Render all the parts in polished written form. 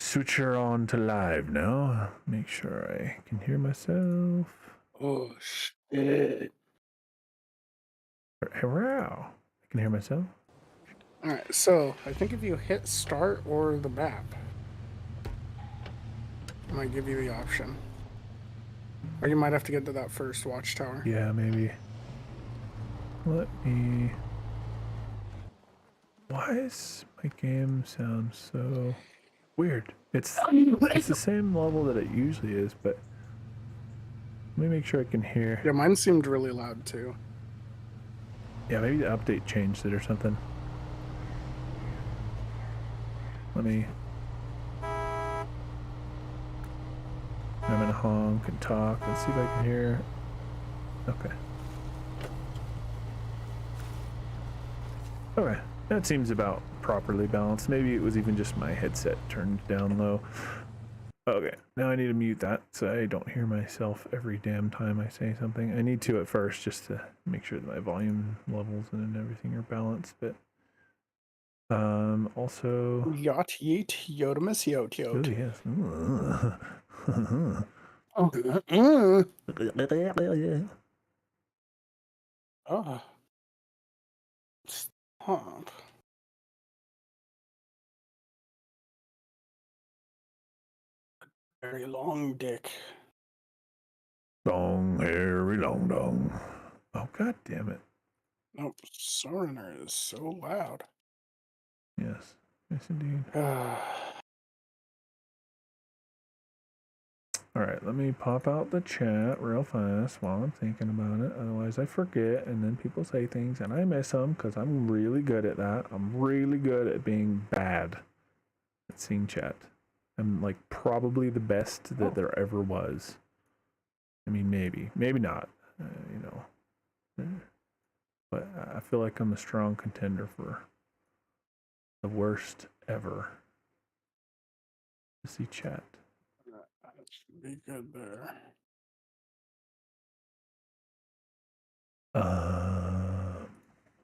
switch her on to live now. Make sure I can hear myself. Oh shit. Wow. I can hear myself. Alright, so I think if you hit start or the map, it might give you the option. Or you might have to get to that first watchtower. Yeah, maybe. Let me. Why is my game sound so weird? It's the same level that it usually is, but let me make sure I can hear. Yeah, mine seemed really loud too. Yeah, maybe the update changed it or something. Let me. I'm gonna honk and talk. Let's see if I can hear. Okay. Okay. That seems about properly balanced. Maybe it was even just my headset turned down low. Okay, now I need to mute that so I don't hear myself every damn time I say something. I need to at first just to make sure that my volume levels and everything are balanced, but also Yacht yeet, yodamus yot yot. oh yes. Oh. Stop. Very long dick. Long, hairy, long dong. Oh, god damn it. Nope, Sorener is so loud. Yes. Yes, indeed. Alright, let me pop out the chat real fast while I'm thinking about it. Otherwise, I forget, and then people say things, and I miss them because I'm really good at that. I'm really good at being bad at seeing chat. I'm like probably the best that there ever was. I mean, maybe not, you know. But I feel like I'm a strong contender for the worst ever to see chat. That should be good there.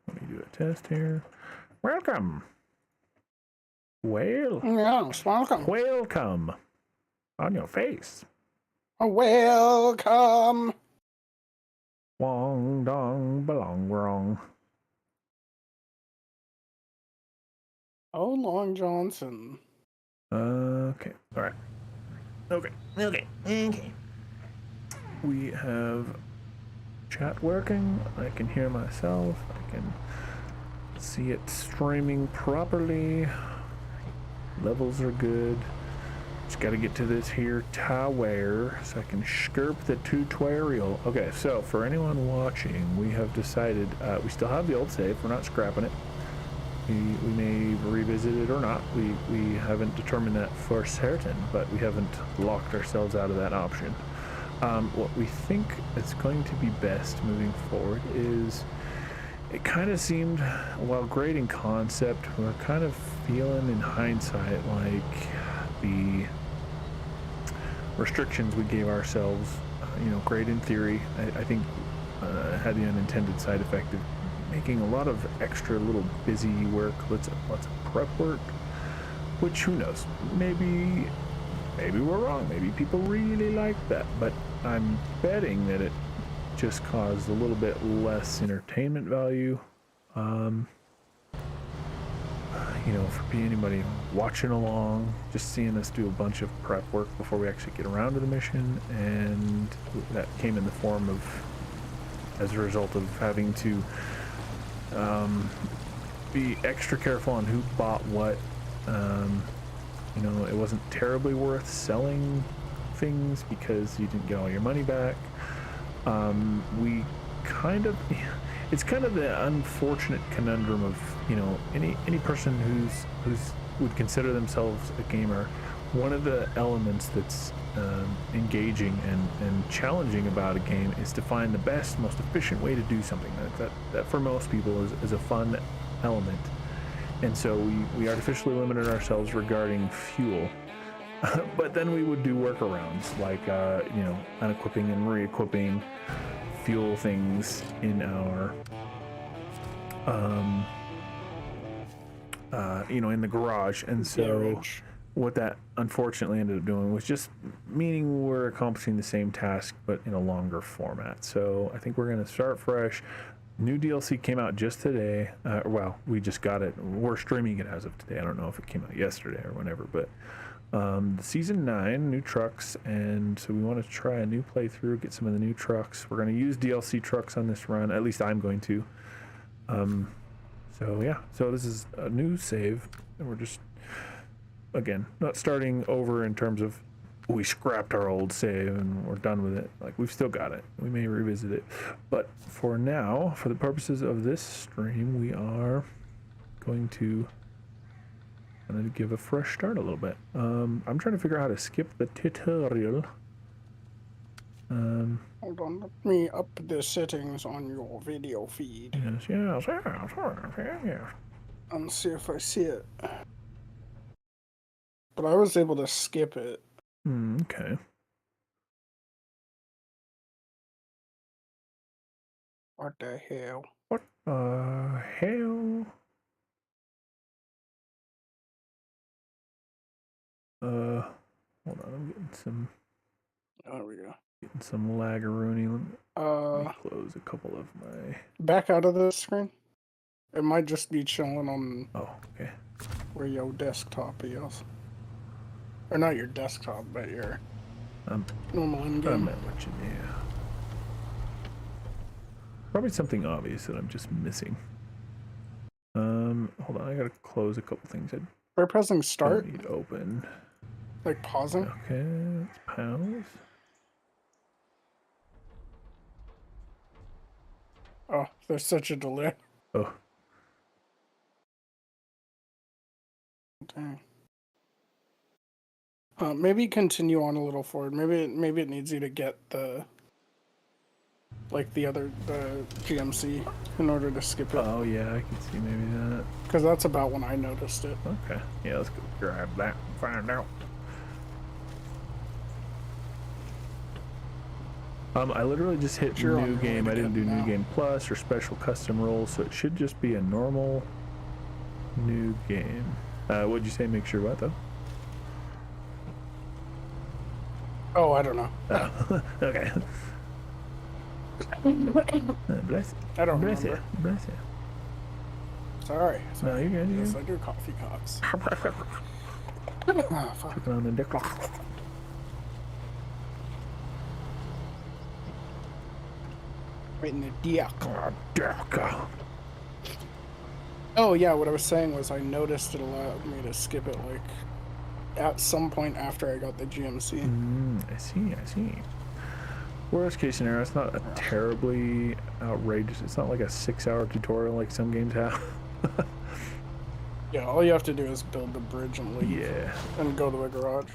Let me do a test here. Welcome. Well, Yes, welcome. welcome on your face. Welcome. Wong dong belong wrong. Oh, Long Johnson. Okay, all right. Okay. We have chat working. I can hear myself. I can see it streaming properly. Levels are good. Just got to get to this here tower so I can skirp the tutorial. Okay, so for anyone watching, we have decided we still have the old save. We're not scrapping it. We may revisit it or not. We haven't determined that for certain, but we haven't locked ourselves out of that option. What we think is going to be best moving forward is, it kind of seemed, while great in concept, we're kind of feeling in hindsight like the restrictions we gave ourselves, great in theory, I think had the unintended side effect of making a lot of extra little busy work, lots of prep work, which who knows, maybe we're wrong, maybe people really like that, but I'm betting that it just caused a little bit less entertainment value, for anybody watching along, just seeing us do a bunch of prep work before we actually get around to the mission, and that came in the form of, as a result of having to be extra careful on who bought what. It wasn't terribly worth selling things because you didn't get all your money back. It's kind of the unfortunate conundrum of, any person who's would consider themselves a gamer. One of the elements that's engaging and challenging about a game is to find the best, most efficient way to do something. That for most people is a fun element. And so we artificially limited ourselves regarding fuel. But then we would do workarounds like, unequipping and re-equipping fuel things in our, in the garage. And so, what that unfortunately ended up doing was just meaning we're accomplishing the same task but in a longer format. So I think we're going to start fresh. New DLC came out just today. Well, we just got it. We're streaming it as of today. I don't know if it came out yesterday or whenever, but season 9, new trucks, and so we want to try a new playthrough, get some of the new trucks. We're going to use DLC trucks on this run. At least I'm going to. So yeah, so this is a new save, and we're just, again, not starting over in terms of we scrapped our old save and we're done with it. Like, we've still got it. We may revisit it. But for now, for the purposes of this stream, we are going to give a fresh start a little bit. I'm trying to figure out how to skip the tutorial. Hold on, let me up the settings on your video feed. Yes. And see if I see it. But I was able to skip it. Okay. What the hell? What the hell? Hold on, I'm getting some. There we go. Getting some laggeroonie. Let me close a couple of my. Back out of the screen. It might just be chilling on. Oh, okay. Where your desktop is. Or not your desktop, but your normal in-game. I meant what you knew. Probably something obvious that I'm just missing. Hold on, I gotta close a couple things. By pressing start? Need to open. Like pausing? Okay, let's pause. Oh, there's such a delay. Oh. Dang. Maybe continue on a little forward. Maybe it needs you to get the GMC in order to skip it. Oh yeah, I can see maybe that. Because that's about when I noticed it. Okay, yeah, let's go grab that and find out. I literally just hit new game. I didn't do new game plus or special custom roles, so it should just be a normal new game. What'd you say? Make sure what though? Oh, I don't know. Oh, okay. Bless you. I don't Bless remember. you. Bless you. Sorry. No, you're good. Yes, I do coffee cocks. Checking on the dick. Right in the dick. Oh, dick. Oh yeah, what I was saying was I noticed it allowed me to skip it like at some point after I got the GMC. I see. Worst case scenario, it's not a terribly outrageous. It's not like a 6-hour tutorial like some games have. Yeah, all you have to do is build the bridge and leave. Yeah. And go to the garage.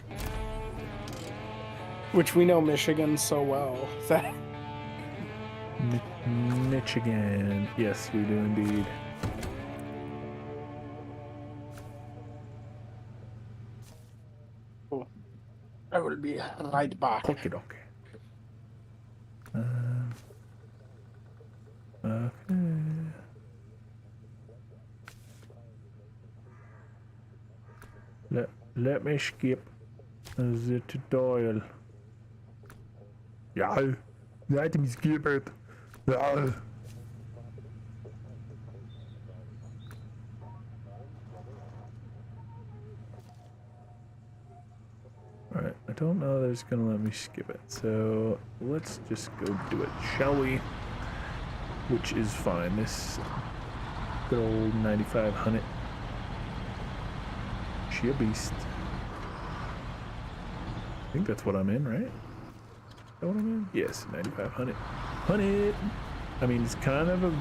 Which we know Michigan so well that. Michigan. Yes, we do indeed. Oh, I will be right back. Okay. Okay. Let me skip the tutorial. Yeah, let me skip it. Yeah. Alright, I don't know that it's gonna let me skip it, so let's just go do it, shall we? Which is fine. This good old 9500. She a beast. I think that's what I'm in, right? Is that what I'm in? Yes, 9500. 100! I mean, it's kind of a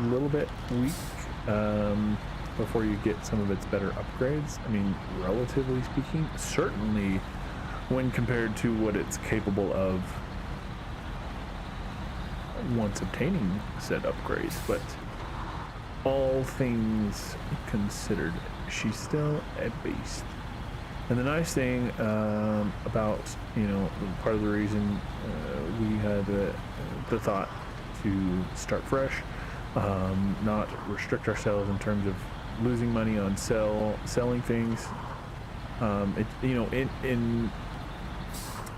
little bit weak before you get some of its better upgrades. I mean, relatively speaking, certainly when compared to what it's capable of once obtaining said upgrades, but all things considered, she's still a beast. And the nice thing about, you know, part of the reason we had the thought to start fresh, not restrict ourselves in terms of losing money on selling things, In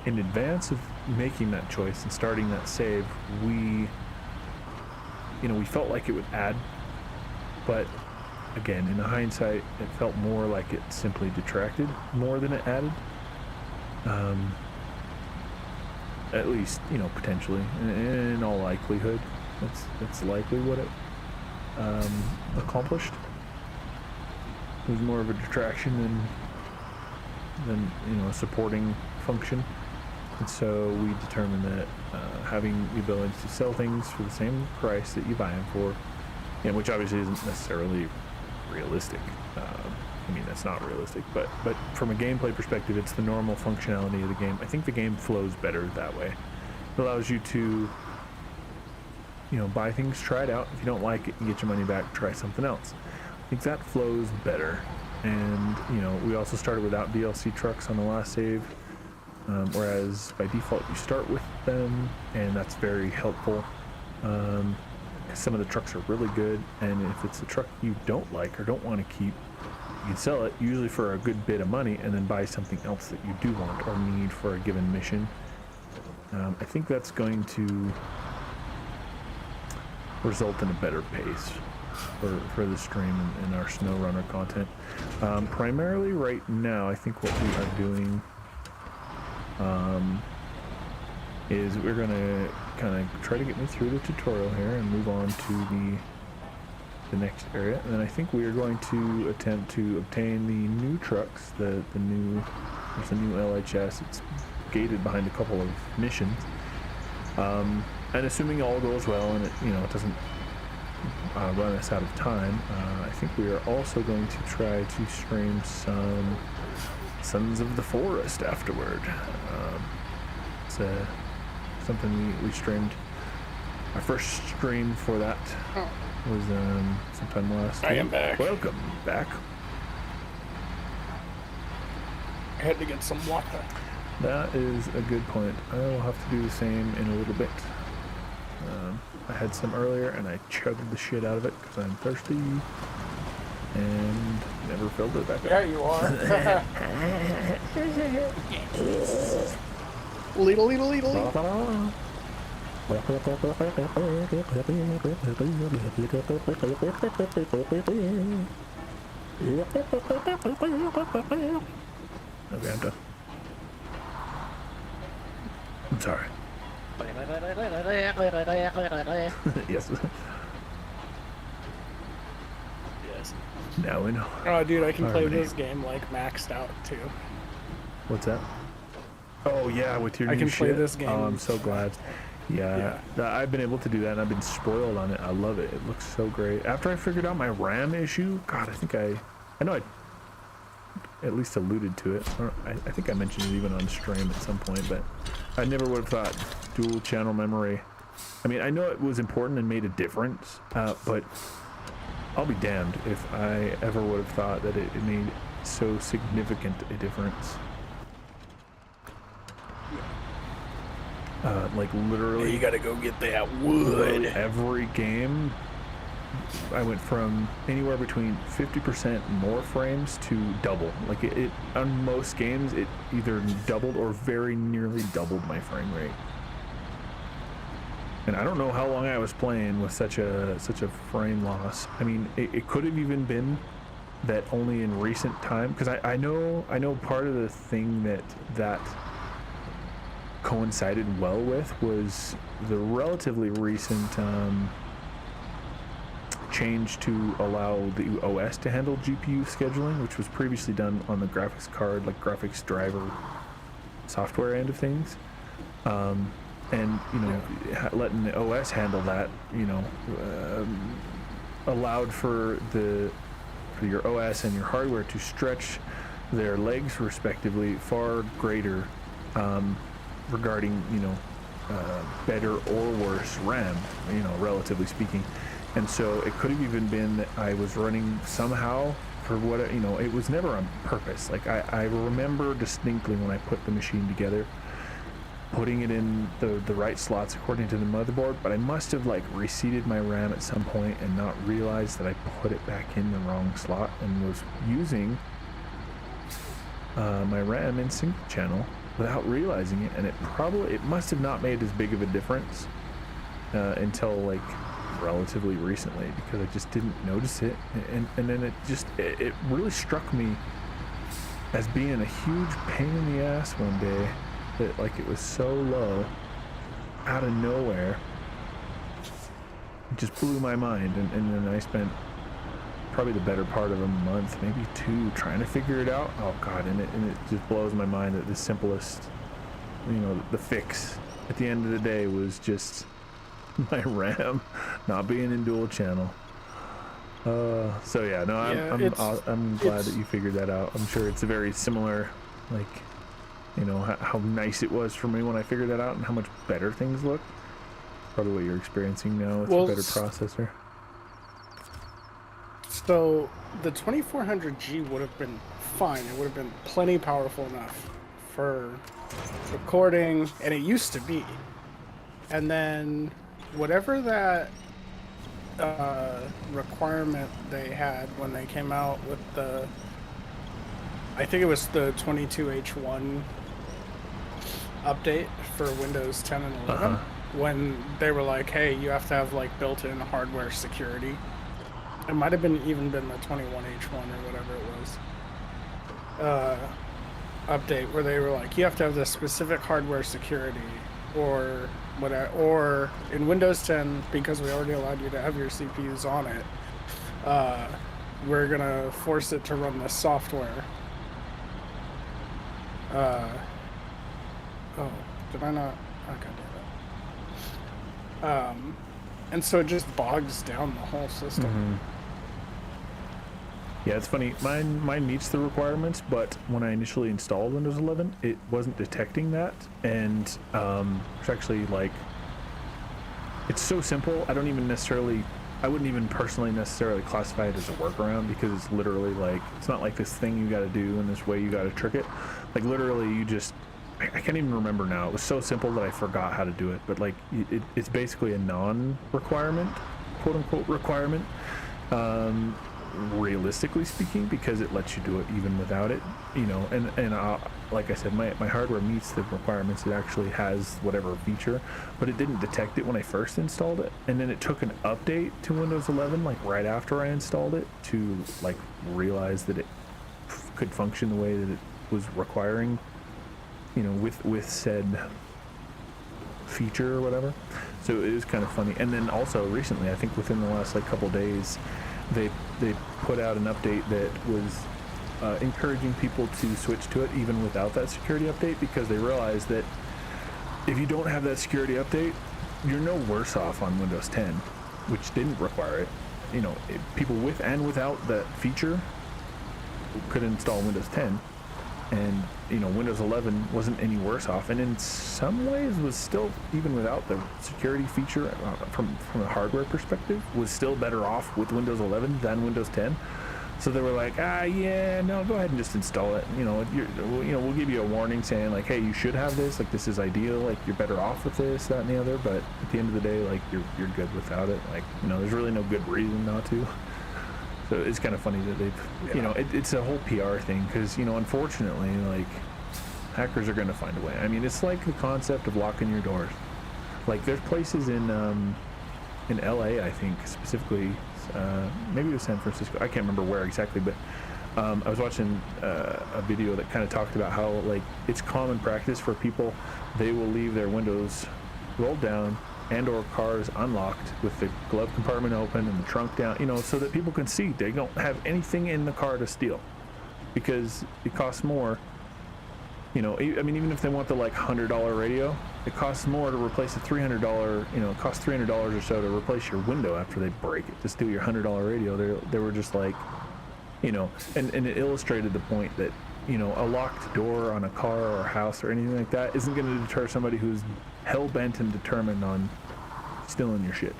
advance of making that choice and starting that save, we felt like it would add, but again, in hindsight, it felt more like it simply detracted more than it added. At least, potentially, in all likelihood, that's likely what it accomplished. It was more of a detraction than a supporting function. And so we determined that having the ability to sell things for the same price that you buy them for, which obviously isn't necessarily realistic. That's not realistic, but from a gameplay perspective, it's the normal functionality of the game. I think the game flows better that way. It allows you to, buy things, try it out. If you don't like it, you get your money back, try something else. I think that flows better. And, we also started without DLC trucks on the last save, whereas by default you start with them, and that's very helpful. Some of the trucks are really good, and if it's a truck you don't like or don't want to keep, you can sell it, usually for a good bit of money, and then buy something else that you do want or need for a given mission. I think that's going to result in a better pace for the stream and our SnowRunner content. Primarily right now, I think what we are doing is we're going to kind of try to get me through the tutorial here and move on to the next area, and then I think we are going to attempt to obtain the new trucks, there's a new LHS. It's gated behind a couple of missions, and assuming all goes well and it doesn't run us out of time, I think we are also going to try to stream some Sons of the Forest afterward. It's something we streamed. Our first stream for that was sometime last week. I am back. Welcome back. I had to get some water. That is a good point. I will have to do the same in a little bit. I had some earlier and I chugged the shit out of it because I'm thirsty and never filled it back up. Yeah, you are. Leedle, leedle, leedle. Okay, I'm done. I'm sorry. Yes. Yes. Now we know. Oh, dude, I can play Alright. this game like maxed out too. What's that? Oh yeah, with your I new can play shit. this game. Oh, I'm so glad. Yeah, I've been able to do that, and I've been spoiled on it. I love it. It looks so great. After I figured out my RAM issue, God, I know I at least alluded to it. I think I mentioned it even on stream at some point, but I never would have thought dual channel memory. I mean, I know it was important and made a difference, but I'll be damned if I ever would have thought that it made so significant a difference. Like literally, You gotta go get that wood. every game, I went from anywhere between 50% more frames to double. Like it on most games, it either doubled or very nearly doubled my frame rate. And I don't know how long I was playing with such a frame loss. I mean, it could have even been that only in recent time, because I know part of the thing that coincided well with was the relatively recent change to allow the OS to handle GPU scheduling, which was previously done on the graphics card, like graphics driver software end of things. And letting the OS handle that, allowed for your OS and your hardware to stretch their legs respectively far greater, regarding better or worse RAM, relatively speaking. And so it could have even been that I was running somehow for what, it was never on purpose. Like I remember distinctly when I put the machine together, putting it in the right slots according to the motherboard, but I must have like reseated my RAM at some point and not realized that I put it back in the wrong slot and was using my RAM in single channel without realizing it, and it must have not made as big of a difference until like relatively recently, because I just didn't notice it, and then it really struck me as being a huge pain in the ass one day, that like it was so low out of nowhere. It just blew my mind, and then I spent probably the better part of a month, maybe 2, trying to figure it out. Oh god, and it just blows my mind that the simplest, the fix at the end of the day was just my RAM not being in dual channel. So yeah, no, I'm glad that you figured that out. I'm sure it's a very similar, like, how nice it was for me when I figured that out, and how much better things look. Probably what you're experiencing now with a better processor. So the 2400G would have been fine. It would have been plenty powerful enough for recording, and it used to be. And then whatever that requirement they had when they came out with I think it was the 22H1 update for Windows 10 and 11, when they were like, hey, you have to have like built-in hardware security. It might have even been the 21H1 or whatever it was update, where they were like, you have to have this specific hardware security, or whatever, or in Windows 10, because we already allowed you to have your CPUs on it, we're gonna force it to run this software. Oh, did I not? Okay, do that. And so it just bogs down the whole system. Yeah, it's funny. Mine meets the requirements, but when I initially installed Windows 11, it wasn't detecting that, and it's actually like, it's so simple. I wouldn't even personally necessarily classify it as a workaround, because it's literally like, it's not like this thing you got to do in this way, you got to trick it. Like literally, I can't even remember now. It was so simple that I forgot how to do it. But like, it's basically a non-requirement, quote unquote requirement. Realistically speaking, because it lets you do it even without it, and like I said, my hardware meets the requirements. It actually has whatever feature, but it didn't detect it when I first installed it, and then it took an update to Windows 11 like right after I installed it to like realize that it could function the way that it was requiring, with said feature or whatever. So it was kind of funny. And then also recently, I think within the last like couple days, they put out an update that was encouraging people to switch to it even without that security update, because they realized that if you don't have that security update, you're no worse off on Windows 10, which didn't require it. People with and without that feature could install Windows 10, and Windows 11 wasn't any worse off, and in some ways was still, even without the security feature, from a hardware perspective, was still better off with Windows 11 than Windows 10. So they were like, yeah, no, go ahead and just install it. We'll give you a warning saying like, hey, you should have this. Like, this is ideal. Like, you're better off with this, that, and the other. But at the end of the day, like, you're good without it. Like, there's really no good reason not to. So it's kind of funny that they've, it's a whole PR thing, because, unfortunately, like, hackers are going to find a way. I mean, it's like the concept of locking your doors. Like, there's places in LA, I think, specifically, maybe it was San Francisco, I can't remember where exactly, but I was watching a video that kind of talked about how, like, it's common practice for people, they will leave their windows rolled down and or cars unlocked with the glove compartment open and the trunk down, so that people can see they don't have anything in the car to steal, because it costs more. I mean, even if they want the like $100 radio, it costs more to replace a $300, it costs $300 or so to replace your window after they break it, to steal your $100 radio. They were just like, and it illustrated the point that, a locked door on a car or a house or anything like that isn't going to deter somebody who's hell-bent and determined on stealing your shit.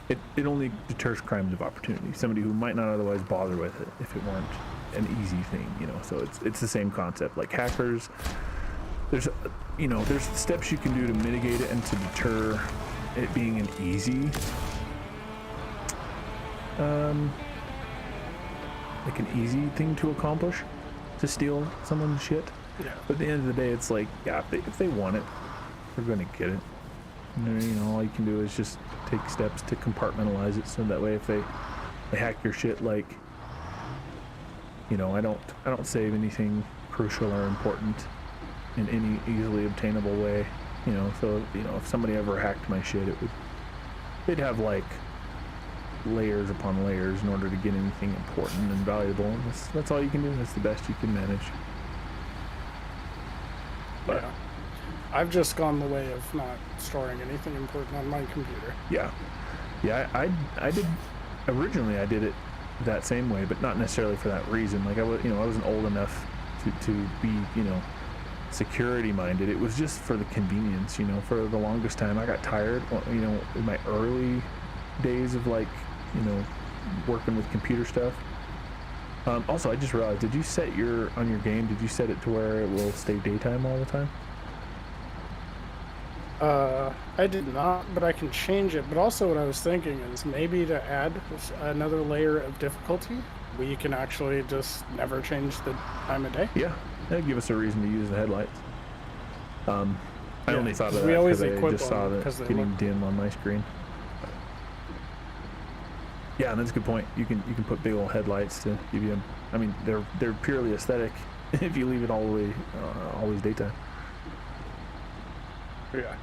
It only deters crimes of opportunity, somebody who might not otherwise bother with it if it weren't an easy thing, so it's the same concept. Like hackers, there's steps you can do to mitigate it and to deter it being an easy like an easy thing to accomplish. to steal someone's shit. Yeah. But at the end of the day, it's like, yeah, if they want it, they're gonna get it. And, you know, all you can do is just take steps to compartmentalize it, so that way if they hack your shit, like, you know, I don't save anything crucial or important in any easily obtainable way, you know. So, you know, if somebody ever hacked my shit, they'd have like layers upon layers in order to get anything important and valuable, and that's all you can do. That's the best you can manage. But yeah, I've just gone the way of not storing anything important on my computer. yeah, I did originally. I did it that same way, but not necessarily for that reason. Like I wasn't old enough to be, you know, security minded. It was just for the convenience, you know. For the longest time I got tired, you know, in my early days of, like, you know, working with computer stuff. Also, I just realized, did you set on your game, did you set it to where it will stay daytime all the time? I did not, but I can change it. But also what I was thinking is maybe to add another layer of difficulty, where you can actually just never change the time of day. Yeah, that'd give us a reason to use the headlights. I only thought of that because I just saw that getting dim on my screen. Yeah, and that's a good point. You can put big old headlights to give you. I mean, they're purely aesthetic if you leave it all the way always daytime. Yeah.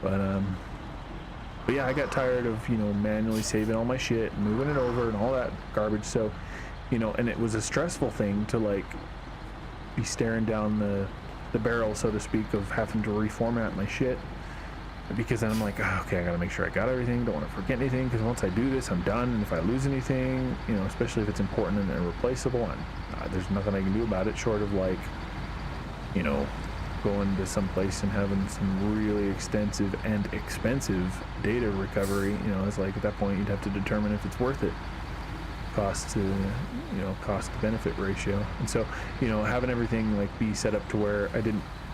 But yeah, I got tired of, you know, manually saving all my shit and moving it over and all that garbage. So, you know, and it was a stressful thing to, like, be staring down the barrel, so to speak, of having to reformat my shit. Because then I'm like, oh, okay, I gotta make sure I got everything, don't want to forget anything, because once I do this, I'm done. And if I lose anything, you know, especially if it's important and irreplaceable, there's nothing I can do about it short of, like, you know, going to some place and having some really extensive and expensive data recovery. You know, it's like at that point you'd have to determine if it's worth it, cost to benefit ratio. And so, you know, having everything like be set up to where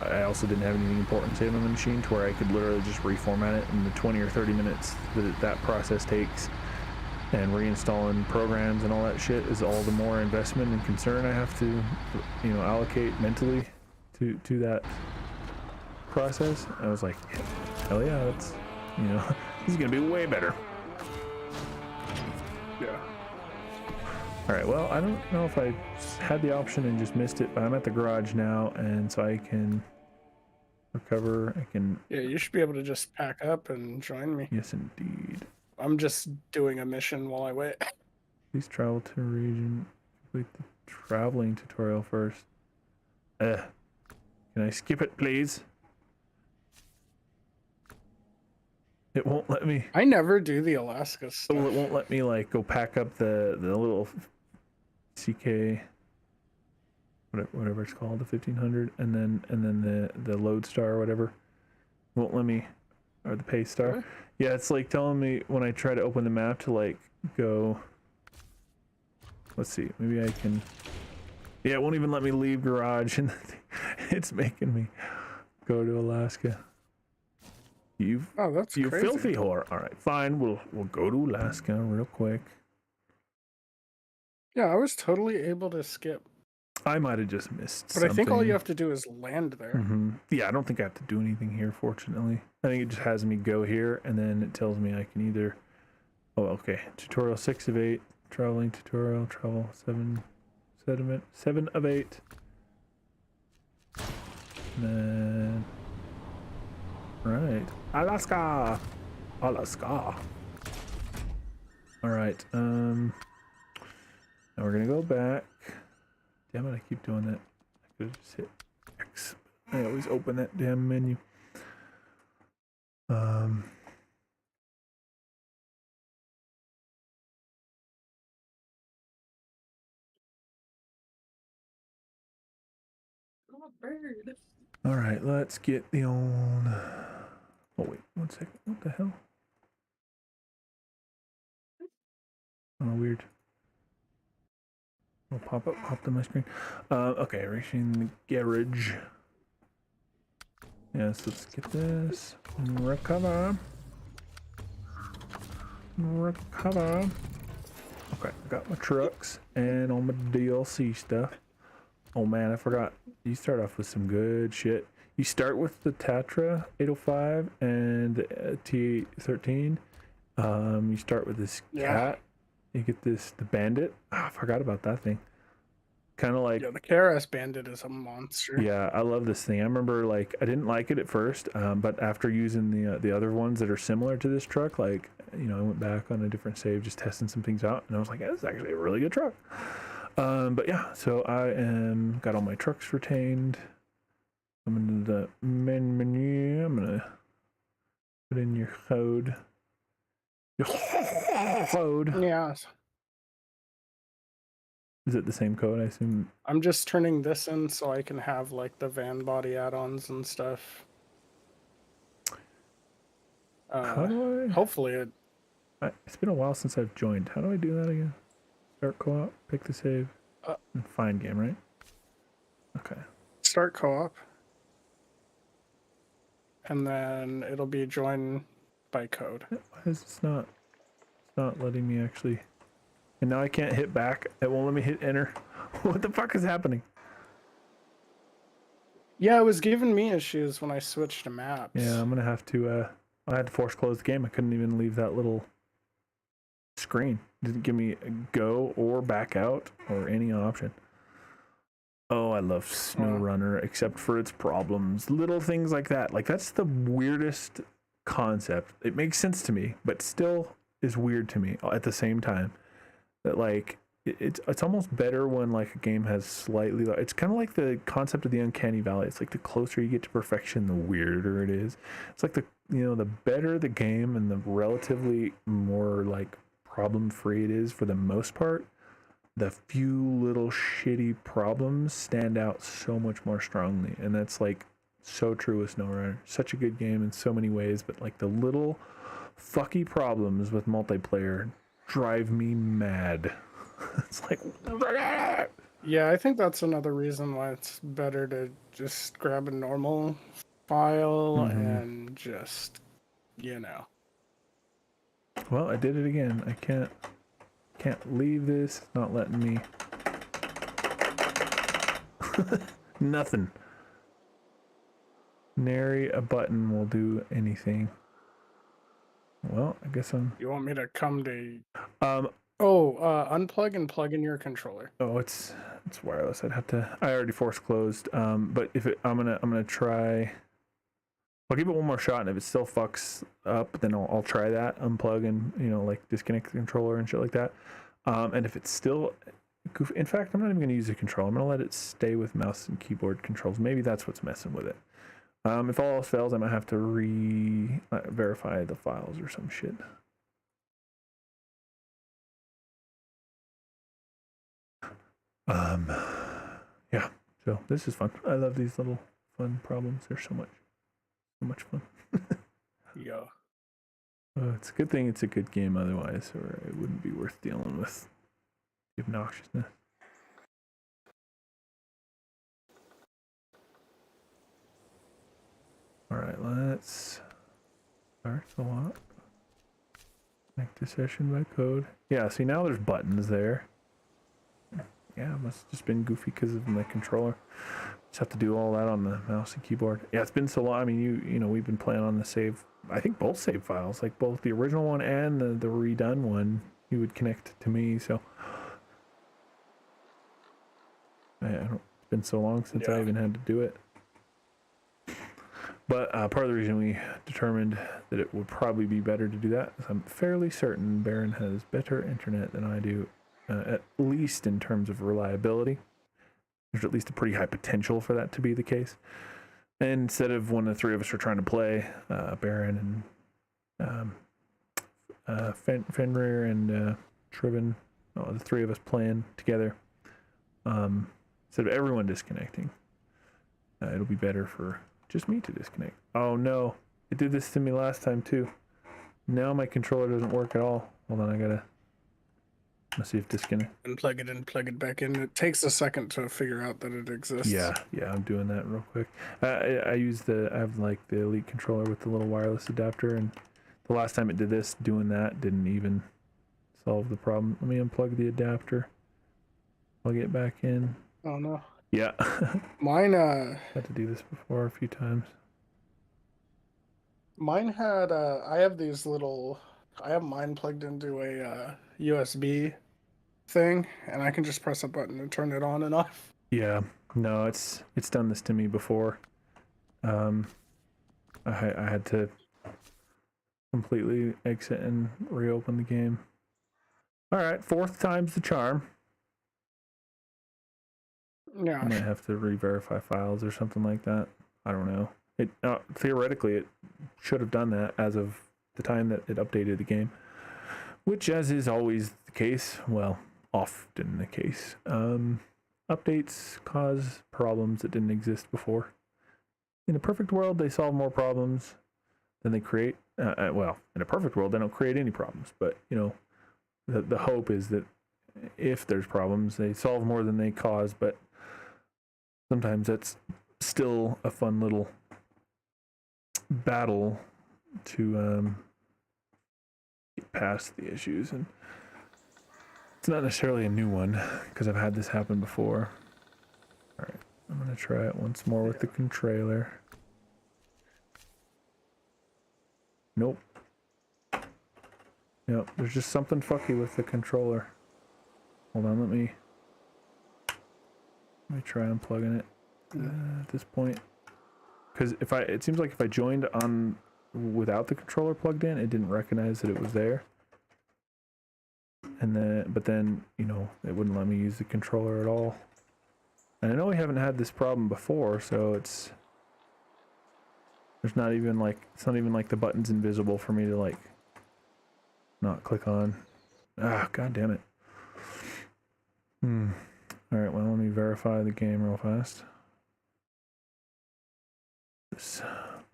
I also didn't have anything important saved on the machine, to where I could literally just reformat it in the 20 or 30 minutes that process takes, and reinstalling programs and all that shit is all the more investment and concern I have to, you know, allocate mentally to that process. I was like, hell yeah, that's, you know, this is gonna be way better. Yeah. All right, well, I don't know if I had the option and just missed it, but I'm at the garage now, and so I can recover. Yeah, you should be able to just pack up and join me. Yes, indeed. I'm just doing a mission while I wait. Please travel to a region. Complete the traveling tutorial first. Can I skip it, please? It won't let me. I never do the Alaska stuff. Well, it won't let me, like, go pack up the little CK, whatever it's called, the 1500, and then the Lodestar or whatever. It won't let me, or the Paystar. Really? Yeah, it's like telling me when I try to open the map to, like, go. Let's see, maybe I can. Yeah, it won't even let me leave garage, and it's making me go to Alaska. You crazy. filthy whore. All right, fine. We'll go to Alaska real quick. Yeah, I was totally able to skip. I might have just missed But something. I think all you have to do is land there. Mm-hmm. Yeah, I don't think I have to do anything here, fortunately. I think it just has me go here, and then it tells me I can either. Oh, okay. Tutorial 6 of 8. Traveling tutorial. Travel 7 of 8. And then. Right. Alaska. All right. Now we're gonna go back. Damn it! I keep doing that. I could have just hit X. I always open that damn menu. All right. Let's get the old. Oh wait, 1 second. What the hell? Oh, weird. It'll pop to my screen. Okay, reaching the garage. Yes, let's get this. Recover. Okay, I got my trucks and all my DLC stuff. Oh man, I forgot. You start off with some good shit. You start with the Tatra 805 and the T13. You start with this cat. You get the bandit. Oh, I forgot about that thing. Kind of like, yeah, the KRS Bandit is a monster. yeah, I love this thing. I remember like I didn't like it at first, but after using the other ones that are similar to this truck, like I went back on a different save, just testing some things out, and I was like, yeah, this is actually a really good truck. But yeah, so I got all my trucks retained. I'm into the main menu. I'm gonna put in your code. Your code. Yeah. Is it the same code? I assume. I'm just turning this in so I can have like the van body add-ons and stuff. How do I? Hopefully it. It's been a while since I've joined. How do I do that again? Start co-op, pick the save, and find game, right? Okay. Start co-op. And then it'll be join by code. Why is it's not letting me actually? And now I can't hit back. It won't let me hit enter. What the fuck is happening? Yeah, it was giving me issues when I switched to maps. Yeah, I'm gonna have to. I had to force close the game. I couldn't even leave that little screen. It didn't give me a go or back out or any option. Oh, I love SnowRunner, except for its problems. Little things like that. Like, that's the weirdest concept. It makes sense to me, but still is weird to me at the same time. That, like, it's almost better when, like, a game has slightly... It's kind of like the concept of the uncanny valley. It's like the closer you get to perfection, the weirder it is. It's like the better the game and the relatively more, like, problem-free it is for the most part, the few little shitty problems stand out so much more strongly. And that's like so true with SnowRunner. Such a good game in so many ways, but like the little fucky problems with multiplayer drive me mad. It's like, yeah, I think that's another reason why it's better to just grab a normal file and just, Well, I did it again. I can't leave this. It's not letting me. Nothing. Nary a button will do anything. Well, I guess I'm. You want me to come to? Unplug and plug in your controller. Oh, it's wireless. I'd have to. I already force closed. But if I'm gonna try. I'll give it one more shot, and if it still fucks up, then I'll try that. Unplug and like disconnect the controller and shit like that. And if it's still goofy, in fact, I'm not even gonna use the controller. I'm gonna let it stay with mouse and keyboard controls. Maybe that's what's messing with it. If all else fails, I might have to verify the files or some shit. Yeah. So this is fun. I love these little fun problems. They're so much fun. Yeah. It's a good thing it's a good game otherwise, or it wouldn't be worth dealing with the obnoxiousness. Alright, let's start the lot. Connect to session by code. Yeah, see now there's buttons there. Yeah, it must have just been goofy because of my controller. Just have to do all that on the mouse and keyboard. Yeah, it's been so long. I mean, you know, we've been playing on the save. I think both save files, like both the original one and the redone one, you would connect to me. So it's been so long since I even had to do it. But part of the reason we determined that it would probably be better to do that is I'm fairly certain BAY-Rawn has better internet than I do, at least in terms of reliability. There's at least a pretty high potential for that to be the case. And instead of when the three of us are trying to play, BAY-Rawn and Fenrir and Triven, the three of us playing together, instead of everyone disconnecting, it'll be better for just me to disconnect. Oh no, it did this to me last time too. Now my controller doesn't work at all. Hold on, let's see if disconnect. And plug it in, plug it back in. It takes a second to figure out that it exists. Yeah, I'm doing that real quick. I have like the Elite controller with the little wireless adapter, and the last time it did this, doing that didn't even solve the problem. Let me unplug the adapter. Plug it back in. Oh no. Yeah. Mine, Had to do this before a few times. mine had, I have these little, I have mine plugged into a USB thing, and I can just press a button to turn it on and off. Yeah. No, it's done this to me before. I had to completely exit and reopen the game. All right, fourth time's the charm. Yeah. I might have to re-verify files or something like that. I don't know. It theoretically it should have done that as of the time that it updated the game, which, as is always the case, well, often the case, updates cause problems that didn't exist before. In a perfect world, they solve more problems than they create. Well, in a perfect world, they don't create any problems. But the hope is that if there's problems, they solve more than they cause. But sometimes that's still a fun little battle to get past the issues. And it's not necessarily a new one because I've had this happen before. All right, I'm gonna try it once more with the controller. Nope. Yep, there's just something fucky with the controller. Hold on, let me try unplugging it at this point. Because it seems like if I joined on without the controller plugged in, it didn't recognize that it was there. But then, it wouldn't let me use the controller at all. And I know we haven't had this problem before, so it's not even like the button's invisible for me to like not click on. Ah, god damn it. Alright, well, let me verify the game real fast. This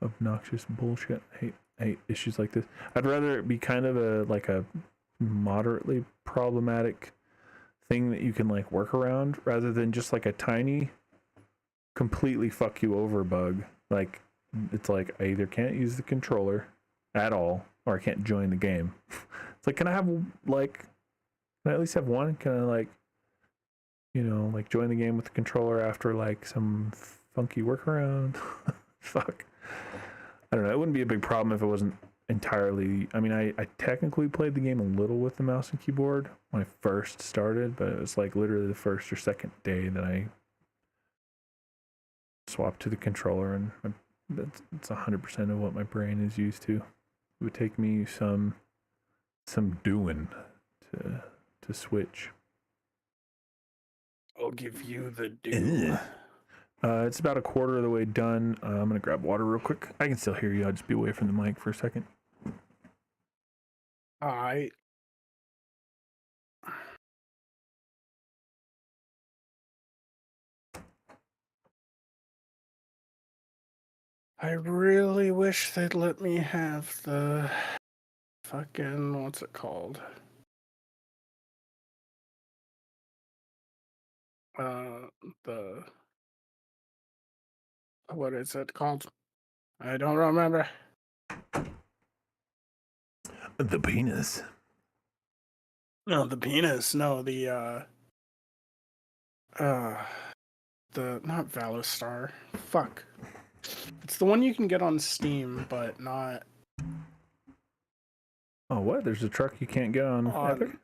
obnoxious bullshit. I hate issues like this. I'd rather it be kind of a moderately problematic thing that you can like work around rather than just like a tiny completely fuck you over bug. Like, it's like I either can't use the controller at all or I can't join the game. It's like, can I at least have one? Can I like join the game with the controller after like some funky workaround? Fuck. I don't know. It wouldn't be a big problem if it wasn't entirely. I mean, I technically played the game a little with the mouse and keyboard when I first started, but it was like literally the first or second day that I swapped to the controller, and that's 100% of what my brain is used to. It would take me some doing to switch. I'll give you the do. It's about a quarter of the way done. I'm gonna grab water real quick. I can still hear you. I'll just be away from the mic for a second. I really wish they'd let me have the fucking, what's it called? The, what is it called? I don't remember. The penis. No, the penis. No, the not Valostar. Fuck. It's the one you can get on Steam, but not. Oh, what? There's a truck you can't get on Epic?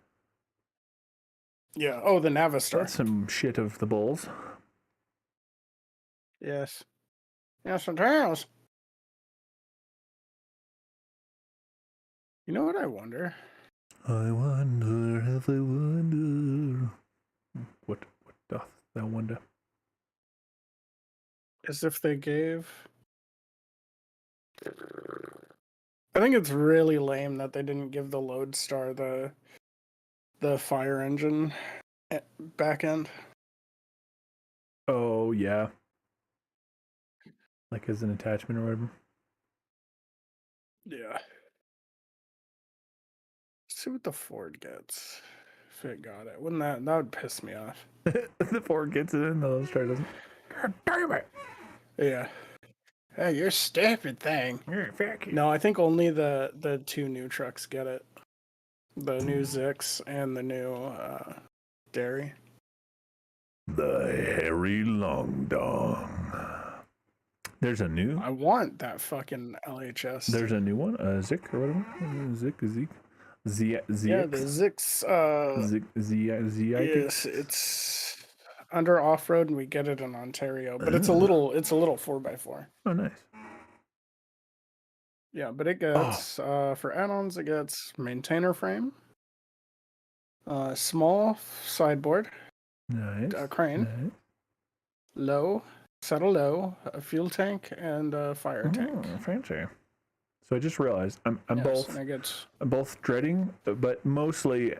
Yeah. Oh, the Navistar. That's some shit of the bulls. Yes. Yes, it is. You know what I wonder? I wonder. What doth thou wonder? As if they gave. I think it's really lame that they didn't give the Lodestar the fire engine back end. Oh yeah, like as an attachment or whatever. Yeah. See what the Ford gets. If it got it, wouldn't that would piss me off? The Ford gets it in, the Lodestar doesn't. God damn it! Yeah. Hey, you're stupid thing. Fuck you. No, I think only the two new trucks get it. The new Zix and the new Dairy. The hairy long dong. There's a new. I want that fucking LHS. There's a new one, Zik or whatever. Zik. Yeah, the Zix. Yes, it's under off road, and we get it in Ontario, but it's a little 4x4. Oh, nice. Yeah, but it gets for add-ons, it gets maintainer frame, small sideboard, Nice. crane, Nice. low, settle low, a fuel tank, and a fire tank. Fancy. So I just realized I'm both dreading, but mostly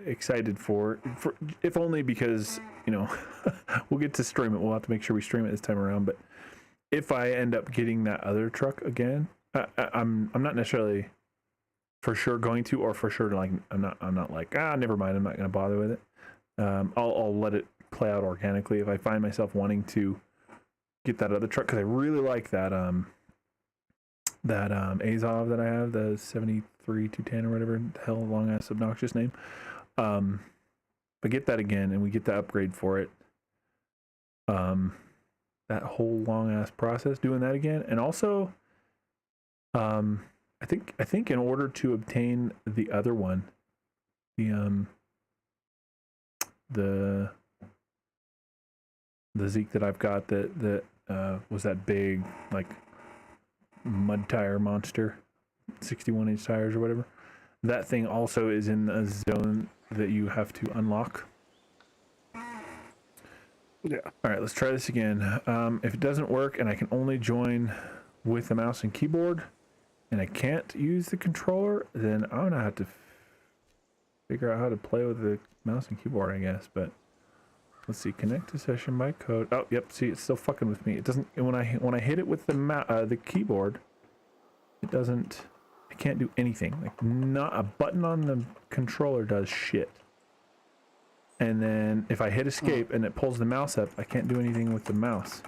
excited for if only because we'll get to stream it. We'll have to make sure we stream it this time around. But if I end up getting that other truck again, I'm not necessarily for sure going to, or for sure like I'm not like never mind. I'm not going to bother with it. I'll let it play out organically if I find myself wanting to get that other truck because I really like that Azov that I have, the 73210 or whatever the hell long ass obnoxious name. But get that again and we get the upgrade for it. That whole long ass process doing that again, and also I think in order to obtain the other one, the Zeke that I've got that was that big like mud tire monster, 61-inch tires or whatever. That thing also is in a zone that you have to unlock. Yeah. All right, let's try this again. If it doesn't work and I can only join with the mouse and keyboard and I can't use the controller, then I'm gonna have to figure out how to play with the mouse and keyboard, I guess. But let's see, connect to session by code. Oh, yep. See, it's still fucking with me. It doesn't when I hit it with the keyboard, it doesn't. I can't do anything. Like not a button on the controller does shit. And then if I hit escape and it pulls the mouse up, I can't do anything with the mouse.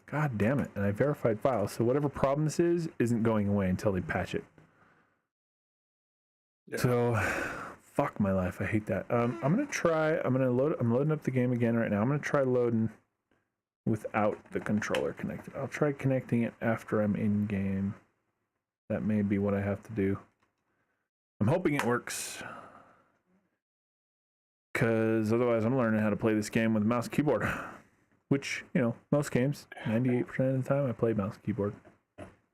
God damn it! And I verified files, so whatever problem this is isn't going away until they patch it. Yeah. So. Fuck my life, I hate that. I'm loading up the game again right now. I'm gonna try loading without the controller connected. I'll try connecting it after I'm in game. That may be what I have to do. I'm hoping it works, because otherwise I'm learning how to play this game with a mouse and keyboard, which, most games, 98% of the time I play mouse and keyboard.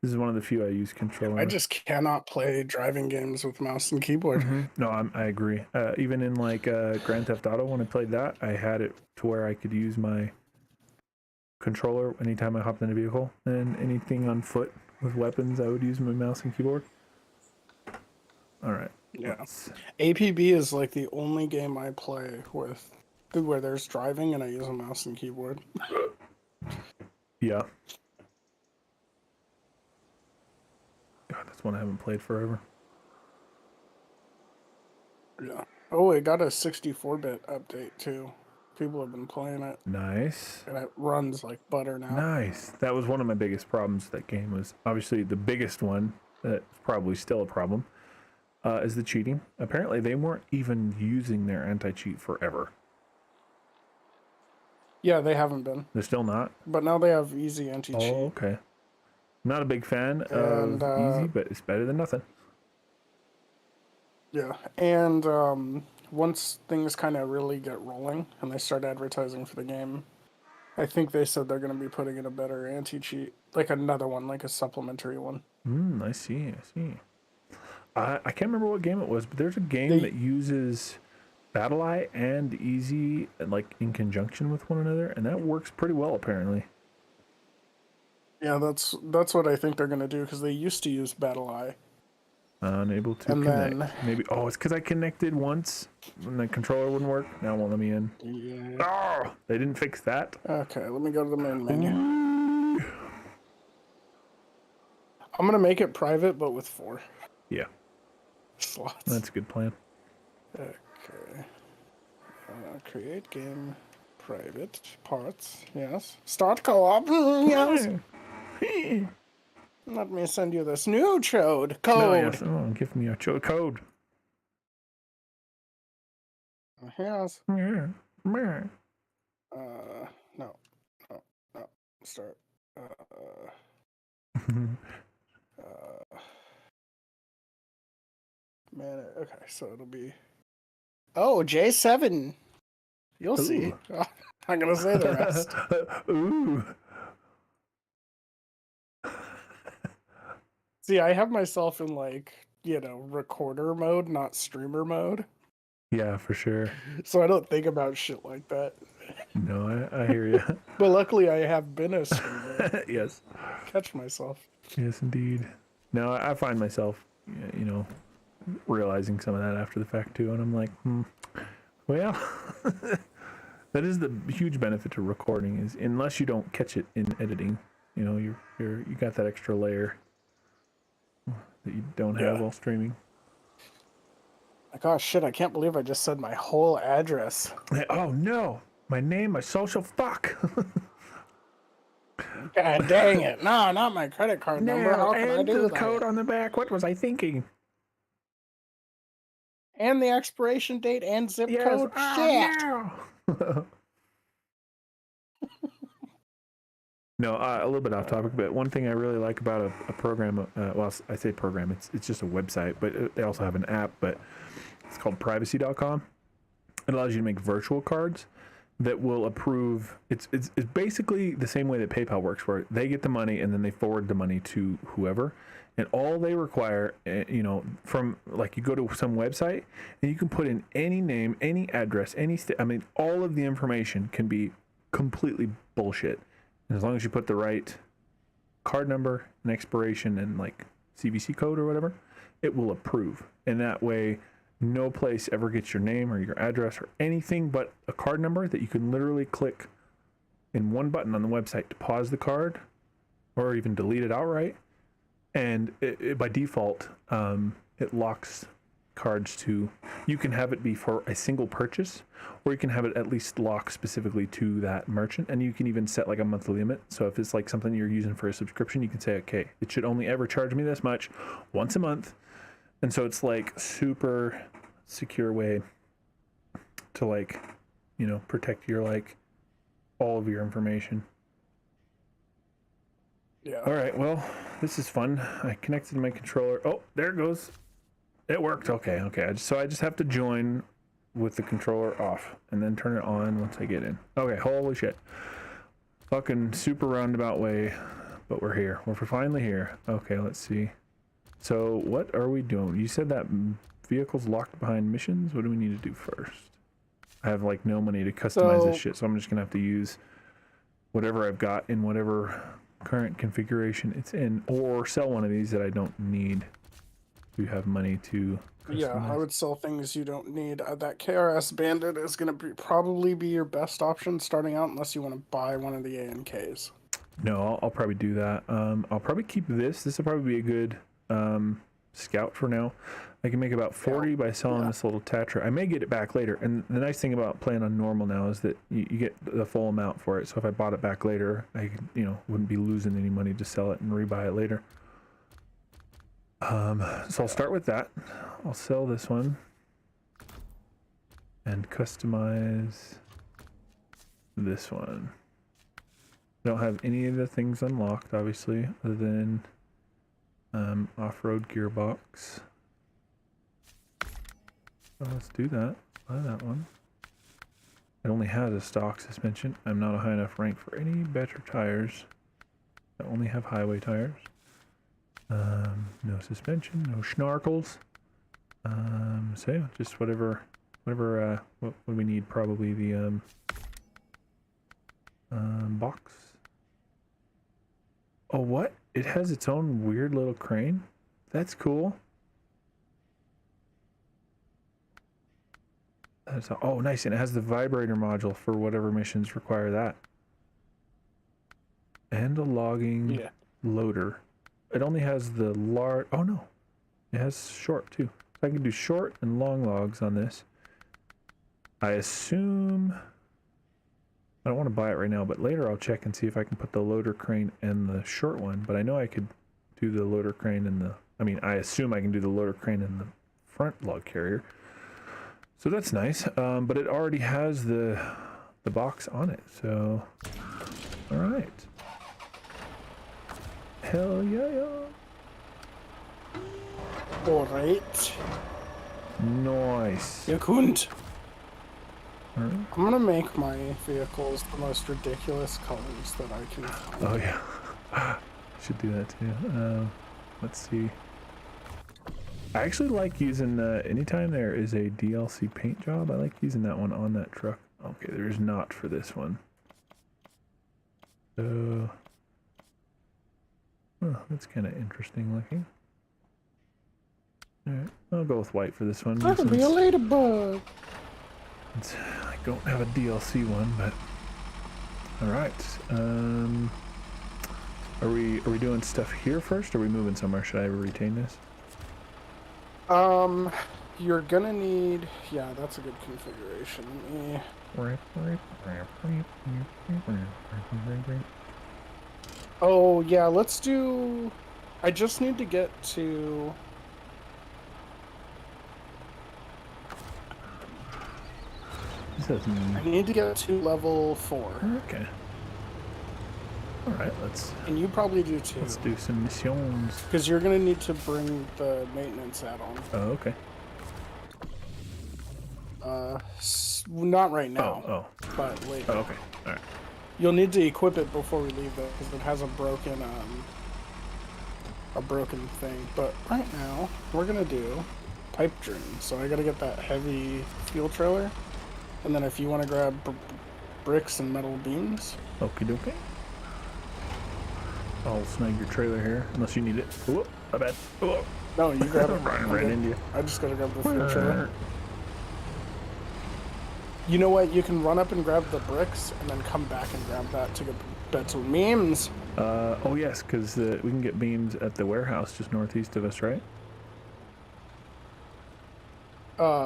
This is one of the few I use controller. I just cannot play driving games with mouse and keyboard. Mm-hmm. No, I agree. Even in like Grand Theft Auto, when I played that, I had it to where I could use my controller anytime I hopped in a vehicle, and anything on foot with weapons, I would use my mouse and keyboard. All right. Yeah. APB is like the only game I play with where there's driving and I use a mouse and keyboard. Yeah. God, that's one I haven't played forever. Yeah. Oh, it got a 64-bit update too. People have been playing it. Nice. And it runs like butter now. Nice. That was one of my biggest problems with that game. Was obviously the biggest one, that's probably still a problem, is the cheating. Apparently they weren't even using their anti-cheat forever. Yeah, they haven't been. They're still not? But now they have easy anti-cheat. Oh, okay. Not a big fan of easy, but it's better than nothing. Yeah, and once things kind of really get rolling and they start advertising for the game, I think they said they're going to be putting in a better anti-cheat, like another one, like a supplementary one. I see. I can't remember what game it was, but there's a game that uses BattleEye and Easy like in conjunction with one another, and that works pretty well apparently. Yeah, that's what I think they're gonna do, because they used to use BattleEye. Unable to connect. Then, maybe it's because I connected once and the controller wouldn't work. Now it won't let me in. Yeah. Oh, they didn't fix that. Okay, let me go to the main menu. I'm gonna make it private, but with 4. Yeah. Slots. That's a good plan. Okay. Create game. Private parts. Yes. Start co-op. Yes. Let me send you this new code. No, yes. Oh, give me a code. Yes. Yeah. Meh. No, no, no. Start. Man, okay, so it'll be. Oh, J7. You'll see. Ooh. I'm gonna say the rest. Ooh. See, I have myself in recorder mode, not streamer mode. Yeah, for sure. So I don't think about shit like that. No, I hear you. But luckily, I have been a streamer. Yes. Catch myself. Yes, indeed. No, I find myself, realizing some of that after the fact too, and I'm like, well, that is the huge benefit to recording is unless you don't catch it in editing, you got that extra layer that you don't have while streaming. Like, oh shit, I can't believe I just said my whole address. Oh no, my name, my social, fuck. God dang it. No, not my credit card number. How can I do the that? code on the back. What was I thinking? And the expiration date and zip code? Shit! No. No, a little bit off topic, but one thing I really like about a program, well, I say program, it's just a website, but they also have an app, but it's called privacy.com. It allows you to make virtual cards that will approve. It's basically the same way that PayPal works, where they get the money and then they forward the money to whoever. And all they require, from like you go to some website and you can put in any name, any address, all of the information can be completely bullshit. And as long as you put the right card number and expiration and like CVC code or whatever, it will approve. And that way, no place ever gets your name or your address or anything but a card number that you can literally click in one button on the website to pause the card or even delete it outright. And it by default, it locks cards to, you can have it be for a single purchase, or you can have it at least lock specifically to that merchant, and you can even set like a monthly limit. So if it's like something you're using for a subscription, you can say, okay, it should only ever charge me this much once a month. And so it's like super secure way to protect your all of your information. Yeah. All right, well, this is fun. I connected my controller. Oh, there it goes. It worked. Okay. So I just have to join with the controller off and then turn it on once I get in. Okay, holy shit. Fucking super roundabout way, but we're here. We're finally here. Okay, let's see. So what are we doing? You said that vehicle's locked behind missions. What do we need to do first? I have no money to customize this shit, so I'm just gonna have to use whatever I've got in whatever current configuration it's in, or sell one of these that I don't need to have money to customize. Yeah, I would sell things you don't need. That KRS Bandit is going to probably be your best option starting out, unless you want to buy one of the ANKs. No, I'll probably do that. I'll probably keep this. This will probably be a good scout for now. I can make about 40 by selling this little Tatra. I may get it back later. And the nice thing about playing on normal now is that you get the full amount for it. So if I bought it back later, I wouldn't be losing any money to sell it and rebuy it later. So I'll start with that. I'll sell this one and customize this one. I don't have any of the things unlocked, obviously, other than off-road gearbox. So let's do that. Buy that one. It only has a stock suspension. I'm not a high enough rank for any better tires. I only have highway tires. No suspension, no snarkles. So yeah, just whatever what we need, probably the box. Oh, what? It has its own weird little crane? That's cool. Oh, nice, and it has the vibrator module for whatever missions require that. And a logging loader. It only has the large... Oh, no. It has short, too. So I can do short and long logs on this. I assume... I don't want to buy it right now, but later I'll check and see if I can put the loader crane and the short one. But I know I could do the loader crane and the... I assume I can do the loader crane and the front log carrier. So that's nice, but it already has the box on it, so all right. Hell yeah. Alright. Nice. You couldn't. All right. I'm gonna make my vehicles the most ridiculous colors that I can find. Oh yeah. Should do that too. Let's see. I actually like using anytime there is a DLC paint job, I like using that one on that truck. Okay, there's not for this one. So, oh, that's kind of interesting looking. Alright, I'll go with white for this one. I can be a ladybug. I don't have a DLC one, but alright. Are we doing stuff here first, or are we moving somewhere? Should I retain this? You're gonna need, yeah, that's a good configuration. Oh, yeah, let's do, I just need to get to, I need to get to level 4. Okay. Alright, and you probably do too. Let's do some missions. Because you're gonna need to bring the maintenance add-on. Oh, okay. Not right now. Oh. But later. Oh, okay. Alright. You'll need to equip it before we leave though, because it has a broken thing. But right now, we're gonna do pipe dream. So I gotta get that heavy fuel trailer. And then if you want to grab bricks and metal beams. Okie dokie. I'll snag your trailer here, unless you need it. Whoop, my bad. Whoop. No, you grab it. right into you. I just gotta grab the fuel trailer. You know what? You can run up and grab the bricks, and then come back and grab that to get better beams. Oh yes, because we can get beams at the warehouse just northeast of us, right?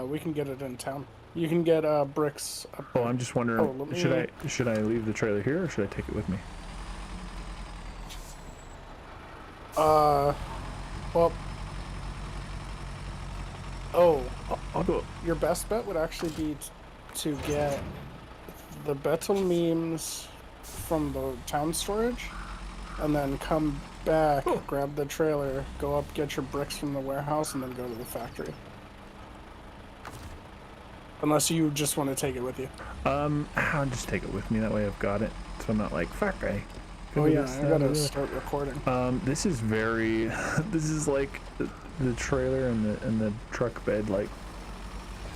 We can get it in town. You can get bricks. Oh, I'm just wondering. Should I leave the trailer here, or should I take it with me? Well. Oh. I'll do it. Your best bet would actually be to get the betel memes from the town storage, and then come back, grab the trailer, go up, get your bricks from the warehouse, and then go to the factory. Unless you just want to take it with you. I'll just take it with me. That way I've got it. So I'm not like, fuck, Oh yeah, I gotta start recording. This is very, this is like the trailer and the truck bed like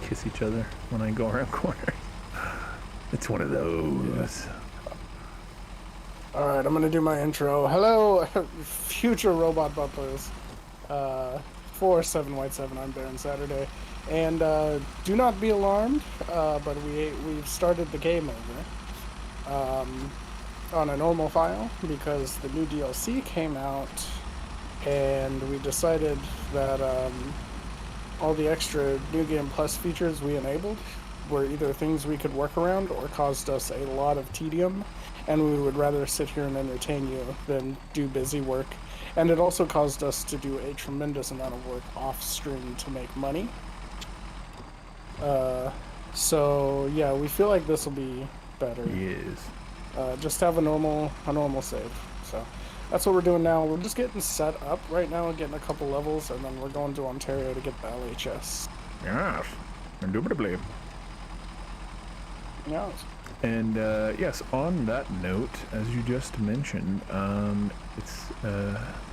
kiss each other when I go around corners. It's one of those. Alright, I'm gonna do my intro. Hello, future robot butlers. 47White7, I'm Baron Saturday. And do not be alarmed, but we've started the game over. On a normal file, because the new DLC came out, and we decided that all the extra New Game Plus features we enabled were either things we could work around or caused us a lot of tedium, and we would rather sit here and entertain you than do busy work. And it also caused us to do a tremendous amount of work off stream to make money. So yeah, we feel like this will be better. Yes. Just have a normal save. So that's what we're doing now. We're just getting set up right now, getting a couple levels, and then we're going to Ontario to get the LHS. Yes. Indubitably. Yes. And yes, on that note, as you just mentioned, it's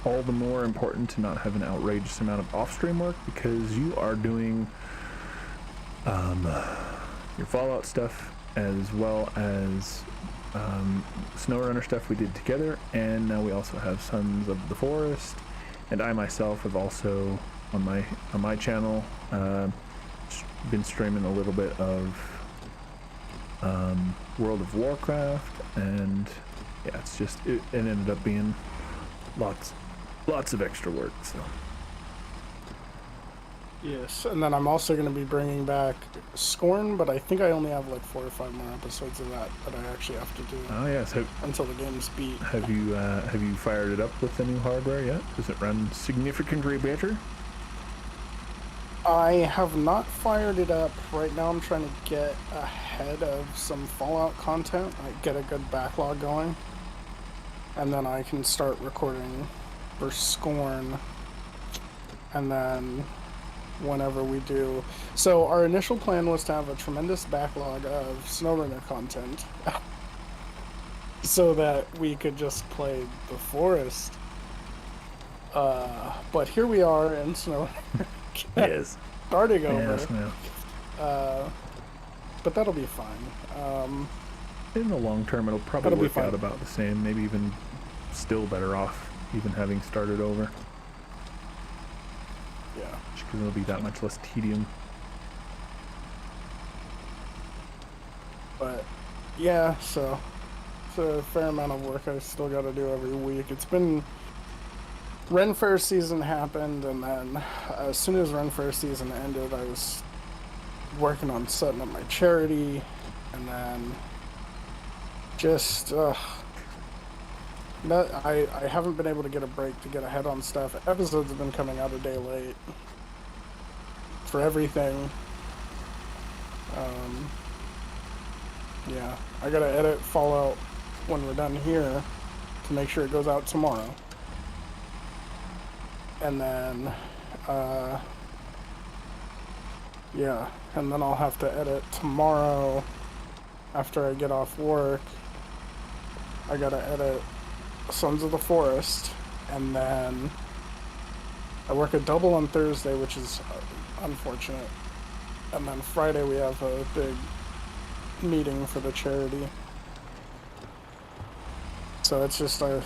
all the more important to not have an outrageous amount of off-stream work, because you are doing your Fallout stuff as well as SnowRunner stuff we did together, and now we also have Sons of the Forest, and I myself have also on my channel been streaming a little bit of World of Warcraft, and yeah, it's just it ended up being lots of extra work. So yes, and then I'm also going to be bringing back Scorn, but I think I only have like 4 or 5 more episodes of that I actually have to do. Oh yes, until the game's beat. Have you fired it up with the new hardware yet? Does it run significantly better? I have not fired it up. Right now I'm trying to get ahead of some Fallout content, like get a good backlog going. And then I can start recording for Scorn. And then whenever we do... So our initial plan was to have a tremendous backlog of SnowRunner content. So that we could just play the forest. But here we are in SnowRunner. Yes. Starting over. Yes, man. But that'll be fine. In the long term, it'll probably work out about the same. Maybe even still better off, even having started over. Yeah. Just because it'll be that much less tedium. But yeah, so it's a fair amount of work I still got to do every week. It's been... Ren Fair season happened, and then as soon as Ren Fair season ended, I was working on setting up my charity, and then just I haven't been able to get a break to get ahead on stuff. Episodes have been coming out a day late for everything. Yeah, I gotta edit Fallout when we're done here to make sure it goes out tomorrow. And then, yeah, and then I'll have to edit tomorrow after I get off work. I gotta edit Sons of the Forest, and then I work a double on Thursday, which is unfortunate. And then Friday we have a big meeting for the charity. So it's just, I've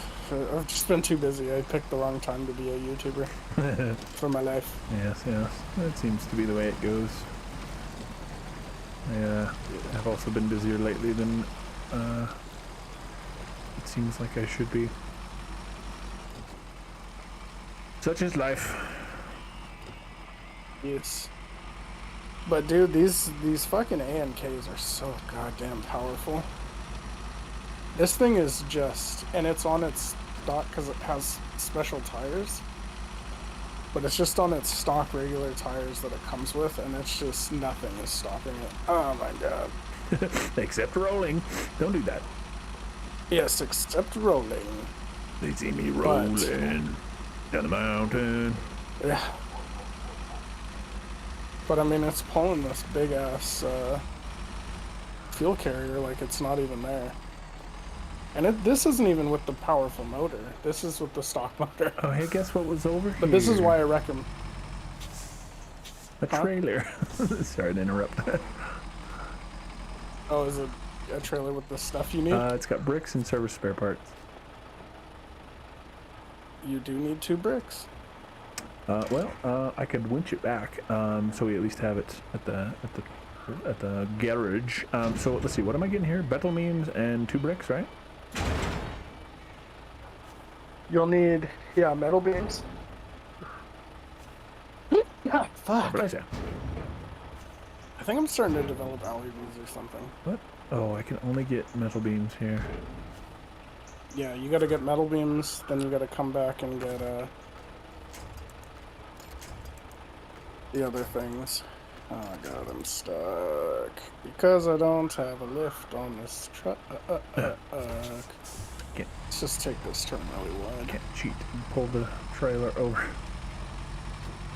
just been too busy. I picked the wrong time to be a YouTuber for my life. Yes, yes. That seems to be the way it goes. I've also been busier lately than it seems like I should be. Such is life. Yes. But dude, these fucking ANKs are so goddamn powerful. This thing is just, and it's on its stock because it has special tires, but it's just on its stock regular tires that it comes with, and it's just, nothing is stopping it. Oh my god. Except rolling. Don't do that. Yes, except rolling. They see me rolling down the mountain. Yeah. But I mean, it's pulling this big ass fuel carrier like it's not even there. And this isn't even with the powerful motor. This is with the stock motor. Oh, hey, guess what was over here? But this is why I reckon. A trailer. Sorry to interrupt. Oh, is it a trailer with the stuff you need? It's got bricks and service spare parts. You do need 2 bricks. I could winch it back, so we at least have it at the garage. So let's see, what am I getting here? Betel means and 2 bricks, right? You'll need, yeah, metal beams. Yeah, fuck. What did I say? I think I'm starting to develop allergies or something. What? Oh, I can only get metal beams here. Yeah, you gotta get metal beams, then you gotta come back and get the other things. Oh god, I'm stuck. Because I don't have a lift on this truck. Let's just take this turn really wide. Can't cheat and pull the trailer over.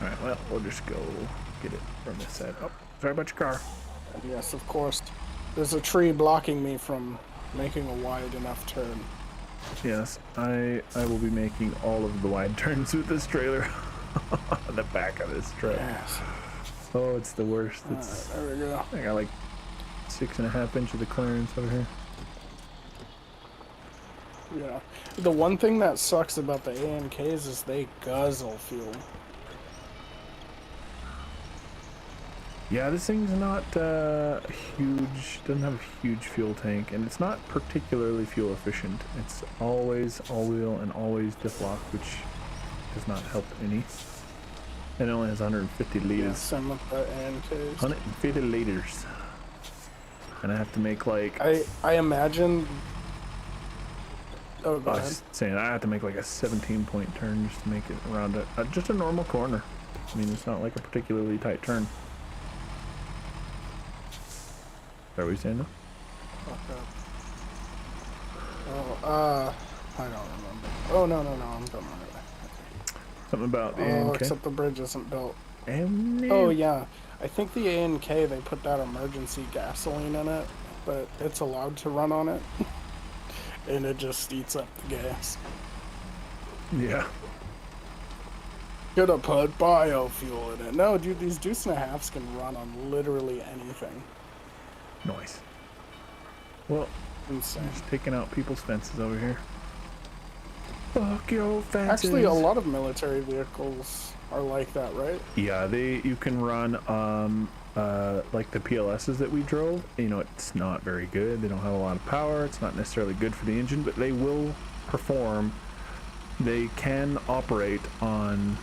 Alright, well, we'll just go get it from this side. Oh, sorry about your car. And yes, of course. There's a tree blocking me from making a wide enough turn. Yes, I will be making all of the wide turns with this trailer on the back of this truck. Yes. Oh, it's the worst. It's, there we go. I got like 6.5 inches of clearance over here. Yeah. The one thing that sucks about the ANKs is they guzzle fuel. Yeah, this thing's not huge, doesn't have a huge fuel tank, and it's not particularly fuel efficient. It's always all-wheel and always diff-lock, which does not help any. And it only has 150 liters. Yeah, some of the ANKs. 150 liters. And I have to make like... I imagine... Oh, go I ahead. was saying, I have to make like a 17-point turn just to make it around just a normal corner. I mean, it's not like a particularly tight turn. Is that what you're saying now? Fuck up. Oh, I don't remember. Oh, no, I'm done on it. Something about the Oh, ANK. except the bridge isn't built. No. Oh, yeah. I think the ANK, they put that emergency gasoline in it, but it's allowed to run on it. And it just eats up the gas. Yeah. Should have put biofuel in it. No, dude, these deuce and a halves can run on literally anything. Nice. Well, Insane. I'm just taking out people's fences over here. Fuck your fences. Actually, a lot of military vehicles are like that, right? Yeah, you can run like the PLSs that we drove. You know, it's not very good. They don't have a lot of power. It's not necessarily good for the engine, but they will perform. They can operate on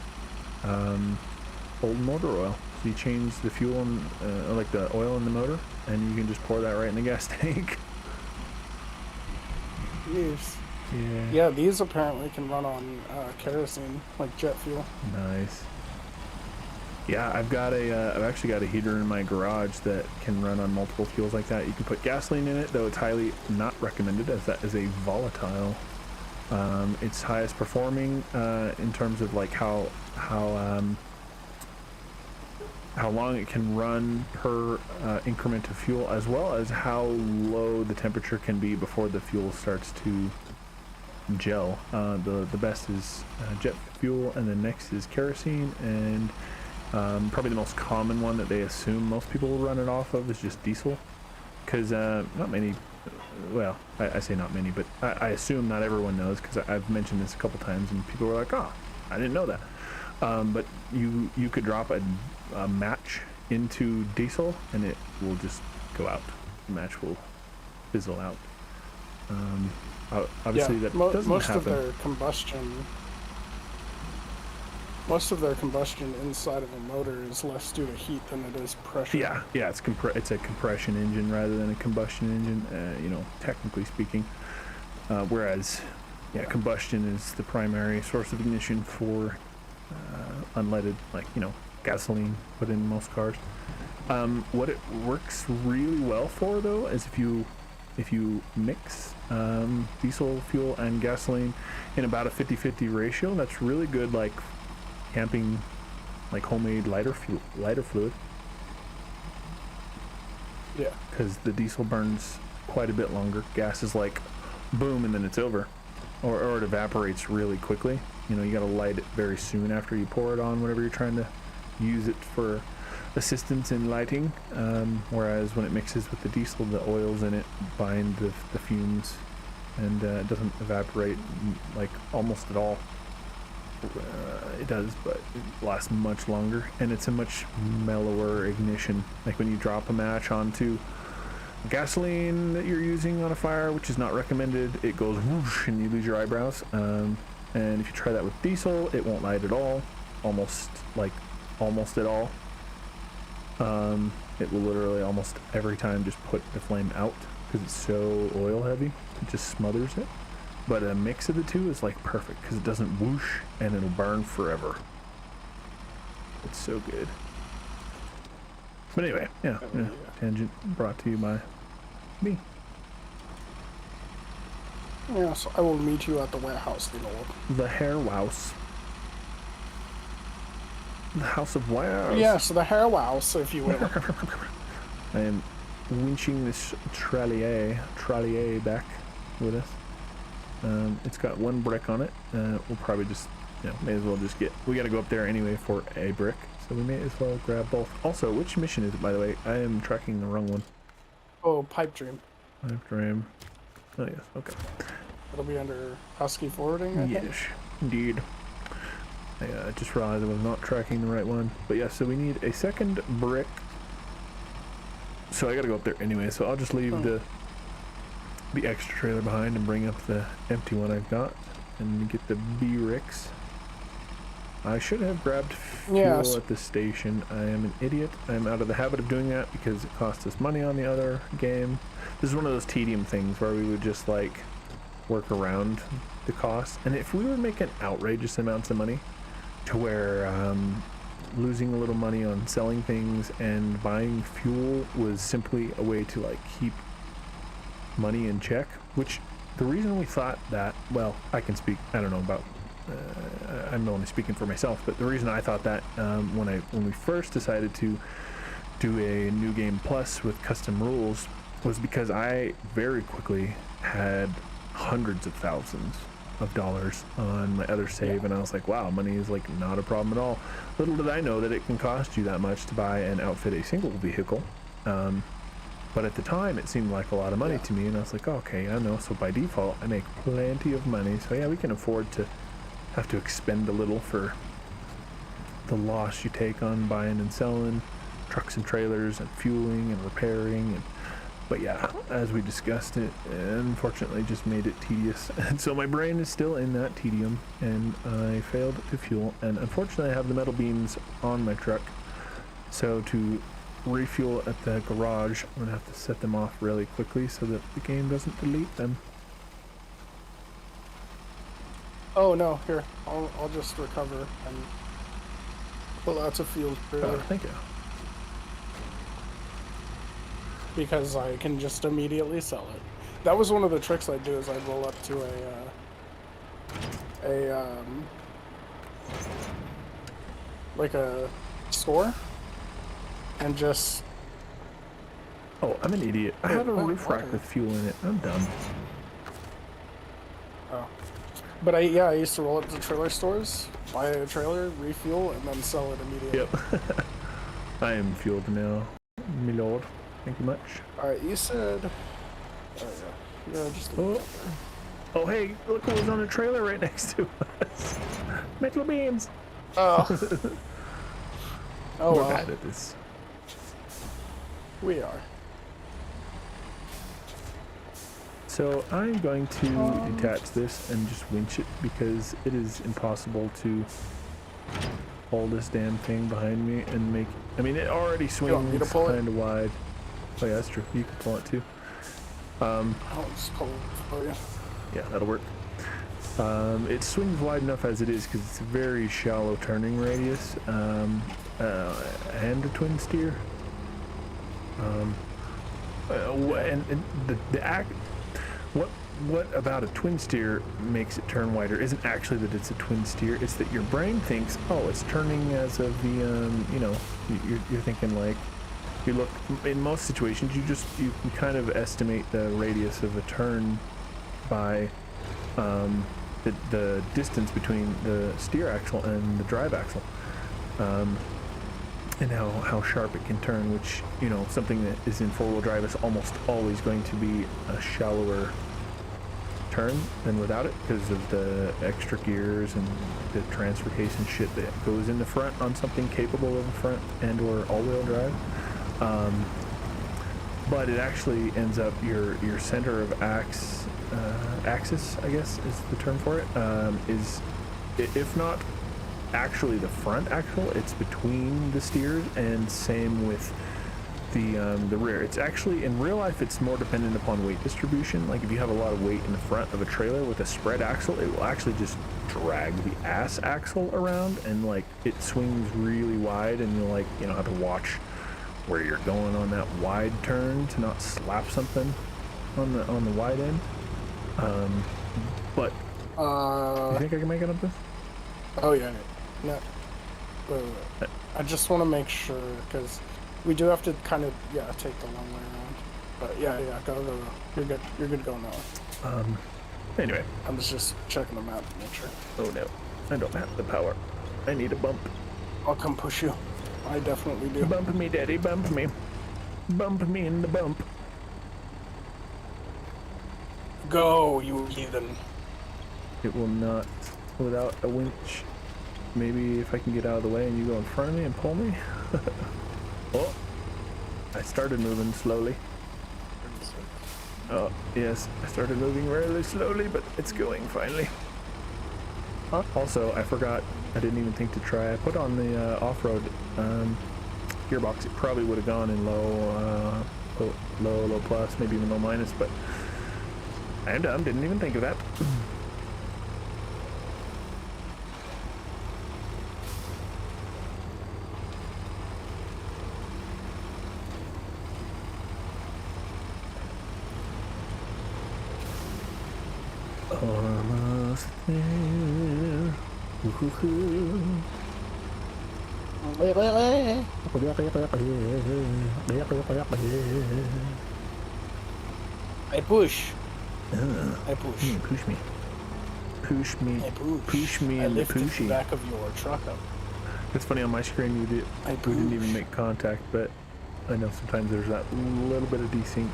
old motor oil. So you change the fuel and like the oil in the motor, and you can just pour that right in the gas tank. Yes. Yeah. Yeah, these apparently can run on kerosene, like jet fuel. Nice. Yeah, I've actually got a heater in my garage that can run on multiple fuels like that. You can put gasoline in it, though it's highly not recommended, as that is a volatile. It's highest performing in terms of like how long it can run per increment of fuel, as well as how low the temperature can be before the fuel starts to gel. The best is jet fuel, and then next is kerosene, and probably the most common one that they assume most people will run it off of is just diesel, because not many, well, I say not many, but I assume not everyone knows, because I've mentioned this a couple times and people were like, oh, I didn't know that. But you could drop a match into diesel and it will just go out. The match will fizzle out. Obviously, yeah, that doesn't most happen. Most of their combustion inside of a motor is less due to heat than it is pressure. Yeah, it's a compression engine rather than a combustion engine, you know, technically speaking. Whereas, yeah, combustion is the primary source of ignition for unleaded, like, you know, gasoline put in most cars. What it works really well for, though, is if you mix diesel fuel and gasoline in about a 50-50 ratio, that's really good, like camping, like homemade lighter fluid. Yeah, because the diesel burns quite a bit longer. Gas is like boom and then it's over, or it evaporates really quickly. You know, you got to light it very soon after you pour it on whenever you're trying to use it for assistance in lighting. Whereas when it mixes with the diesel, the oils in it bind the fumes, and it doesn't evaporate like almost at all. It does, but it lasts much longer, and it's a much mellower ignition. Like when you drop a match onto gasoline that you're using on a fire, which is not recommended, it goes whoosh and you lose your eyebrows. And if you try that with diesel, it won't light at all, almost at all. It will literally almost every time just put the flame out because it's so oil heavy. It just smothers it. But a mix of the two is like perfect because it doesn't whoosh and it'll burn forever. It's so good. But anyway, yeah. Tangent brought to you by me. Yes, I will meet you at the warehouse, Lord. The warehouse. The house of warehouse. Yes, the warehouse, if you will. I am winching this trallier back with us. It's got one brick on it. We'll probably just, you know, may as well just we gotta go up there anyway for a brick, so we may as well grab both. Also, which mission is it, by the way? I am tracking the wrong one. Oh, Pipe Dream. Pipe Dream. Oh, yes, okay. It'll be under Husky Forwarding, I think. Yes, indeed. I just realized I was not tracking the right one. But yeah, so we need a second brick. So I gotta go up there anyway, so I'll just leave the extra trailer behind and bring up the empty one I've got and get the B-Ricks. I should have grabbed fuel at the station. I am an idiot. I'm out of the habit of doing that because it cost us money on the other game. This is one of those tedium things where we would just like work around the cost. And if we were making outrageous amounts of money to where losing a little money on selling things and buying fuel was simply a way to like keep money in check, which the reason we thought that, well, I can speak, I don't know about, I'm only speaking for myself, but the reason I thought that when we first decided to do a new game plus with custom rules was because I very quickly had hundreds of thousands of dollars on my other save, and I was like, wow, money is like not a problem at all. Little did I know that it can cost you that much to buy and outfit a single vehicle. But at the time it seemed like a lot of money to me, and I was like, oh, okay, I know, so by default I make plenty of money, so yeah, we can afford to have to expend a little for the loss you take on buying and selling trucks and trailers and fueling and repairing. And but yeah, as we discussed, it unfortunately just made it tedious, and so my brain is still in that tedium, and I failed to fuel, and unfortunately I have the metal beams on my truck, so to refuel at the garage I'm gonna have to set them off really quickly so that the game doesn't delete them. Oh no, here, I'll just recover and pull out a fuel trailer. Oh, thank you. Because I can just immediately sell it. That was one of the tricks I'd do, is I'd roll up to like a store and just... Oh, I'm an idiot. I have a roof rack with fuel in it. I'm dumb. Oh. But I used to roll up to trailer stores, buy a trailer, refuel, and then sell it immediately. Yep. I am fueled now, my lord. Thank you much. Alright, you said... Oh, yeah. Yeah, just... Oh, hey, look who was on a trailer right next to us. Metal beams. Oh. Oh, We're well. bad at this. We are. So I'm going to detach this and just winch it because it is impossible to hold this damn thing behind me and make... I mean, it already swings kind of wide. Oh yeah, that's true. You can pull it too. I'll just pull it for you. Yeah, that'll work. It swings wide enough as it is because it's a very shallow turning radius, and a twin steer. What about a twin steer makes it turn wider isn't actually that it's a twin steer. It's that your brain thinks, oh, it's turning as of the you know, you're thinking like, you look in most situations you can kind of estimate the radius of a turn by the distance between the steer axle and the drive axle, and how sharp it can turn, which, you know, something that is in four-wheel drive is almost always going to be a shallower turn than without it because of the extra gears and the transfer case and shit that goes in the front on something capable of a front and or all-wheel drive. But it actually ends up your center of axis, I guess is the term for it, is, if not actually the front axle, it's between the steers, and same with the rear. It's actually, in real life, it's more dependent upon weight distribution. Like if you have a lot of weight in the front of a trailer with a spread axle, it will actually just drag the ass axle around, and like it swings really wide, and you'll like, you know, have to watch where you're going on that wide turn to not slap something on the wide end. But you think I can make it up this? Oh yeah, no. I just want to make sure, because we do have to kind of take the long way around. But yeah, go. You're good. You're good to go now. Anyway, I was just checking the map to make sure. Oh no, I don't have the power. I need a bump. I'll come push you. I definitely do. Bump me, daddy, bump me. Bump me in the bump. Go, you heathen. It will not without a winch. Maybe if I can get out of the way and you go in front of me and pull me. Oh, I started moving slowly. Oh, yes, I started moving really slowly, but it's going finally. Huh? Also, I forgot, I didn't even think to try. I put on the off-road gearbox. It probably would have gone in low plus, maybe even low minus, but I'm dumb, didn't even think of that. Almost there. Woo-hoo-hoo. I push. I push. Push me. Push me. I push. Push me I in the lifted the pushy. back of your truck up. It's funny on my screen we didn't even make contact, but I know sometimes there's that little bit of desync.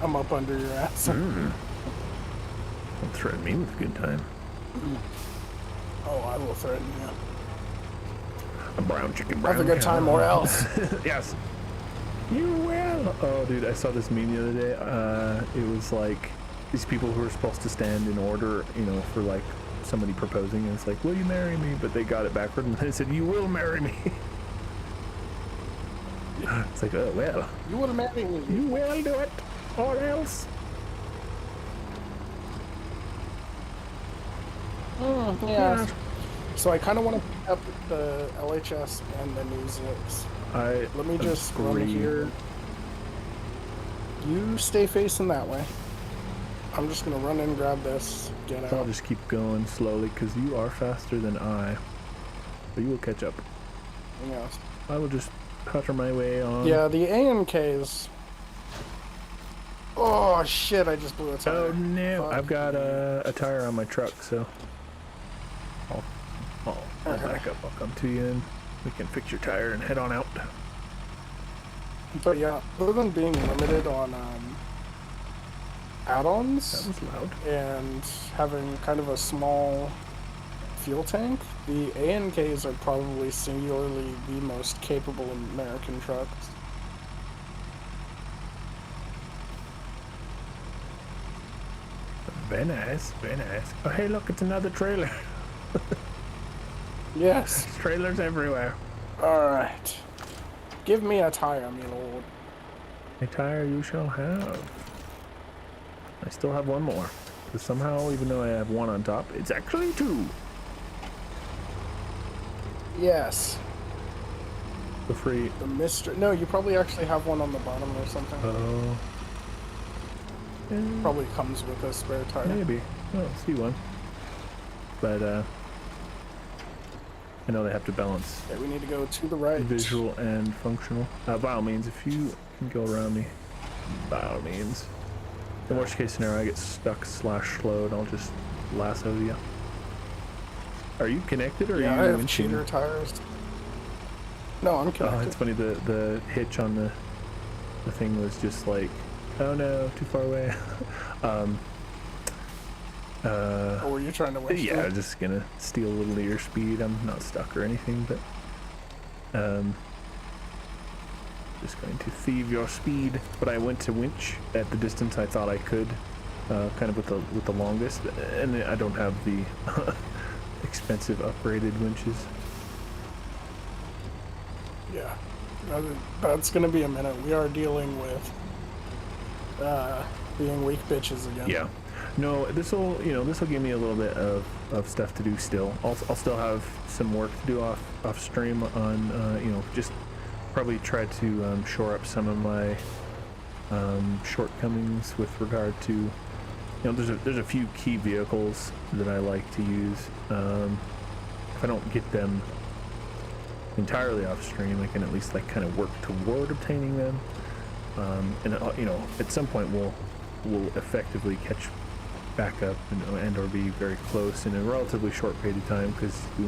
I'm up under your ass. Don't threaten me with a good time. Oh, I will threaten you. A brown chicken, brown Have a good time or else. Yes. You will. Oh, dude, I saw this meme the other day. It was like these people who are supposed to stand in order, you know, for like somebody proposing, and it's like, will you marry me? But they got it backward and they said, you will marry me. It's like, oh, well. You will marry me. You will do it, or else. Yeah. So I kind of want to pick up the LHS and the new Zips. Let me just run here. You stay facing that way. I'm just gonna run in, grab this, get out. I'll just keep going slowly because you are faster than I. But you will catch up. Yes. I will just putter my way on. Yeah, the AMKs. Oh shit! I just blew a tire. Oh no! Fuck. I've got a tire on my truck, so I'll back up. I'll come to you and we can fix your tire and head on out. But yeah, other than being limited on add-ons, That was loud. and having kind of a small fuel tank, the ANKs are probably singularly the most capable American trucks. Very nice, very nice. Oh hey, look, it's another trailer. Yes. There's trailers everywhere. Alright. Give me a tire, me lord. A tire you shall have. I still have one more. But somehow, even though I have one on top, it's actually two. Yes. The free. The mystery. No, you probably actually have one on the bottom or something. Oh. Probably comes with a spare tire. Maybe. I don't see one. But, I know they have to balance Okay, we need to go to the right. visual and functional. By all means, if you can go around me, by all means. In worst case scenario, I get stuck / slowed, I'll just lasso you. Are you connected or Yeah, are I you have winching? cheater tires. No, I'm Oh, connected. it's funny, the hitch on the thing was just like, oh no, too far away. Or were you trying to waste Yeah, it? I'm just gonna steal a little of your speed. I'm not stuck or anything, but just going to thieve your speed. But I went to winch at the distance I thought I could, kind of with the longest, and I don't have the expensive upgraded winches. Yeah. That's gonna be a minute. We are dealing with being weak bitches again. Yeah. No, this'll give me a little bit of stuff to do still. I'll still have some work to do off stream on just probably try to shore up some of my shortcomings with regard to there's a few key vehicles that I like to use. If I don't get them entirely off stream, I can at least like kind of work toward obtaining them. And at some point we'll effectively catch back up and or be very close in a relatively short period of time, because we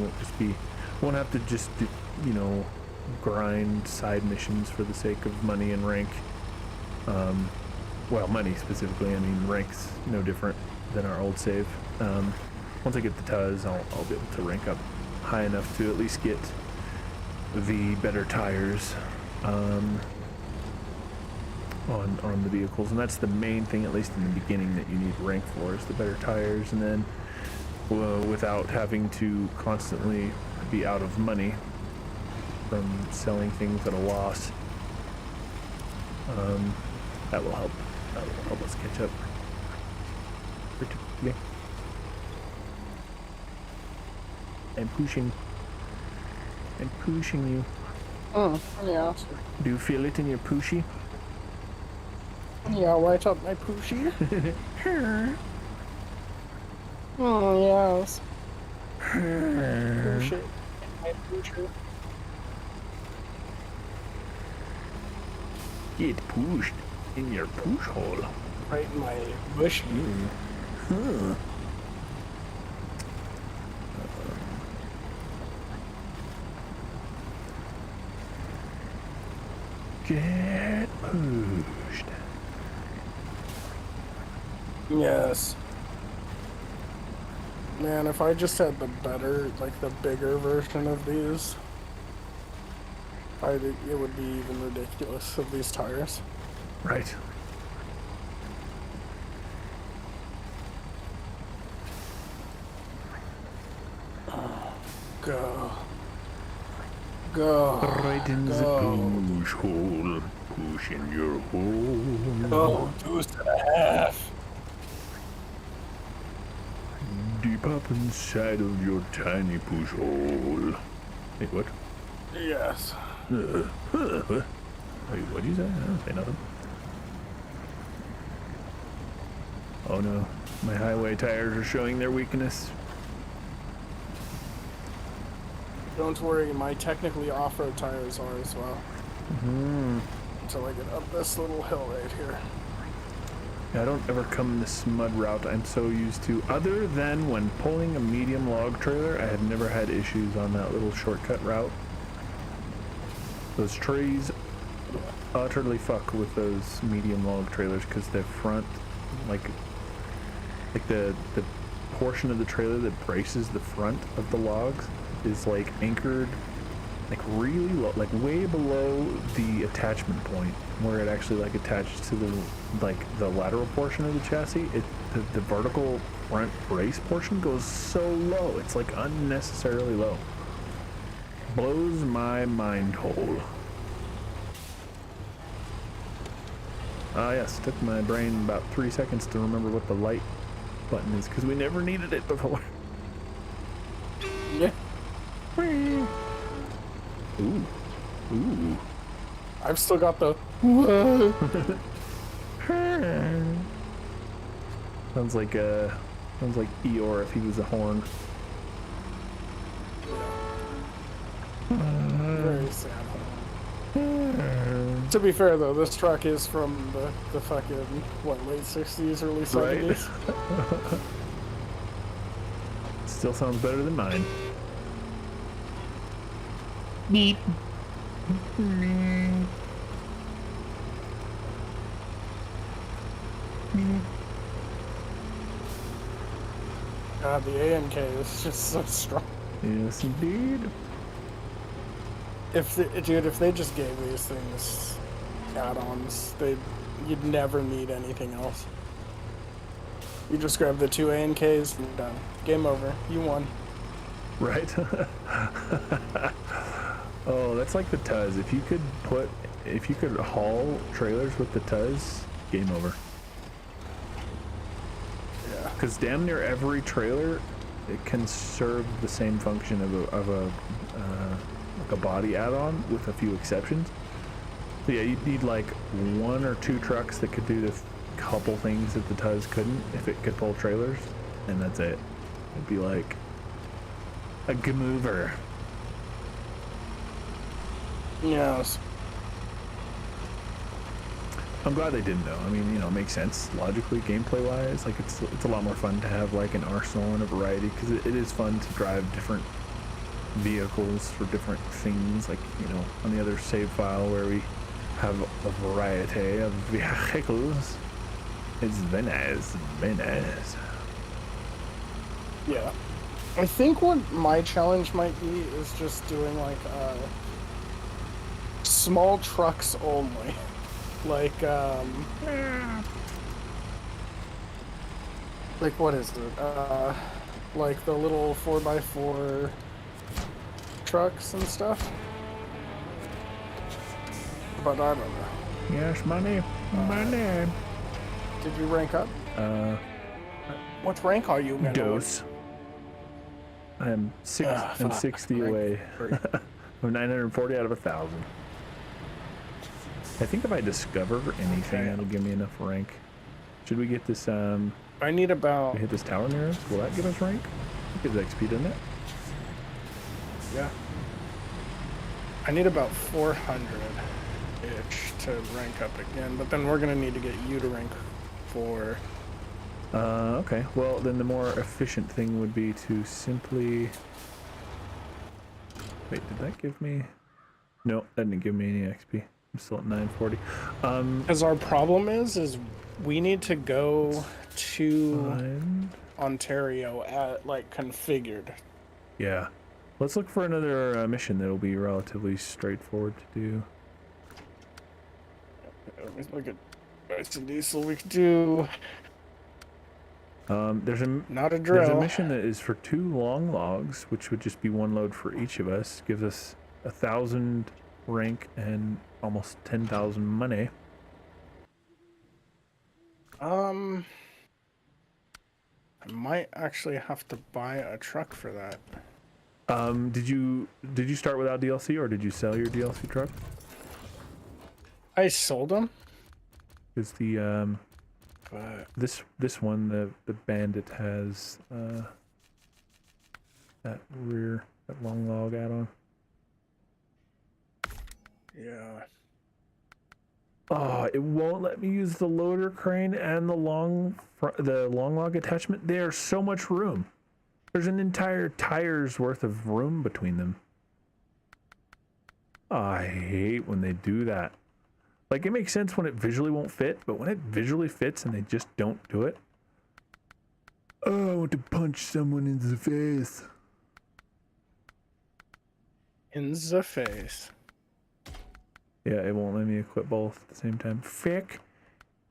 won't have to just grind side missions for the sake of money and rank. Well, money specifically. I mean, rank's no different than our old save. Once I get the Tuz, I'll be able to rank up high enough to at least get the better tires on the vehicles, and that's the main thing, at least in the beginning, that you need rank for, is the better tires. And then without having to constantly be out of money from selling things at a loss, that will help us catch up pretty quickly. I'm pushing you. Yeah. Do you feel it in your pushy? Yeah, right up my pushy. Oh, yes. Push it. I push it. Get pushed in your push hole. Right in my bush. Huh. Get pushed. Yes. Man, if I just had the better, like the bigger version of these, it would be even ridiculous of these tires. Right. Go. Go. Right in Go. the push hole. Push in your hole. Go. 2.5. Deep up inside of your tiny push hole. Hey, what? Yes. What? Wait, what'd you say? I didn't say nothing. Oh no, my highway tires are showing their weakness. Don't worry, my technically off-road tires are as well. Until I get up this little hill right here. I don't ever come this mud route I'm so used to. Other than when pulling a medium log trailer, I have never had issues on that little shortcut route. Those trees utterly fuck with those medium log trailers because their front, like the portion of the trailer that braces the front of the logs is like anchored like really low, like way below the attachment point where it actually like attaches to the lateral portion of the chassis. The vertical front brace portion goes so low, it's like unnecessarily low. Blows my mind hole. Ah yes, took my brain about 3 seconds to remember what the light button is because we never needed it before. Yeah. Ooh. Ooh. I've still got the Sounds like Eeyore if he was a horn. very sad. To be fair though, this truck is from the fucking what, late 60s, early 70s. Right. Still sounds better than mine. Beep. God, the AMK is just so strong. Yes, indeed. If they just gave these things add-ons, you'd never need anything else. You just grab the 2 ANKs and done. Game over. You won. Right? Oh, that's like the Tuz. If you could haul trailers with the Tuz, game over. Yeah. Because damn near every trailer, it can serve the same function of like a body add-on with a few exceptions. So yeah, you'd need like 1 or 2 trucks that could do the couple things that the Tuz couldn't if it could pull trailers, and that's it. It'd be like a G-mover. Yes. I'm glad they didn't though. I mean, you know, it makes sense logically, gameplay wise. Like it's a lot more fun to have like an arsenal and a variety because it is fun to drive different vehicles for different things. Like, you know, on the other save file where we have a variety of vehicles. It's very nice, very nice. Yeah. I think what my challenge might be is just doing like small trucks only. Like what is it? Like the little 4x4 trucks and stuff. But I don't know. Yes, money, money. Did you rank up? What rank are you, man? Dose. I'm 60 away from 940 out of 1,000. I think if I discover anything, that'll give me enough rank. Should we get this, I need about... we hit this tower near us? Will that give us rank? It gives XP, doesn't it? Yeah. I need about 400-ish to rank up again, but then we're going to need to get you to rank 4. Okay. Well, then the more efficient thing would be to simply... Wait, did that give me... No, that didn't give me any XP. I'm still at 940. Because our problem is we need to go to Ontario at, like, configured. Yeah. Let's look for another mission that'll be relatively straightforward to do. Let me look at some diesel we could do. There's a mission that is for 2 long logs, which would just be 1 load for each of us. Gives us 1,000 rank and almost 10,000 money. I might actually have to buy a truck for that. Did you start without DLC, or did you sell your DLC truck? I sold them. Because the But this one, the Bandit has that long log add-on. yeah. Oh, it won't let me use the loader crane and the long log attachment. There's so much room. There's an entire tire's worth of room between them. Oh, I hate when they do that. Like, it makes sense when it visually won't fit, but when it visually fits and they just don't do it. Oh, I want to punch someone in the face. In the face. Yeah, it won't let me equip both at the same time. Frick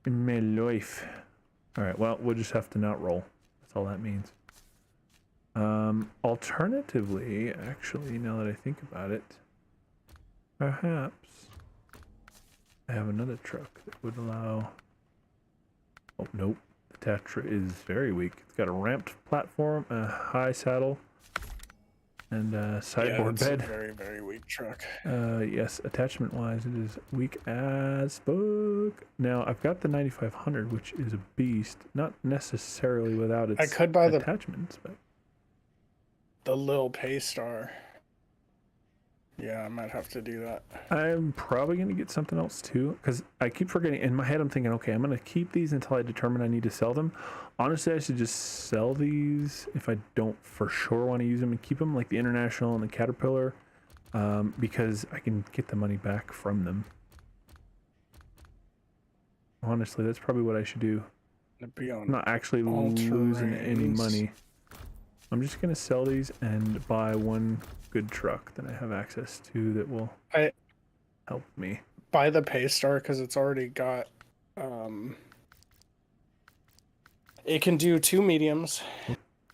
in my life. Alright, well, we'll just have to not roll. That's all that means. Alternatively, actually, now that I think about it, perhaps I have another truck that would allow... Oh, nope. The Tatra is very weak. It's got a ramped platform, a high saddle, and a sideboard bed. A very, very weak truck. Yes, attachment-wise, it is weak as fuck. Now, I've got the 9500, which is a beast. Not necessarily without its I could buy attachments, but... the Lil Paystar. Yeah, I might have to do that. I'm probably going to get something else too, because I keep forgetting. In my head, I'm thinking, okay, I'm going to keep these until I determine I need to sell them. Honestly, I should just sell these if I don't for sure want to use them and keep them, like the International and the Caterpillar, because I can get the money back from them. Honestly, that's probably what I should do. I'm not actually losing any money. I'm just going to sell these and buy 1 good truck that I have access to that will help me. Buy the Paystar because it's already got... it can do 2 mediums.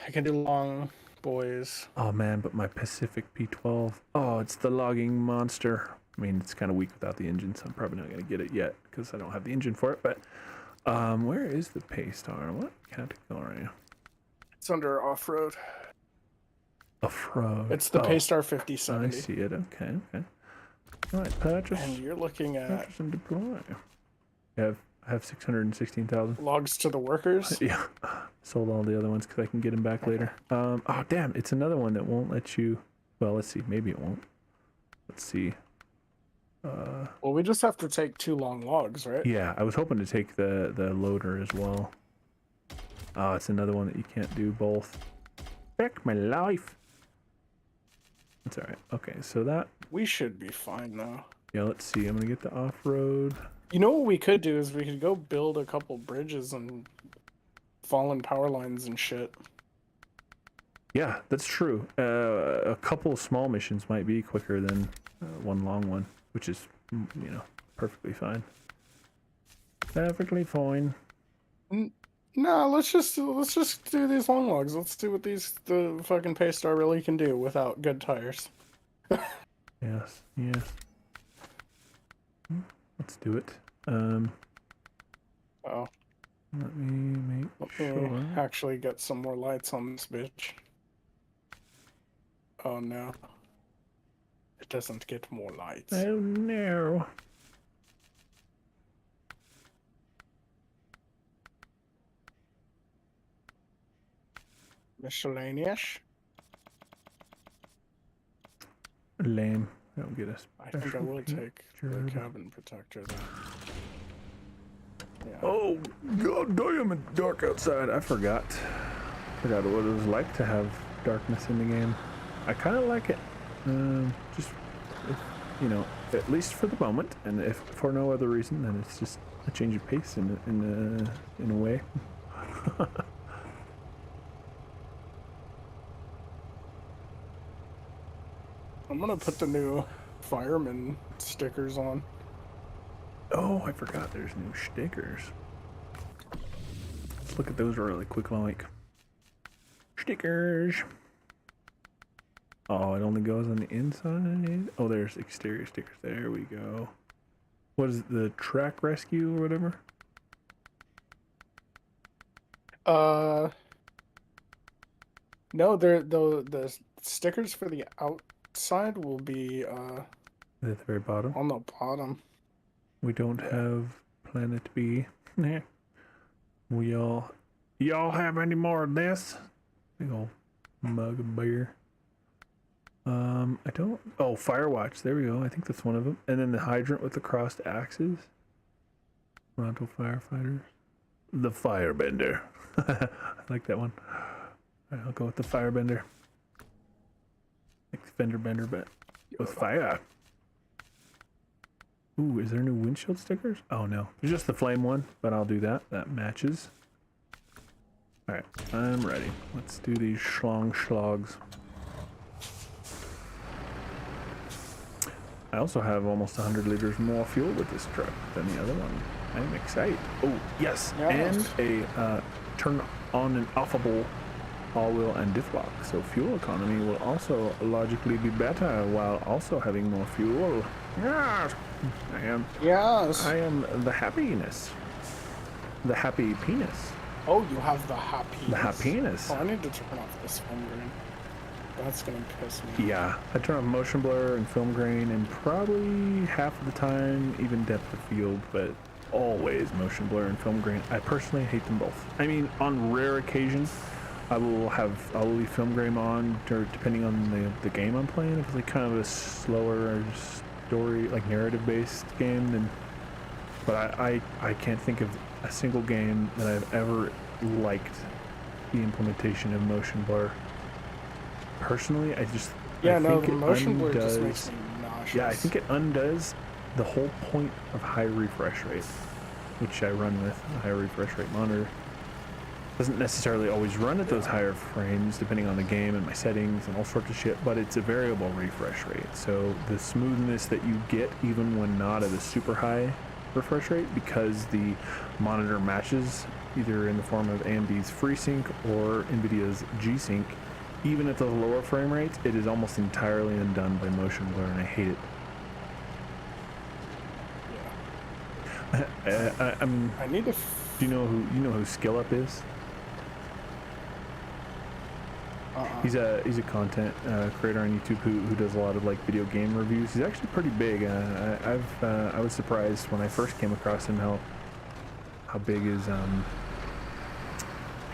I can do long boys. Oh man, but my Pacific P12. Oh, it's the logging monster. I mean, it's kind of weak without the engine, so I'm probably not going to get it yet because I don't have the engine for it. But where is the Paystar? What category? It's under off-road. Off-road. It's the Paystar 5070. I see it. Okay, okay. All right, purchase. And you're looking at... purchase and deploy. I have 616,000. Logs to the workers? Yeah. Sold all the other ones because I can get them back later. Oh, damn. It's another one that won't let you... Well, let's see. Maybe it won't. Let's see. Well, we just have to take 2 long logs, right? Yeah, I was hoping to take the loader as well. Oh, it's another one that you can't do both. Heck, my life. That's alright. Okay, so that... we should be fine now. Yeah, let's see. I'm gonna get the off-road. You know what we could do is we could go build a couple bridges and fallen power lines and shit. Yeah, that's true. A couple of small missions might be quicker than 1 long one, which is, you know, perfectly fine. Perfectly fine. No, let's just do these long logs. Let's see what the fucking Paystar really can do without good tires. Yes, yes. Let's do it. Oh. Let me make sure. Actually get some more lights on this bitch. Oh no. It doesn't get more lights. Oh no. Miscellaneous. Lame. I don't get us. I think I will take the cabin protector then. Yeah. Oh god damn, it's dark outside. I forgot what it was like to have darkness in the game. I kind of like it. Just, if, you know, at least for the moment, and if for no other reason, then it's just a change of pace in a way. I'm gonna put the new fireman stickers on. Oh, I forgot there's new stickers. Let's look at those really quick, like. Stickers. Oh, it only goes on the inside. Oh, there's exterior stickers. There we go. What is it, the track rescue or whatever? No, the stickers for the outside will be At the very bottom. on the bottom. We don't have Planet B. Y'all have any more of this? Big old mug of beer. I don't. Oh, Firewatch. There we go. I think that's one of them. And then the hydrant with the crossed axes. Toronto firefighters. The Firebender. I like that one. All right, I'll go with the Firebender. Like Fender Bender, but with fire. Ooh, is there new windshield stickers? Oh no, there's just the flame one, but I'll do that. That matches. All right, I'm ready. Let's do these slogs. I also have almost 100 liters more fuel with this truck than the other one. I'm excited. Oh, yes, and a turn on and offable all-wheel and diff lock. So fuel economy will also logically be better while also having more fuel. Yes, I am. Yes. I am the happiness. The happy penis. Oh, you have the happiness. The happiness. Oh, I need to turn off this film grain. That's gonna piss me. Yeah, I turn off motion blur and film grain, and probably half of the time even depth of field, but always motion blur and film grain. I personally hate them both. I mean, on rare occasions, I'll leave film grain on, or depending on the game I'm playing. If it's like kind of a slower story, like narrative-based game, then. But I can't think of a single game that I've ever liked the implementation of motion blur. Personally, I think the motion blur just makes me nauseous. Yeah, I think it undoes the whole point of high refresh rate, which I run with a high refresh rate monitor. Doesn't necessarily always run at those higher frames, depending on the game and my settings and all sorts of shit, but it's a variable refresh rate. So the smoothness that you get, even when not at a super high refresh rate, because the monitor matches either in the form of AMD's FreeSync or NVIDIA's G-Sync, even at those lower frame rates, it is almost entirely undone by motion blur, and I hate it. I need to. Do you know who Skill Up is? He's a content creator on YouTube who does a lot of like video game reviews. He's actually pretty big. I was surprised when I first came across him how big his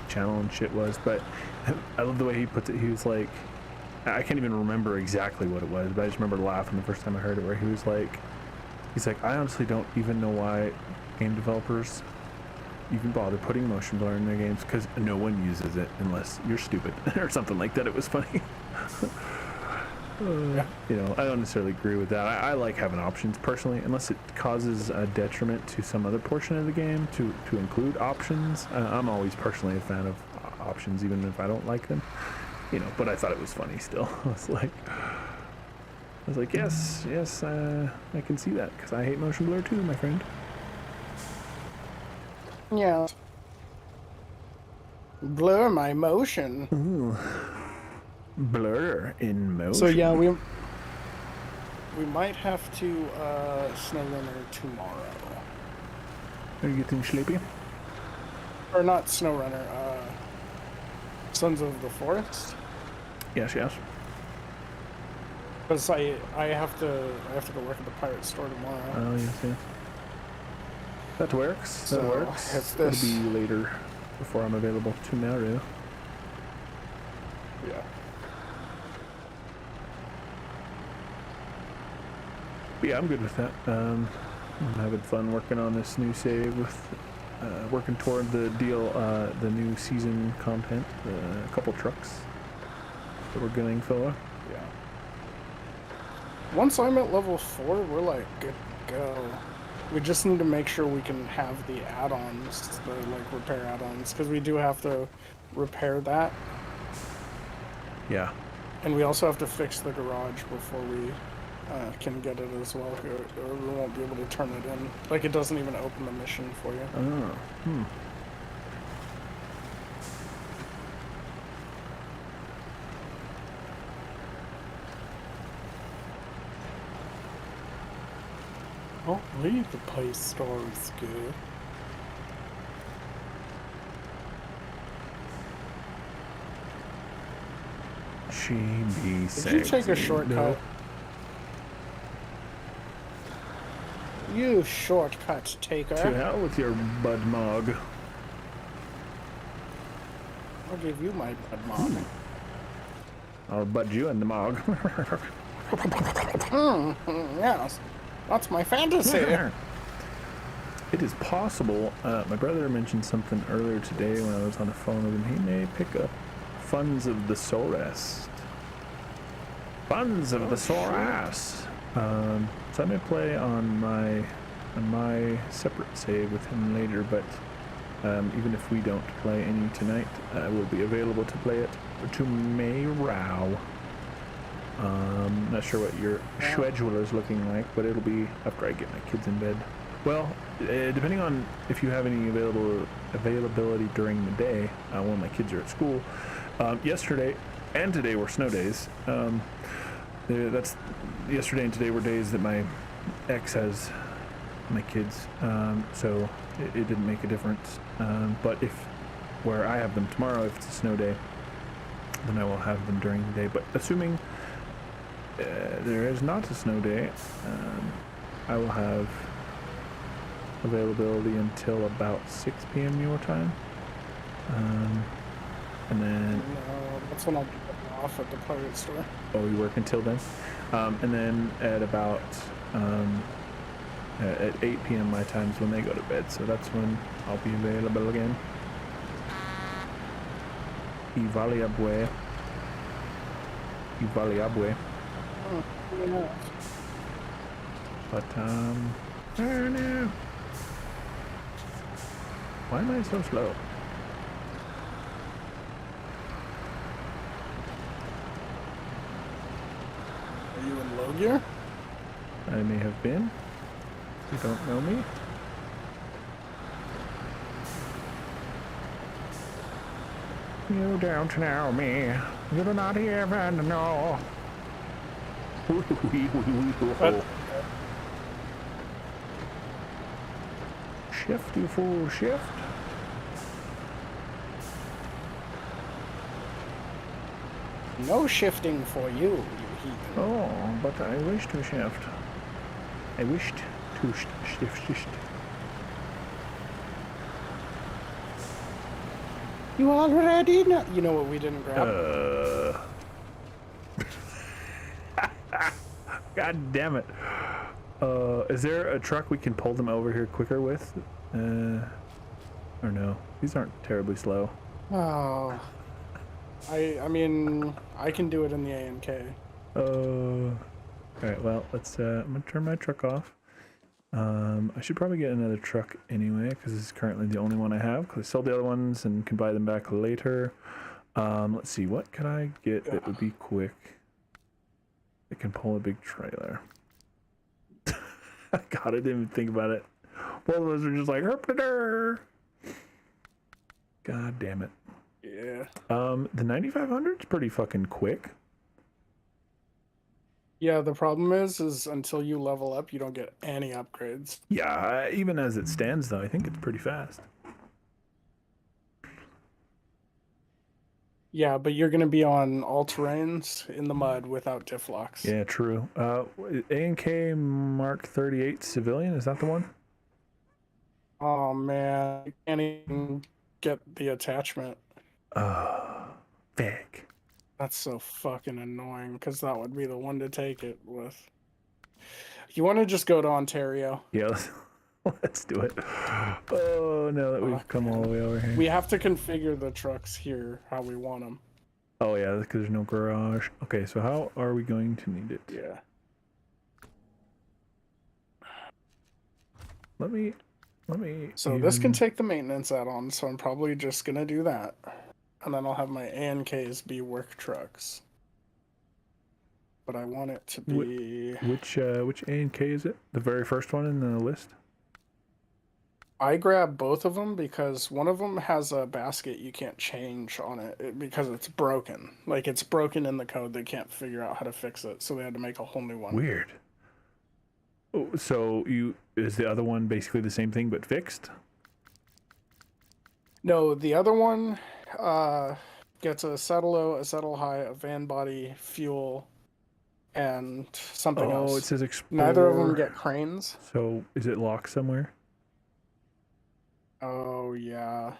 channel and shit was. But I love the way he puts it. He was like, I can't even remember exactly what it was, but I just remember laughing the first time I heard it. Where he's like, I honestly don't even know why game developers even bother putting motion blur in their games, because no one uses it unless you're stupid or something like that. It was funny. You know, I don't necessarily agree with that. I like having options personally, unless it causes a detriment to some other portion of the game to include options. I'm always personally a fan of options, even if I don't like them. You know, but I thought it was funny still. I was like, yes, I can see that, because I hate motion blur too, my friend. Yeah. Blur my motion. Ooh. Blur in motion. So yeah, we might have to SnowRunner tomorrow. Are you getting sleepy? Or not SnowRunner, Sons of the Forest. Yes. Because I have to go work at the pirate store tomorrow. Oh yes. That works. It's It'll be later before I'm available tomorrow. Yeah. But yeah, I'm good with that. I'm having fun working on this new save with working toward the deal, the new season content, a couple trucks that we're gunning for. Yeah. Once I'm at level 4, we're like good to go. We just need to make sure we can have the add-ons, the like repair add-ons, because we do have to repair that. Yeah. And we also have to fix the garage before we can get it as well, or we won't be able to turn it in. Like, it doesn't even open the mission for you. Oh. Hmm. Oh, leave the place story's good. She be sexy. Did you take a shortcut? No. You shortcut taker. To hell with your bud mog. I'll give you my bud mog. I'll bud you in the mog. Yes, that's my fantasy. It is possible. My brother mentioned something earlier today when I was on the phone with him. He may pick up Funds of the Sorest. Funds of the Sorest. So I may play on my separate save with him later, but even if we don't play any tonight, I will be available to play it to BAY-Rawn. Not sure what your schedule is looking like, but it'll be after I get my kids in bed. Well, depending on if you have any availability during the day, when my kids are at school. Yesterday and today were snow days. That's yesterday and today were days that my ex has my kids, so it didn't make a difference. But if where I have them tomorrow, if it's a snow day, then I will have them during the day. But assuming there is not a snow day, I will have availability until about 6 p.m. your time, and then No, that's when I'll be off at the pirate store. Oh, you work until then? And then at about at 8 p.m. my time is when they go to bed, so that's when I'll be available again. Invariably. Oh, yeah. But I don't know. Why am I so slow? Are you in low gear? I may have been. You don't know me? You don't know me. You do not even know. Shift, you fool, shift. No shifting for you, you heathen. Oh, but I wish to shift. I wished to shift. You already know. You know what we didn't grab? God damn it. Is there a truck we can pull them over here quicker with? Or no? These aren't terribly slow. Oh. I mean, I can do it in the AMK. Alright, well, let's, I'm gonna turn my truck off. I should probably get another truck anyway, because this is currently the only one I have, because I sold the other ones and can buy them back later. Let's see, what could I get that would be quick? It can pull a big trailer. God, I didn't even think about it. Both of us are just like, herpiter. God damn it. Yeah. The 9500 is pretty fucking quick. Yeah, the problem is until you level up, you don't get any upgrades. Yeah, even as it stands, though, I think it's pretty fast. Yeah, but you're going to be on all terrains in the mud without diff locks. Yeah, true. A&K Mark 38 Civilian, is that the one? Oh, man. You can't even get the attachment. Fake. That's so fucking annoying, because that would be the one to take it with. You want to just go to Ontario? Yeah, let's do it. Oh, now that we've come all the way over here. We have to configure the trucks here how we want them. Oh yeah, because there's no garage. Okay, so how are we going to need it? Yeah. Let me. So this can take the maintenance add-on, so I'm probably just gonna do that, and then I'll have my A and Ks be work trucks. But I want it to be which A and K is it? The very first one in the list? I grab both of them because one of them has a basket you can't change on it because it's broken. Like, it's broken in the code. They can't figure out how to fix it, so they had to make a whole new one. Weird. Oh, so is the other one basically the same thing but fixed? No, the other one gets a saddle low, a saddle high, a van body, fuel, and something else. Oh, it says explore. Neither of them get cranes. So is it locked somewhere? Oh yeah,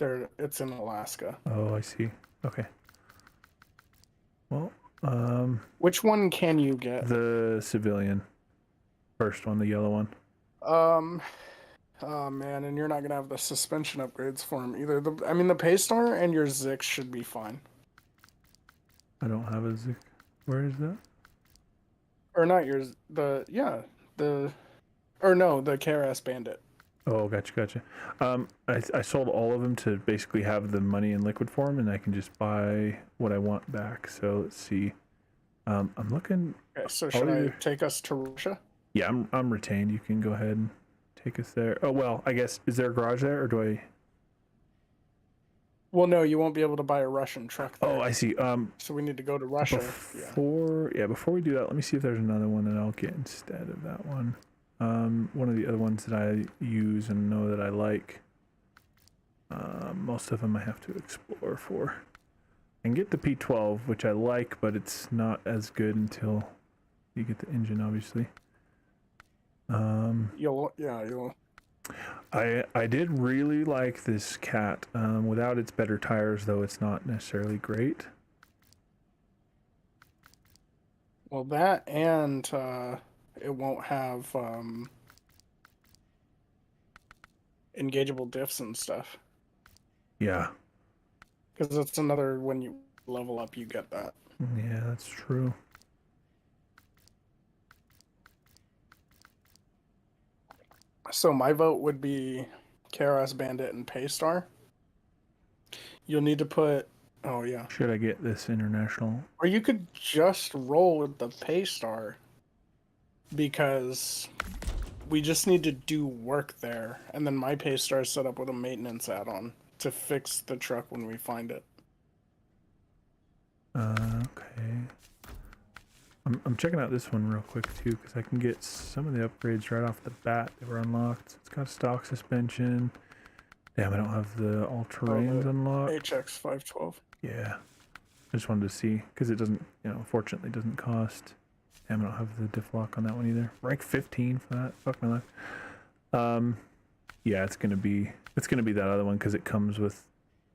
it's in Alaska. Oh, I see. Okay. Well, which one can you get? The civilian. First one, the yellow one. Oh man, and you're not gonna have the suspension upgrades for him either. I mean, the Paystar and your Zix should be fine. I don't have a Zix. Where is that? Or not yours. The KRS Bandit. Oh, gotcha. I sold all of them to basically have the money in liquid form, and I can just buy what I want back. So let's see. I'm looking. Okay, so should I take us to Russia? Yeah, I'm retained. You can go ahead and take us there. Oh well, I guess is there a garage there, or do I? Well, no, you won't be able to buy a Russian truck there. Oh, I see. So we need to go to Russia. Before we do that, let me see if there's another one that I'll get instead of that one. One of the other ones that I use and know that I like. Most of them I have to explore for. And get the P12, which I like, but it's not as good until you get the engine, obviously. You'll. I did really like this Cat. Without its better tires, though, it's not necessarily great. Well, that and it won't have engageable diffs and stuff. Yeah. Because that's another, when you level up, you get that. Yeah, that's true. So my vote would be KRS Bandit and Paystar. You'll need to put... Oh, yeah. Should I get this international? Or you could just roll with the Paystar. Because we just need to do work there. And then my Paystar is set up with a maintenance add-on to fix the truck when we find it. Okay. I'm checking out this one real quick too, because I can get some of the upgrades right off the bat. They were unlocked. It's got stock suspension. Damn, I don't have the all-terrains unlocked. HX512. Yeah. I just wanted to see, because it doesn't, fortunately doesn't cost. Damn, I don't have the diff lock on that one either. Rank 15 for that. Fuck my life. Yeah, it's gonna be that other one because it comes with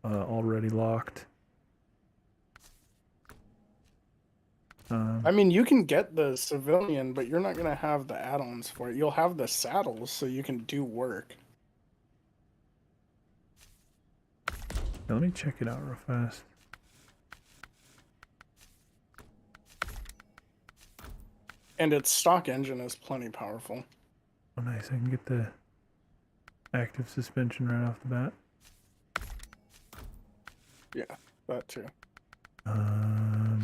already locked. I mean, you can get the civilian, but you're not gonna have the add-ons for it. You'll have the saddles, so you can do work. Now, let me check it out real fast. And its stock engine is plenty powerful. Oh, nice. I can get the active suspension right off the bat. Yeah, that too.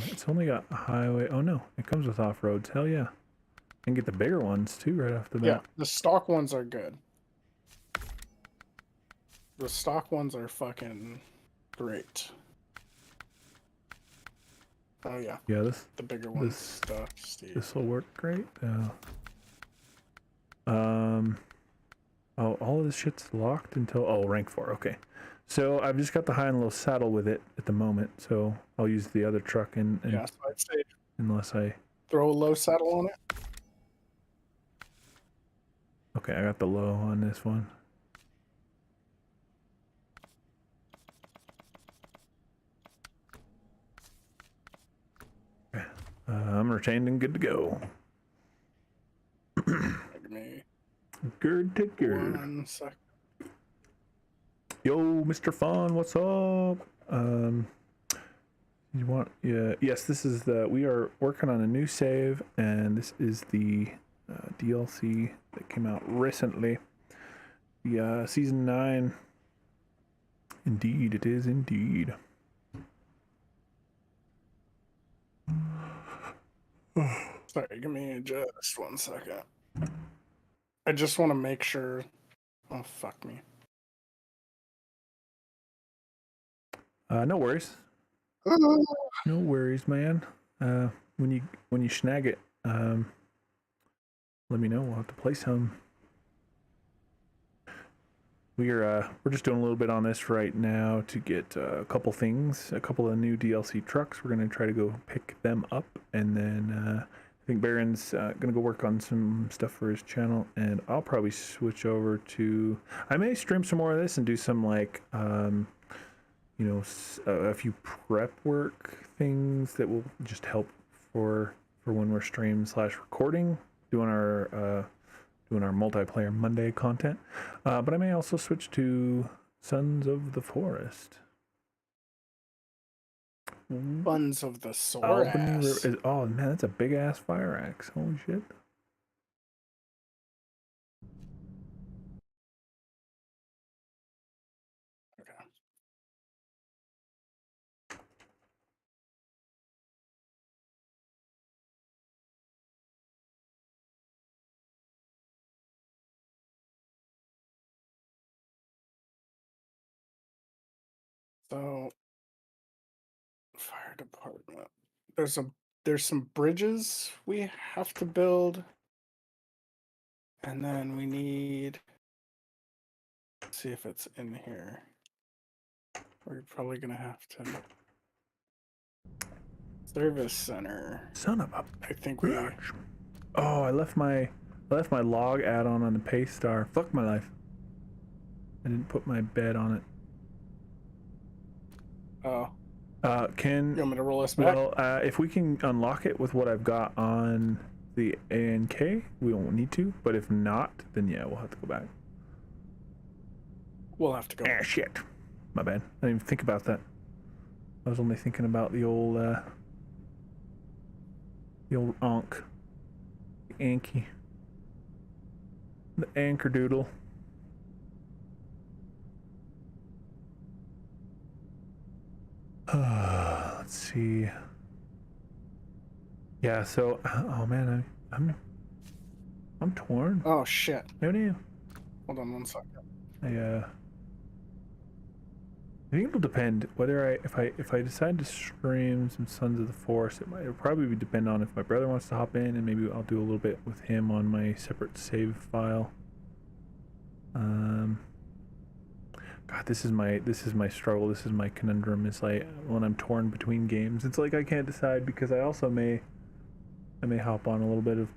It's only got a highway. Oh no, it comes with off-roads. Hell yeah. I can get the bigger ones too right off the bat. Yeah, the stock ones are good. The stock ones are fucking great. Oh yeah. Yeah, the bigger ones stuff, Steve. This will work great. Oh, all of this shit's locked until rank 4. Okay. So I've just got the high and low saddle with it at the moment, so I'll use the other truck and yeah, so I'd say unless I throw a low saddle on it. Okay, I got the low on this one. I'm retained and good to go. Give me Good to good. 1 sec. Yo, Mr. Fawn, what's up? You want? Yeah. Yes, this is the. We are working on a new save, and this is the DLC that came out recently. The season 9. Indeed, it is indeed. Sorry, give me just 1 second. I just want to make sure. Oh, fuck me. No worries. No worries, man. When you snag it, let me know. We'll have to play some. We're just doing a little bit on this right now to get a couple things, a couple of new DLC trucks. We're gonna try to go pick them up, and then I think Baron's gonna go work on some stuff for his channel, and I'll probably switch over to. I may stream some more of this and do some like you know, a few prep work things that will just help for when we're stream / recording, doing our multiplayer Monday content. But I may also switch to Sons of the Forest. Sons of the Albany Sword. oh man, that's a big ass fire axe. Holy shit. Okay. So, fire department. There's some bridges we have to build, and then we need. Let's see if it's in here. We're probably gonna have to. Service center. Son of a I think we. bitch. Oh, I left my log add-on on the pace star. Fuck my life. I didn't put my bed on it. Oh. Can You want me to roll this back? Well, if we can unlock it with what I've got on the ANK, we won't need to. But if not, then yeah, we'll have to go back. We'll have to go. Ah, shit. My bad. I didn't even think about that. I was only thinking about the old Ankh. The Anky. The anchor doodle. Let's see. Yeah, so oh man, I'm torn. Oh shit. No, no. Hold on 1 second. I think it'll depend whether if I decide to stream some Sons of the Forest, it'll probably depend on if my brother wants to hop in, and maybe I'll do a little bit with him on my separate save file. God, this is my struggle. This is my conundrum. It's like when I'm torn between games. It's like I can't decide because I also may hop on a little bit of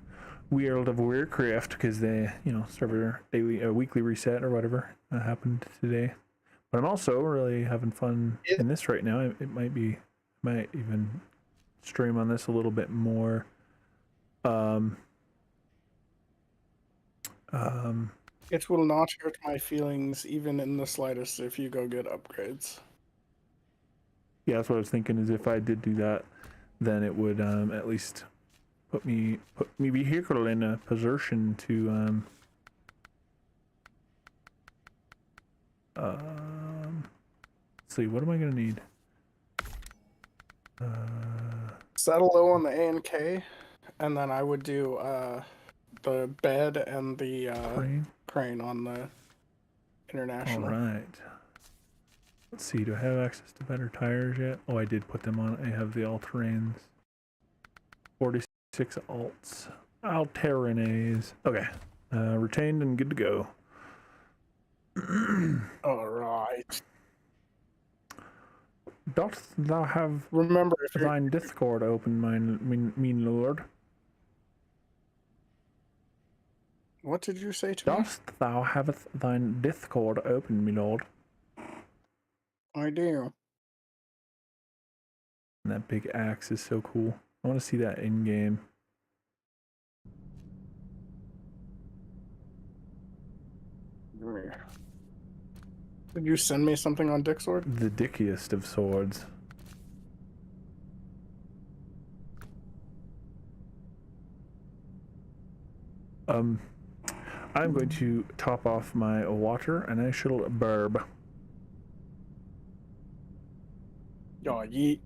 World of Warcraft because they server weekly reset or whatever happened today. But I'm also really having fun in this right now. It might even stream on this a little bit more. It will not hurt my feelings even in the slightest if you go get upgrades. Yeah, that's what I was thinking. Is if I did do that, then it would at least put me vehicle in a position to let's see, what am I gonna need? Settle low on the ANK, and then I would do the bed and the crane on the international. All right. Let's see. Do I have access to better tires yet? Oh, I did put them on. I have the all-terrains. 46 alts. All-terrains. Okay. Retained and good to go. All right. Dost thou have Remember, if thine Discord open, mean lord? What did you say to me? Dost thou have thine Discord open, me lord? I do. And that big axe is so cool. I want to see that in game. Did you send me something on Dicksword? The dickiest of swords. I'm going to top off my water and I shall burb. Oh, yeet.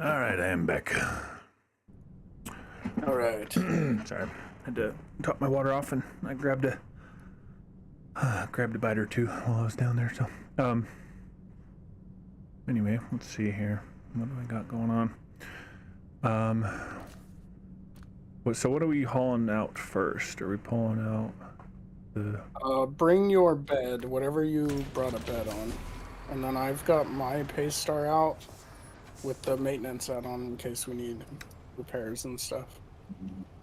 All right, I am back. All right. Sorry, had to top my water off, and I grabbed a bite or two while I was down there. So, anyway, let's see here. What do I got going on? So what are we hauling out first? Are we pulling out the? Bring your bed, whatever you brought a bed on, and then I've got my pace star out with the maintenance add-on in case we need repairs and stuff.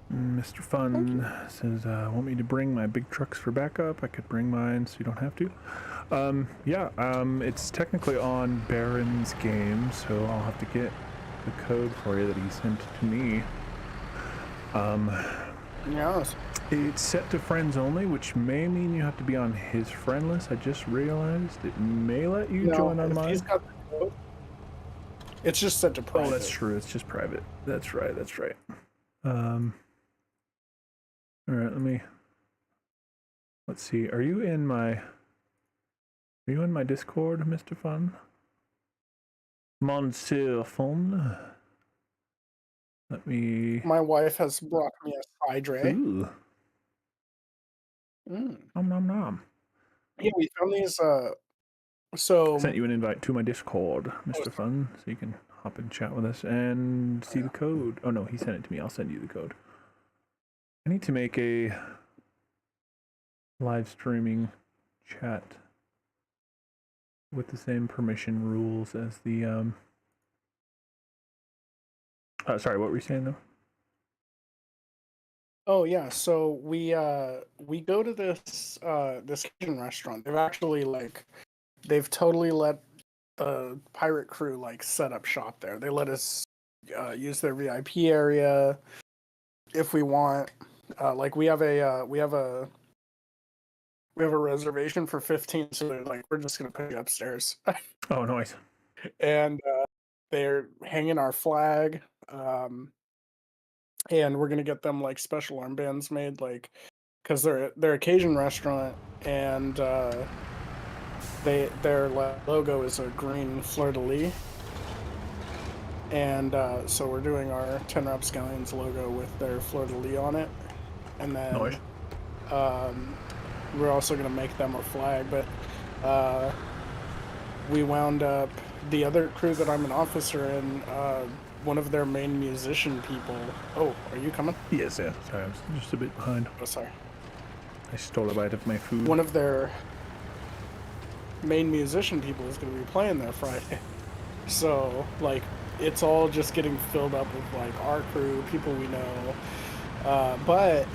Mr. Fun says, want me to bring my big trucks for backup? I could bring mine so you don't have to. It's technically on Baron's game, so I'll have to get the code for you that he sent to me. Yes. It's set to friends only, which may mean you have to be on his friend list. I just realized it may let you join on mine. He's got the code. It's just set to private. Oh, that's true. It's just private. That's right. All right, let's see. Are you in my Discord, Mr. Fun? Monsieur Fun. Let me. My wife has brought me a cidre. Ooh. Nom nom. Yeah, we found these. So I sent you an invite to my Discord, Mr. Fun, so you can hop and chat with us and see the code. Oh no, he sent it to me. I'll send you the code. I need to make a live streaming chat with the same permission rules as the sorry, what were you saying though? Oh yeah, so we go to this this Asian restaurant. They've totally let the pirate crew like set up shop there. They let us use their VIP area if we want. Like we have a reservation for 15, so they're like, we're just gonna put you upstairs. Oh, nice. And they're hanging our flag. And we're gonna get them like special armbands made, like, because they're a Cajun restaurant, and their logo is a green fleur de lis, and so we're doing our 10 Rapscallions logo with their fleur de lis on it, and then Nice. we're also gonna make them a flag, but we wound up, the other crew that I'm an officer in, one of their main musician people. Oh, are you coming? Yes, yeah. Sorry, I was just a bit behind. Oh, sorry. I stole a bite of my food. One of their main musician people is going to be playing there Friday. So, like, it's all just getting filled up with, like, our crew, people we know. But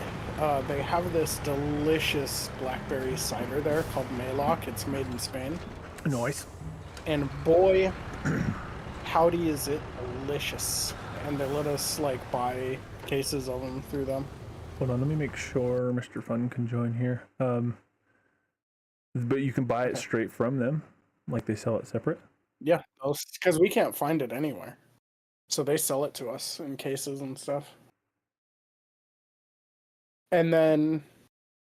they have this delicious blackberry cider there called Maylock. It's made in Spain. Nice. And boy, howdy is it delicious. And they let us, like, buy cases of them through them. Hold on, let me make sure Mr. Fun can join here. But you can buy it straight from them, like they sell it separate? Yeah, because we can't find it anywhere. So they sell it to us in cases and stuff. And then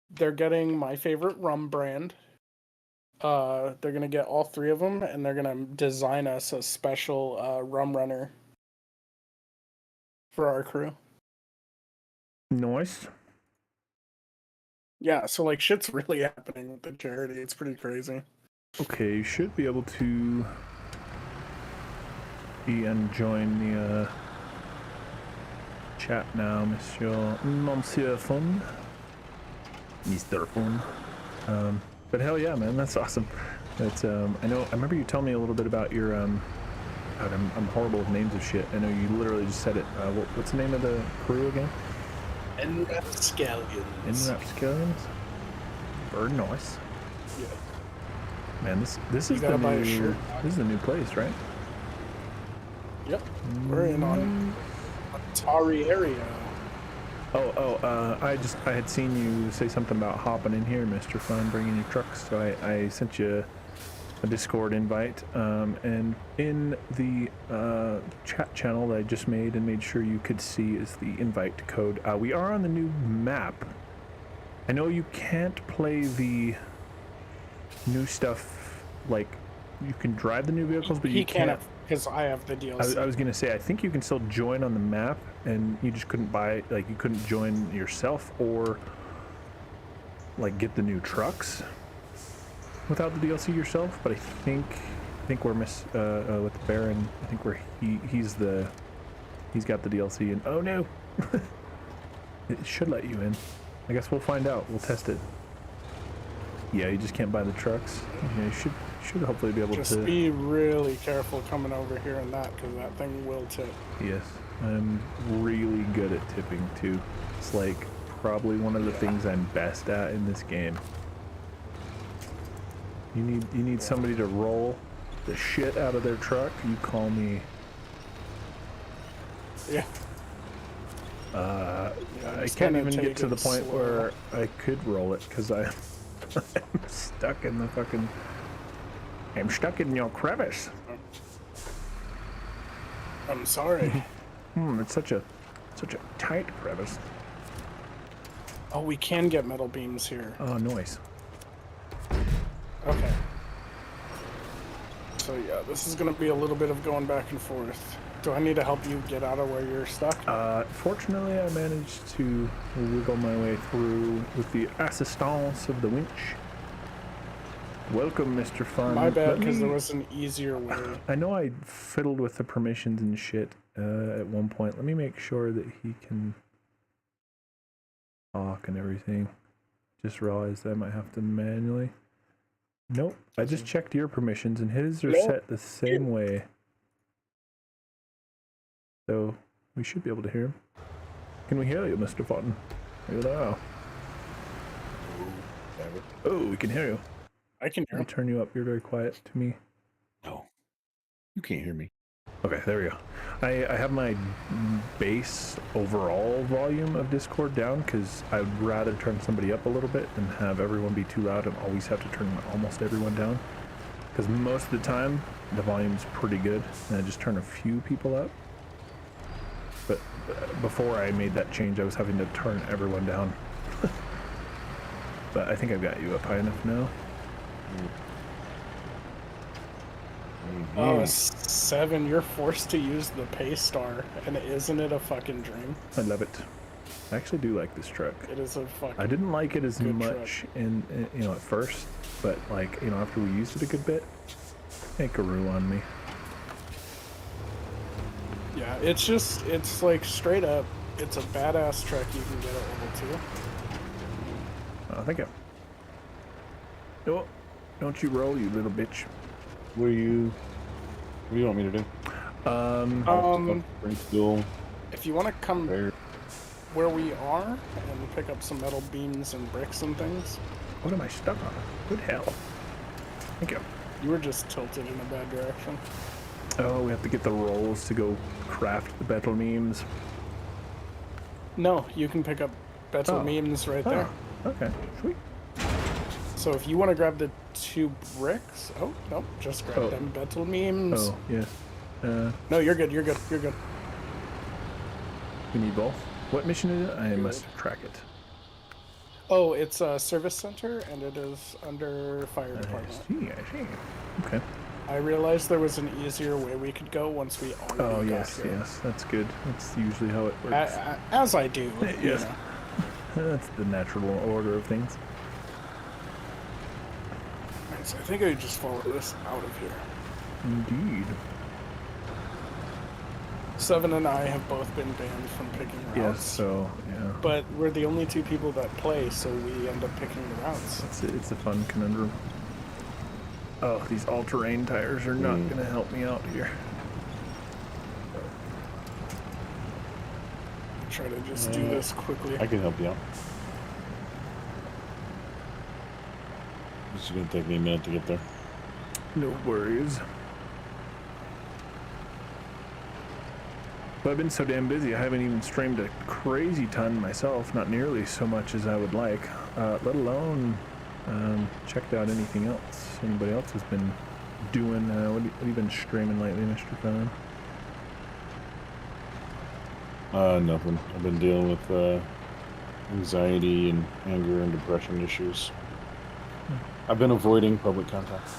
they're getting my favorite rum brand. They're going to get all three of them, and they're going to design us a special rum runner for our crew. Nice. Yeah, so like shit's really happening with the charity. It's pretty crazy. Okay, you should be able to be and join the chat now, Monsieur Fun. Mr. Fun. But hell yeah, man, that's awesome. That's I remember you telling me a little bit about your God, I'm horrible with names of shit. I know you literally just said it. What's the name of the crew again? Rapscallions. Very nice. Yeah. Man, this is the new this is the new place, right? Yep. We're in on Atari area. I had seen you say something about hopping in here, Mr. Fun, bringing your trucks. So I sent you a Discord invite, and in the chat channel that I just made and made sure you could see is the invite code. We are on the new map. I know you can't play the new stuff, like you can drive the new vehicles, but you can't, because I have the DLC. I was gonna say, I think you can still join on the map, and you just couldn't buy, like you couldn't join yourself or like get the new trucks without the DLC yourself. But I think we're with the Baron. I think he's got the DLC, and oh no, it should let you in. I guess we'll find out. We'll test it. Yeah, you just can't buy the trucks. Yeah, you should hopefully be able to. Just be really careful coming over here and that, because that thing will tip. Yes, I'm really good at tipping too. It's like probably one of the things I'm best at in this game. You need somebody to roll the shit out of their truck. You call me. Yeah. I can't even get to the point where I could roll it because I'm stuck in the fucking. I'm stuck in your crevice. I'm sorry. It's such a tight crevice. Oh, we can get metal beams here. Oh, noise. Okay. So yeah, this is gonna be a little bit of going back and forth. Do I need to help you get out of where you're stuck? Fortunately, I managed to wiggle my way through with the assistance of the winch. Welcome, Mr. Fun. My bad, because there was an easier way. I know I fiddled with the permissions and shit at one point. Let me make sure that he can talk and everything. Just realized I might have to manually. Nope, I just checked your permissions and his are set the same way. So we should be able to hear him. Can we hear you, Mr. Fun? Hello. Oh, we can hear you. I can hear him. I'll turn you up. You're very quiet to me. No, you can't hear me. Okay, there we go. I have my base overall volume of Discord down because I would rather turn somebody up a little bit than have everyone be too loud and always have to turn almost everyone down. Because most of the time, the volume's pretty good, and I just turn a few people up. But before I made that change, I was having to turn everyone down. But I think I've got you up high enough now. Oh, 7, you're forced to use the pay star, and isn't it a fucking dream? I love it. I actually do like this truck. It is a fucking I didn't like it as much truck. in at first, but like, after we used it a good bit, make a rue on me. Yeah, it's like straight up, it's a badass truck you can get at level 2. Oh, thank you. No, don't you roll, you little bitch. What do you want me to do? If you want to come where we are and pick up some metal beams and bricks and things. What am I stuck on? Good hell. Thank you. You were just tilted in a bad direction. Oh, we have to get the rolls to go craft the battle memes. No, you can pick up battle memes right there. Okay, sweet. So if you want to grab the 2 bricks, oh no, just grab them battle memes. Oh yeah. No, you're good. You're good. You're good. We need both. What mission is it? I must track it. Oh, it's a service center, and it is under fire department. I see. Okay. I realized there was an easier way we could go once we already got here. Yes, that's good. That's usually how it works. As I do. Yes. That's the natural order of things. Right, so I think I just follow this out of here. Indeed. 7 and I have both been banned from picking routes. Yes, so, yeah. But we're the only 2 people that play, so we end up picking the routes. It's a fun conundrum. Oh, these all-terrain tires are not going to help me out here. Try to just do this quickly. I can help you out. It's going to take me a minute to get there. No worries. But I've been so damn busy, I haven't even streamed a crazy ton myself, not nearly so much as I would like, let alone checked out anything else anybody else has been doing. What have you been streaming lately, Mr. Fun? Nothing. I've been dealing with anxiety and anger and depression issues. I've been avoiding public contact.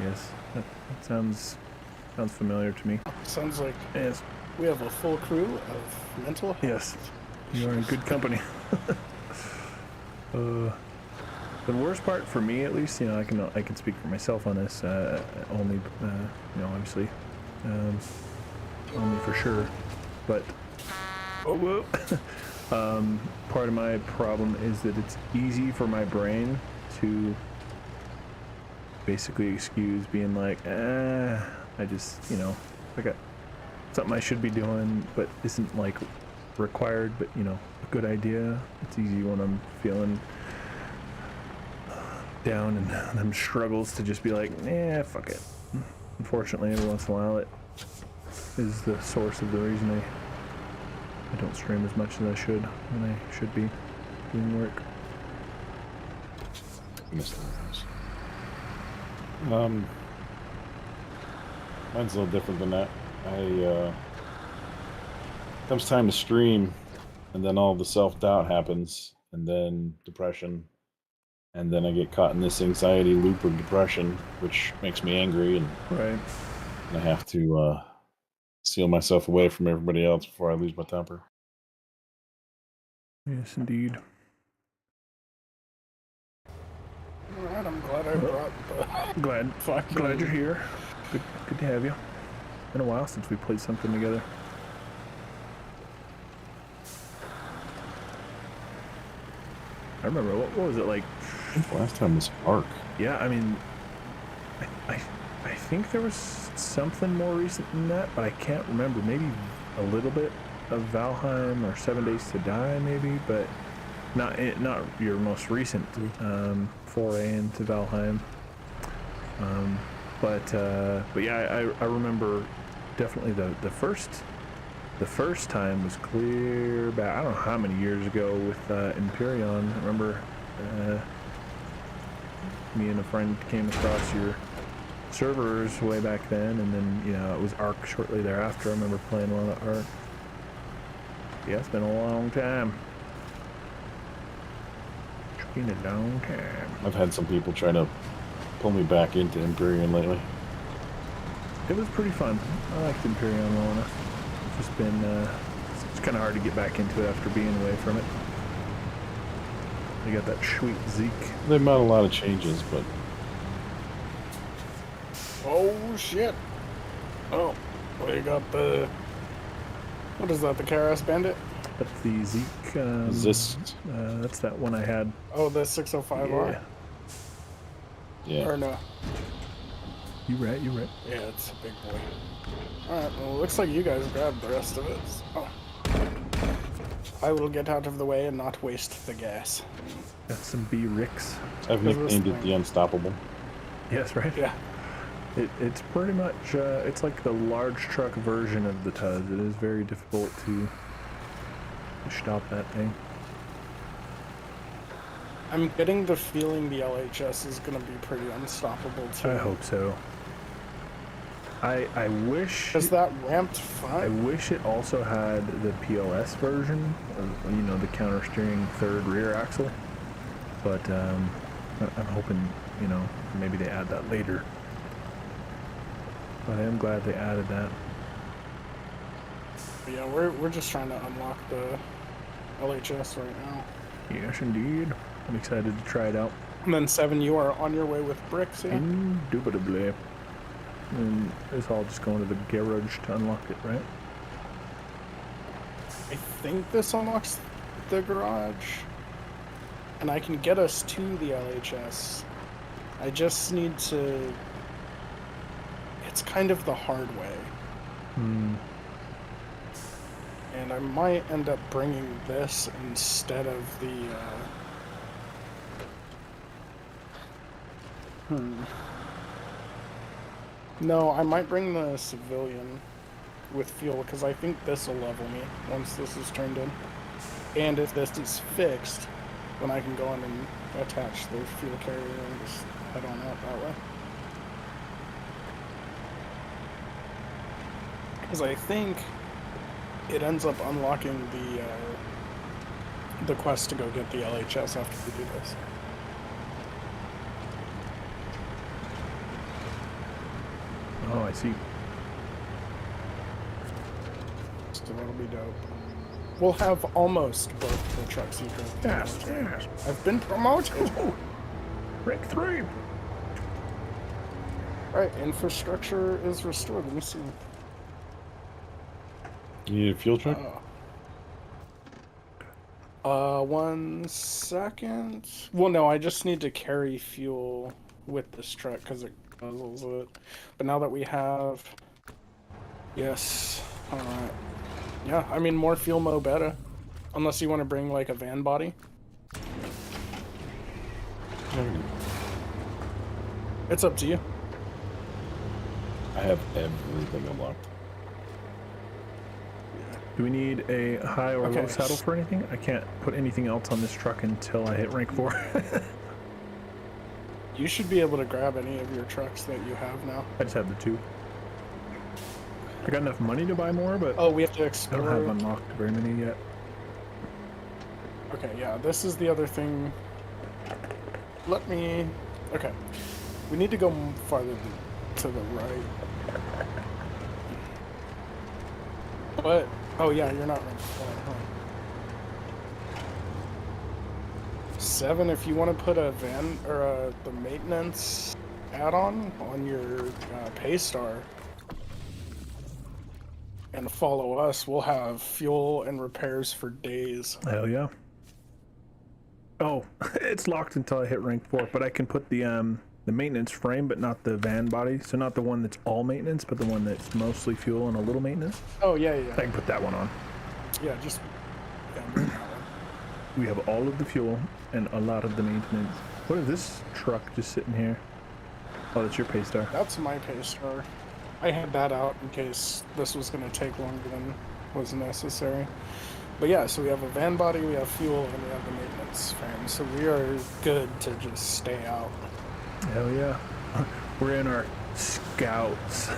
Yes, that sounds familiar to me. Sounds like yes. We have a full crew of mental health. Yes, you are in good company. The worst part for me, at least, I can speak for myself on this. Only, obviously, only for sure. But part of my problem is that it's easy for my brain to basically excuse being like, I just, I got something I should be doing, but isn't like required, but a good idea. It's easy when I'm feeling down and them struggles to just be like, fuck it. Unfortunately, every once in a while, it is the source of the reason I don't stream as much as I should when I should be doing work. Mine's a little different than that. Comes time to stream, and then all the self-doubt happens, and then depression, and then I get caught in this anxiety loop of depression, which makes me angry, and I have to seal myself away from everybody else before I lose my temper. Yes, indeed. Alright, I'm glad I brought the... Glad you're here. Good to have you. Been a while since we played something together. I remember, what was it like? I think the last time was Ark. Yeah, I mean, I think there was something more recent than that, but I can't remember. Maybe a little bit of Valheim or 7 Days to Die, maybe, but not your most recent foray into Valheim. But yeah, I remember definitely the first time was clear back. I don't know how many years ago with Empyreon. I remember me and a friend came across your servers way back then, and then it was Ark shortly thereafter. I remember playing a lot of Ark. Yeah, it's been a long time. It's been a long time. I've had some people try to pull me back into Empyrean lately. It was pretty fun. I liked Empyreon well enough. It's just been it's kind of hard to get back into it after being away from it. You got that sweet Zeke. They've made a lot of changes, but Oh, shit. Oh, well, you got the... What is that, the Karas Bandit? That's the Zeke. Resist. That's that one I had. Oh, the 605R? Yeah. Or no? You right. Yeah, it's a big boy. Alright, well, it looks like you guys grabbed the rest of it. Oh. I will get out of the way and not waste the gas. Got some B-Ricks. I've nicknamed it the Unstoppable. Yes, right? Yeah. It's pretty much, it's like the large truck version of the Tuz. It is very difficult to stop that thing. I'm getting the feeling the LHS is going to be pretty unstoppable, too. I hope so. I wish... Is that ramped I front? wish it also had the PLS version, of, the counter steering third rear axle. But I'm hoping, maybe they add that later. But I am glad they added that. But yeah, we're just trying to unlock the LHS right now. Yes, indeed. I'm excited to try it out. And then 7, you are on your way with bricks, yeah? Indubitably. And it's all just going to the garage to unlock it, right? I think this unlocks the garage. And I can get us to the LHS. I just need to... It's kind of the hard way. And I might end up bringing this instead of the... No, I might bring the civilian with fuel, because I think this will level me once this is turned in. And if this is fixed, then I can go in and attach the fuel carrier and just head on out that way. Because I think it ends up unlocking the quest to go get the LHS after we do this. Oh, I see. So that'll be dope. We'll have almost both the trucks you drove. Yes. I've been promoted! Rank 3! Alright, infrastructure is restored. Let me see. You need a fuel truck? 1 second. Well, no, I just need to carry fuel with this truck because it guzzles it. But now that we have... Yes. Alright. Yeah, I mean, more fuel, mo better. Unless you want to bring, like, a van body. It's up to you. I have everything unlocked. Do we need a high or Okay. low saddle for anything? I can't put anything else on this truck until I hit rank 4. You should be able to grab any of your trucks that you have now. I just have the 2. I got enough money to buy more, but Oh, we have to I explore. don't have unlocked very many yet. Okay, yeah, this is the other thing. Let me... Okay. We need to go farther to the right. But... Oh, yeah, you're not right. 7, if you want to put a van or the maintenance add-on on your pay star and follow us, we'll have fuel and repairs for days. Hell yeah. Oh, it's locked until I hit rank 4, but I can put the maintenance frame, but not the van body. So not the one that's all maintenance, but the one that's mostly fuel and a little maintenance. Oh yeah, yeah. I can put that one on. Yeah, just bring that one. We have all of the fuel and a lot of the maintenance. What is this truck just sitting here? Oh, that's your pay star. That's my pay star. I had that out in case this was going to take longer than was necessary. But yeah, so we have a van body, we have fuel, and we have the maintenance frame. So we are good to just stay out. Hell yeah. We're in our scouts.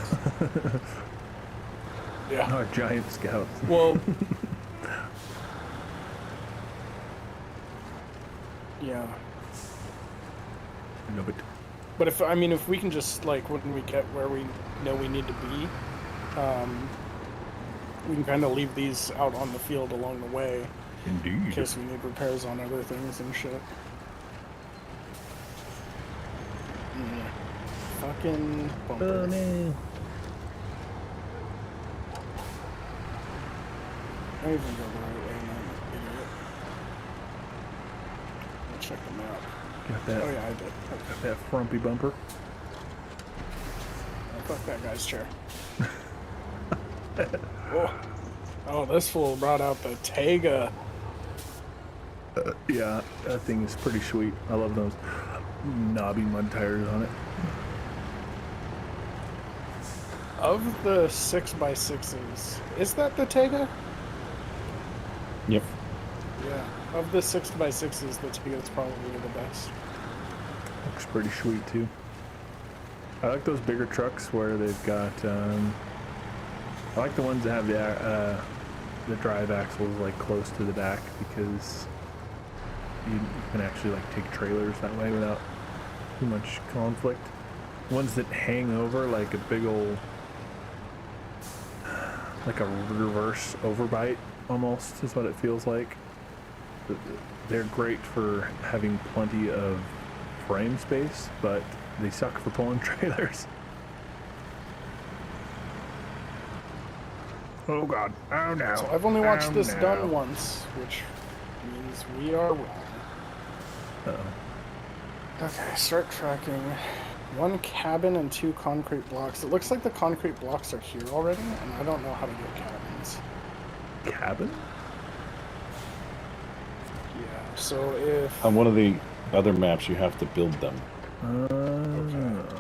Yeah. Our giant scouts. Well, yeah. No, But if we can just, like, when we get where we know we need to be, we can kind of leave these out on the field along the way. Indeed. In case we need repairs on other things and shit. Yeah. Fucking bumper. Oh, no. I didn't even go the right way, man. Idiot. I'll check the map. Got that. Oh yeah, I did. Okay. Got that frumpy bumper. Oh, fuck that guy's chair. Oh, this fool brought out the Tega. Yeah, that thing is pretty sweet. I love those knobby mud tires on it. Of the 6x6s, is that the Tega? Yep. Yeah. Of the 6x6s, the Tega is probably the best. Looks pretty sweet too. I like those bigger trucks where they've got. I like the ones that have the drive axles like close to the back because you can actually like take trailers that way without too much conflict. Ones that hang over like a big old, like a reverse overbite almost is what it feels like. They're great for having plenty of frame space, but they suck for pulling trailers. Oh god. Oh no. So I've only watched this no. done once, which means we are wrong. Uh-oh. Okay, start tracking. 1 cabin and 2 concrete blocks. It looks like the concrete blocks are here already, and I don't know how to get cabins. Cabin? Yeah, so if... On one of the other maps, you have to build them. Okay.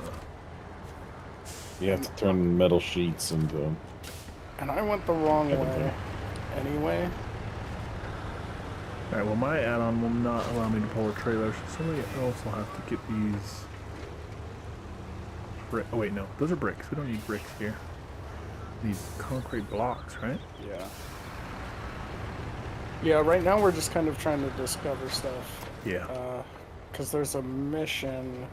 You have to turn metal sheets into... And I went the wrong way anyway. Alright, well my add-on will not allow me to pull a trailer, so somebody else will have to get these... Oh wait, no. Those are bricks. We don't need bricks here. These concrete blocks, right? Yeah. Yeah, right now we're just kind of trying to discover stuff. Yeah. Because there's a mission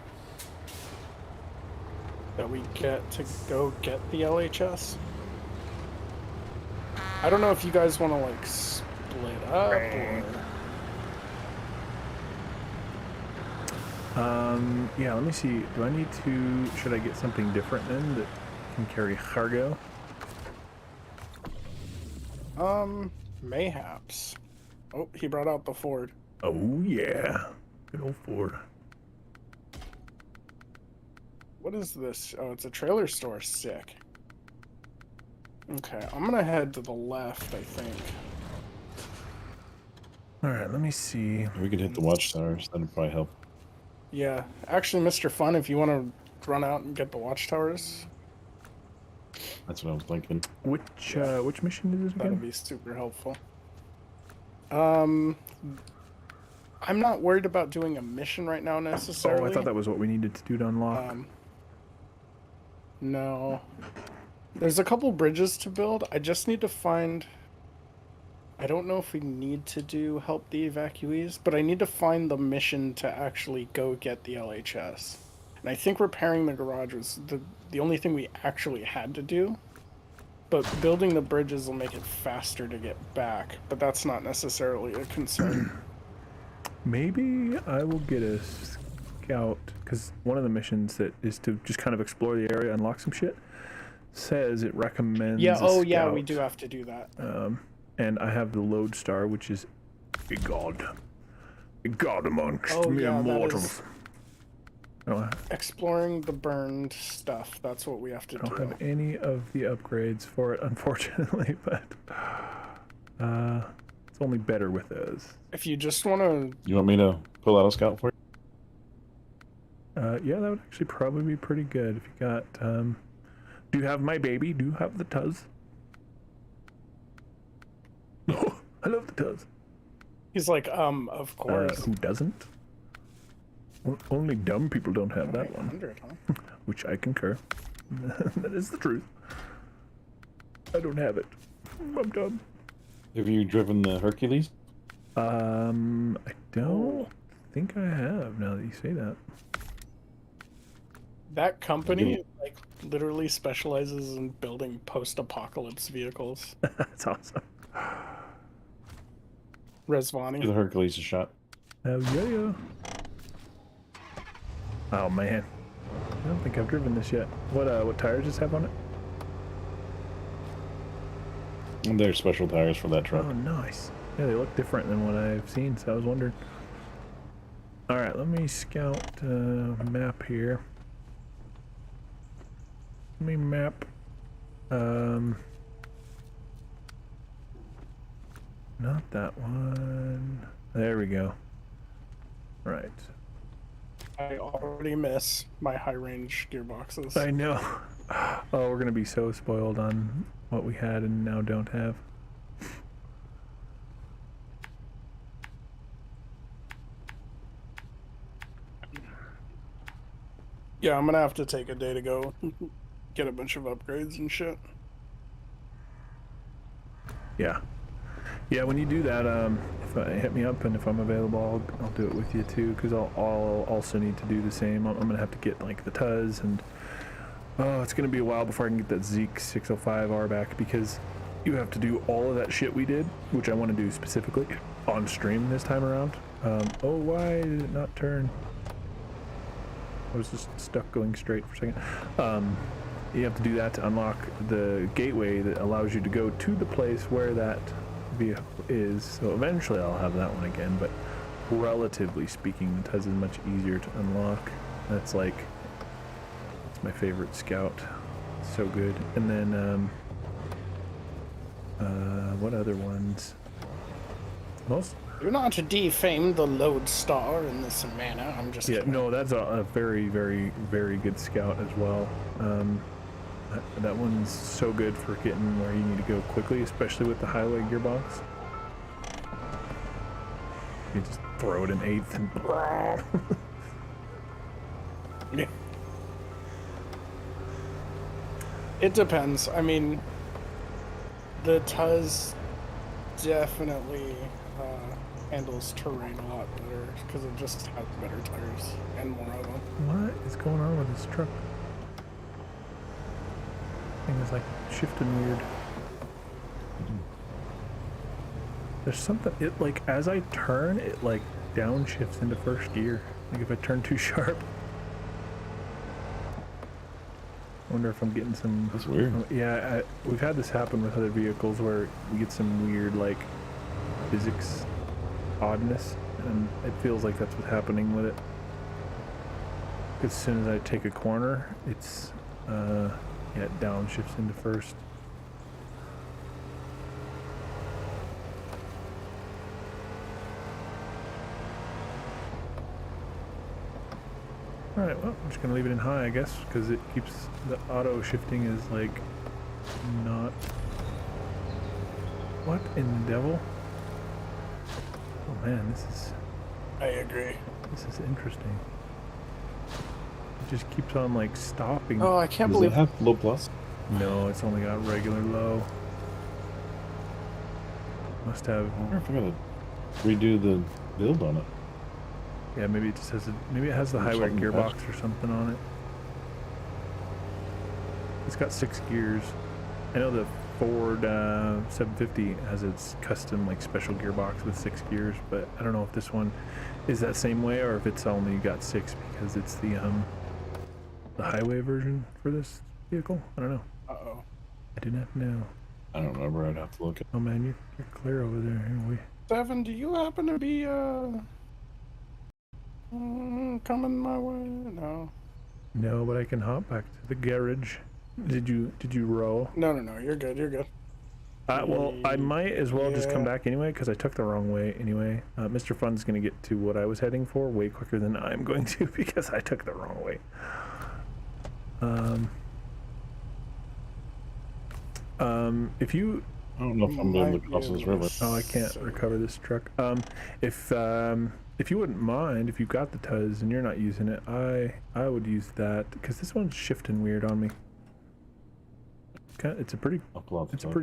that we get to go get the LHS. I don't know if you guys want to, like, split up or... Yeah, let me see. Do I need to... Should I get something different then that can carry cargo? Mayhaps. Oh, he brought out the Ford. Oh, yeah. Good old Ford. What is this? Oh, it's a trailer store. Sick. Okay, I'm gonna head to the left, I think. Alright, let me see. We could hit the watchtowers. That'd probably help. Yeah, actually, Mr. Fun, if you want to run out and get the watchtowers, That's what I was thinking. Which mission is this that'd again? be super helpful. I'm not worried about doing a mission right now necessarily. Oh, I thought that was what we needed to do to unlock. No. There's a couple bridges to build. I just need to find... I don't know if we need to do help the evacuees, but I need to find the mission to actually go get the LHS. And I think repairing the garage was the only thing we actually had to do. But building the bridges will make it faster to get back, but that's not necessarily a concern. Maybe I will get a scout, because one of the missions that is to just kind of explore the area, unlock some shit, says it recommends Yeah, a yeah, we scout. do have to do that. And I have the lodestar, which is a god amongst mere yeah, mortals. Exploring the burned stuff, that's what we have to do. I don't have any of the upgrades for it, unfortunately, but it's only better with those. If you just want to... You want me to pull out a scout for you? Yeah, that would actually probably be pretty good if you got, do you have my baby? Do you have the Tuz? Oh, I love the Tuz. He's like, of course. Who doesn't? Only dumb people don't have that one. 100, huh? Which I concur. That is the truth. I don't have it. I'm dumb. Have you driven the Hercules? I don't think I have, now that you say that. That company, like, literally specializes in building post-apocalypse vehicles. That's awesome. Resvani. Give the Hercules a shot. Oh, yeah. Oh, man. I don't think I've driven this yet. What tires does it have on it? And they're special tires for that truck. Oh, nice. Yeah, they look different than what I've seen, so I was wondering. Alright, let me scout map here. Let me map. Not that one. There we go. Right. I already miss my high-range gearboxes. I know. Oh, we're gonna be so spoiled on what we had and now don't have. Yeah, I'm gonna have to take a day to go get a bunch of upgrades and shit. Yeah. Yeah, when you do that, hit me up, and if I'm available, I'll do it with you too, because I'll also need to do the same. I'm gonna have to get like the Tuz, and it's gonna be a while before I can get that Zeke 605R back, because you have to do all of that shit we did, which I want to do specifically on stream this time around. Why did it not turn? I was just stuck going straight for a second. You have to do that to unlock the gateway that allows you to go to the place where that vehicle is. So eventually I'll have that one again, but relatively speaking, the Tuz is much easier to unlock. That's like, it's my favorite scout. It's so good. And then, what other ones? Most. Do not defame the lodestar in this manner. I'm just kidding. No, that's a very, very, very good scout as well. That one's so good for getting where you need to go quickly, especially with the highway gearbox. You just throw it in 8th and yeah. It depends. I mean, the Tuz definitely handles terrain a lot better because it just has better tires and more of them. What is going on with this truck? Thing is like shifting weird. There's something, it like, as I turn, it like downshifts into first gear. Like if I turn too sharp. I wonder if I'm getting some... That's weird. Yeah, we've had this happen with other vehicles where we get some weird like physics oddness, and it feels like that's what's happening with it. As soon as I take a corner, it's it downshifts into first. Alright, well, I'm just gonna leave it in high, I guess, because it keeps the auto shifting is like not. What in the devil? Oh man, this is. I agree. This is interesting. It just keeps on like stopping. Oh, I can't Does believe it have low plus? No, it's only got regular low. Must have. I wonder if I gotta redo the build on it. Yeah, maybe it just has maybe it has the highway gearbox or something on it. It's got 6 gears. I know the Ford 750 has its custom like special gearbox with 6 gears, but I don't know if this one is that same way or if it's only got 6 because it's the highway version for this vehicle. I don't know. Uh-oh. I do not know. I don't remember. I'd have to look at. Oh man, you're clear over there. Here Devin, do you happen to be coming my way? No. No, but I can hop back to the garage. Did you roll? No, you're good, you're good. Well, I might as well just come back anyway because I took the wrong way anyway. Mr. Fun's gonna get to what I was heading for way quicker than I'm going to because I took the wrong way. If you, I don't know if I'm able to cross this river. oh, I can't recover this truck. If you wouldn't mind, if you got the Tuz and you're not using it, I would use that because this one's shifting weird on me. It's a pretty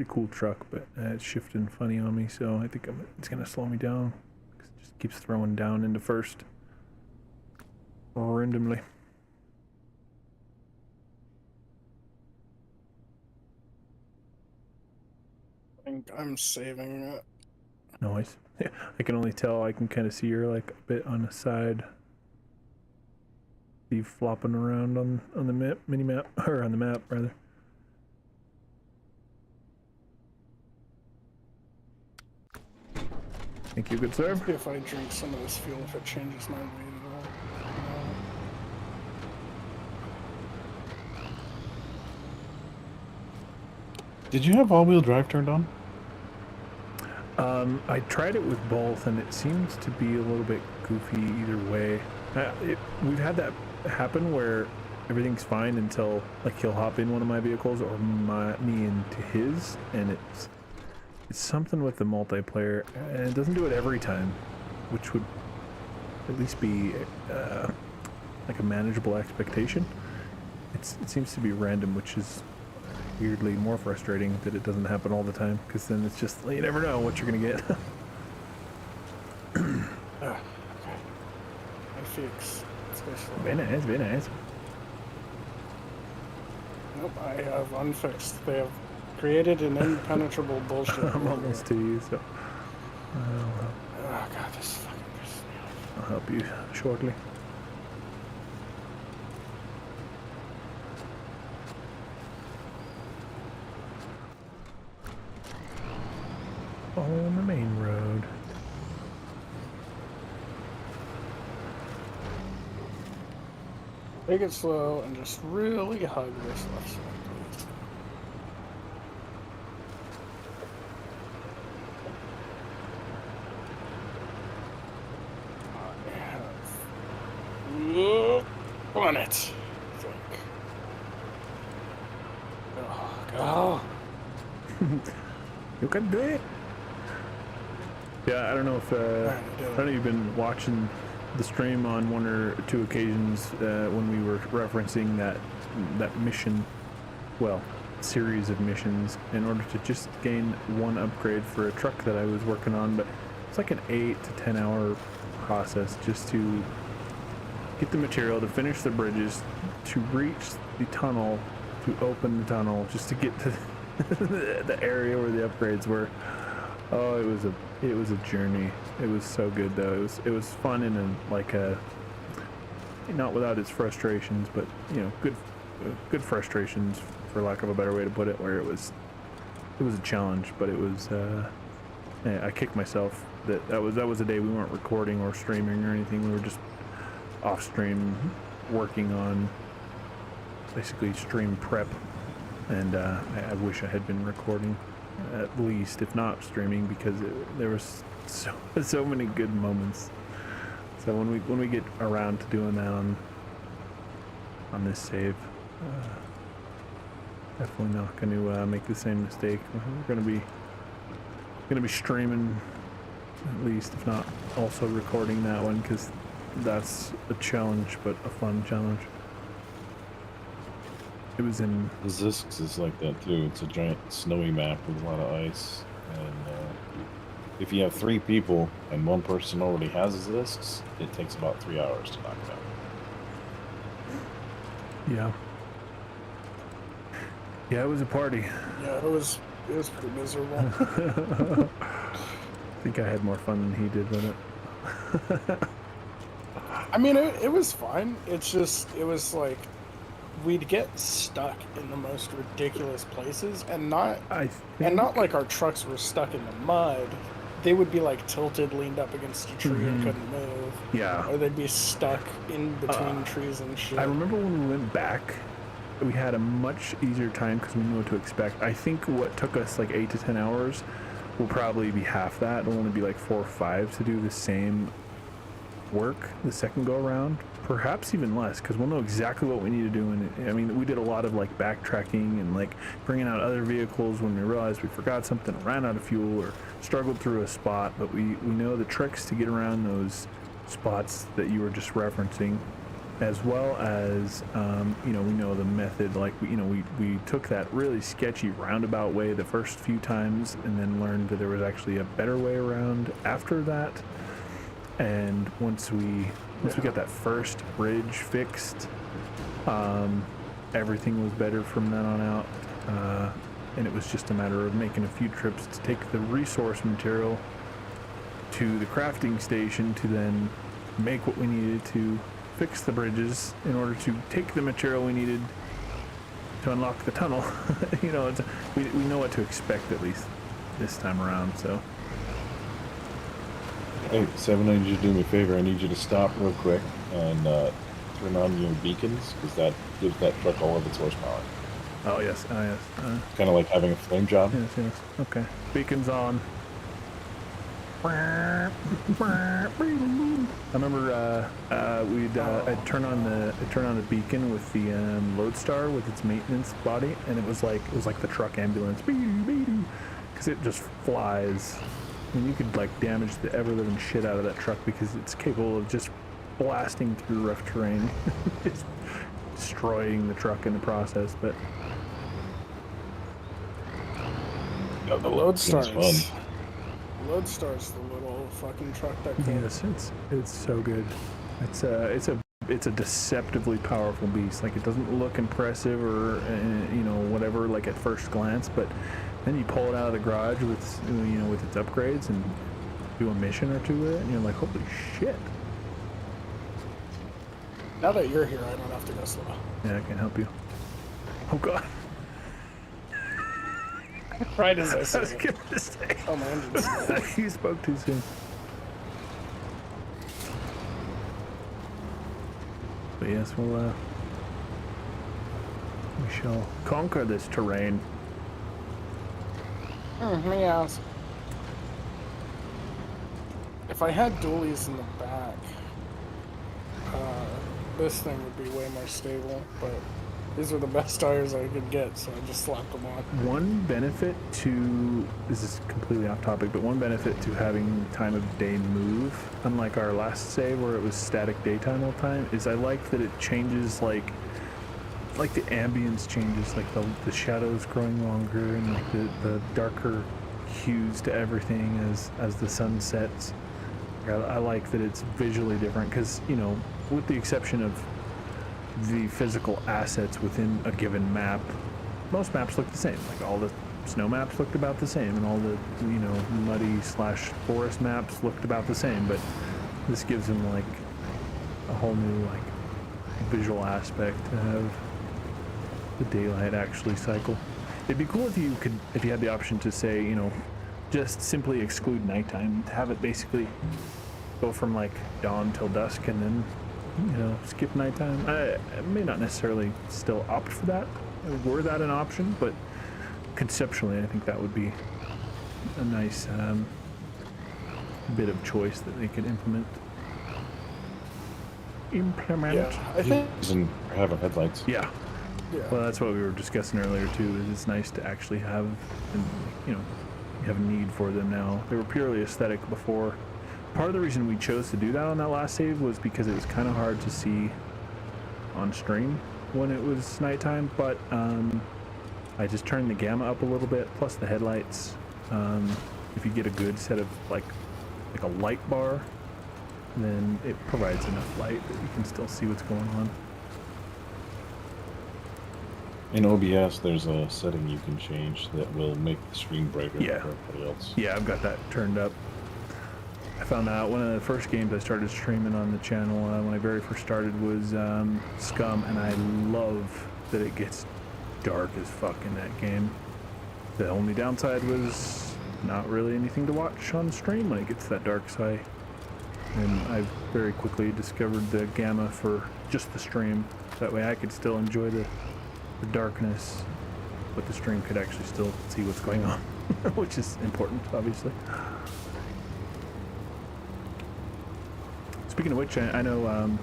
cool truck, but it's shifting funny on me, so I think it's gonna slow me down. It just keeps throwing down into first randomly. I think I'm saving it. Nice. I can only tell. I can kind of see her like a bit on the side. See you flopping around on the mini map, or on the map rather. Thank you, good sir. Let's see if I drink some of this fuel, if it changes my weight at all. Did you have all-wheel drive turned on? I tried it with both, and it seems to be a little bit goofy either way. We've had that happen where everything's fine until like he'll hop in one of my vehicles or me into his, and it's something with the multiplayer, and it doesn't do it every time, which would at least be like a manageable expectation. It seems to be random, which is weirdly more frustrating that it doesn't happen all the time, because then it's just, you never know what you're gonna get. Okay. I fix. Very nice, very nice. Nope, I have unfixed. They have created an impenetrable bullshit. I'm almost to you, so Oh god, this fucking pisses me off. I'll help you shortly. On the main road. Take it slow and just really hug this left side, please. On it. I think. Oh, go. You can do it. Yeah, I don't know if I don't know if you've been watching the stream on one or two occasions when we were referencing that mission, well, series of missions in order to just gain one upgrade for a truck that I was working on, but it's like an 8 to 10 hour process just to get the material, to finish the bridges, to reach the tunnel, to open the tunnel, just to get to the area where the upgrades were. Oh, it was a journey. It was so good though. It was fun and like not without its frustrations, but you know, good frustrations for lack of a better way to put it. Where it was a challenge, but it was I kicked myself that was a day we weren't recording or streaming or anything. We were just off stream working on basically stream prep, and I wish I had been recording at least, if not streaming, because there was so many good moments. So when we get around to doing that on this save, definitely not going to make the same mistake. We're going to be streaming at least, if not also recording that one, because that's a challenge, but a fun challenge. It was in... The Zisks is like that too. It's a giant snowy map with a lot of ice, and if you have 3 people and one person already has Zisks, it takes about 3 hours to knock it out. Yeah, it was a party. Yeah, it was It was pretty miserable. I think I had more fun than he did with it. I mean, it was fine. It's just, it was like, we'd get stuck in the most ridiculous places, and not like our trucks were stuck in the mud. They would be like tilted, leaned up against a tree and couldn't move. Yeah. Or they'd be stuck in between trees and shit. I remember when we went back, we had a much easier time because we knew what to expect. I think what took us like 8 to 10 hours will probably be half that. It'll only be like 4 or 5 to do the same work the second go around, perhaps even less, because we'll know exactly what we need to do. And I mean, we did a lot of like backtracking and like bringing out other vehicles when we realized we forgot something, or ran out of fuel, or struggled through a spot. But we know the tricks to get around those spots that you were just referencing, as well as you know, we know the method. Like we took that really sketchy roundabout way the first few times, and then learned that there was actually a better way around after that. And once we got that first bridge fixed, everything was better from then on out. And it was just a matter of making a few trips to take the resource material to the crafting station to then make what we needed to fix the bridges in order to take the material we needed to unlock the tunnel. You know, we know what to expect, at least this time around, so. Hey, Seven, I need you to do me a favor. I need you to stop real quick and turn on your beacons, because that gives that truck all of its horsepower. Oh, yes. Kind of like having a flame job. Yes. Okay. Beacons on. I remember I'd turn on the beacon with the Lodestar with its maintenance body, and it was like the truck ambulance, because it just flies. And you could like damage the ever-living shit out of that truck because it's capable of just blasting through rough terrain, just destroying the truck in the process. But no, the Lodestar's the little fucking truck that can. Yes, it's so good. It's a deceptively powerful beast. Like, it doesn't look impressive or you know, whatever, like at first glance, but then you pull it out of the garage with, you know, with its upgrades and do a mission or two with it, and you're like, holy shit. Now that you're here, I don't have to go slow. Yeah, I can help you. Oh god. Right as I said. I was gonna say. Oh, my engine's You spoke too soon. But yes, we shall conquer this terrain. Let me ask. If I had dualies in the back, this thing would be way more stable, but these are the best tires I could get, so I just slapped them on. One benefit to, this is completely off topic, but one benefit to having time of day move, unlike our last save where it was static daytime all the time, is I like that it changes, like the ambience changes, like the shadows growing longer and like the darker hues to everything as the sun sets. I like that it's visually different because, you know, with the exception of the physical assets within a given map, most maps look the same. Like, all the snow maps looked about the same, and all the, you know, muddy / forest maps looked about the same, but this gives them like a whole new like visual aspect to have the daylight actually cycle. It'd be cool if you had the option to say, you know, just simply exclude nighttime, to have it basically go from like dawn till dusk and then, you know, skip nighttime. I may not necessarily still opt for that, were that an option, but conceptually I think that would be a nice bit of choice that they could implement. Yeah, I think. And having headlights. Yeah. Yeah. Well, that's what we were discussing earlier too. Is it's nice to actually have, you know, you have a need for them now. They were purely aesthetic before. Part of the reason we chose to do that on that last save was because it was kind of hard to see on stream when it was nighttime. But I just turned the gamma up a little bit, plus the headlights. If you get a good set of like a light bar, then it provides enough light that you can still see what's going on. In OBS, there's a setting you can change that will make the screen brighter Yeah. for everybody else. Yeah, I've got that turned up. I found out one of the first games I started streaming on the channel when I very first started was Scum, and I love that it gets dark as fuck in that game. The only downside was not really anything to watch on stream when it gets that dark, so I very quickly discovered the gamma for just the stream. That way I could still enjoy the darkness, but the stream could actually still see what's going on, which is important, obviously. Speaking of which, I know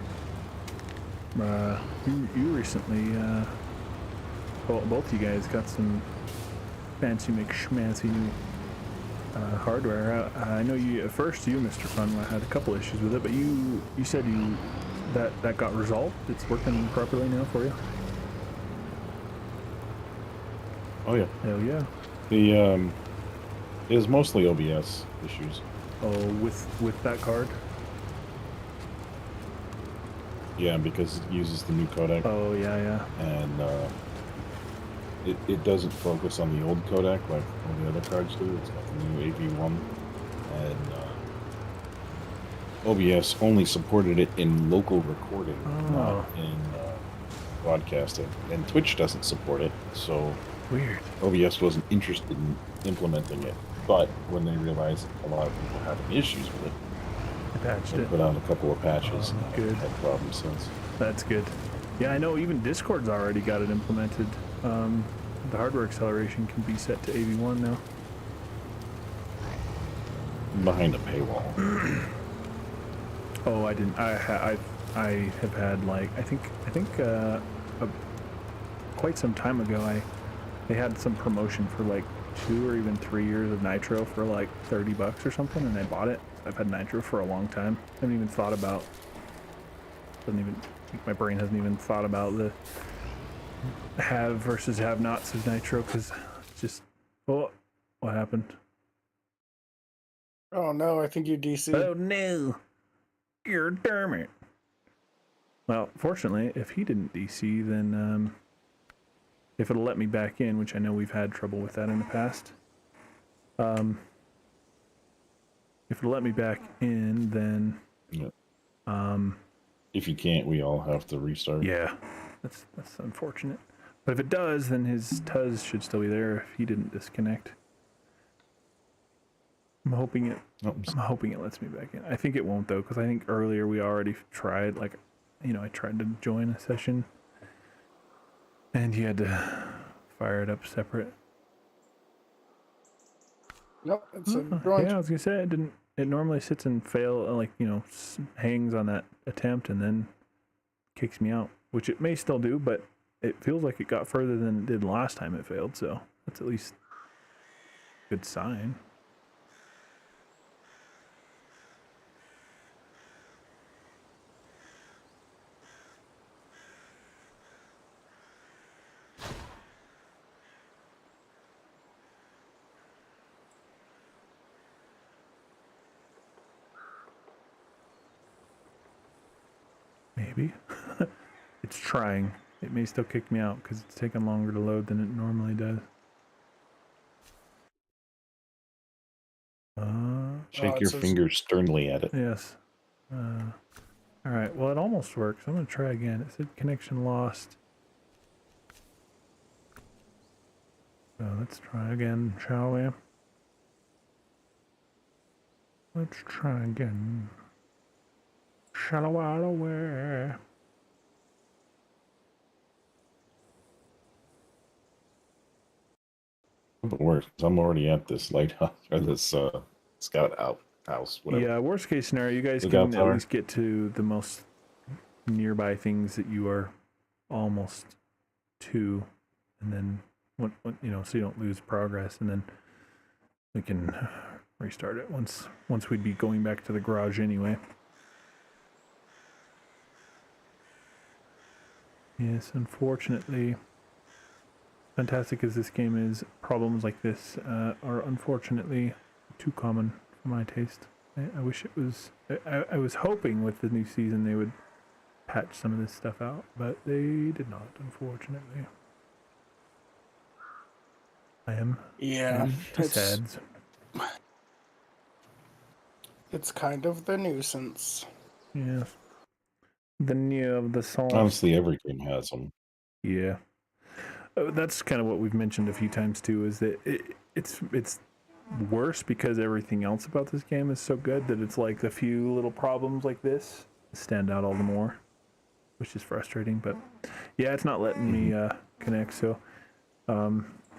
you recently, well, both you guys got some fancy McSchmancy new hardware. I know you at first, you Mr. Fun, had a couple issues with it, but you said that got resolved. It's working properly now for you. Oh yeah. Hell yeah. The it was mostly OBS issues. Oh, with that card. Yeah, because it uses the new codec. Oh yeah. And it doesn't focus on the old codec like all the other cards do. It's got the new AV1, and OBS only supported it in local recording, not in broadcasting. And Twitch doesn't support it, so Weird. OBS wasn't interested in implementing it. But when they realized a lot of people were having issues with it, Patched they it. put on a couple of patches and good. had problems since. That's good. Yeah, I know even Discord's already got it implemented. The hardware acceleration can be set to AV1 now. Behind a paywall. Oh, I didn't. I have had like I think quite some time ago. They had some promotion for like 2 or even 3 years of Nitro for like $30 or something, and I bought it. I've had Nitro for a long time. I haven't even thought about. My brain hasn't even thought about the have versus have-nots of Nitro, because it's just, oh, what happened? Oh no, I think you DC. Oh no, you're Dermot. Well, fortunately, if he didn't DC, then if it'll let me back in, which I know we've had trouble with that in the past. If it'll let me back in, then Yeah. If you can't, we all have to restart. Yeah, that's unfortunate. But if it does, then his Tuz should still be there if he didn't disconnect. I'm hoping it lets me back in. I think it won't though, because I think earlier we already tried, like, I tried to join a session and you had to fire it up separate. Nope, it's Yeah, joined. I was gonna say it didn't. It normally sits and hangs on that attempt and then kicks me out, which it may still do, but it feels like it got further than it did last time it failed, so that's at least a good sign. Maybe. It's trying. It may still kick me out because it's taking longer to load than it normally does. Shake your fingers sternly at it. Yes. All right. Well, it almost works. I'm going to try again. It said connection lost. So let's try again, shall we? Let's try again. Shallow away. But worse, I'm already at this lighthouse or this scout house. Whatever. Yeah. Worst case scenario, you guys Lookout can tower. at least get to the most nearby things that you are almost to, and then so you don't lose progress, and then we can restart it once we'd be going back to the garage anyway. Yes, unfortunately, fantastic as this game is, problems like this are unfortunately too common for my taste. I wish it was. I was hoping with the new season they would patch some of this stuff out, but they did not, unfortunately. I am Yeah, to sads. it's kind of the nuisance. Yes. The new of the sauce. Honestly, every game has them. Yeah. That's kind of what we've mentioned a few times too, is that it's worse because everything else about this game is so good that it's like the few little problems like this stand out all the more, which is frustrating. But yeah, it's not letting me connect. So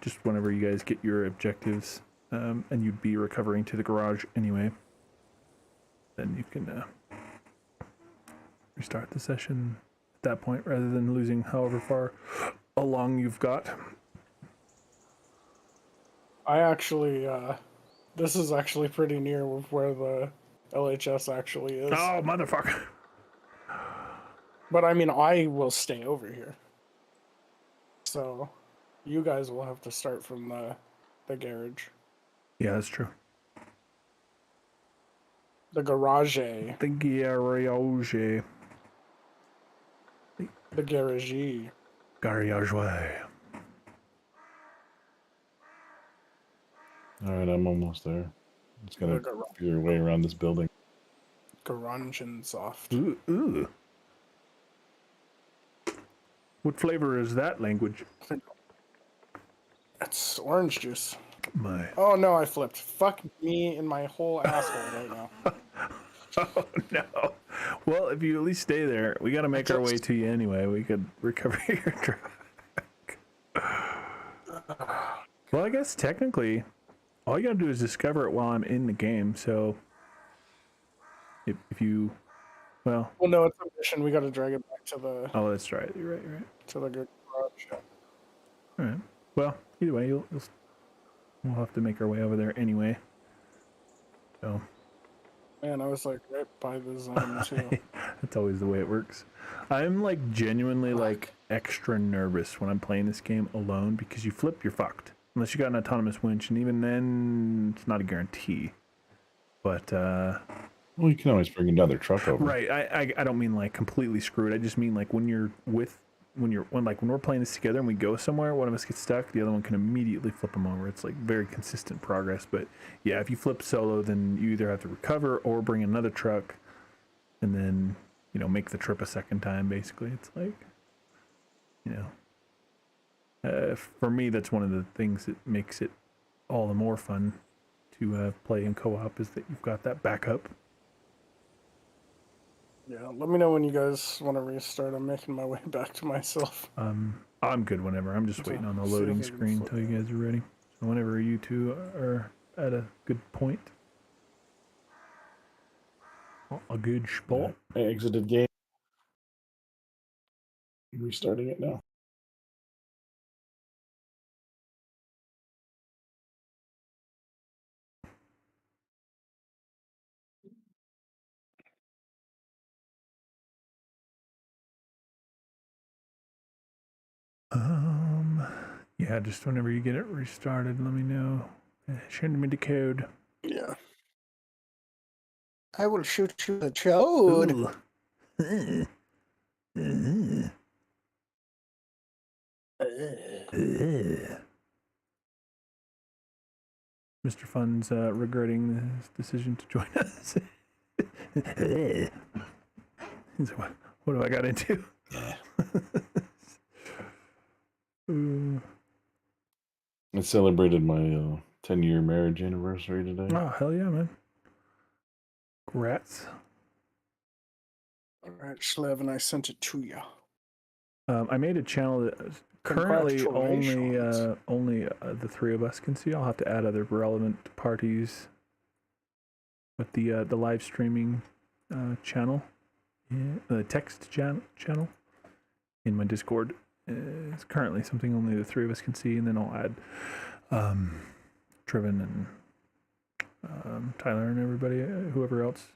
just whenever you guys get your objectives and you'd be recovering to the garage anyway, then you can restart the session at that point rather than losing however far along you've got. I actually, this is actually pretty near where the LHS actually is. Oh, motherfucker. But I mean, I will stay over here. So, you guys will have to start from the garage. Yeah, that's true. The garage. The garage. The garagey. Garage. All right, I'm almost there. Just gotta figure your way around this building. Garage and soft. Ooh, ooh. What flavor is that language? It's orange juice. My. Oh no, I flipped. Fuck me in my whole asshole right now. Oh no. Well, if you at least stay there, we gotta make our way to you anyway. We could recover your truck. Well, I guess technically, all you gotta do is discover it while I'm in the game. So, if you, well, No, it's a mission. We gotta drag it back to the. Oh, that's right. You're right. You're right. To the garage. All right. Well, either way, we'll have to make our way over there anyway. So. Man, I was like right by the zone too. That's always the way it works. I'm like genuinely like extra nervous when I'm playing this game alone because you flip, you're fucked. Unless you got an autonomous winch, and even then, it's not a guarantee. But well, you can always bring another truck over. Right. I don't mean like completely screwed. I just mean like when we're playing this together and we go somewhere, one of us gets stuck, the other one can immediately flip them over. It's like very consistent progress. But yeah, if you flip solo, then you either have to recover or bring another truck and then, make the trip a second time, basically. It's like, for me, that's one of the things that makes it all the more fun to play in co-op is that you've got that backup. Yeah, let me know when you guys want to restart. I'm making my way back to myself. I'm good whenever. I'm just waiting on the loading screen until you guys are ready. So whenever you two are at a good point. A good spot. I exited game. Restarting it now. Yeah, just whenever you get it restarted, let me know. Send me the code. Yeah. I will shoot you the chode. Mr. Fun's regretting his decision to join us. What have I got into? Yeah. I celebrated my 10-year marriage anniversary today. Oh, hell yeah, man. Congrats. All right, Schlev, and I sent it to you. I made a channel that currently only the three of us can see. I'll have to add other relevant parties. But the live streaming channel, the text channel in my Discord is currently something only the three of us can see, and then I'll add Triven and Tyler and everybody, whoever else,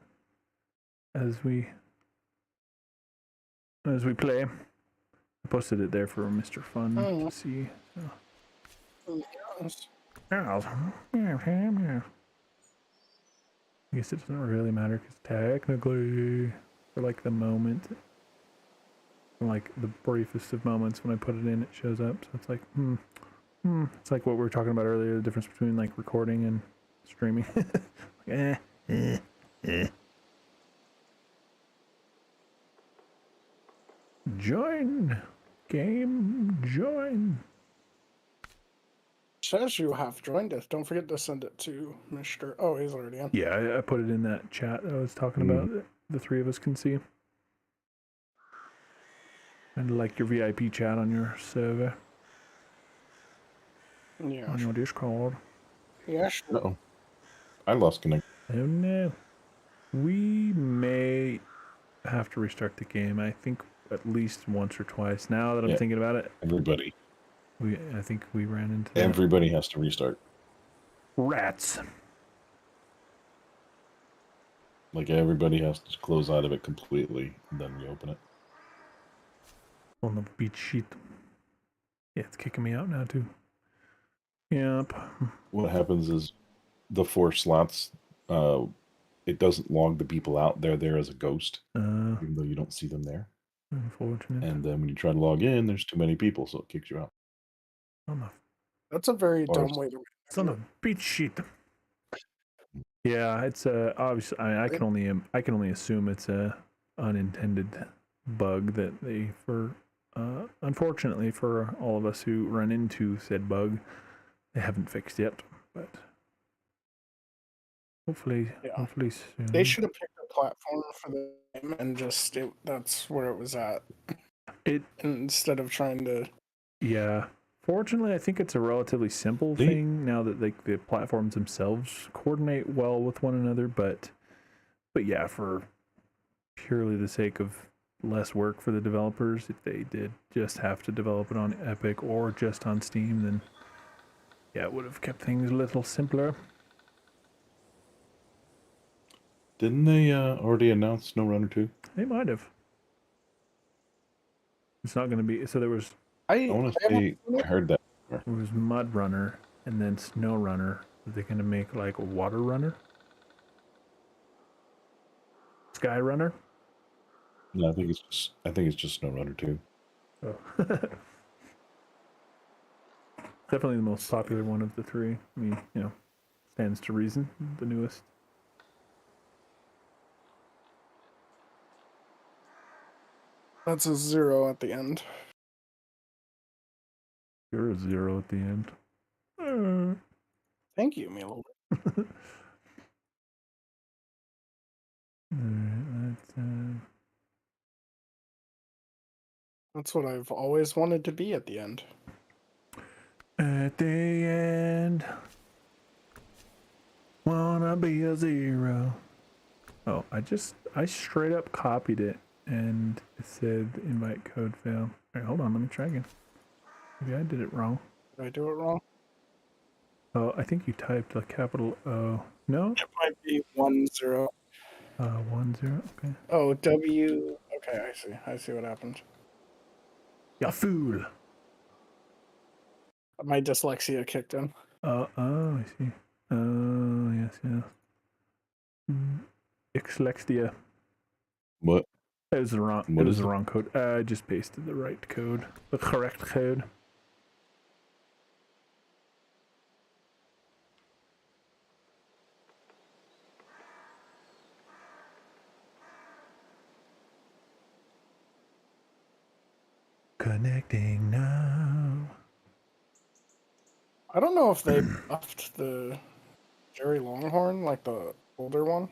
as we play. I posted it there for Mr. Fun to see. So. I guess it doesn't really matter because technically, for like the moment, for like the briefest of moments when I put it in, it shows up. So it's like, It's like what we were talking about earlier, the difference between like recording and streaming. eh, eh, eh. Join. Game, join. Says you have joined us. Don't forget to send it to Mr. Oh, he's already in. Yeah, I put it in that chat I was talking about. The three of us can see. And like your VIP chat on your server. Yeah. On your Discord. Yeah, sure. Uh-oh. I lost connection. Oh no. We may have to restart the game. I think at least once or twice. Now that I'm thinking about it, Everybody. I think we ran into that. Everybody has to restart. Rats. Like everybody has to close out of it completely and then reopen it. On the beach sheet. Yeah, it's kicking me out now too. Yep. What happens is the 4 slots, it doesn't log the people out. They're there as a ghost, even though you don't see them there. Unfortunate. And then when you try to log in, there's too many people, so it kicks you out. That's a very Or dumb way to. It's on the beach sheet. Yeah, it's obviously. I can only assume it's a unintended bug that they unfortunately for all of us who run into said bug, they haven't fixed yet. But hopefully soon. They should have picked a platform for the game and just that's where it was at. Instead of trying to. Yeah. Fortunately, I think it's a relatively simple thing now that the platforms themselves coordinate well with one another. But yeah, for purely the sake of less work for the developers, if they did just have to develop it on Epic or just on Steam, then yeah, it would have kept things a little simpler. Didn't they already announce SnowRunner 2? They might have. It's not going to be. So there was. I want to say I heard that. There was Mud Runner and then Snow Runner. Are they going to make like a Water Runner? Sky Runner? No, I think it's just SnowRunner 2. Oh. Definitely the most popular one of the three. I mean, stands to reason. The newest. That's a 0 at the end. You're a 0 at the end. Thank you, Milo. That's what I've always wanted to be at the end. At the end, wanna be a 0. Oh, I straight up copied it and it said invite code fail. Alright, hold on, let me try again. Maybe I did it wrong. Did I do it wrong? Oh, I think you typed a capital O. No? It might be 10. 10, okay. Oh, W. Okay, I see what happened. Ya fool! My dyslexia kicked in. Oh, I see. Oh, yes. Dyslexia. What? It was the wrong. What it was is the it? wrong code. I just pasted the right code, the correct code. Connecting now. I don't know if they buffed the Jerry Longhorn, like the older one,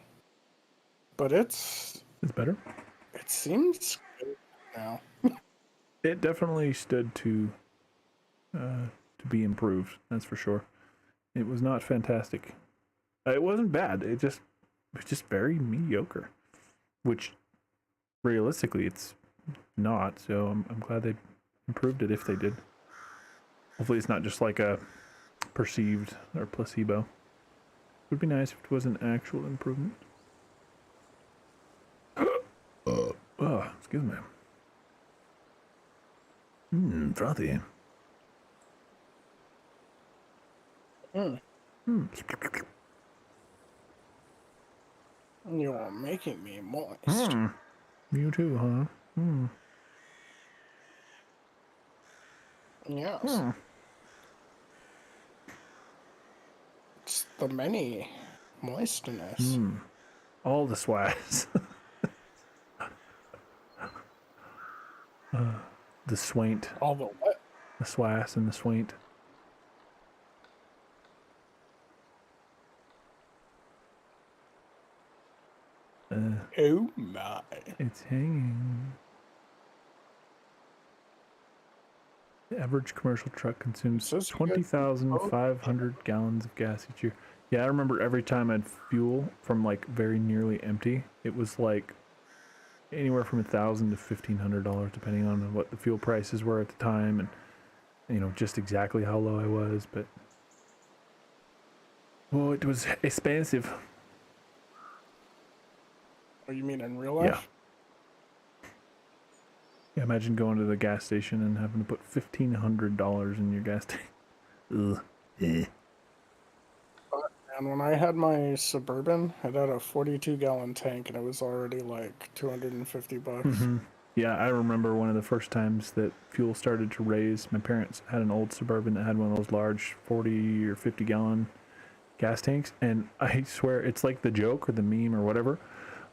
but it's better. It seems good now. It definitely stood to be improved. That's for sure. It was not fantastic. It wasn't bad. It was just very mediocre, which realistically it's not. So I'm glad they improved it if they did. Hopefully it's not just like a perceived or placebo. It would be nice if it was an actual improvement. Oh, excuse me. Frothy. You're making me moist. You too, huh? Yes. Yes, the many moistiness. All the swags. The swaint. All the what? The swass and the swaint. Oh my. It's hanging. The average commercial truck consumes 20,500 gallons of gas each year. Yeah, I remember every time I'd fuel from like very nearly empty, it was like anywhere from $1,000 to $1,500, depending on what the fuel prices were at the time, and you know just exactly how low I was. But oh, it was expensive. Oh, you mean in real life? Yeah. Yeah, imagine going to the gas station and having to put $1,500 in your gas tank. Ugh. And when I had my Suburban, it had a 42-gallon tank, and it was already like $250. Yeah, I remember one of the first times that fuel started to raise. My parents had an old Suburban that had one of those large 40 or 50-gallon gas tanks, and I swear it's like the joke or the meme or whatever,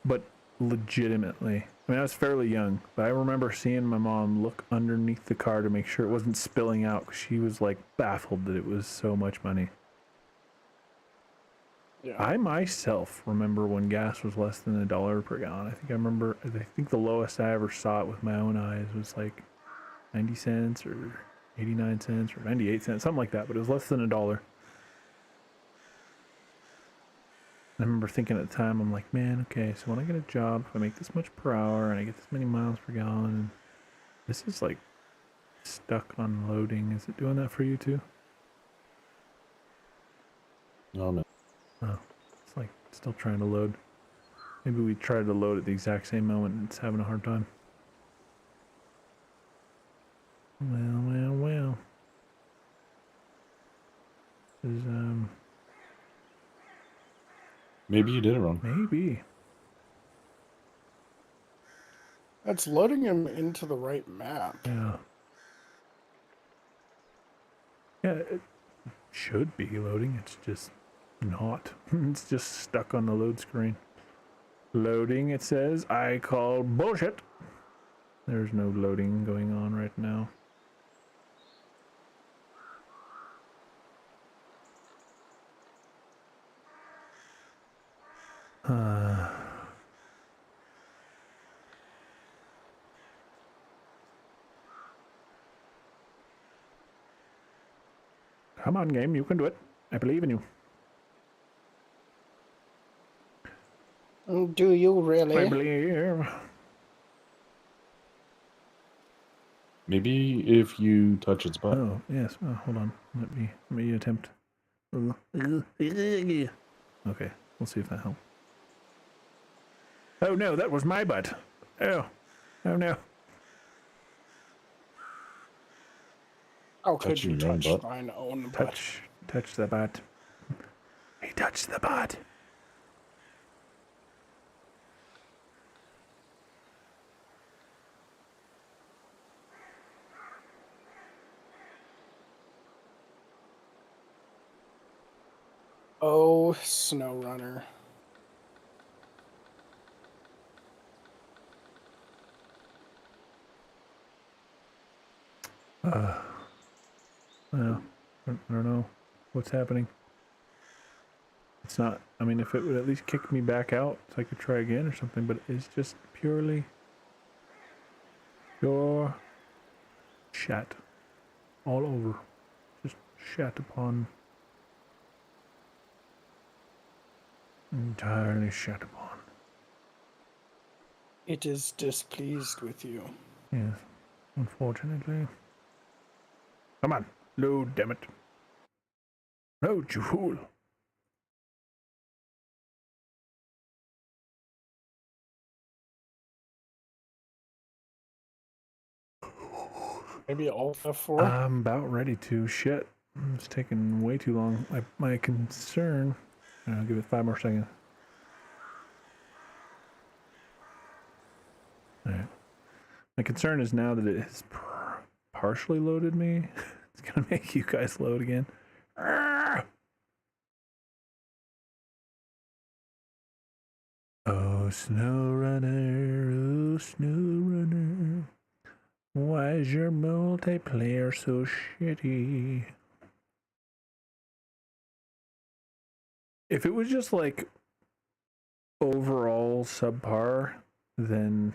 but legitimately, I mean, I was fairly young, but I remember seeing my mom look underneath the car to make sure it wasn't spilling out. She was like baffled that it was so much money. Yeah. I myself remember when gas was less than $1 per gallon. I think the lowest I ever saw it with my own eyes was like 90 cents or 89 cents or 98 cents, something like that, but it was less than $1. I remember thinking at the time, I'm like, man, okay, so when I get a job, if I make this much per hour and I get this many miles per gallon, and this is like stuck on loading. Is it doing that for you too? No, man. Oh, it's like still trying to load. Maybe we tried to load at the exact same moment and it's having a hard time. Well. Is, Maybe you did it wrong. maybe. That's loading him into the right map. Yeah. Yeah, it should be loading. It's just not. It's just stuck on the load screen. Loading, it says. I call bullshit. There's no loading going on right now. Come on, game. You can do it. I believe in you. Do you really? I believe. Maybe if you touch its butt. Oh, yes. Oh, hold on. Let me attempt. Okay, we'll see if that helps. Oh no, that was my butt. Oh no. How could Touching you your own touch butt? thine own butt? Touch the butt. He touched the butt. Oh, Snow Runner. Well, I don't know what's happening. It's not. I mean, if it would at least kick me back out, so I could try again or something. But it's just pure shat all over. Just shat upon. Entirely shat upon. It is displeased with you. Yes, unfortunately. Come on, load, damn it. Load, you fool. Maybe Alt F4? I'm about ready to. Shit. It's taking way too long. My concern. I'll give it 5 more seconds. Alright. My concern is now that it has partially loaded me, it's gonna make you guys load again. snow runner, oh snow runner, why is your multiplayer so shitty? If it was just like overall subpar, then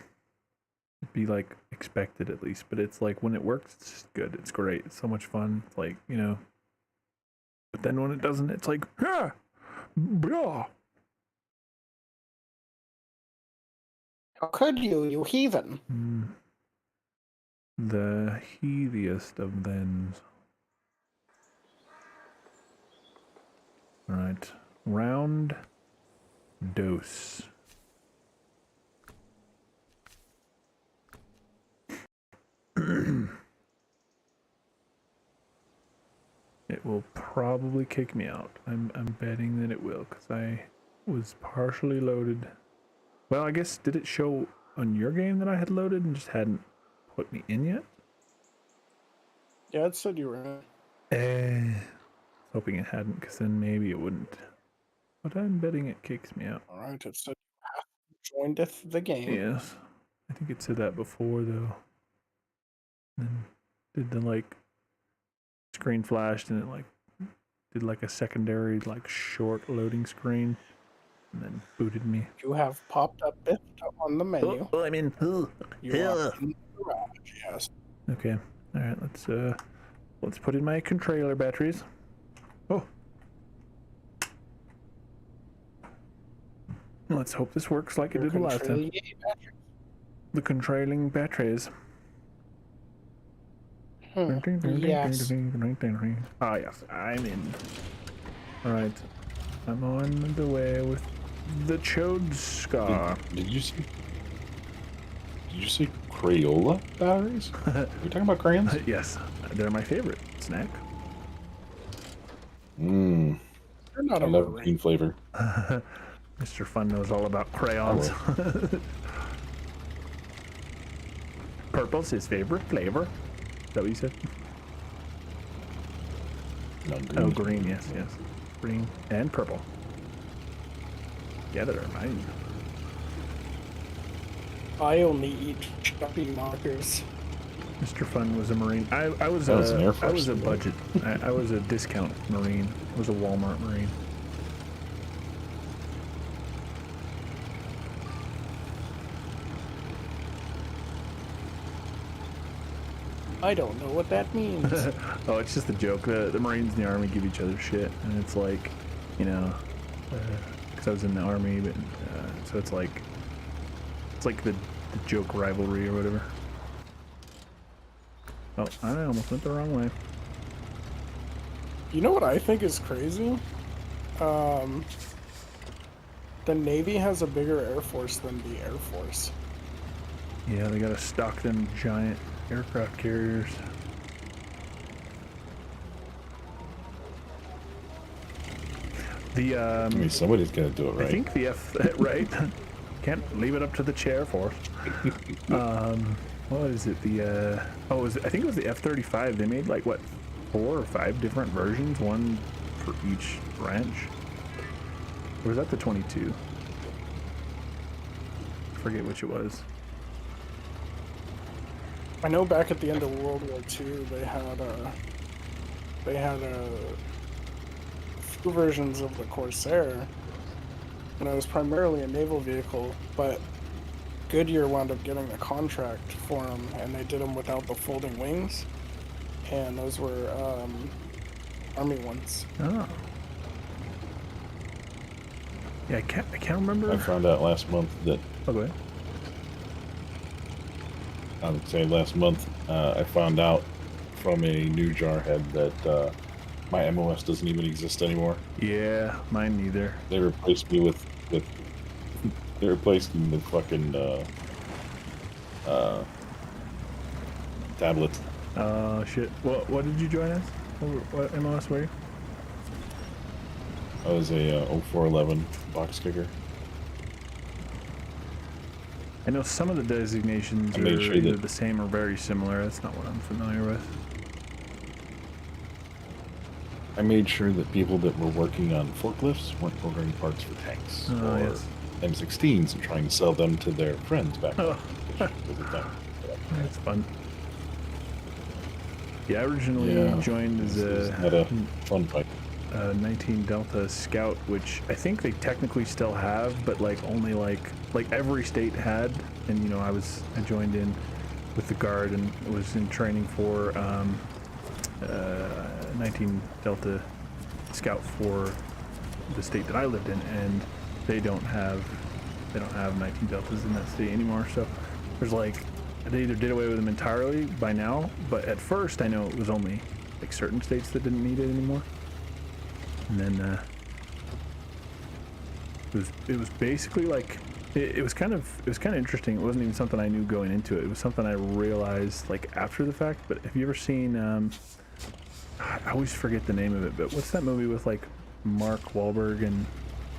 it'd be like expected at least. But it's like when it works, it's just good. It's great. It's so much fun. It's like, you know. But then when it doesn't, it's like, ah, blah. How could you, you heathen? The heathiest of thens. Alright. Round dose. It will probably kick me out. I'm betting that it will, because I was partially loaded. Well, I guess, did it show on your game that I had loaded and just hadn't put me in yet? Yeah, it said you were in. Hoping it hadn't, because then maybe it wouldn't. But I'm betting it kicks me out. Alright, it said you have joined the game. Yes. I think it said that before, though. Then did the, like, screen flashed and it, like, did, like, a secondary, like, short loading screen. And then booted me. You have popped up on the menu. Oh, I'm in. You are in the garage, yes. Okay. Alright, let's put in my controller batteries. Oh. Let's hope this works like it did the last time. The controlling batteries. Yes. Ah, yes, I'm in. Alright. I'm on the way with the Chode Scar. Did you see Crayola batteries? Are we talking about crayons? Yes, they're my favorite snack. Mmm. They're not I a love marine. green flavor. Mr. Fun knows all about crayons. Purple's his favorite flavor. Is that what you said? No, green. Oh, green, yes. Green and purple. Together, mine. I only eat stuffy markers. Mr. Fun was a Marine. I was an Air Force I was a thing, budget. I was a discount Marine. I was a Walmart Marine. I don't know what that means. Oh, it's just a joke. The Marines and the Army give each other shit, and it's like, you know, because I was in the Army, but so it's like the joke rivalry or whatever. Oh, I almost went the wrong way. You know what I think is crazy? The Navy has a bigger Air Force than the Air Force. Yeah, they gotta stock them giant aircraft carriers. I mean, somebody's gonna do it, right? I think the right. Can't leave it up to the chair force. What is it? I think it was the F-35. They made like what, 4 or 5 different versions, one for each branch. Or was that the 22? I forget which it was. I know back at the end of World War II, they had few versions of the Corsair, and it was primarily a naval vehicle, but Goodyear wound up getting the contract for them, and they did them without the folding wings, and those were Army ones. Oh. Yeah, I can't remember. I found out last month that. Oh, go ahead. I would say last month, I found out from a new jarhead that my MOS doesn't even exist anymore. Yeah, mine neither. They replaced me with they replaced me with fucking tablets. Oh shit. What did you join as? What MOS were you? I was a 0411 box kicker. I know some of the designations are either the same or very similar. That's not what I'm familiar with. I made sure that people that were working on forklifts weren't ordering parts for tanks Oh, or yes. M16s and trying to sell them to their friends back then. Oh. Was a thing. That's fun. Yeah, I originally joined as Not a fun fight. 19 Delta Scout, which I think they technically still have, but like only like every state had. And you know, I joined in with the Guard and was in training for 19 Delta Scout for the state that I lived in, and they don't have 19 Deltas in that state anymore. So there's like, they either did away with them entirely by now, but at first I know it was only like certain states that didn't need it anymore. And then it was basically like it was kind of interesting. It wasn't even something I knew going into it. It was something I realized like after the fact. But have you ever seen I always forget the name of it, but what's that movie with like Mark Wahlberg and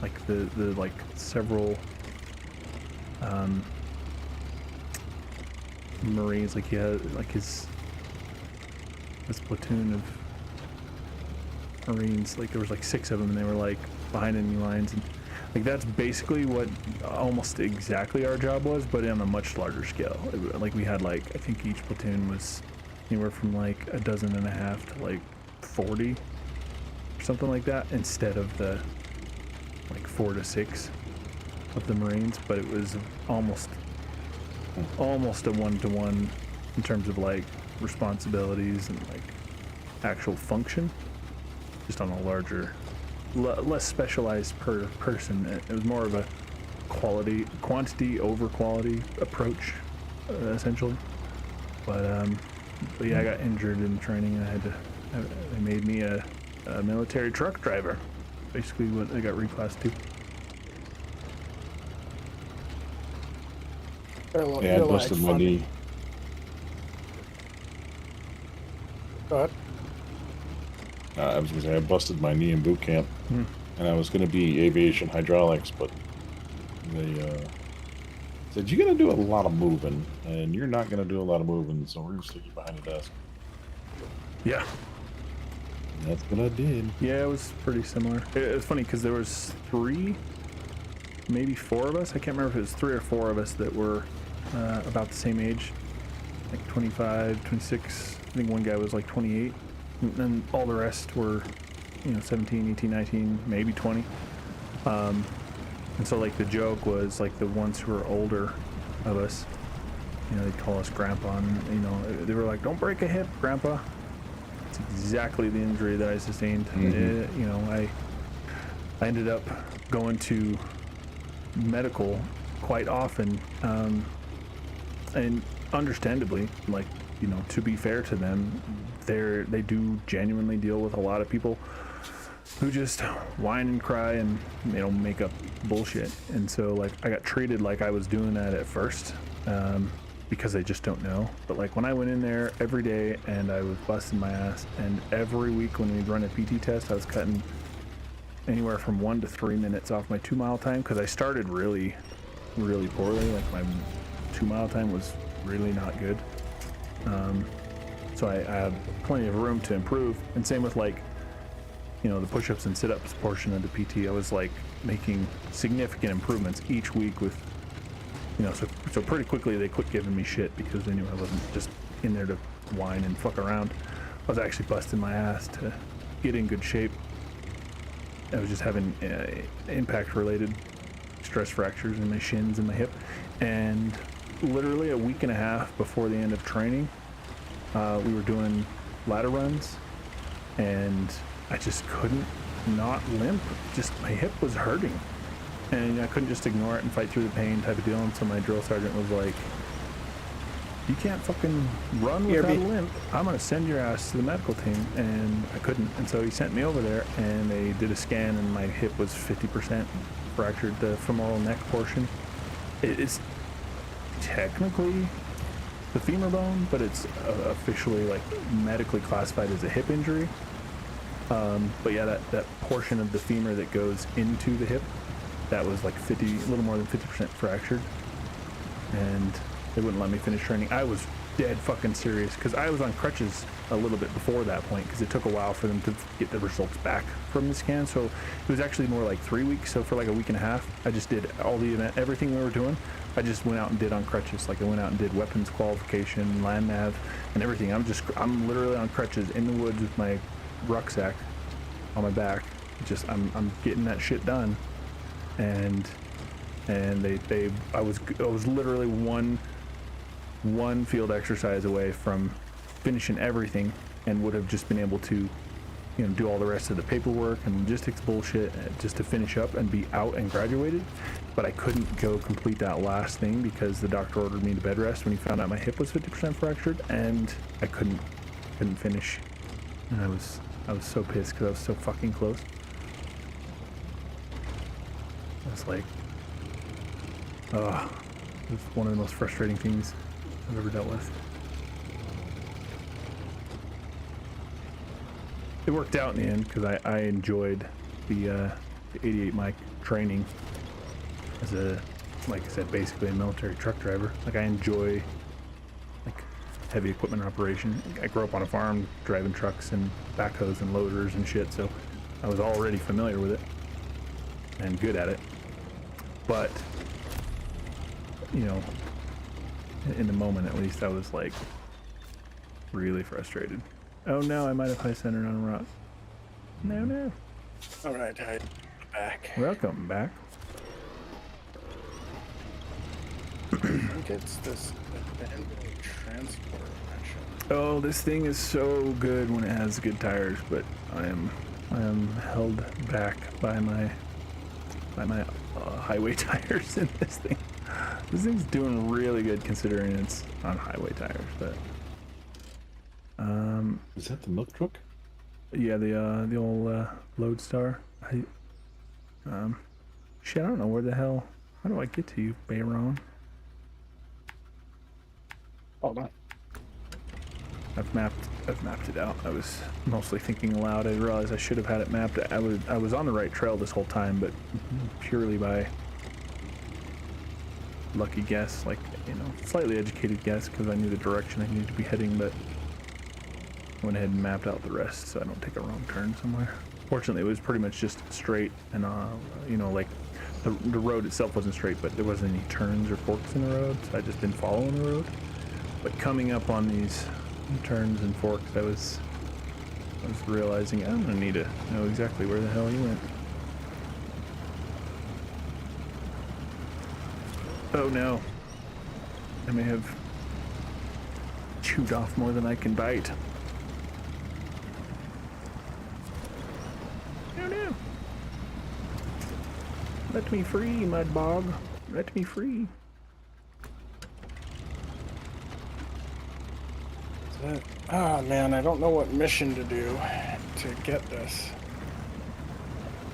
like the like several Marines, like he had like this platoon of Marines, like there was like 6 of them and they were like behind enemy lines, and like that's basically what almost exactly our job was, but on a much larger scale. Like we had like, I think each platoon was anywhere from like 12 to like 40 or something like that, instead of the like 4 to 6 of the Marines. But it was almost a 1-to-1 in terms of like responsibilities and like actual function, just on a larger, less specialized per person. It was more of a quantity over quality approach, essentially. But yeah, I got injured in training and they made me a military truck driver, basically what I got reclassed to. Yeah, I busted my knee. Go ahead. I was gonna say I busted my knee in boot camp, and I was gonna be aviation hydraulics, but they said you're gonna do a lot of moving, and you're not gonna do a lot of moving, so we're gonna stick you behind the desk. Yeah. And that's what I did. Yeah, it was pretty similar. It was funny because there was 3, maybe 4 of us. I can't remember if it was 3 or 4 of us that were about the same age, like 25, 26. I think one guy was like 28. And then all the rest were, you know, 17, 18, 19, maybe 20. And so like the joke was like the ones who were older of us, you know, they'd call us grandpa, and you know, they were like, don't break a hip, grandpa. It's exactly the injury that I sustained. You know, I ended up going to medical quite often, and understandably, like, you know, to be fair to them, they do genuinely deal with a lot of people who just whine and cry and, you know, make up bullshit. And so like I got treated like I was doing that at first, because they just don't know. But like when I went in there every day and I was busting my ass, and every week when we'd run a PT test, I was cutting anywhere from 1 to 3 minutes off my 2-mile time, because I started really poorly. Like my 2-mile time was really not good. So I had plenty of room to improve. And same with like, you know, the push-ups and sit-ups portion of the PT. I was like making significant improvements each week with, you know, so pretty quickly they quit giving me shit because they knew I wasn't just in there to whine and fuck around. I was actually busting my ass to get in good shape. I was just having impact-related stress fractures in my shins and my hip. And literally a week and a half before the end of training, we were doing ladder runs, and I just couldn't not limp. Just my hip was hurting, and I couldn't just ignore it and fight through the pain type of deal. And so my drill sergeant was like, you can't fucking run without a limp. I'm gonna send your ass to the medical team. And I couldn't, and so he sent me over there, and they did a scan, and my hip was 50% fractured, the femoral neck portion. It's technically the femur bone, but it's officially like medically classified as a hip injury. But yeah, that portion of the femur that goes into the hip, that was like a little more than 50% fractured, and they wouldn't let me finish training. I was dead fucking serious, because I was on crutches a little bit before that point, because it took a while for them to get the results back from the scan. So it was actually more like 3 weeks. So for like a week and a half, I just did all the event, everything we were doing. I just went out and did on crutches. Like I went out and did weapons qualification, land nav, and everything. I'm literally on crutches in the woods with my rucksack on my back. I'm getting that shit done. And I was literally one field exercise away from finishing everything, and would have just been able to, you know, do all the rest of the paperwork and logistics bullshit just to finish up and be out and graduated. But I couldn't go complete that last thing because the doctor ordered me to bed rest when he found out my hip was 50% fractured, and I couldn't finish. And I was so pissed because I was so fucking close. I was like, oh, it was one of the most frustrating things I've ever dealt with. It worked out in the end because I enjoyed the 88 mic training as a, like I said, basically a military truck driver. Like I enjoy like heavy equipment operation. I grew up on a farm driving trucks and backhoes and loaders and shit, so I was already familiar with it and good at it. But you know, in the moment at least, I was like really frustrated. Oh no, I might have high centered on a rock. No. Alright, I'm back. Welcome back. I think it's this abandoned transport mission. Oh, this thing is so good when it has good tires, but I am held back by my highway tires in this thing. This thing's doing really good considering it's on highway tires, but is that the milk truck? yeah, the old Lodestar. Shit, I don't know where the hell. How do I get to you, BAY-Rawn? Hold on. I've mapped it out. I was mostly thinking aloud. I realized I should have had it mapped. I was on the right trail this whole time, but purely by lucky guess, like, you know, slightly educated guess, because I knew the direction I needed to be heading, but I went ahead and mapped out the rest so I don't take a wrong turn somewhere. Fortunately, it was pretty much just straight, and you know, like the road itself wasn't straight, but there wasn't any turns or forks in the road, so I just been following the road. But coming up on these turns and forks, I was realizing I'm gonna need to know exactly where the hell you went. Oh no, I may have chewed off more than I can bite. Oh no! Let me free, mud bog. Let me free. Ah, man, I don't know what mission to do to get this.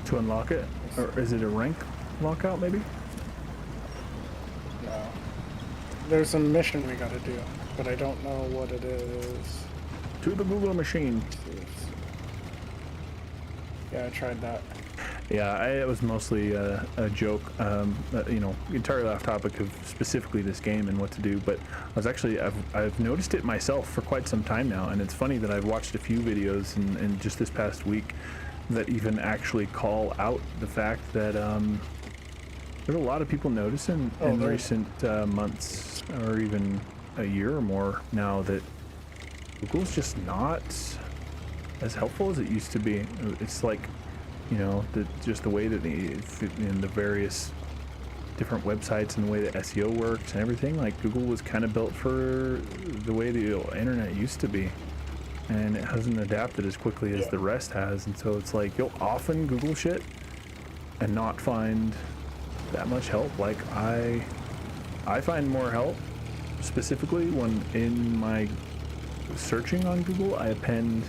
To unlock it? Or is it a rank lockout, maybe? No. There's a mission we gotta do, but I don't know what it is. To the Google machine. Yeah, I tried that. Yeah, it was mostly a joke, you know, entirely off topic of specifically this game and what to do, but I've noticed it myself for quite some time now, and it's funny that I've watched a few videos in just this past week that even actually call out the fact that there's a lot of people noticing in recent months, or even a year or more now, that Google's just not as helpful as it used to be. It's like, you know, just the way that in the various different websites and the way that SEO works and everything, like Google was kind of built for the way the internet used to be, and it hasn't adapted as quickly as the rest has. And so it's like you'll often Google shit and not find that much help. Like I find more help specifically when in my searching on Google I append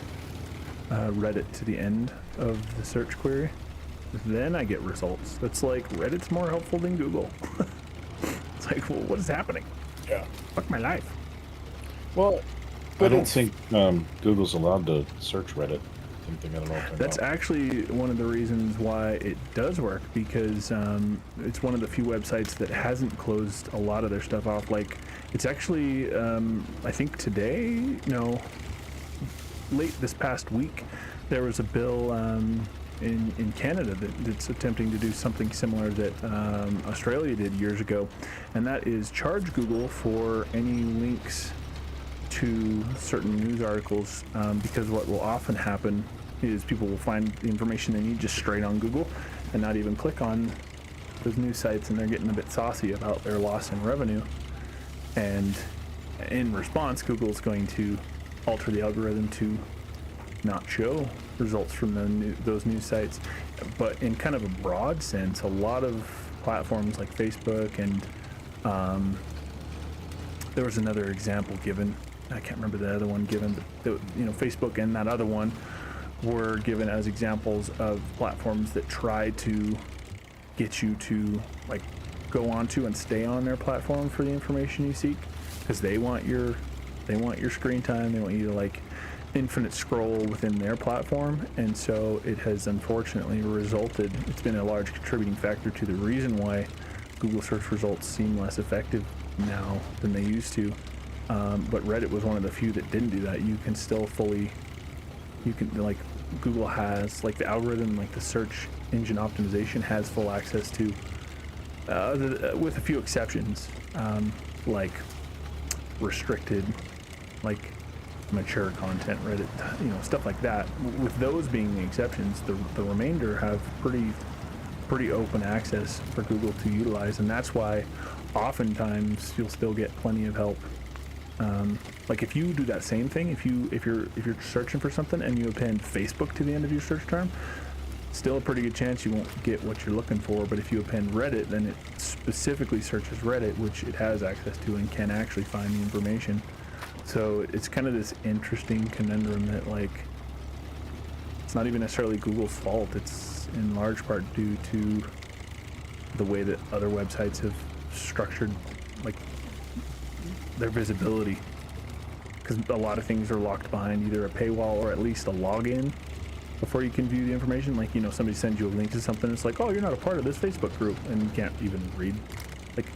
Reddit to the end of the search query. Then I get results. That's like Reddit's more helpful than Google. It's like, well, what is happening? Yeah. Fuck my life. Well, I don't think Google's allowed to search Reddit. something at all turned That's off. actually one of the reasons why it does work, because it's one of the few websites that hasn't closed a lot of their stuff off. Like, it's actually, I think today, no, late this past week, there was a bill in Canada that's attempting to do something similar that Australia did years ago, and that is charge Google for any links to certain news articles, because what will often happen is people will find the information they need just straight on Google and not even click on those news sites, and they're getting a bit saucy about their loss in revenue. And in response, Google's going to alter the algorithm to not show results from those news sites. But in kind of a broad sense, a lot of platforms like Facebook and there was another example given, I can't remember the other one given, but Facebook and that other one were given as examples of platforms that try to get you to like go onto and stay on their platform for the information you seek, because they want your screen time, they want you to like infinite scroll within their platform. And so it has unfortunately it's been a large contributing factor to the reason why Google search results seem less effective now than they used to. But Reddit was one of the few that didn't do that. You can still like Google has, like the algorithm, like the search engine optimization has full access to, with a few exceptions, like restricted, like mature content, Reddit, stuff like that. With those being the exceptions, the remainder have pretty open access for Google to utilize, and that's why oftentimes you'll still get plenty of help. Like if you do that same thing, if you're searching for something and you append Facebook to the end of your search term, still a pretty good chance you won't get what you're looking for. But if you append Reddit, then it specifically searches Reddit, which it has access to and can actually find the information. So it's kind of this interesting conundrum that, like, it's not even necessarily Google's fault. It's in large part due to the way that other websites have structured, like, their visibility, because a lot of things are locked behind either a paywall or at least a login before you can view the information. Like, somebody sends you a link to something, it's like, oh, you're not a part of this Facebook group, and you can't even read. Like,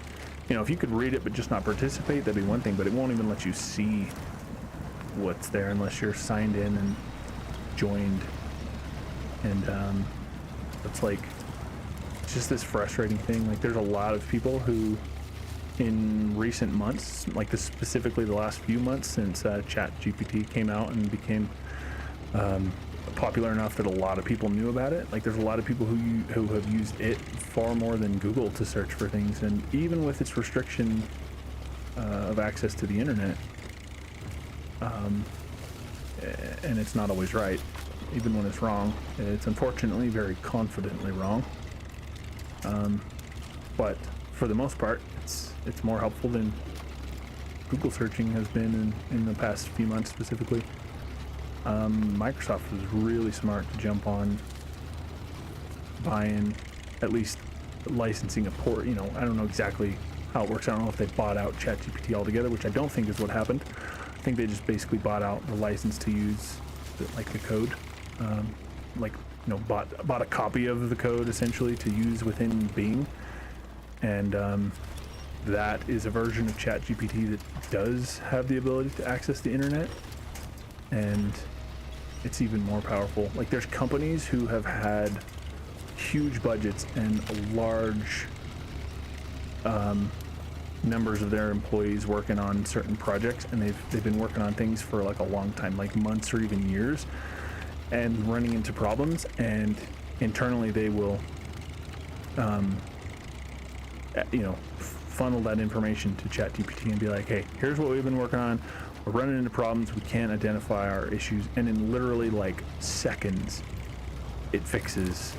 if you could read it but just not participate, that'd be one thing, but it won't even let you see what's there unless you're signed in and joined. And it's like, it's just this frustrating thing. Like, there's a lot of people who in recent months, like this specifically the last few months since ChatGPT came out and became popular enough that a lot of people knew about it. Like, there's a lot of people who have used it far more than Google to search for things. And even with its restriction of access to the internet, and it's not always right, even when it's wrong, it's unfortunately very confidently wrong. But for the most part, it's more helpful than Google searching has been in the past few months specifically. Microsoft was really smart to jump on buying, at least licensing a port. I don't know exactly how it works. I don't know if they bought out ChatGPT altogether, which I don't think is what happened. I think they just basically bought out the license to use the code, bought a copy of the code essentially to use within Bing. And that is a version of ChatGPT that does have the ability to access the internet, and it's even more powerful. Like, there's companies who have had huge budgets and large numbers of their employees working on certain projects, and they've been working on things for like a long time, like months or even years, and running into problems, and internally they will funnel that information to ChatGPT and be like, hey, here's what we've been working on, we're running into problems, we can't identify our issues, and in literally like seconds it fixes,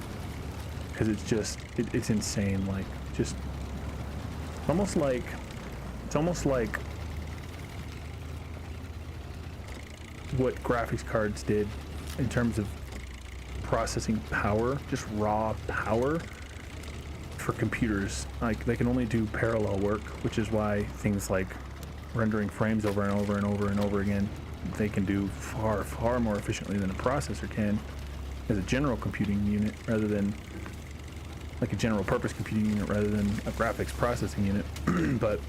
because it's insane. Like, just it's almost like what graphics cards did in terms of processing power, just raw power for computers. Like, they can only do parallel work, which is why things like rendering frames over and over and over and over again they can do far, far more efficiently than a processor can as a general computing unit rather than like a general purpose computing unit rather than a graphics processing unit. But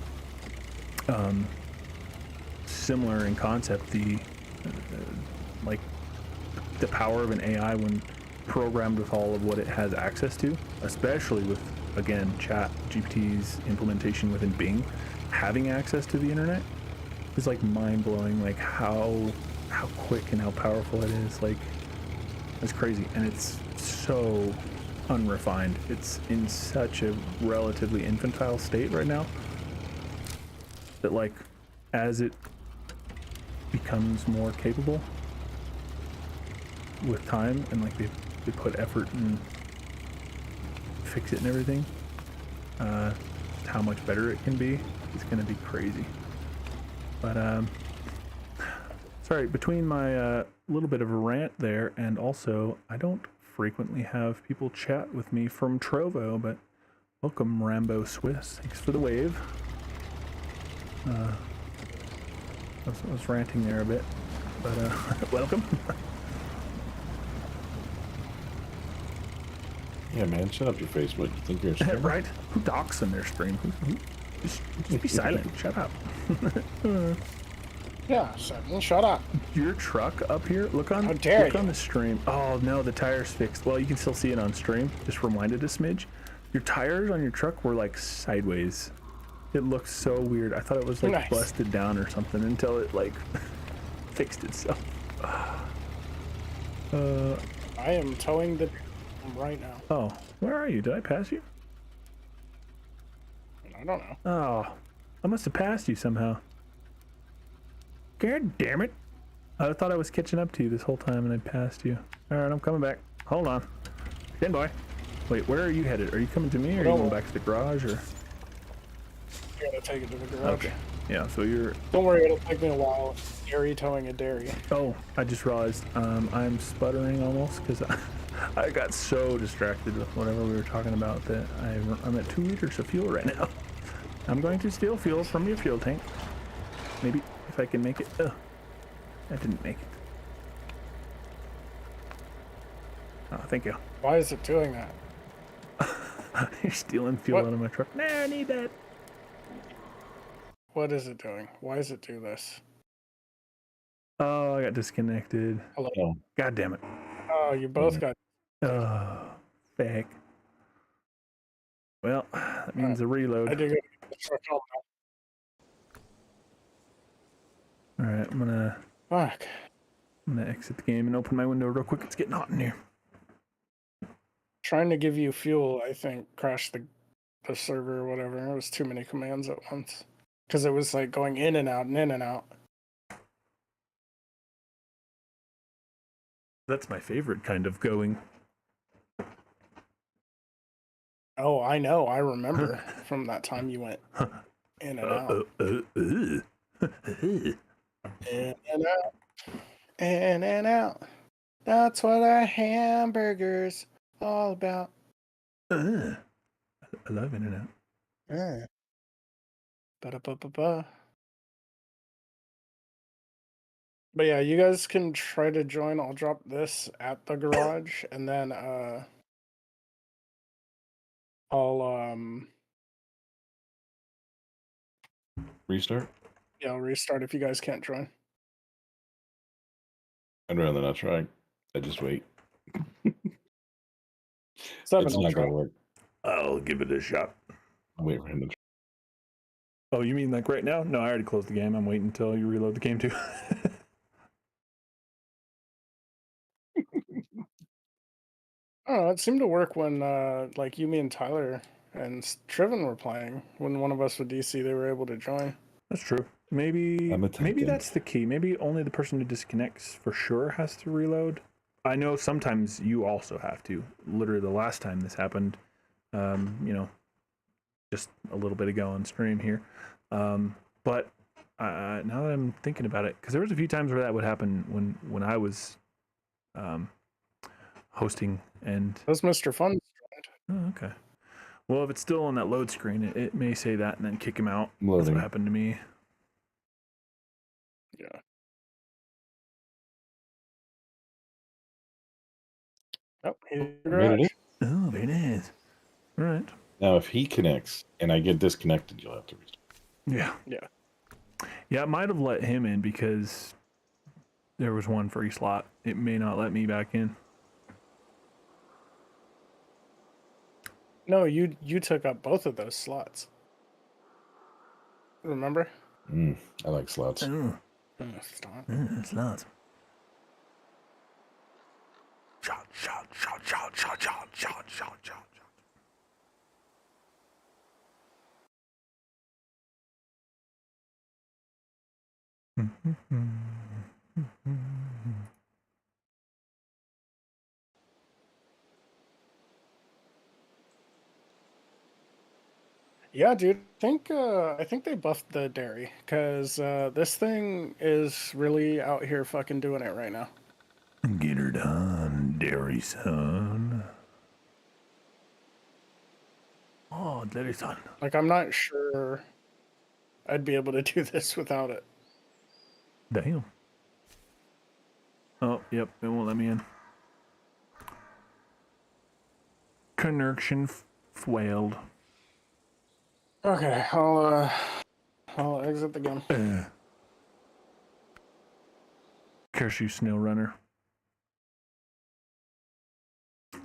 similar in concept, like the power of an AI when programmed with all of what it has access to, especially with, again, chat GPT's implementation within Bing, having access to the internet is like mind-blowing, like how quick and how powerful it is. Like, it's crazy, and it's so unrefined. It's in such a relatively infantile state right now that, like, as it becomes more capable with time, and like they put effort and fix it and everything, how much better it can be, it's gonna be crazy. But sorry, between my little bit of a rant there, and also I don't frequently have people chat with me from Trovo, but welcome Rambo Swiss, thanks for the wave. I was ranting there a bit, but welcome. Yeah, man, shut up your face. What, you think you're a streamer? Right? Who docks in their stream? Just be silent. Shut up. Yeah, Simon, shut up. Your truck up here? Look on the stream. Oh no, the tire's fixed. Well, you can still see it on stream. Just rewinded a smidge. Your tires on your truck were like sideways. It looks so weird. I thought it was like busted down or something until it like fixed itself. I am towing the right now. Oh, where are you? Did I pass you? I don't know. Oh, I must have passed you somehow. God damn it. I thought I was catching up to you this whole time and I passed you. Alright, I'm coming back. Hold on. Stand by. Wait, where are you headed? Are you coming to me or are you going back to the garage or? I gotta take it to the garage. Okay. Yeah, so you're... Don't worry, it'll take me a while. Dairy towing a dairy. Oh, I just realized I'm sputtering almost because I got so distracted with whatever we were talking about that I'm at 2 liters of fuel right now. I'm going to steal fuel from your fuel tank. Maybe if I can make it. Oh, I didn't make it. Oh, thank you. Why is it doing that? You're stealing fuel out of my truck. Nah, I need that. What is it doing? Why does it do this? Oh, I got disconnected. Hello? Oh. God damn it. Oh, you both got... Oh, feck. Well, that means a reload. I did get the truck home now. Alright, I'm gonna exit the game and open my window real quick. It's getting hot in here. Trying to give you fuel, I think, crashed the server or whatever. It was too many commands at once. Because it was like going in and out and in and out. That's my favorite kind of going. Oh, I know. I remember from that time you went in and out. In and out. In and out. That's what a hamburger's all about. I love in and out. Ba-da-ba-ba-ba. But yeah, you guys can try to join. I'll drop this at the garage, and then I'll Restart? yeah, I'll restart if you guys can't join. I'd rather not try. I just wait. Seven, It's I'll not try. gonna work. I'll give it a shot. I'll wait for him to try. Oh, you mean like right now? No, I already closed the game. I'm waiting until you reload the game too. Oh, it seemed to work when like you, me, and Tyler and Triven were playing. When one of us with DC, they were able to join. That's true. Maybe that's the key. Maybe only the person who disconnects for sure has to reload. I know sometimes you also have to. Literally the last time this happened, you know, just a little bit ago on stream here. But now that I'm thinking about it, because there was a few times where that would happen when I was hosting and... That was Mr. Fun. Oh, okay. Well, if it's still on that load screen, it may say that and then kick him out. Loading. That's what happened to me. Yeah. Oh, he's in the I made it garage. in. Oh, very nice. All right. Now, if he connects and I get disconnected, you'll have to restart. Yeah. Yeah. Yeah, it might have let him in because there was one free slot. It may not let me back in. No, you took up both of those slots. Remember? I like slots. Oh, Stop. slots. Shot, shot, shot, shot, shot, shot, shot, shot, shot. Yeah, dude. I think they buffed the dairy because this thing is really out here fucking doing it right now. Get her done, dairy son. Oh, dairy son. Like I'm not sure I'd be able to do this without it. Damn. Oh, yep, it won't let me in. Connection failed. Okay, I'll exit the game. Curse you, snail runner. I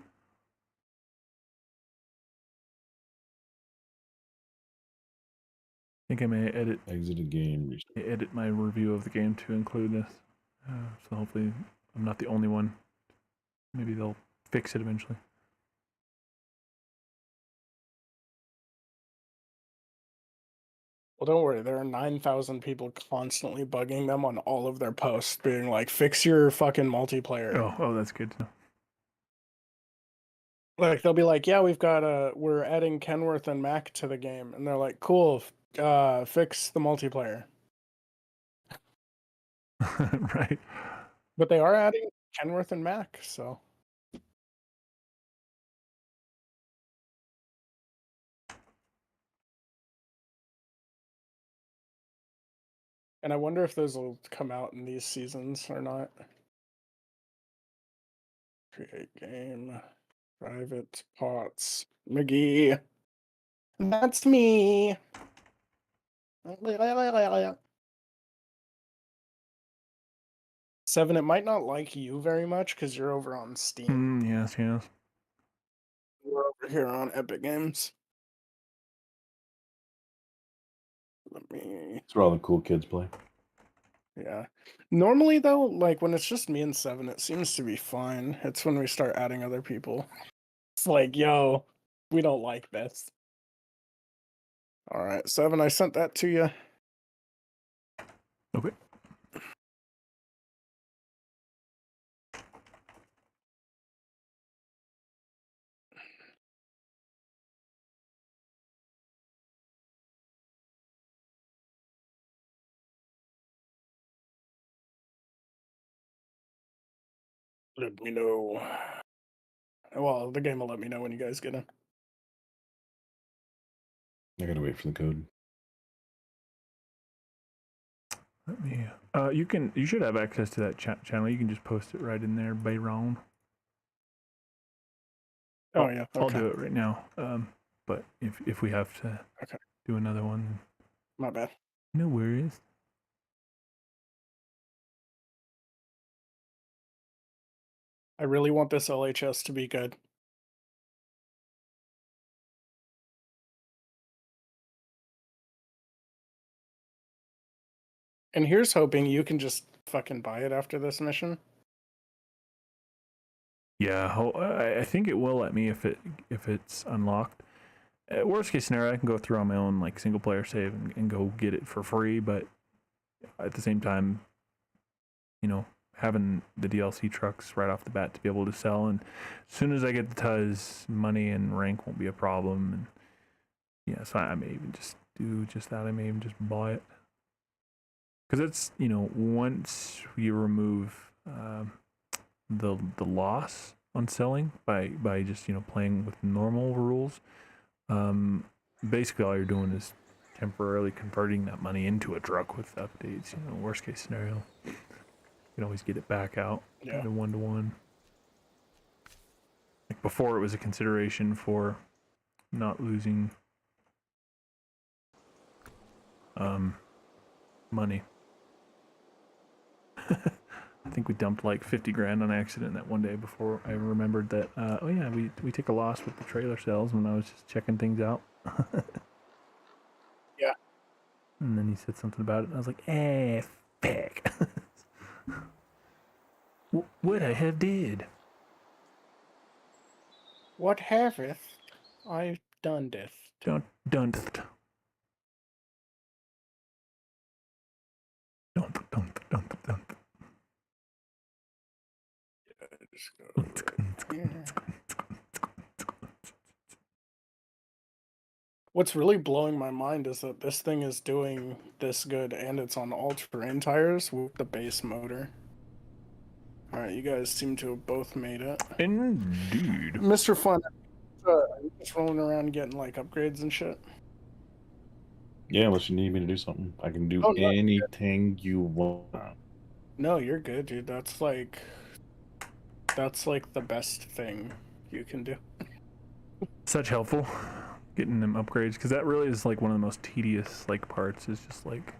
think I may Exit a game. Restart. edit my review of the game to include this. So hopefully I'm not the only one. Maybe they'll fix it eventually. Well, don't worry. There are 9,000 people constantly bugging them on all of their posts, being like, "Fix your fucking multiplayer." Oh, that's good to know. Like they'll be like, "Yeah, we're adding Kenworth and Mac to the game," and they're like, "Cool, fix the multiplayer." Right. But they are adding Kenworth and Mac, so. And I wonder if those will come out in these seasons or not. Create game. Private pots. McGee. That's me. Seven, it might not like you very much because you're over on Steam. Yes. We're over here on Epic Games. Let me. That's where all the cool kids play. Yeah. Normally, though, like when it's just me and Seven, it seems to be fine. It's when we start adding other people. It's like, yo, we don't like this. All right, Seven, I sent that to you. Okay. Let me know. Well, the game will let me know when you guys get in. I gotta wait for the code. Let me. You should have access to that chat channel. You can just post it right in there, BAY-Rawn. Oh yeah, okay. I'll do it right now. But if we have to do another one, My bad. no worries. I really want this LHS to be good. And here's hoping you can just fucking buy it after this mission. Yeah, I think it will let me if it's unlocked. Worst case scenario, I can go through on my own like single player save and go get it for free. But at the same time, you know, having the DLC trucks right off the bat to be able to sell, and as soon as I get the Tuz, money and rank won't be a problem. And yeah, so I may even just do just that. I may even just buy it because it's, you know, once you remove the loss on selling by just, you know, playing with normal rules, basically all you're doing is temporarily converting that money into a truck with updates. You know, worst case scenario, you can always get it back out. Yeah. At a 1-to-1. before it was a consideration for not losing money. I think we dumped like 50 grand on accident that one day before I remembered that, oh yeah, we take a loss with the trailer sales when I was just checking things out. Yeah. And then he said something about it, and I was like, fuck. What I have did. What haveth I done this? Dun. Dump. What's really blowing my mind is that this thing is doing this good and it's on all-terrain tires with the base motor. Alright, you guys seem to have both made it. Indeed. Mr. Fun, are you just rolling around getting like upgrades and shit? Yeah, unless you need me to do something. I can do Oh, no, anything you want. No, you're good, dude. That's like the best thing you can do. Such helpful. Getting them upgrades, because that really is like one of the most tedious like parts, is just like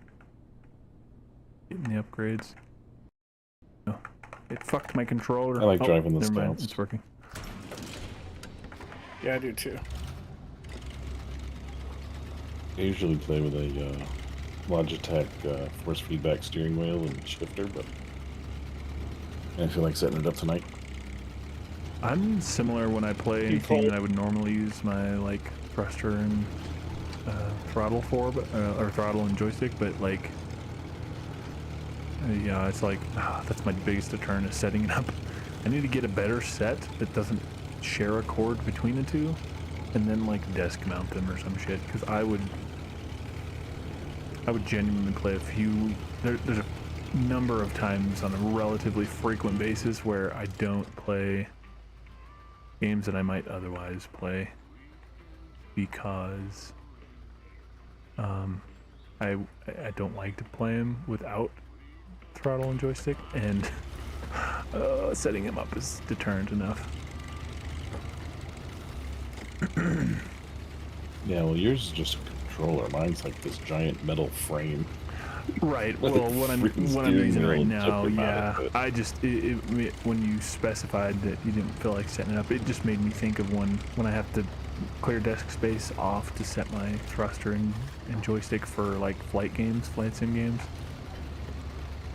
getting the upgrades. Oh, it fucked my controller. I like driving the never mind, scouts. it's working. Yeah, I do too. I usually play with a Logitech force feedback steering wheel and shifter, but I feel like setting it up tonight. I'm similar when I play anything that I would normally use my like thruster and throttle for, but or throttle and joystick, but like yeah, it's like that's my biggest deterrent, is setting it up. I need to get a better set that doesn't share a cord between the two, and then like desk mount them or some shit, because I would genuinely play a few. There's a number of times on a relatively frequent basis where I don't play games that I might otherwise play because I don't like to play them without throttle and joystick, and setting them up is deterrent enough. Yeah, well, yours is just a controller. Mine's like this giant metal frame. Right. Well, what I'm using right now, yeah. I just when you specified that you didn't feel like setting it up, it just made me think of when I have to clear desk space off to set my thruster and joystick for like flight sim games,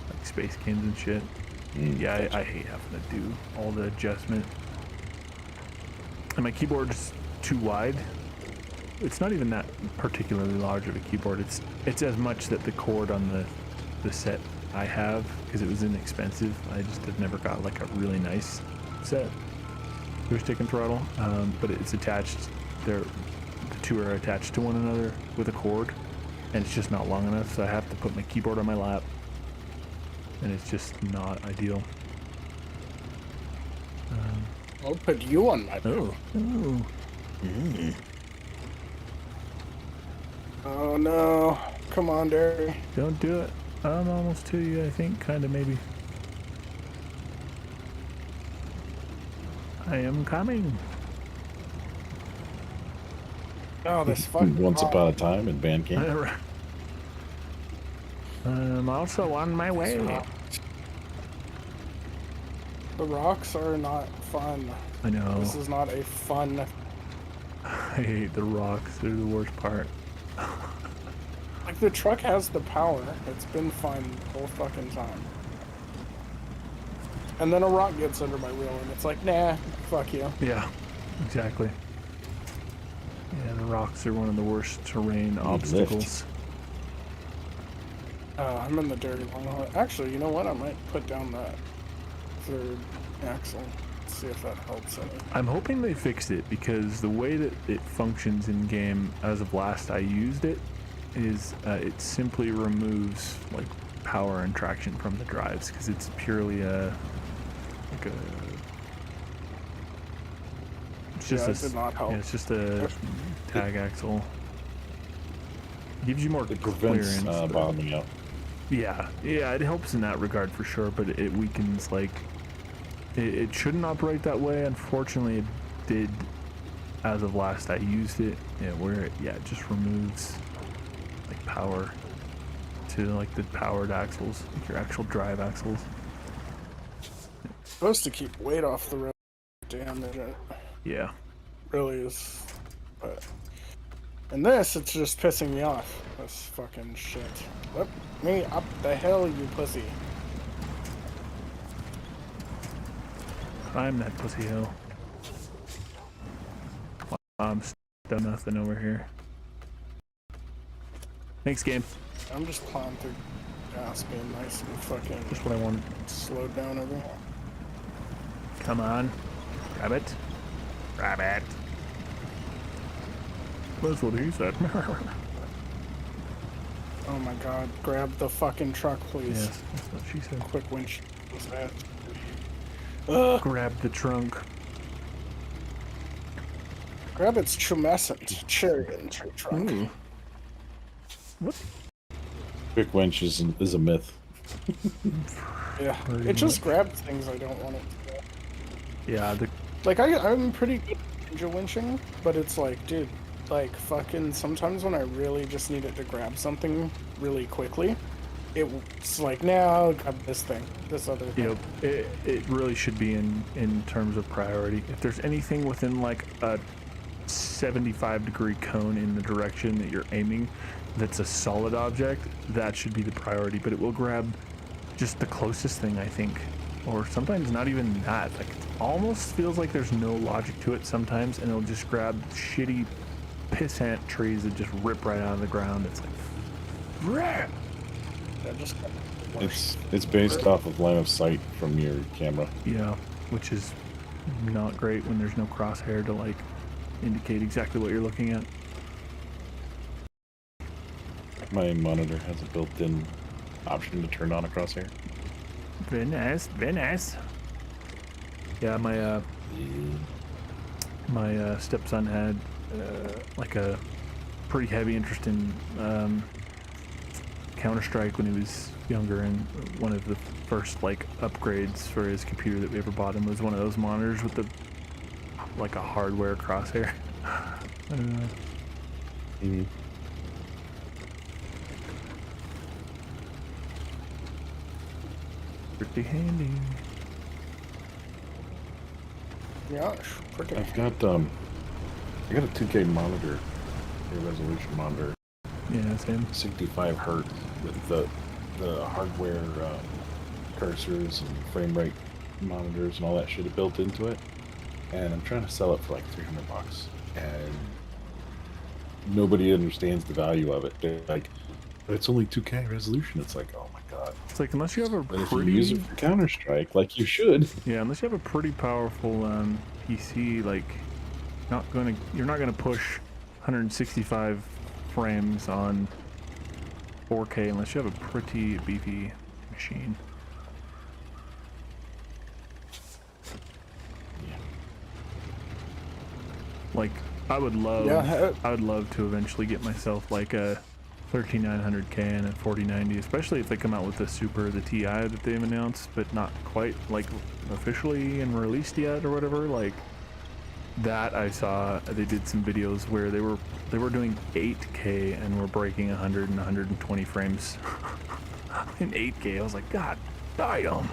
like space games and shit. Yeah, I hate having to do all the adjustment. And my keyboard's too wide. It's not even that particularly large of a keyboard. It's as much that the cord on the set I have, because it was inexpensive. I just have never got like a really nice set, joystick and throttle. But it's attached. The two are attached to one another with a cord, and it's just not long enough. So I have to put my keyboard on my lap, and it's just not ideal. I'll put you on my lap. Oh. Oh no. Come on, Derry. Don't do it. I'm almost to you, I think, kind of, maybe. I am coming. Oh, this fucking Once upon a time in band camp. I'm also on my way. The rocks are not fun. I know. This is not a fun. I hate the rocks. They're the worst part. Like, the truck has the power. It's been fun the whole fucking time. And then a rock gets under my wheel and it's like, nah, fuck you. Yeah, exactly. Yeah, the rocks are one of the worst terrain obstacles. I'm in the dirty long haul. Actually, you know what? I might put down that third axle. See if that helps any. I'm hoping they fixed it, because the way that it functions in game as of last I used it is it simply removes like power and traction from the drives, because it's purely it's just it did not help. Yeah, it's just a tag axle. It gives you more It prevents clearance. bottoming out. Yeah, it helps in that regard for sure, but it weakens, like, it shouldn't operate that way. Unfortunately, it did as of last I used it. Yeah, where it just removes like power to like the powered axles, like your actual drive axles. Supposed to keep weight off the road. Damn it. Yeah. Really is. But in this, it's just pissing me off. This fucking shit. Let me up the hill, you pussy. Climb that pussy hill. I'm done nothing over here. Thanks, game. I'm just plowing through gas, being nice and fucking Just what I wanted. slowed down over here. Come on. Grab it. Grab it. That's what he said. Oh my god, grab the fucking truck, please. Yes, that's what she said. Quick winch. Was that? Grab the trunk. Grab its tumescent chariot and trunk. Ooh. What? Quick winch is a myth. Yeah, it just grabbed things I don't want it to grab. Yeah, Like, I'm pretty good at ninja winching, but it's like, dude, like, fucking, sometimes when I really just need it to grab something really quickly, it's like, now I'll grab this thing, this other thing. it really should be in terms of priority. If there's anything within like a 75-degree cone in the direction that you're aiming that's a solid object, that should be the priority, but it will grab just the closest thing, I think, or sometimes not even that. Like, it almost feels like there's no logic to it sometimes, and it'll just grab shitty pissant trees that just rip right out of the ground. It's like, Yeah, just It's based off of line of sight from your camera. yeah, which is not great when there's no crosshair to like indicate exactly what you're looking at. My monitor has a built-in option to turn on a crosshair. Very nice, very nice. Yeah, my stepson had like a pretty heavy interest in Counter-Strike when he was younger, and one of the first like upgrades for his computer that we ever bought him was one of those monitors with the like a hardware crosshair. Pretty handy. yeah, pretty. I got a 2K monitor, a resolution monitor, Yeah, same. 65 hertz with the hardware cursors and frame rate monitors and all that shit built into it. And I'm trying to sell it for like $300, and nobody understands the value of it. They're like, but it's only 2K resolution. It's like, oh my god. It's like, unless you have a But if you use it for Counter-Strike, like you should. yeah, unless you have a pretty powerful PC, like you're not gonna push 165 frames on 4K unless you have a pretty beefy machine. Like, I would love to eventually get myself like a 13900K and a 4090, especially if they come out with the TI that they've announced, but not quite like officially and released yet or whatever. Like that, I saw they did some videos where they were doing 8K and were breaking 100 and 120 frames in 8K. I was like, God damn.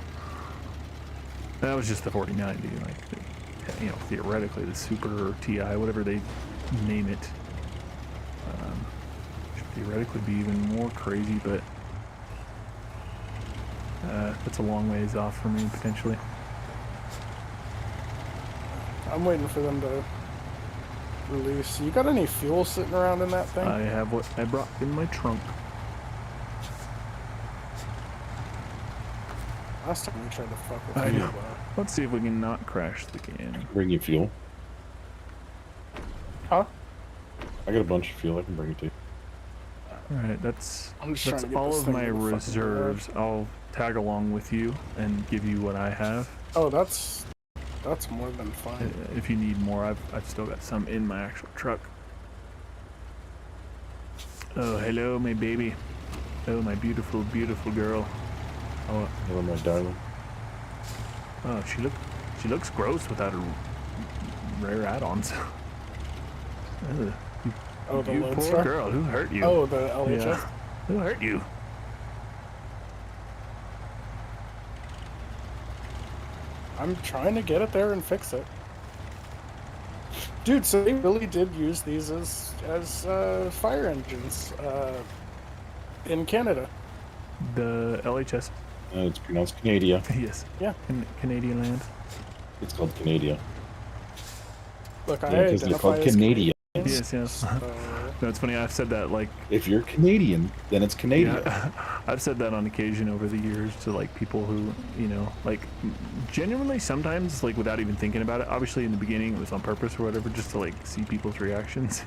That was just the 4090, like, you know, theoretically the Super or TI, whatever they name it, should theoretically be even more crazy, but that's a long ways off for me potentially. I'm waiting for them to release. You got any fuel sitting around in that thing? I have what I brought in my trunk. Last time we tried to fuck with I you. know. Let's see if we can not crash the game. Bring you fuel. Huh? I got a bunch of fuel. I can bring it to you. Alright, that's I'm just trying to get all this of thing my to the fucking reserves. I'll tag along with you and give you what I have. Oh, that's more than fine. If you need more, I've still got some in my actual truck. Oh, hello, my baby. Oh, my beautiful, beautiful girl. Oh, Hello, my darling. oh, she looks gross without her rare add-ons. Ugh, Oh, the you poor Lodestar? girl, who hurt you? Oh, the LHS? Yeah. Who hurt you? I'm trying to get it there and fix it. Dude, so they really did use these as fire engines in Canada. The LHS? It's pronounced Canada. Yes. Yeah. Canadian land. It's called Canada. Look, Yeah, I because they're identify called as Canadians. Yes, yes. No, it's funny, I've said that, like... If you're Canadian, then it's Canadian. Yeah, I've said that on occasion over the years to, like, people who, you know, like, genuinely sometimes, like, without even thinking about it. Obviously, in the beginning, it was on purpose or whatever, just to, like, see people's reactions.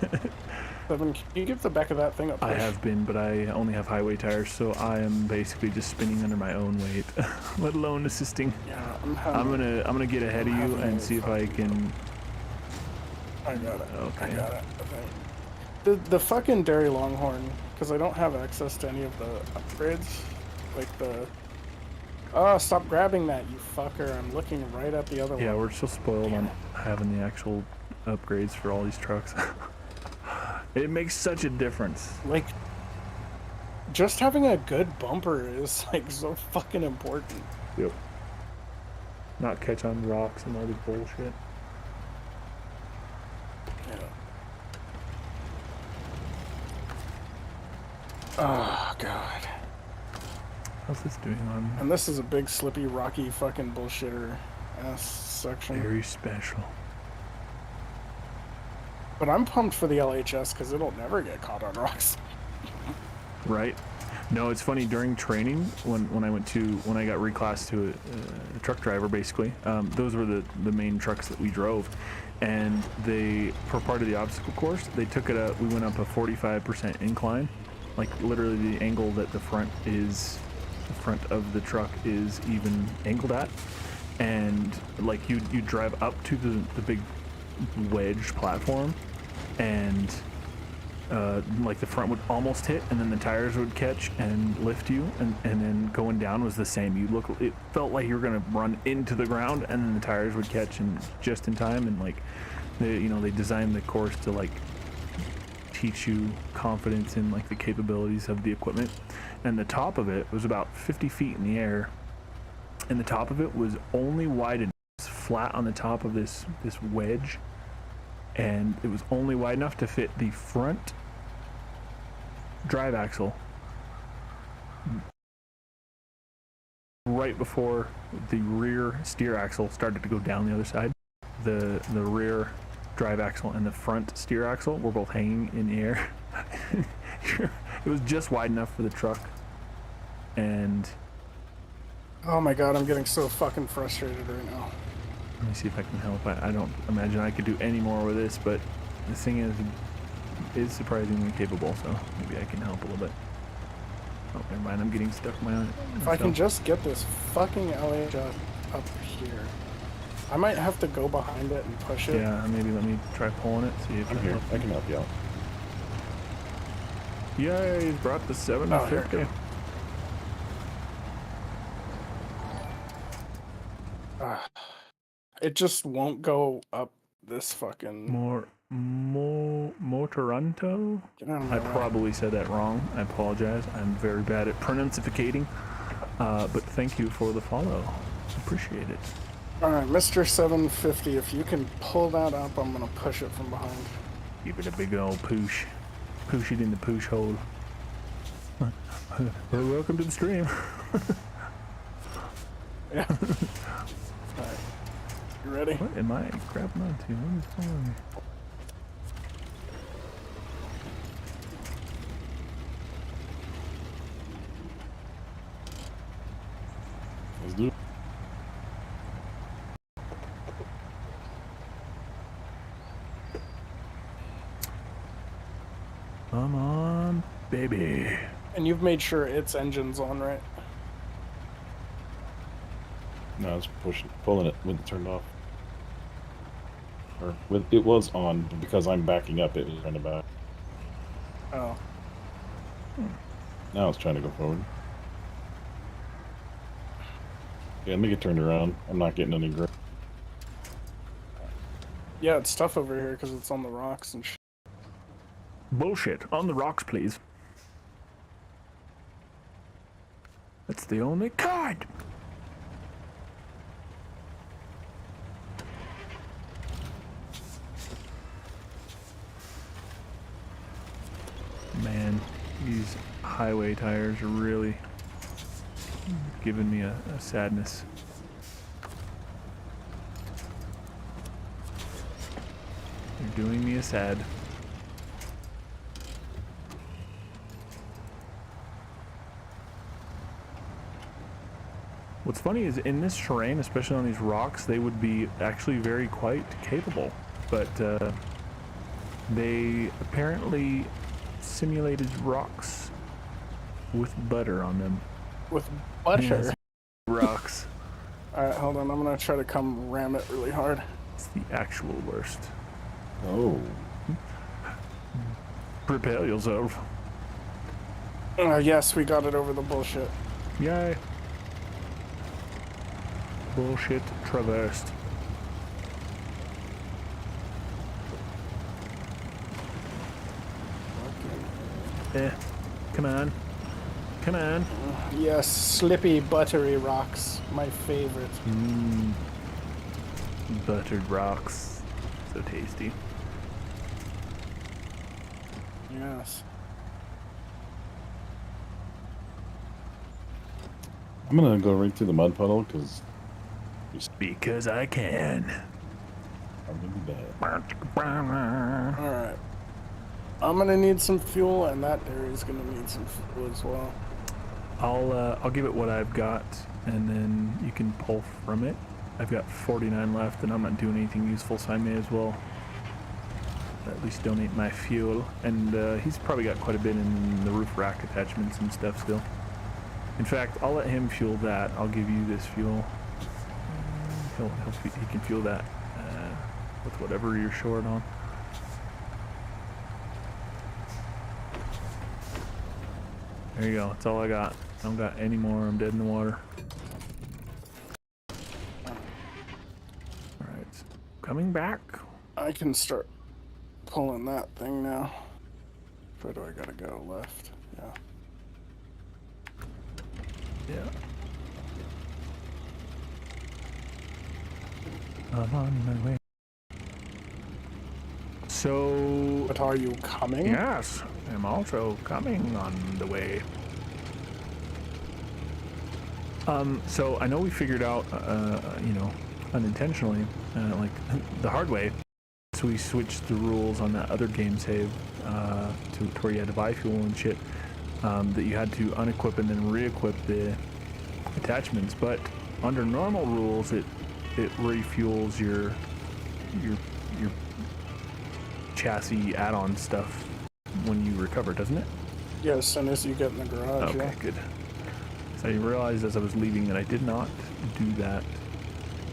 Seven, can you give the back of that thing a push? I have been, but I only have highway tires, so I am basically just spinning under my own weight, let alone assisting. Yeah, I'm gonna get ahead of you and see if I can... I got it. Okay. I got it. Okay. The fucking Dairy Longhorn, because I don't have access to any of the upgrades. Like the... Oh, stop grabbing that, you fucker. I'm looking right at the other one. Yeah, we're so spoiled on having the actual upgrades for all these trucks. It makes such a difference. Like, just having a good bumper is, like, so fucking important. Yep. Not catch on rocks and all this bullshit. Yeah. Oh, God. How's this doing on? And this is a big, slippy, rocky fucking bullshitter ass section. Very special. But I'm pumped for the LHS because it'll never get caught on rocks. Right? No, it's funny, during training, when I got reclassed to a truck driver, basically, those were the main trucks that we drove. And for part of the obstacle course, they took it up, we went up a 45% incline. Like, literally the angle that the front of the truck is even angled at. And, like, you drive up to the big wedge platform, and like the front would almost hit, and then the tires would catch and lift you, and then going down was the same. It felt like you were gonna run into the ground, and then the tires would catch and just in time. And like they designed the course to like teach you confidence in like the capabilities of the equipment. And the top of it was about 50 feet in the air, and the top of it was only wide enough, flat on the top of this wedge, and it was only wide enough to fit the front drive axle right before the rear steer axle started to go down the other side. The rear drive axle and the front steer axle were both hanging in the air. It was just wide enough for the truck. And Oh my god, I'm getting so fucking frustrated right now. let me see if I can help. I don't imagine I could do any more with this, but the thing is surprisingly capable, so maybe I can help a little bit. Oh, never mind, I'm getting stuck in my own. If I can just get this fucking LHS up here. I might have to go behind it and push it. Yeah, maybe let me try pulling it, see if I'm here. I can help you out. Yay, he's brought the 750. here It just won't go up this fucking... Motoranto? Get out of my I way. probably said that wrong. I apologize. I'm very bad at pronunciating. But thank you for the follow. Appreciate it. Alright, Mr. 750, if you can pull that up, I'm gonna push it from behind. Give it a big old push. Push it in the push hole. Well, welcome to the stream. Yeah. Alright. You ready? What am I grabbing onto? What is going on? Let's do it. Come on, baby. And you've made sure its engine's on, right? No, I was pulling it with it turned off. Or it was on, but because I'm backing up, it was trying to back. Oh. Now it's trying to go forward. Yeah, let me get turned around. I'm not getting any grip. Yeah, it's tough over here because it's on the rocks and shit. Bullshit. On the rocks, please. That's the only kind. Man, these highway tires are really giving me a sadness. You're doing me a sad. What's funny is in this terrain, especially on these rocks, they would be actually very quite capable, but they apparently simulated rocks with butter on them. With butter? Yes, rocks. Alright, hold on. I'm gonna try to come ram it really hard. It's the actual worst. Oh. Prepare yourself. Yes, we got it over the bullshit. Yay. Bullshit traversed. Come on. Come on. Yes, slippy, buttery rocks. My favorite. Buttered rocks. So tasty. Yes. I'm gonna go right through the mud puddle Because I can. I'm gonna be bad. Alright. I'm gonna need some fuel, and that area's gonna need some fuel as well. I'll give it what I've got, and then you can pull from it. I've got 49 left, and I'm not doing anything useful, so I may as well at least donate my fuel. And he's probably got quite a bit in the roof rack attachments and stuff still. In fact, I'll let him fuel that. I'll give you this fuel. He can fuel that with whatever you're short on. There you go. That's all I got. I don't got any more. I'm dead in the water. Alright. Coming back. I can start pulling that thing now. Where do I gotta go? Left. Yeah. Yeah. I'm on my way. So... But are you coming? Yes. I'm also coming on the way. So I know we figured out, you know, unintentionally, like the hard way. So we switched the rules on that other game save to where you had to buy fuel and shit. That you had to unequip and then re-equip the attachments. But under normal rules, it refuels your chassis add-on stuff when you recover, doesn't it? Yeah, as soon as you get in the garage. Okay, yeah. good. So I realized as I was leaving that I did not do that.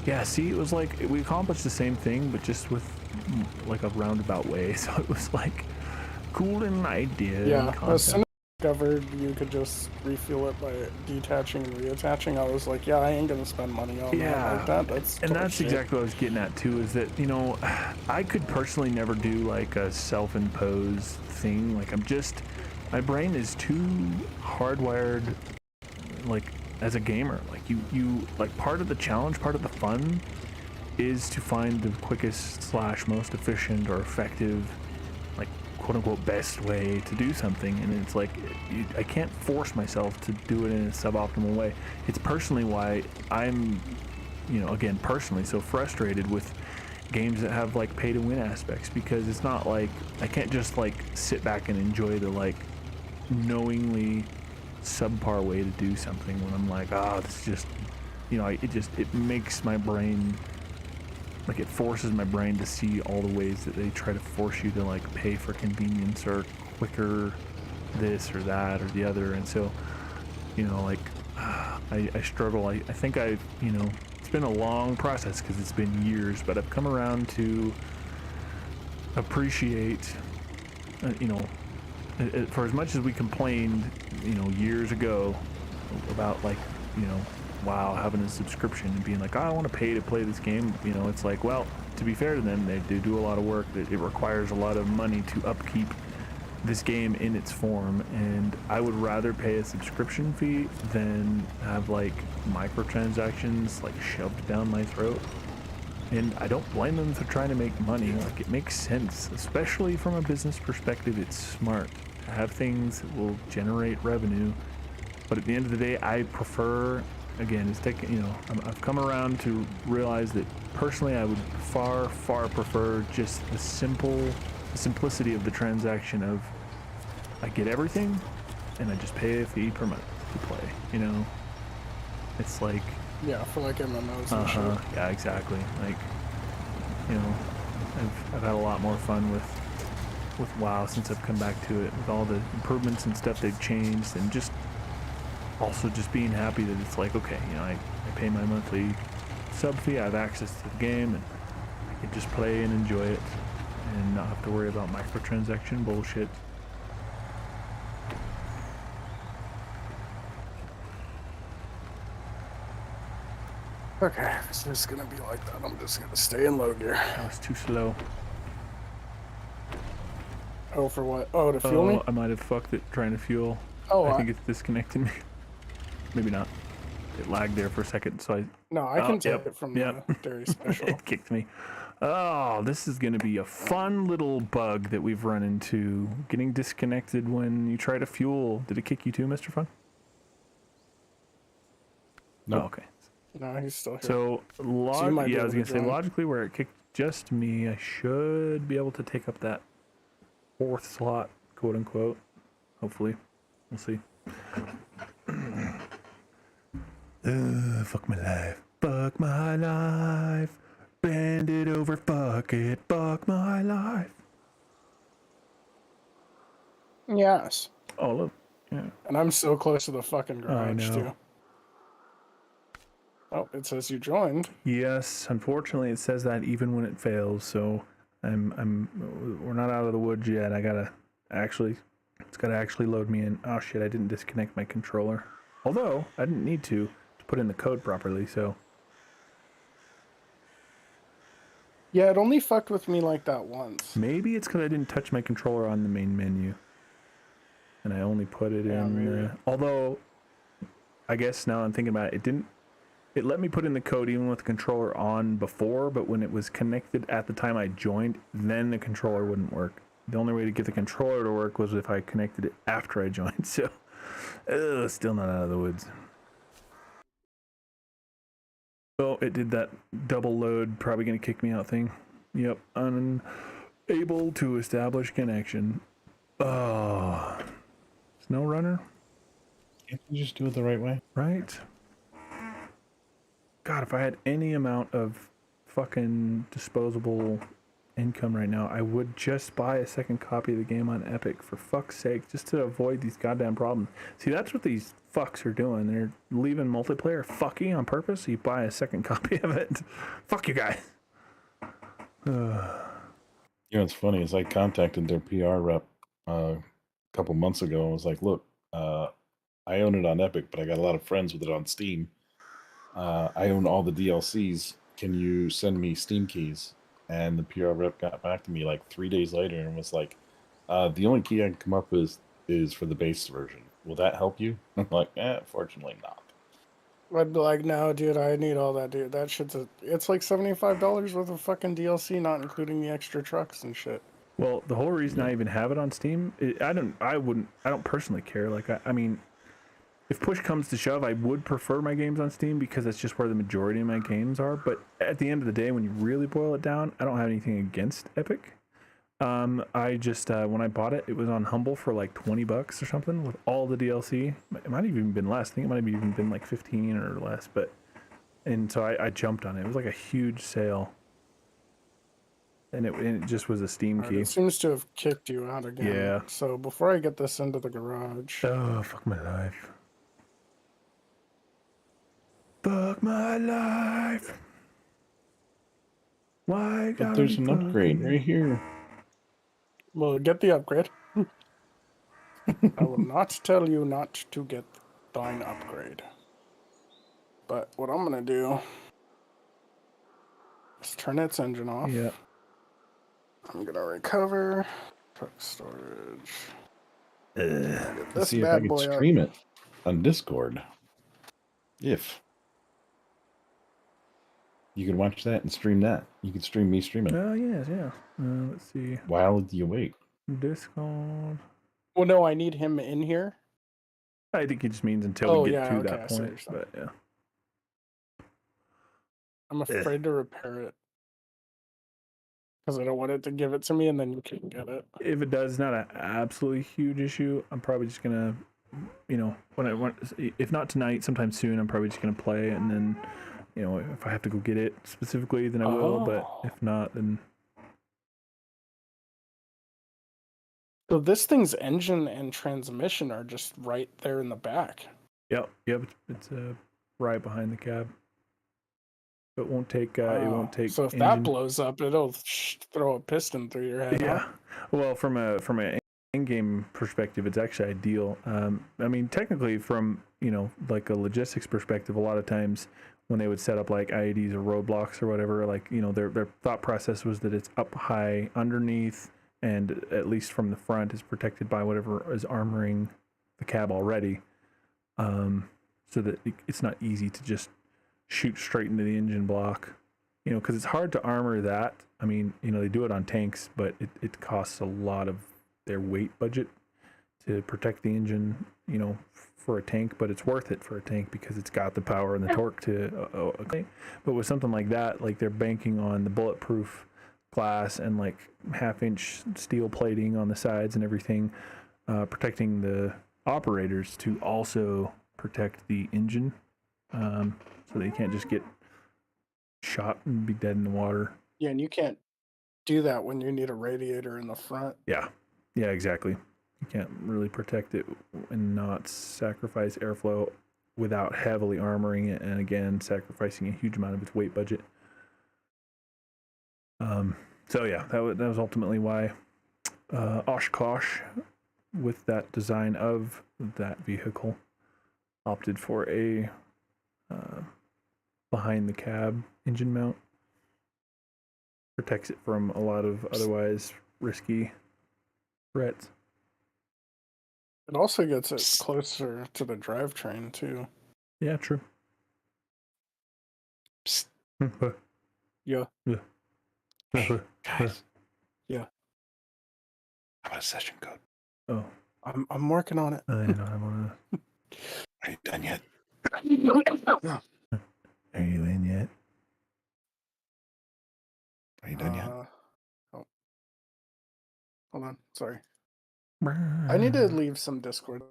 Yeah, see, it was like we accomplished the same thing, but just with like a roundabout way. So it was like cool in idea. Yeah, as soon as I discovered you could just refuel it by detaching and reattaching, I was like, yeah, I ain't gonna spend money on that like that. That's exactly what I was getting at too, is that, you know, I could personally never do like a self-imposed thing. Like my brain is too hardwired, like as a gamer. Like you like part of the challenge, part of the fun is to find the quickest / most efficient or effective, like quote-unquote best way to do something, and it's like I can't force myself to do it in a suboptimal way. It's personally why I'm, you know, again personally so frustrated with games that have like pay to win aspects, because it's not like I can't just like sit back and enjoy the like knowingly subpar way to do something when I'm like, this just, you know, it makes my brain, like it forces my brain to see all the ways that they try to force you to like pay for convenience or quicker this or that or the other. And so, you know, like I struggle. I think you know, it's been a long process because it's been years, but I've come around to appreciate, you know, for as much as we complained, you know, years ago about like, you know, WoW having a subscription and being like, I want to pay to play this game, you know, it's like, well, to be fair to them, they do a lot of work. It requires a lot of money to upkeep this game in its form, and I would rather pay a subscription fee than have like microtransactions like shoved down my throat. And I don't blame them for trying to make money. Like, it makes sense, especially from a business perspective. It's smart to have things that will generate revenue, but at the end of the day, I prefer, again, it's taking, you know, I've come around to realize that personally I would far prefer just the simplicity of the transaction of I get everything and I just pay a fee per month to play, you know. It's like, yeah, for like MMOs and shit. yeah, exactly. Like, you know, I've had a lot more fun with WoW since I've come back to it, with all the improvements and stuff they've changed, and just also just being happy that it's like, okay, you know, I pay my monthly sub fee, I have access to the game, and I can just play and enjoy it and not have to worry about microtransaction bullshit. Okay, if it's just gonna be like that, I'm just gonna stay in low gear. That was too slow. Oh, for what? Oh, to fuel me? I might have fucked it trying to fuel. Oh, I think it's disconnecting me. Maybe not. It lagged there for a second, so No, I can take it from the Dairy Special. It kicked me. Oh, this is going to be a fun little bug that we've run into. Getting disconnected when you try to fuel. Did it kick you too, Mr. Fun? No. Oh, okay. No, he's still here. So, I was going to say, logically, where it kicked just me, I should be able to take up that fourth slot, quote unquote. Hopefully. We'll see. Fuck my life. Fuck my life. Bend it over, fuck it. Fuck my life. Yes. Oh, look. Yeah. And I'm so close to the fucking garage, know. too. Oh, it says you joined. Yes, unfortunately it says that even when it fails, so we're not out of the woods yet. It's gotta actually load me in. Oh shit, I didn't disconnect my controller. Although, I didn't need to put in the code properly, so. Yeah, it only fucked with me like that once. Maybe it's because I didn't touch my controller on the main menu. And I only put it in, although, I guess now I'm thinking about it, it let me put in the code even with the controller on before, but when it was connected at the time I joined, then the controller wouldn't work. The only way to get the controller to work was if I connected it after I joined, so still not out of the woods. Oh, it did that double load, probably gonna kick me out thing. Yep, unable to establish connection. Oh, Snow Runner? Can't you just do it the right way? Right? God, if I had any amount of fucking disposable income right now, I would just buy a second copy of the game on Epic, for fuck's sake, just to avoid these goddamn problems. See, that's what these fucks are doing. They're leaving multiplayer fucky on purpose, so you buy a second copy of it. Fuck you guys. You know, what's funny is I contacted their PR rep a couple months ago and was like, look, I own it on Epic, but I got a lot of friends with it on Steam. I own all the DLCs. Can you send me Steam keys? And the PR rep got back to me like 3 days later and was like, the only key I can come up with is for the base version. Will that help you? I'm like, fortunately not. I'd be like, no, dude, I need all that, dude. That shit's it's like $75 worth of fucking DLC, not including the extra trucks and shit. Well, the whole reason I even have it on Steam, I don't personally care. Like, I mean, if push comes to shove, I would prefer my games on Steam because that's just where the majority of my games are. But at the end of the day, when you really boil it down, I don't have anything against Epic. I just, when I bought it, it was on Humble for like $20 or something with all the DLC. It might have even been less. I think it might have even been like 15 or less. And so I jumped on it. It was like a huge sale. And it just was a Steam key. It seems to have kicked you out again. Yeah. So before I get this into the garage. Oh, fuck my life. Fuck my life. Why? But there's an upgrade right here. Well, get the upgrade. I will not tell you not to get thine upgrade. But what I'm gonna do is turn its engine off. Yeah. I'm gonna recover. Truck storage. Get Let's this see if I bad can boy stream up. it on Discord. If you can watch that and stream that, you can stream me streaming Oh, yes, yeah. Let's see. while you wait. Discord. Well, no, I need him in here. I think it just means until we get to okay, that I see what point. you're saying. But yeah. I'm afraid to repair it. Because I don't want it to give it to me and then you can't get it. If it does, not an absolutely huge issue. I'm probably just gonna, if not tonight, sometime soon, I'm probably just gonna play, and then, if I have to go get it specifically, then I will. But if not, then. So this thing's engine and transmission are just right there in the back. Yep. It's right behind the cab. It won't take. It won't take. So if engine. that blows up, it'll throw a piston through your head. Yeah. Huh? Well, from an in-game perspective, it's actually ideal. I mean, technically, from like a logistics perspective, a lot of times when they would set up like IEDs or roadblocks or whatever, like their thought process was that it's up high underneath, and at least from the front is protected by whatever is armoring the cab already, so that it's not easy to just shoot straight into the engine block, because it's hard to armor that. I mean, they do it on tanks, but it costs a lot of their weight budget to protect the engine, for a tank, but it's worth it for a tank because it's got the power and the torque to, okay. But with something like that, like they're banking on the bulletproof glass and like 1/2-inch steel plating on the sides and everything, protecting the operators to also protect the engine, so that you can't just get shot and be dead in the water. Yeah, and you can't do that when you need a radiator in the front. Yeah, exactly. You can't really protect it and not sacrifice airflow without heavily armoring it, and again, sacrificing a huge amount of its weight budget. So yeah, that was ultimately why Oshkosh, with that design of that vehicle, opted for a behind the cab engine mount. Protects it from a lot of otherwise risky threats. It also gets it closer to the drivetrain too. Yeah, true. Psst. Yeah. Guys. Yeah. How about a session code? Oh, I'm working on it. I want to. Are you done yet? Are you in yet? Are you done yet? Oh. Hold on. Sorry. I need to leave some Discord.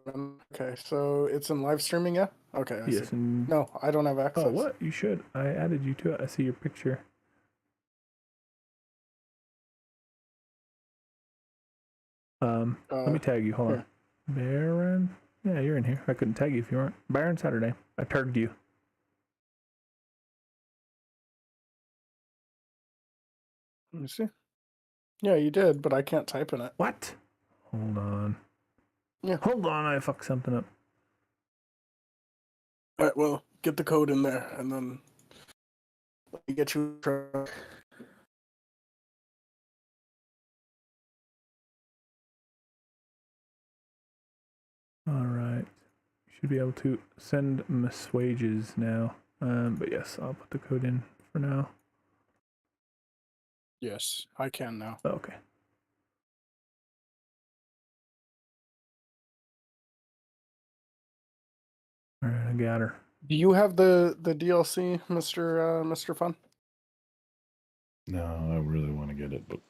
Okay, so it's in live streaming, yeah? Okay, I see. No, I don't have access. Oh, what? You should. I added you to it. I see your picture. Let me tag you. Hold on. BAY-Rawn? Yeah, you're in here. I couldn't tag you if you weren't. BAY-Rawn Saturday. I tagged you. Let me see. Yeah, you did, but I can't type in it. What? Hold on. Yeah. Hold on, I fucked something up. All right, well, get the code in there, and then let me get you a truck. All right. You should be able to send wages now. But yes, I'll put the code in for now. Yes, I can now. Oh, okay. All right, I got her. Do you have the DLC, Mr. Fun? No, I really want to get it, but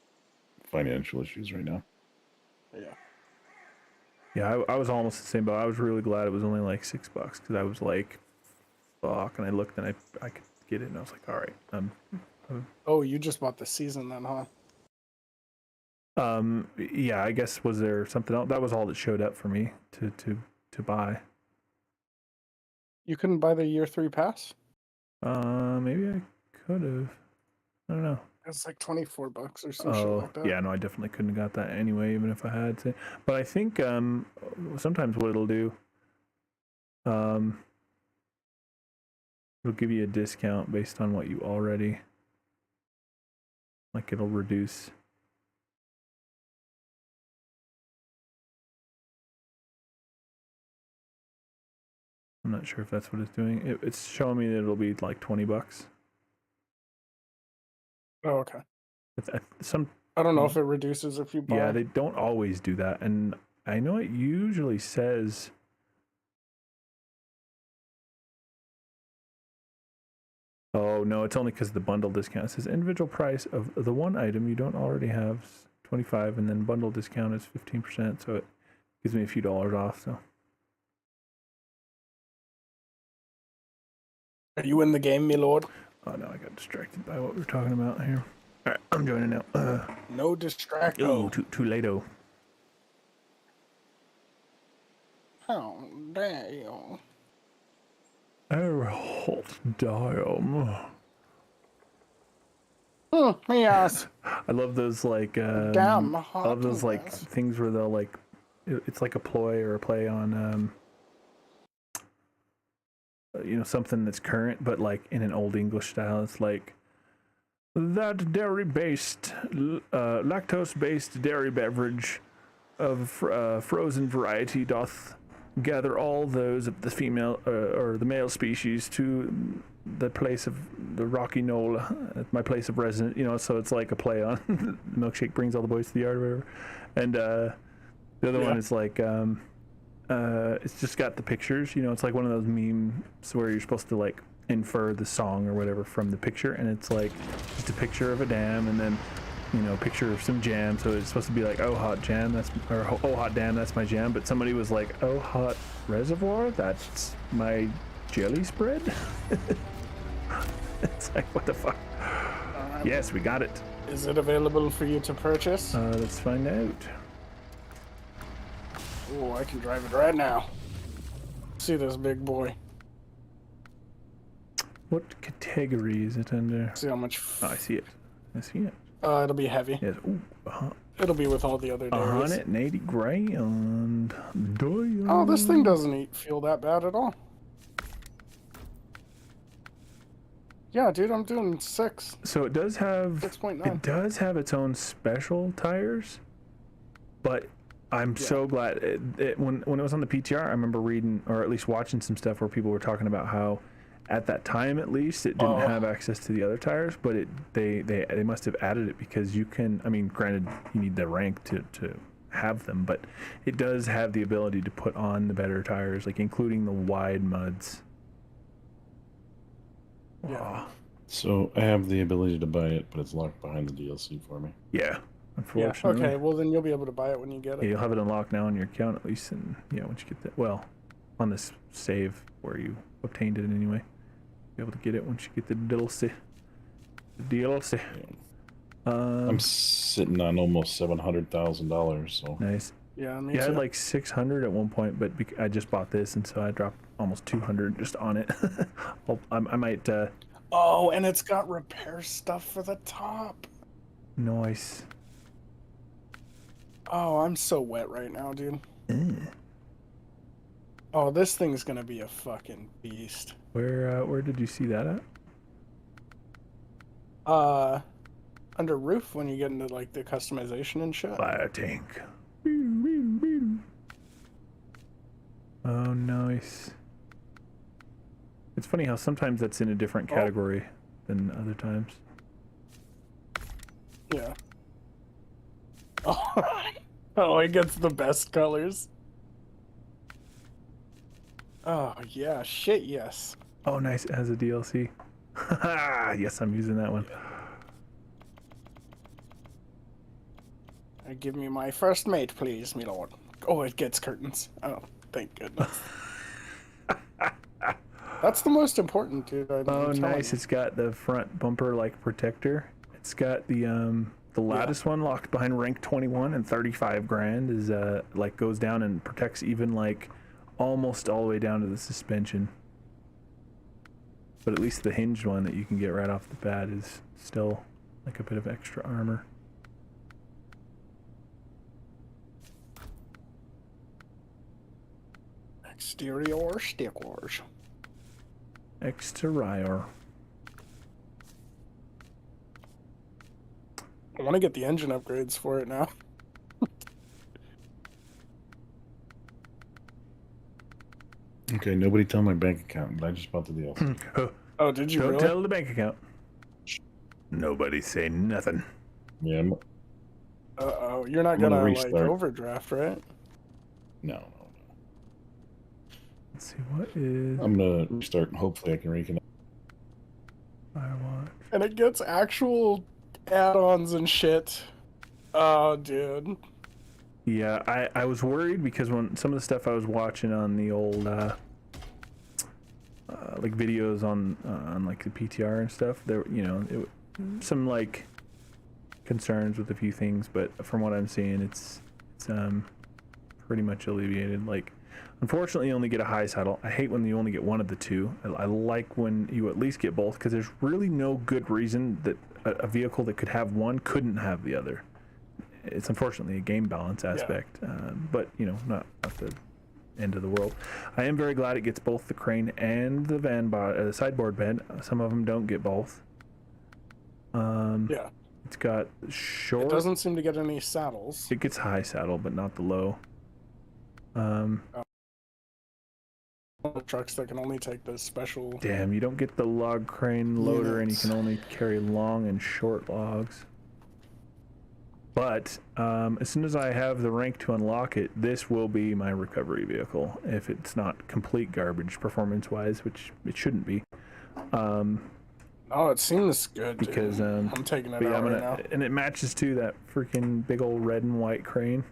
financial issues right now. Yeah. Yeah, I was almost the same, but I was really glad it was only like $6 because I was like, fuck, and I looked and I could get it, and I was like, all right. Oh, you just bought the season then, huh? Yeah, I guess was there something else? That was all that showed up for me to buy. You couldn't buy the year 3 pass? Maybe I could have. I don't know. It's like $24 or some shit like that. Yeah, no, I definitely couldn't have got that anyway, even if I had to. But I think sometimes what it'll do, it'll give you a discount based on what you already Like it'll reduce. I'm not sure if that's what it's doing. It's showing me that it'll be like $20. Oh, okay. Some I don't know if it reduces if you buy. Yeah, they don't always do that, and I know it usually says. Oh no, it's only because the bundle discount. It says individual price of the one item you don't already have is 25, and then bundle discount is 15%. So it gives me a few dollars off. So. Are you in the game, my lord? Oh no, I got distracted by what we were talking about here. All right, I'm joining now. No distract. Oh, too late-o. Oh, damn. Oh, hot damn. Yes. I love those like Damn I hot. love those like Yes. things where they'll like it's like a ploy or a play on something that's current but like in an old English style. It's like that dairy-based lactose-based dairy beverage of frozen variety doth gather all those of the female or the male species to the place of the rocky knoll at my place of residence, so it's like a play on the milkshake brings all the boys to the yard or whatever. And the other one is like it's just got the pictures, it's like one of those memes where you're supposed to like infer the song or whatever from the picture, and it's like just a picture of a dam and then a picture of some jam. So it's supposed to be like, oh hot jam, oh hot damn, that's my jam. But somebody was like, oh hot reservoir, that's my jelly spread. It's like, what the fuck? Yes, we got it. Is it available for you to purchase? Let's find out. Oh, I can drive it right now. See this big boy. What category is it under? See how much. Oh, I see it. It'll be heavy. Yes. Ooh, It'll be with all the other dairies. 180 grand. Oh, this thing doesn't feel that bad at all. Yeah, dude, I'm doing 6. So it does have 6.9. It does have its own special tires, but I'm so glad when it was on the PTR. I remember reading or at least watching some stuff where people were talking about how at that time at least it didn't have access to the other tires, but they must have added it because you can. I mean, granted, you need the rank to have them, but it does have the ability to put on the better tires, like including the wide muds. Yeah. So I have the ability to buy it, but it's locked behind the DLC for me. Yeah, Yeah. unfortunately. Okay. Well, then you'll be able to buy it when you get it. Yeah, you'll have it unlocked now on your account at least, and once you get that, well, on this save where you obtained it anyway, you'll be able to get it once you get the DLC. I'm sitting on almost $700,000. So Nice. Yeah, me You too. had like 600 at one point, but I just bought this, and so I dropped almost 200 just on it. I might. Oh, and it's got repair stuff for the top. Nice. Oh, I'm so wet right now, dude. Oh, this thing's gonna be a fucking beast. Where did you see that at? Under roof when you get into like the customization and shit. Fire tank. Oh, nice. It's funny how sometimes that's in a different category than other times. Yeah. Oh, it gets the best colors. Oh, yeah. Shit, yes. Oh, nice. It has a DLC. Yes, I'm using that one. Give me my first mate, please, me lord. Oh, it gets curtains. Oh, thank goodness. That's the most important, dude. Oh, nice. It's got the front bumper like protector. It's got the lattice one locked behind rank 21 and 35 grand is like goes down and protects even like almost all the way down to the suspension. But at least the hinged one that you can get right off the bat is still like a bit of extra armor. Exterior stickers. Exterior. I want to get the engine upgrades for it now. Okay, nobody tell my bank account, but I just bought the DLC. Oh, did you Don't really? tell the bank account. Nobody say nothing. Yeah, Uh-oh, you're not I'm gonna gonna like restart. overdraft, right? no. Let's see, what is I'm gonna restart and hopefully I can reconnect. BAY-Rawn? And it gets actual add-ons and shit. Oh, dude. Yeah, I was worried because when some of the stuff I was watching on the old like videos on like the PTR and stuff, there some like concerns with a few things, but from what I'm seeing, it's pretty much alleviated. Like, unfortunately, you only get a high saddle. I hate when you only get one of the two. I like when you at least get both, because there's really no good reason that a vehicle that could have one couldn't have the other. It's unfortunately a game balance aspect, but not the end of the world. I am very glad it gets both the crane and the sideboard bed. Some of them don't get both. Yeah. It's got short. It doesn't seem to get any saddles. It gets high saddle, but not the low. Trucks that can only take the special. Damn, you don't get the log crane loader, and you can only carry long and short logs. But as soon as I have the rank to unlock it, this will be my recovery vehicle. If it's not complete garbage performance-wise, which it shouldn't be. Oh, it seems good. Because dude. I'm taking it yeah, out right now. and it matches to that freaking big old red and white crane.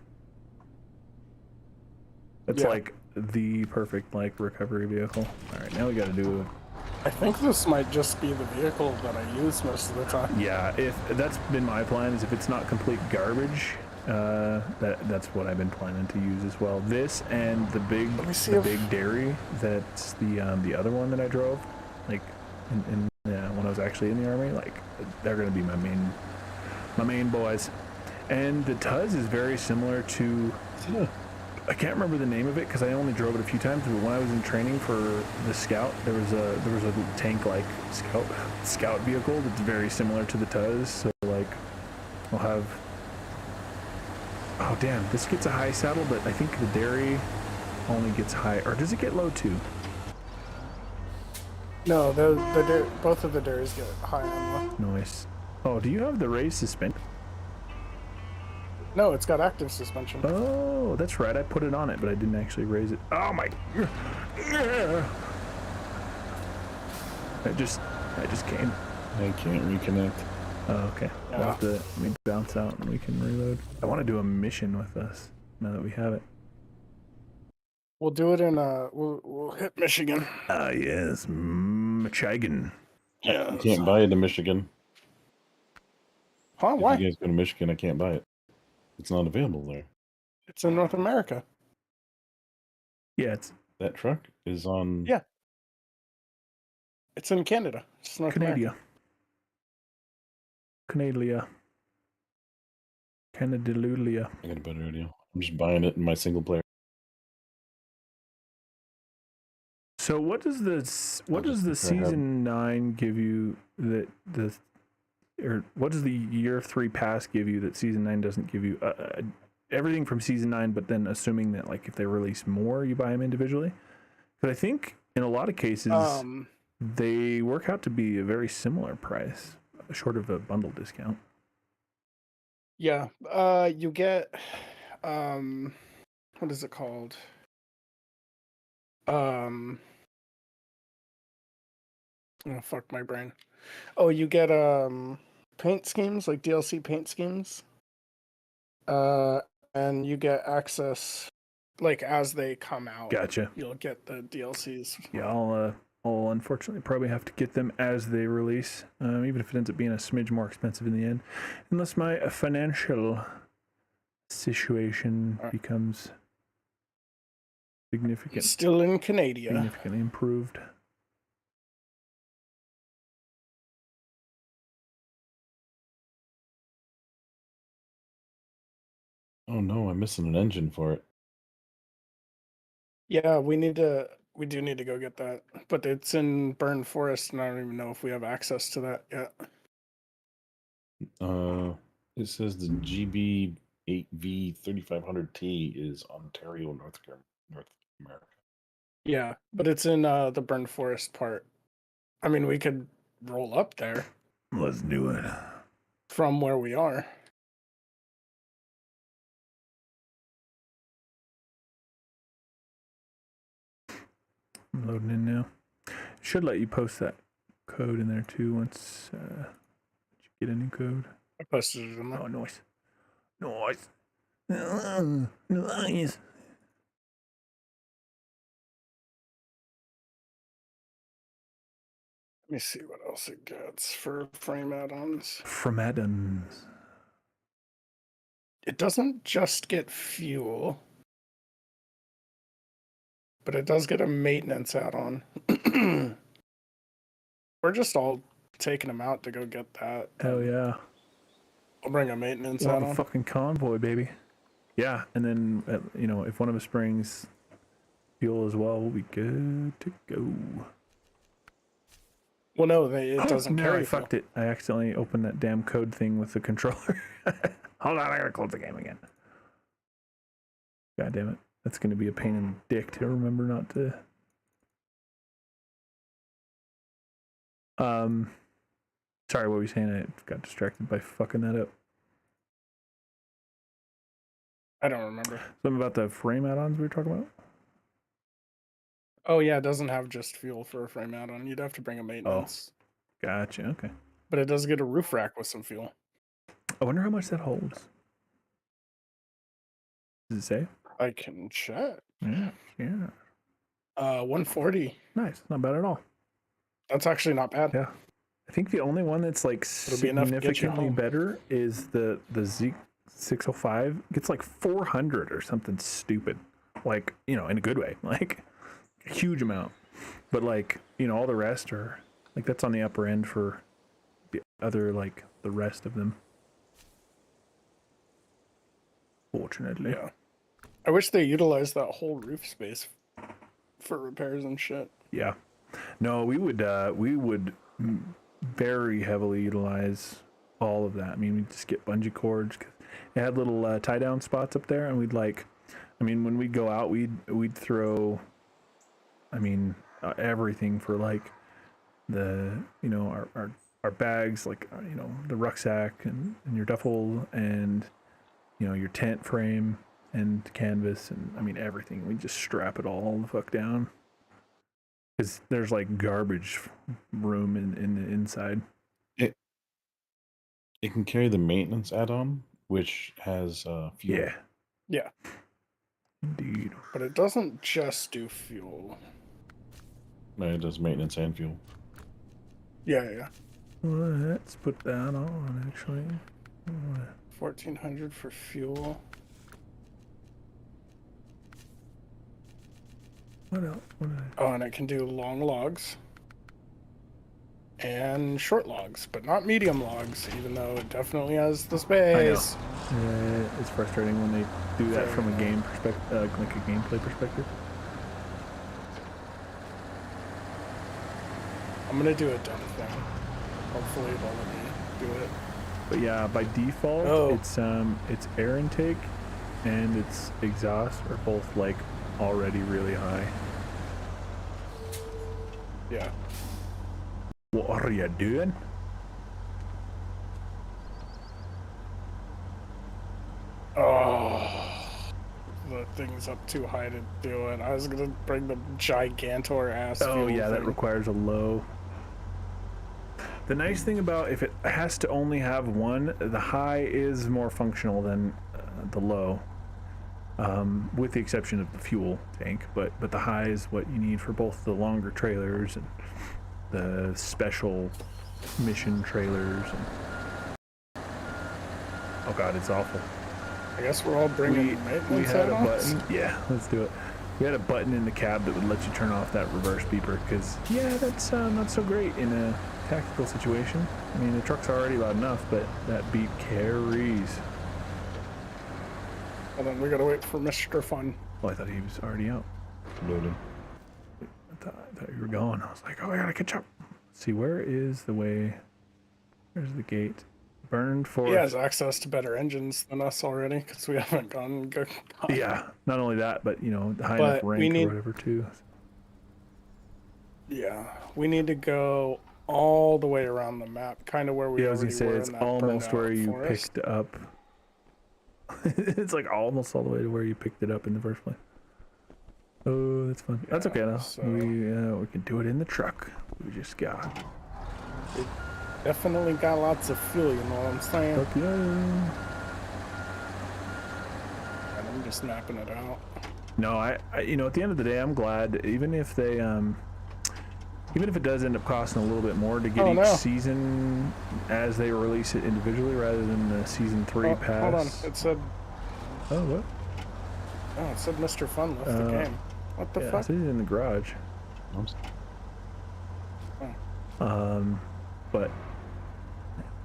It's like the perfect like recovery vehicle. All right, now we got to do. I think this might just be the vehicle that I use most of the time. Yeah, if that's been my plan, is if it's not complete garbage, that's what I've been planning to use as well. This and the big dairy. That's the other one that I drove, like when I was actually in the army. Like they're gonna be my main boys. And the Tuz is very similar to. I can't remember the name of it because I only drove it a few times. But when I was in training for the Scout, there was a tank-like scout vehicle that's very similar to the Tuz. So like, I'll have. Oh damn! This gets a high saddle, but I think the dairy only gets high, or does it get low too? No, both of the dairies get high on the. Nice. Oh, do you have the raised suspension? No, it's got active suspension. Oh, that's right. I put it on it, but I didn't actually raise it. Oh my! I just came. I can't reconnect. Oh, okay. Yeah. We'll have to let me bounce out and we can reload. I want to do a mission with us now that we have it. We'll do it in we'll hit Michigan. Ah, yes, Michigan. Yeah. I can't buy it in Michigan. Huh? If Why? you guys go to Michigan, I can't buy it. It's not available there. It's in North America. Yeah, it's That truck is on. Yeah. It's in Canada. It's North Canada. America. Canadalulia. I got a better idea. I'm just buying it in my single player. So what does the season 9 give you or what does the year 3 pass give you that season 9 doesn't give you? Everything from season 9, but then assuming that like if they release more, you buy them individually. Because I think in a lot of cases they work out to be a very similar price, short of a bundle discount. Yeah. You get what is it called? Oh fuck my brain. Oh, you get paint schemes, like DLC paint schemes. And you get access like as they come out. Gotcha. You'll get the DLCs. Yeah, I'll unfortunately probably have to get them as they release, even if it ends up being a smidge more expensive in the end, unless my financial situation becomes Still in Canada. Significantly improved. Oh no, I'm missing an engine for it. Yeah, we do need to go get that. But it's in Burned Forest, and I don't even know if we have access to that yet. It says the GB8V 3500T is Ontario, North America. Yeah, but it's in the Burned Forest part. I mean, we could roll up there Let's do it. from where we are. I'm loading in now. Should let you post that code in there too once you get a new code. I posted it in there. Oh, nice. Nice. Let me see what else it gets for frame add-ons. From Adams. It doesn't just get fuel, but it does get a maintenance add-on. We're just all taking them out to go get that. Hell yeah. I'll bring a maintenance We'll have a add-on. fucking convoy, baby. Yeah, and then, you know, if one of us brings fuel as well, we'll be good to go. Well, no, it doesn't No, carry I fucked it. I accidentally opened that damn code thing with the controller. Hold on, I gotta close the game again. God damn it. That's gonna be a pain in the dick to remember not to. Sorry, what were you saying? I got distracted by fucking that up. I don't remember. Something about the frame add-ons we were talking about? Oh, yeah, it doesn't have just fuel for a frame add-on. You'd have to bring a maintenance. Gotcha, okay. But it does get a roof rack with some fuel. I wonder how much that holds. Does it say? I can check. Yeah. 140. Nice, not bad at all. That's actually not bad. Yeah. I think the only one that's like It'll be enough to get you significantly home. better is the Z605. Gets like 400 or something stupid. Like, you know, in a good way. Like, a huge amount. But like, you know, all the rest are like, that's on the upper end for the other, like, the rest of them. Fortunately. Yeah. I wish they utilized that whole roof space for repairs and shit. Yeah. No, we would very heavily utilize all of that. I mean, we'd just get bungee cords. It had little tie down spots up there, and we'd like, I mean, when we'd go out, we'd throw, I mean, everything for like the, you know, our bags, like, you know, the rucksack and your duffel and, you know, your tent frame and canvas and, I mean, everything. We just strap it all the fuck down. Because there's like garbage room in the inside. It can carry the maintenance add-on, which has fuel. Yeah. Yeah. Indeed. But it doesn't just do fuel. No, it does maintenance and fuel. Yeah. Let's put that on, actually. 1,400 for fuel. What else? Oh, and it can do long logs and short logs, but not medium logs, even though it definitely has the space. It's frustrating when they do that from a game perspective, like a gameplay perspective. I'm gonna do a dumb thing. Hopefully it'll let me do it. But yeah, by default, it's air intake and its exhaust are both like already really high. Yeah. What are you doing? Oh, the thing's up too high to do it. I was gonna bring the gigantor ass. Oh fuel yeah, that thing. requires a low. The nice thing about if it has to only have one, the high is more functional than the low, with the exception of the fuel tank. But the high is what you need for both the longer trailers and the special mission trailers. And... oh god, it's awful. I guess we're all bringing We maintenance had a add-ons. button. Yeah, let's do it. We had a button in the cab that would let you turn off that reverse beeper because that's not so great in a tactical situation. I mean, the truck's already loud enough, but that beep carries. Well, then we gotta wait for Mr. Fun. Well, I thought he was already out. Loading. I thought you were gone. I was like, oh, I gotta catch up. Let's see, where is the way? Where's the gate? burned for. He has access to better engines than us already because we haven't gone. Yeah, not only that, but you know, high enough But we rank or need- whatever too. Yeah, we need to go all the way around the map, kind of where we Yeah, I was already gonna say were it's in that almost where burned-out you forest. picked up. It's like almost all the way to where you picked it up in the first place. Oh, that's fun. That's okay now. so- We can do it in the truck. We just got. Definitely got lots of fuel, you know what I'm saying? Fuck yeah. And I'm just mapping it out. No, I you know, at the end of the day, I'm glad even if they even if it does end up costing a little bit more to get each season as they release it individually rather than the season 3 pass. Hold on, it said. Oh, what? Oh, it said Mr. Fun left the game. What the Yeah, fuck? it says in the garage. But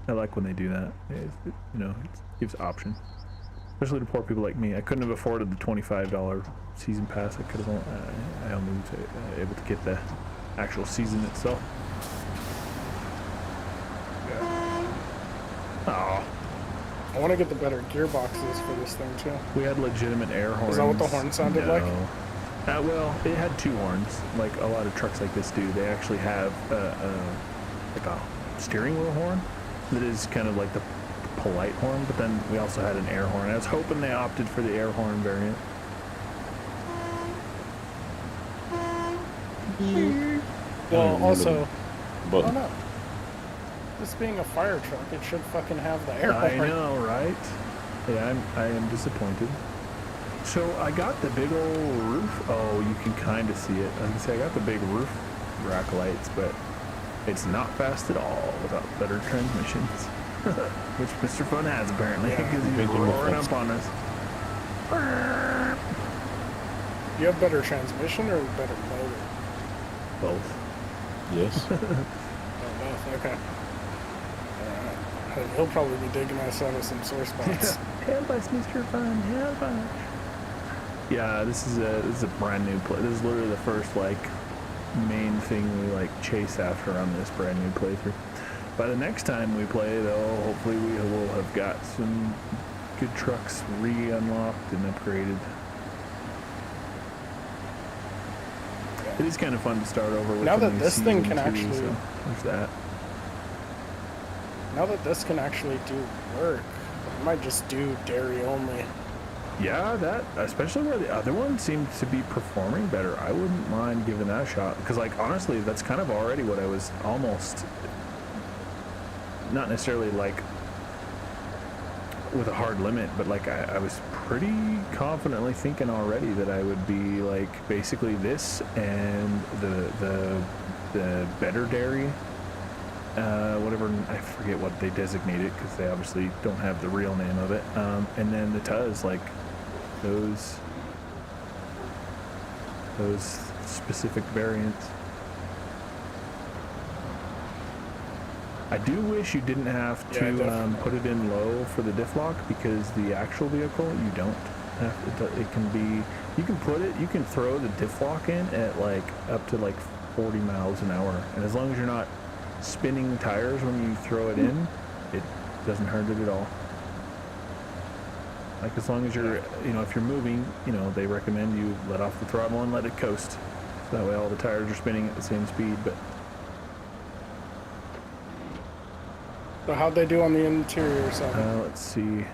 I like when they do that. You know, it gives option, especially to poor people like me. I couldn't have afforded the $25 season pass. I could have. I only was able to get the actual season itself. Oh, I want to get the better gearboxes for this thing too. we had legitimate air horns. Is that what the horn sounded like? Well, it had 2 horns, like a lot of trucks like this do. They actually have like a steering wheel horn that is kind of like the polite horn, but then we also had an air horn. I was hoping they opted for the air horn variant. Well, also, But oh no. This being a fire truck, it should fucking have the air I horn. know, right? Yeah, I am disappointed. So I got the big old roof. Oh, you can kind of see it. I was gonna say I got the big roof rack lights, but it's not fast at all without better transmissions, which Mr. Fun has apparently because he's roaring up on us. Do you have better transmission or better motor? Both. yes, Oh, both. Okay. He'll probably be digging us out of some sore spots. Help us, Mr. Fun. Help us. Yeah, this is a brand new play. This is literally the first like main thing we like chase after on this brand new playthrough. By the next time we play, though, hopefully we will have got some good trucks re-unlocked and upgraded. It is kind of fun to start over with. Now the that new this thing season can too, actually- so there's that. Now that this can actually do work, I might just do dairy only. Yeah, that, especially where the other one seemed to be performing better. I wouldn't mind giving that a shot because, like, honestly, that's kind of already what I was almost, not necessarily like with a hard limit, but like I was pretty confidently thinking already that I would be like basically this and the better dairy, whatever, I forget what they designate it because they obviously don't have the real name of it, and then the Tuz, like those specific variants. I do wish you didn't have to put it in low for the diff lock because the actual vehicle you don't have. It can be, you can put it, you can throw the diff lock in at like up to like 40 miles an hour, and as long as you're not spinning tires when you throw it in, it doesn't hurt it at all. Like as long as you're, you know, if you're moving, you know, they recommend you let off the throttle and let it coast. So that way all the tires are spinning at the same speed. But So how'd they do on the interior side? let's see.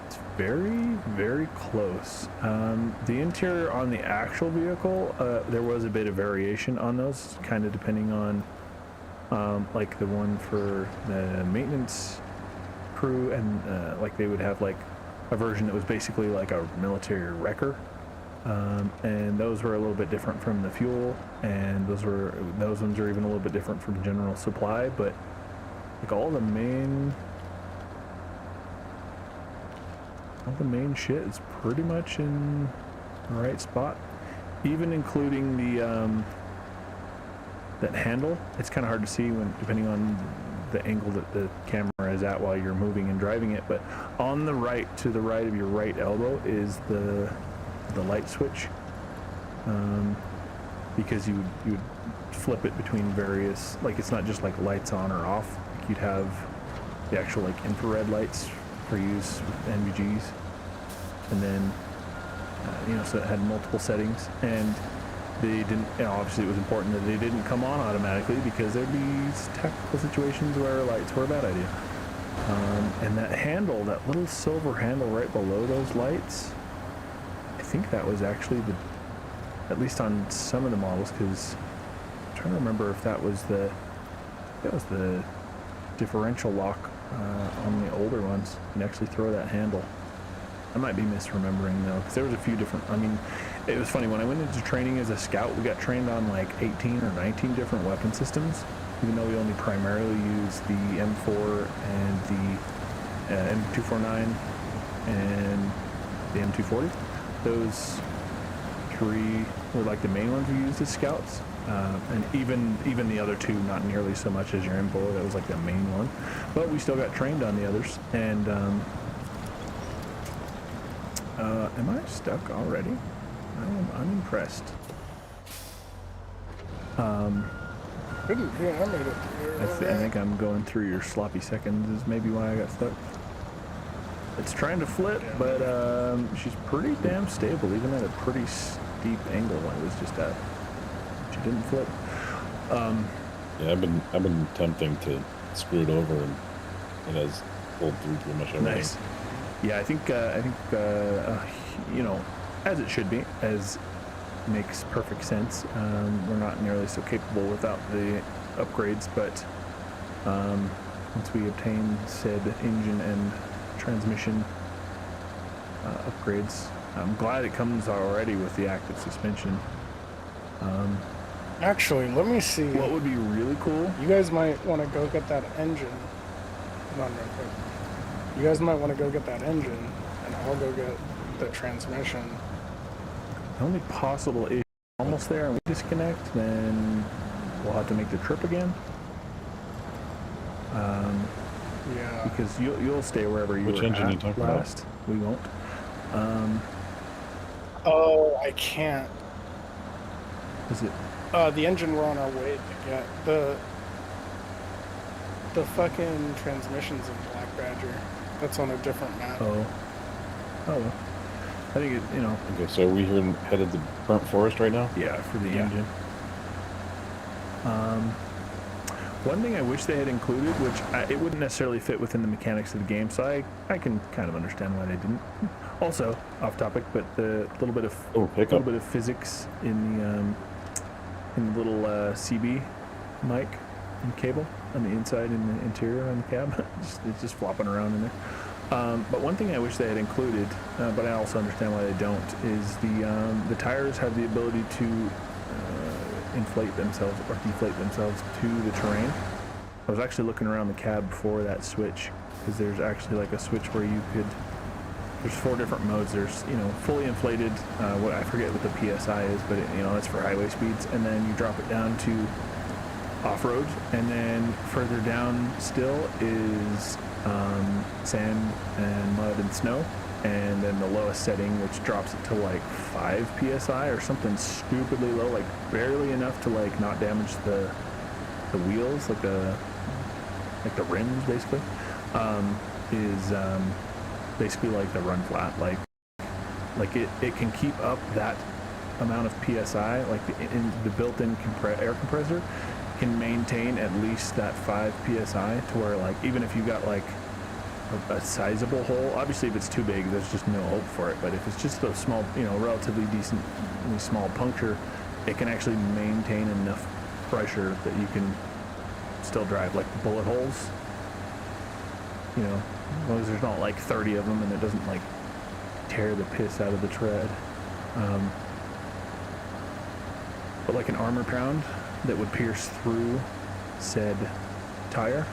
It's very, very close. The interior on the actual vehicle, there was a bit of variation on those, kind of depending on, like the one for the maintenance crew, and like they would have like a version that was basically like a military wrecker, and those were a little bit different from the fuel, and those ones are even a little bit different from general supply, but like all the main shit is pretty much in the right spot, even including the that handle. It's kind of hard to see when depending on the angle that the camera is at while you're moving and driving it, but on the right, to the right of your right elbow, is the light switch, because you would flip it between various, like it's not just like lights on or off, you'd have the actual like infrared lights for use with NVGs, and then so it had multiple settings, and they didn't. Obviously, it was important that they didn't come on automatically because there'd be technical situations where lights were a bad idea. And that handle, that little silver handle right below those lights, I think that was actually at least on some of the models, because I'm trying to remember if that was the differential lock on the older ones. You can actually throw that handle. I might be misremembering though, because there was a few different. I mean, it was funny when I went into training as a scout. We got trained on like 18 or 19 different weapon systems, even though we only primarily used the M4 and the M249 and the M240. Those three were like the main ones we used as scouts, and even the other two, not nearly so much as your M4. That was like the main one, but we still got trained on the others. And am I stuck already? I am unimpressed. Yeah, I made it through. I think I'm going through your sloppy seconds is maybe why I got stuck. It's trying to flip, but she's pretty damn stable, even at a pretty steep angle. I was just at. She didn't flip. Yeah, I've been attempting to screw it over, and it has pulled through pretty much everything. Nice. Yeah, I think as it should be, as makes perfect sense. We're not nearly so capable without the upgrades, but once we obtain said engine and transmission upgrades, I'm glad it comes already with the active suspension. Actually, let me see. What would be really cool? You guys might want to go get that engine. Hold on real quick. You guys might want to go get that engine, and I'll go get the transmission. The only possible issue, almost there, and we disconnect, then we'll have to make the trip again. Yeah. Because you'll stay wherever you Which were engine at you talking last. about? We won't. Oh, I can't. Is it? The engine we're on our way to get. The fucking transmission's in Black Badger. That's on a different map. Oh. Well. I think it, Okay, so are we here headed to Burnt Forest right now? yeah, for the engine. One thing I wish they had included, which it wouldn't necessarily fit within the mechanics of the game, so I can kind of understand why they didn't. Also, off topic, but the little bit of physics in the little CB mic and cable on the inside and the interior on the cab. It's just flopping around in there. But one thing I wish they had included, but I also understand why they don't, is the tires have the ability to inflate themselves or deflate themselves to the terrain. I was actually looking around the cab for that switch, because there's actually like a switch where you could. There's 4 different modes. There's fully inflated. What I forget what the PSI is, but that's for highway speeds, and then you drop it down to off-road, and then further down still is sand and mud and snow, and then the lowest setting, which drops it to like 5 psi or something stupidly low, like barely enough to like not damage the wheels, like the rims basically, is basically like the run flat, like it can keep up that amount of psi, like the built-in air compressor can maintain at least that 5 psi, to where like even if you got like a sizable hole, obviously if it's too big there's just no hope for it, but if it's just a small, relatively decently small puncture, it can actually maintain enough pressure that you can still drive. Like the bullet holes, as long as there's not like 30 of them and it doesn't like tear the piss out of the tread. But like an armor pound that would pierce through said tire,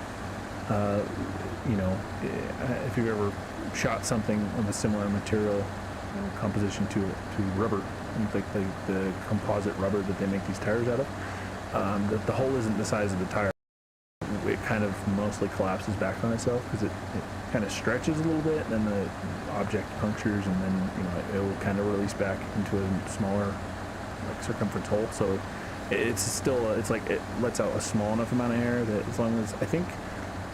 if you've ever shot something of a similar material composition to rubber, like the composite rubber that they make these tires out of, the hole isn't the size of the tire. It kind of mostly collapses back on itself because it kind of stretches a little bit, and then the object punctures, and then it will kind of release back into a smaller like circumference hole. So it's still it's like it lets out a small enough amount of air that, as long as I think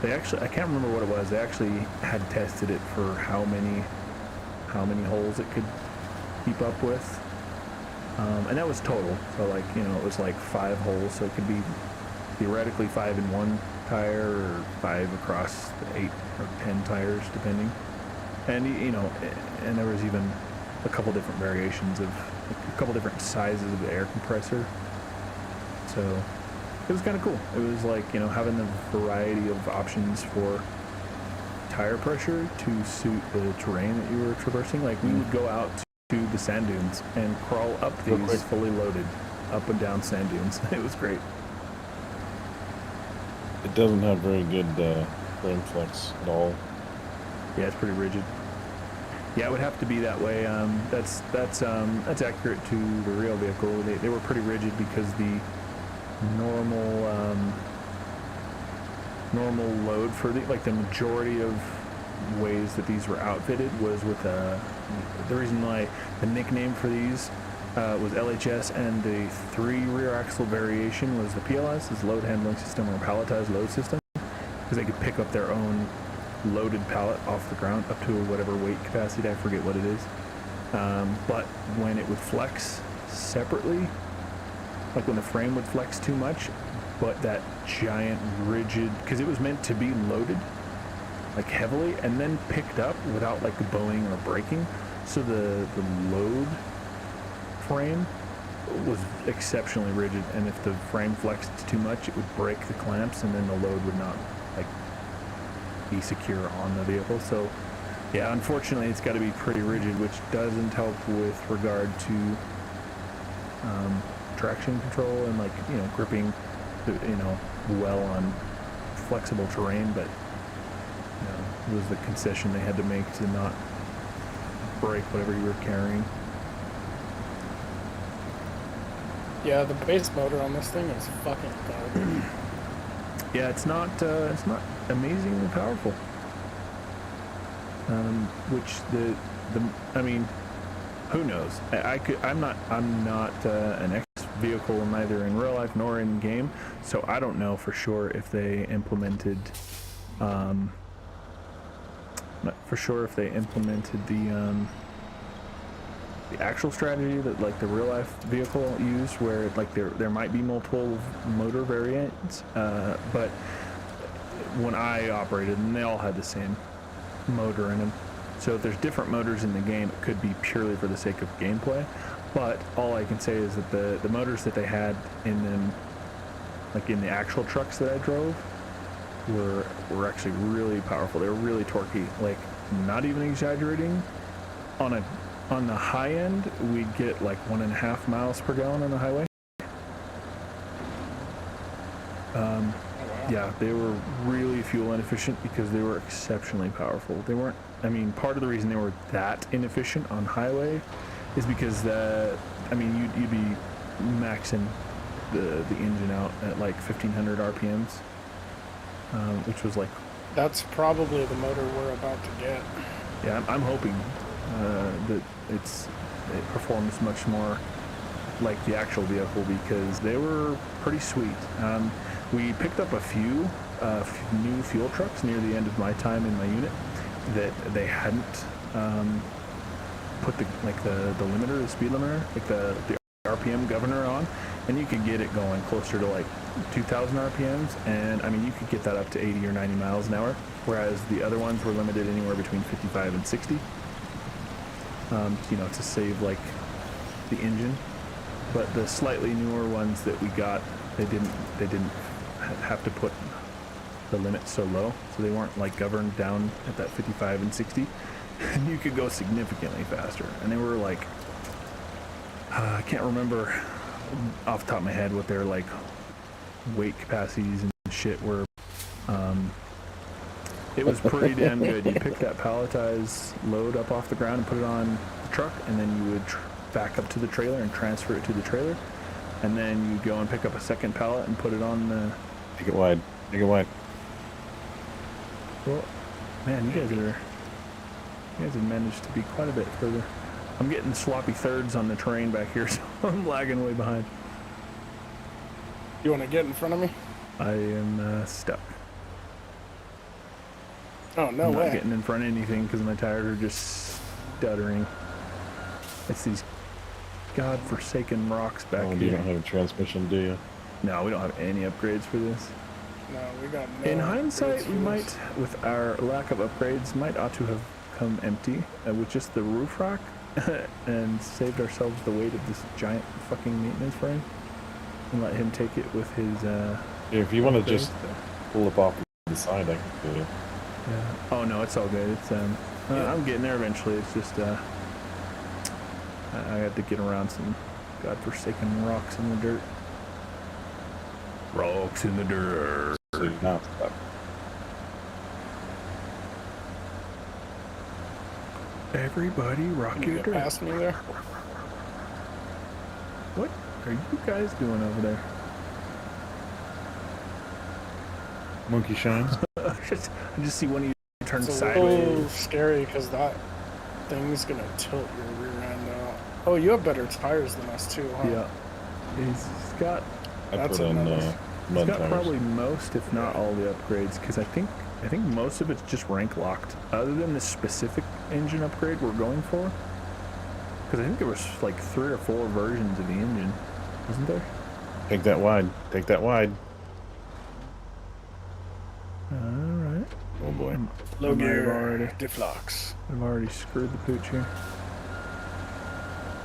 They actually, I can't remember what it was. They actually had tested it for how many holes it could keep up with. And that was total. So like, you know, it was like 5 holes. So it could be theoretically 5 in one tire or 5 across the 8 or 10 tires, depending. And, you know, and there was even a couple different variations of, a couple different sizes of the air compressor. So it was kind of cool. It was like, you know, having the variety of options for tire pressure to suit the terrain that you were traversing. Like, we would go out to the sand dunes and crawl up these fully loaded up and down sand dunes. It was great. It doesn't have very good frame flex at all. Yeah, it's pretty rigid. Yeah, it would have to be that way. That's accurate to the real vehicle. They were pretty rigid because the normal load for the majority of ways that these were outfitted was with the reason why the nickname for these was LHS, and the 3 rear axle variation was the PLS, is load handling system or palletized load system, because they could pick up their own loaded pallet off the ground up to whatever weight capacity, I forget what it is. But when it would flex separately, like when the frame would flex too much, but that giant rigid, because it was meant to be loaded like heavily and then picked up without like bowing or breaking, so the load frame was exceptionally rigid, and if the frame flexed too much, it would break the clamps, and then the load would not like be secure on the vehicle. So yeah, unfortunately it's got to be pretty rigid, which doesn't help with regard to traction control and, like, you know, gripping, you know, well on flexible terrain. But you know, it was the concession they had to make to not break whatever you were carrying. Yeah, the base motor on this thing is fucking garbage. Yeah, it's not amazingly powerful. Which I mean, who knows? I'm not an ex-vehicle, neither in real life nor in game, so I don't know for sure if they implemented, the actual strategy that like the real life vehicle used, where like there might be multiple motor variants, but when I operated, and they all had the same motor in them. So if there's different motors in the game, it could be purely for the sake of gameplay. But all I can say is that the motors that they had in them, like in the actual trucks that I drove, were actually really powerful. They were really torquey. Like, not even exaggerating. On the high end, we'd get like 1.5 miles per gallon on the highway. Yeah, they were really fuel inefficient because they were exceptionally powerful. They weren't, I mean, part of the reason they were that inefficient on highway is because you'd be maxing the engine out at like 1500 RPMs, which was like... That's probably the motor we're about to get. Yeah, I'm hoping that it performs much more like the actual vehicle, because they were pretty sweet. We picked up a few new fuel trucks near the end of my time in my unit that they hadn't put the limiter, the speed limiter, like the RPM governor on, and you could get it going closer to like 2,000 RPMs, and I mean, you could get that up to 80 or 90 miles an hour, whereas the other ones were limited anywhere between 55 and 60. You know, to save like the engine. But the slightly newer ones that we got, they didn't have to put the limit so low, so they weren't like governed down at that 55 and 60, and you could go significantly faster. And they were like, I can't remember off the top of my head what their like weight capacities and shit were. It was pretty damn good. You pick that palletized load up off the ground and put it on the truck, and then you would back up to the trailer and transfer it to the trailer, and then you go and pick up a second pallet and put it on the... Make it wide. Make it wide. Well, man, you guys have managed to be quite a bit further. I'm getting sloppy thirds on the terrain back here, so I'm lagging way behind. You want to get in front of me? I am stuck. Oh, no I'm way. not getting in front of anything because my tires are just stuttering. It's these godforsaken rocks back Oh, here. you don't have a transmission, do you? No, we don't have any upgrades for this. No, we got no. In hindsight, upgrades we for might, this. with our lack of upgrades, might ought to have come empty with just the roof rack and saved ourselves the weight of this giant fucking maintenance frame and let him take it with his. If you want to upgrades. just pull up off the side, I can do it. Yeah. Oh no, it's all good. It's I'm getting there eventually. It's just I had to get around some godforsaken rocks in the dirt. Rocks in the dirt. So you're not stuck. Everybody rock Can your you get dirt. past me there? What are you guys doing over there? Monkey shines. I just see one of you turn It's a sideways. little scary because that thing's gonna tilt your rear end out. Oh, you have better tires than us too, huh? Yeah. He's got I That's put in another- mud got tires. probably most, if not all, the upgrades, because I think most of it's just rank locked. Other than this specific engine upgrade we're going for, because I think there was like 3 or 4 versions of the engine, wasn't there? Take that wide. Take that wide. All right. Oh boy. Low I've gear, already- diff locks. I've already screwed the pooch here.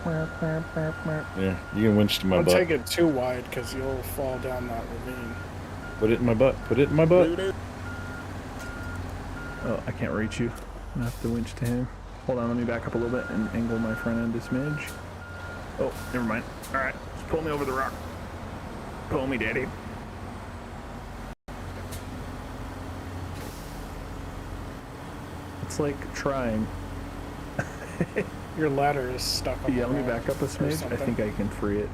Yeah, you can winch to my Don't butt. take it too wide because you'll fall down that ravine. Put it in my butt. Put it in my butt. Oh, I can't reach you. I have to winch to him. Hold on, let me back up a little bit and angle my front end a smidge. Oh, never mind. All right, just pull me over the rock. Pull me, daddy. It's like trying. Your ladder is stuck on Yeah, the let me wall back up a or smidge. I something. think I can free it.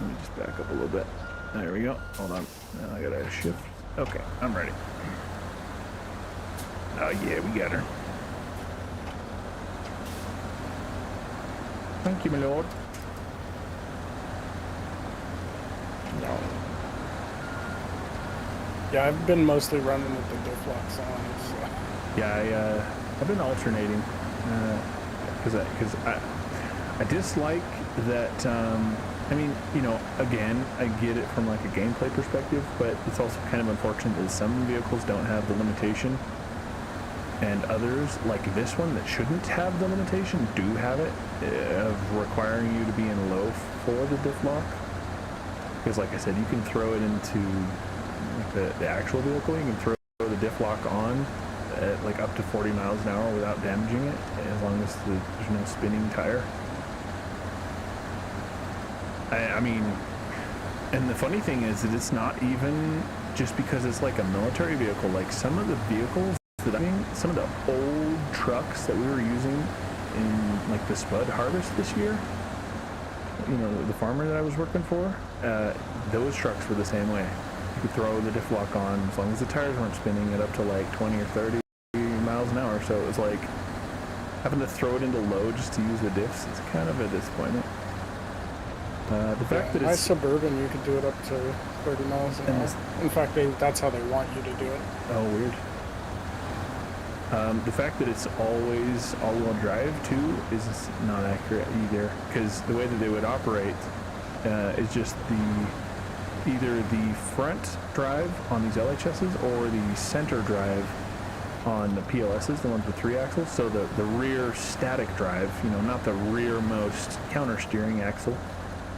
Let me just back up a little bit. There we go. Hold on. Now I gotta shift. Okay, I'm ready. Oh yeah, we got her. Thank you, my lord. No. Yeah, I've been mostly running with the diff locks on. So. Yeah, I've been alternating because I dislike that. I mean, you know, again, I get it from like a gameplay perspective, but it's also kind of unfortunate that some vehicles don't have the limitation, and others, like this one that shouldn't have the limitation, do have it of requiring you to be in low for the diff lock. Because, like I said, you can throw it into like the actual vehicle. You can throw the diff lock on at like up to 40 miles an hour without damaging it, as long as there's no spinning tire. I mean, and the funny thing is that it's not even just because it's like a military vehicle. Like some of the vehicles that some of the old trucks that we were using in like the spud harvest this year, you know, the farmer that I was working for, those trucks were the same way. You could throw the diff lock on as long as the tires weren't spinning at up to like 20 or 30 miles an hour. So it was like having to throw it into low just to use the diffs. It's kind of a disappointment. The fact that my it's Suburban, you could do it up to 30 miles an hour. In fact, that's how they want you to do it. oh weird. The fact that it's always all-wheel drive too is not accurate either, because the way that they would operate is just either the front drive on these LHSs or the center drive on the PLSs, the ones with 3 axles. So the rear static drive, you know, not the rearmost counter steering axle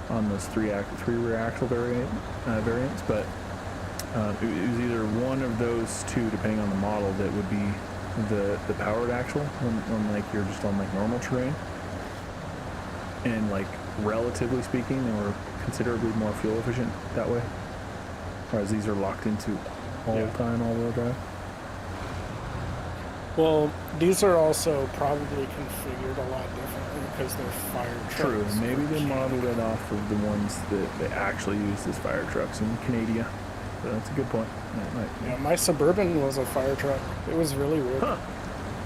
on those 3 rear axle variants, but it was either one of those two, depending on the model, that would be the powered axle when like you're just on like normal terrain. And like relatively speaking, they were considerably more fuel efficient that way. Whereas these are locked into all-time all-wheel drive. Well, these are also probably configured a lot differently because they're fire trucks. True, maybe they modeled it off of the ones that they actually used as fire trucks in Canada. So that's a good point. Yeah, my Suburban was a fire truck. It was really weird. Huh.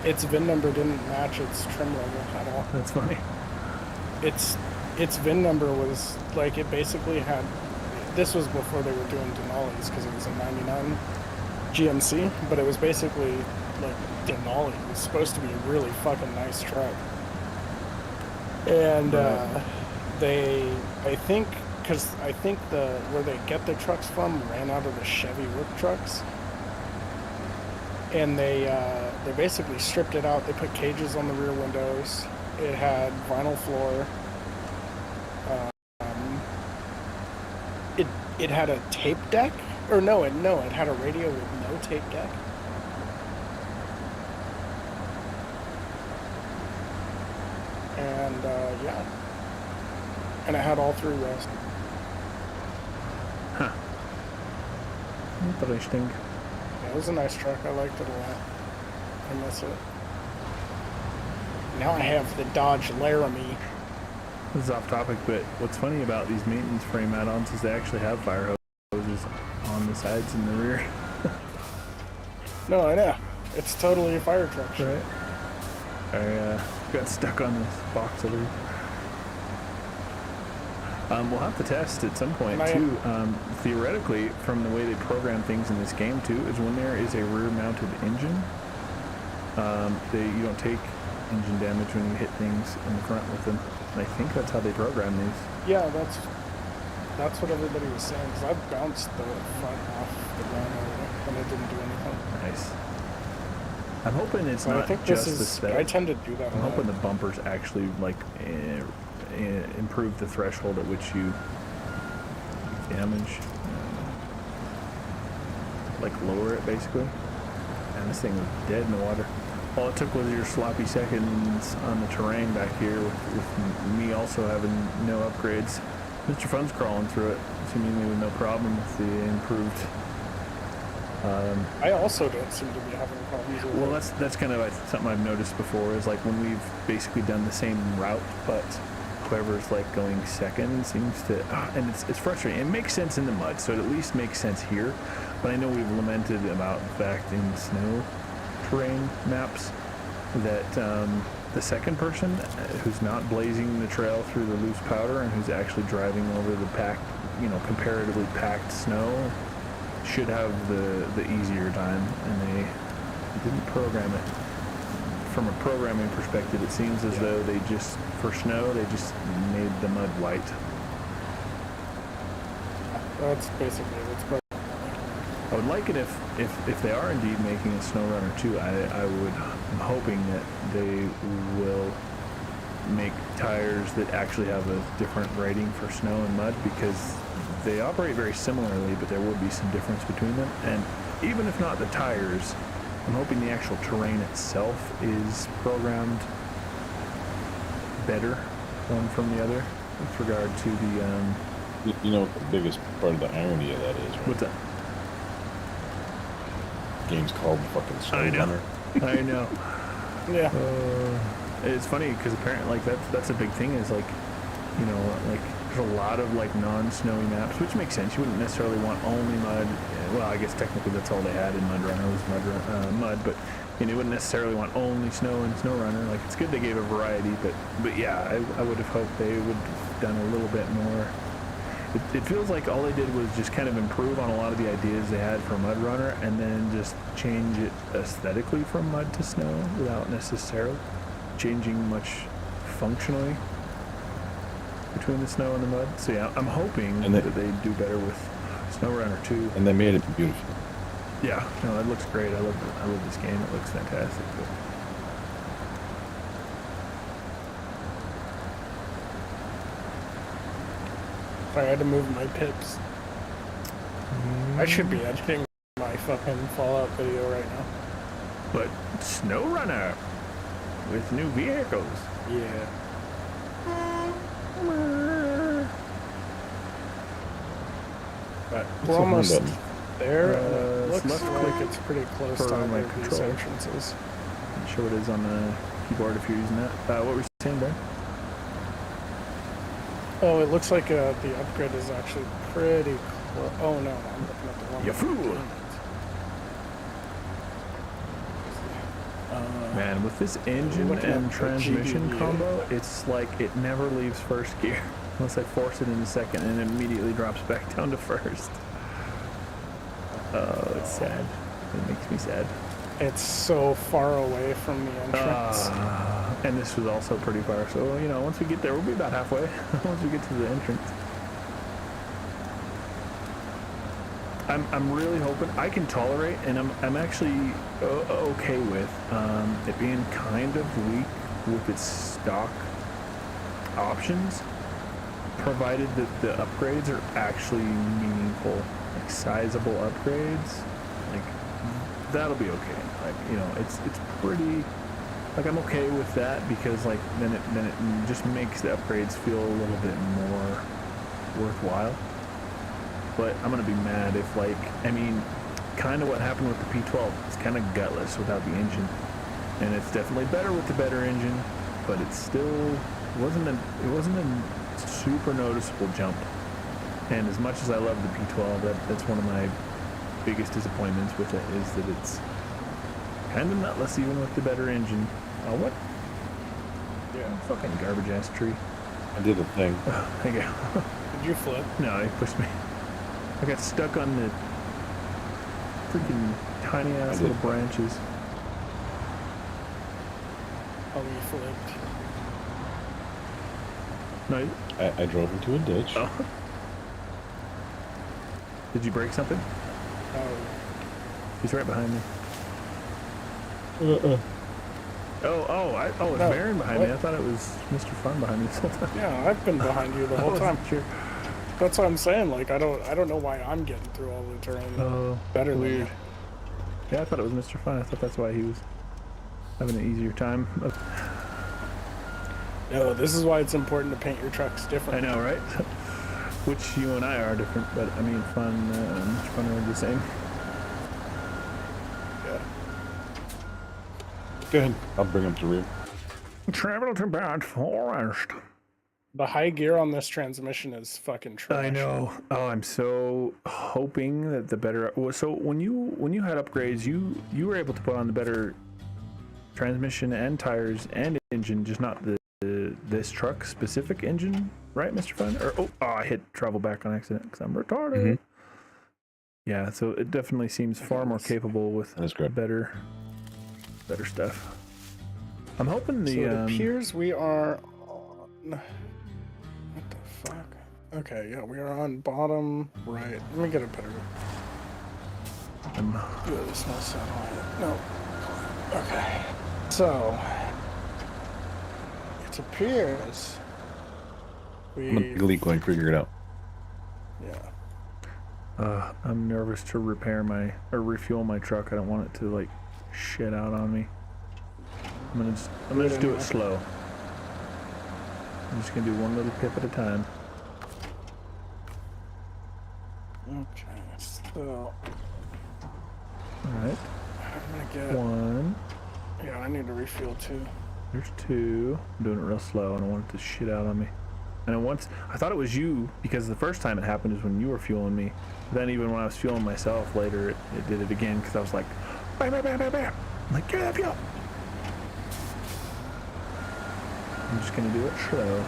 Its VIN number didn't match its trim level at all. That's funny. Its VIN number was like, it basically had, this was before they were doing Denali's because it was a 99 GMC, but it was basically like Denali. It was supposed to be a really fucking nice truck. And I think where they get their trucks from ran out of the Chevy work trucks, and they basically stripped it out. They put cages on the rear windows. It had vinyl floor. It had a tape deck, or no, it had a radio with no tape deck. And yeah, and it had all 3 rows. Huh. Interesting. Yeah, it was a nice truck. I liked it a lot. I miss it. Now I have the Dodge Laramie. This is off topic, but what's funny about these maintenance frame add-ons is they actually have fire hoses on the sides and the rear. No, I know. It's totally a fire truck. Right. I got stuck on this box over here. We'll have to test at some point too. Theoretically, from the way they program things in this game too, is when there is a rear-mounted engine, you don't take engine damage when you hit things in the front with them. And I think that's how they program these. Yeah, that's what everybody was saying. Because I bounced the front off the ground and it didn't do anything. Nice. I'm hoping it's but not I think just this the is. spec. I tend to do that. I'm hoping the bumpers actually like improve the threshold at which you damage, like lower it basically. And this thing was dead in the water. All it took was your sloppy seconds on the terrain back here with me also having no upgrades. Mr. Fun's crawling through it, seemingly with no problem with the improved. I also don't seem to be having problems with well, it. that's kind of something I've noticed before is like when we've basically done the same route, but whoever's like going second seems to, and it's frustrating. It makes sense in the mud, so it at least makes sense here. But I know we've lamented about the fact in snow terrain maps that the second person who's not blazing the trail through the loose powder and who's actually driving over the packed, comparatively packed snow should have the easier time, and they didn't program it. From a programming perspective, it seems as though they just, for snow, they just made the mud white. That's basically it's. I would like it if they are indeed making a snow runner too. I'm hoping that they will make tires that actually have a different rating for snow and mud, because they operate very similarly, but there will be some difference between them. And even if not the tires, I'm hoping the actual terrain itself is programmed better one from the other with regard to the You know what the biggest part of the irony of that is, right? what's that? The game's called fucking Snow I know. Runner. I know. Yeah. It's funny because apparently, like that's a big thing. Is like, like there's a lot of like non-snowy maps, which makes sense. You wouldn't necessarily want only mud. Well, I guess technically that's all they had in Mud Runner was mud, but you wouldn't necessarily want only snow and Snow Runner. Like it's good they gave a variety, but yeah, I would have hoped they would have done a little bit more. It feels like all they did was just kind of improve on a lot of the ideas they had for Mud Runner, and then just change it aesthetically from mud to snow without necessarily changing much functionally between the snow and the mud. So yeah, I'm hoping that they do better with Snow Runner 2. And they made it beautiful. Yeah, no, it looks great. I love this game. It looks fantastic. But Sorry, I had to move my pips. I should be editing my fucking Fallout video right now. But Snow Runner with new vehicles. Yeah. But we're almost there. It looks like it's pretty close to either of these entrances. Not sure what it is on the keyboard if you're using that. What were you saying, Brian? Oh, it looks like the upgrade is actually pretty close. Oh no, I'm looking at the one. You fool! Man, with this engine and transmission combo, it's like it never leaves first gear unless I force it into second, and it immediately drops back down to first. Oh, it's sad. It makes me sad. It's so far away from the entrance. And this was also pretty far, so, you know, once we get there, we'll be about halfway, once we get to the entrance. I'm really hoping, I can tolerate, and I'm actually okay with it being kind of weak with its stock options, provided that the upgrades are actually meaningful, like sizable upgrades. Like, that'll be okay. Like, you know, it's pretty, like, I'm okay with that, because like then it just makes the upgrades feel a little bit more worthwhile. But I'm gonna be mad if, like, I mean, kind of what happened with the P12. It's kind of gutless without the engine, and it's definitely better with the better engine, but it still wasn't a super noticeable jump. And as much as I love the P12, that's one of my biggest disappointments with it, is that it's kind of nutless even with the better engine. Oh, what? Yeah. Fucking garbage ass tree. I did a thing. There you go. Did you flip? No, he pushed me. I got stuck on the freaking tiny ass little branches. Oh, you flipped. No, I drove into a ditch. oh. Did you break something? Oh. He's right behind me. Uh-uh. It's No, Baron behind what? me. I thought it was Mr. Fun behind me this whole time. Yeah, I've been behind you the whole time. Sure. That's what I'm saying. Like, I don't know why I'm getting through all the terrain Oh, better than weird. you. Yeah, I thought it was Mr. Fun. I thought that's why he was having an easier time. No, this is why it's important to paint your trucks I different. know, right? Which you and I are different, but I mean, much fun are the same. Yeah. Go ahead. I'll bring him to rear. Travel to Bad Forest. The high gear on this transmission is fucking trash. I know. Oh, I'm so hoping that the better. Well, so when you had upgrades, you were able to put on the better transmission and tires and engine, just not this truck specific engine, right, Mr. Fun? Or I hit travel back on accident because I'm retarded. Mhm. Yeah, so it definitely seems far more capable with That's great. better stuff. I'm hoping the. So it appears we are on. What the fuck? Okay, yeah, we are on bottom right. Let me get a better. Do this no satellite. No. Okay. So it appears I'm gonna we. illegally figure it out. Yeah. I'm nervous to refuel my truck. I don't want it to like shit out on me. I'm gonna just do it slow. I'm just gonna do one little pip at a time. Okay. So All right, I'm gonna get. one. Yeah, I need to refuel too. There's two. I'm doing it real slow. I don't want it to shit out on me. And then once I thought it was you, because the first time it happened is when you were fueling me. Then even when I was fueling myself later, it did it again because I was like, bam, bam, bam, bam, bam. I'm like, get that fuel. I'm just gonna do it slow.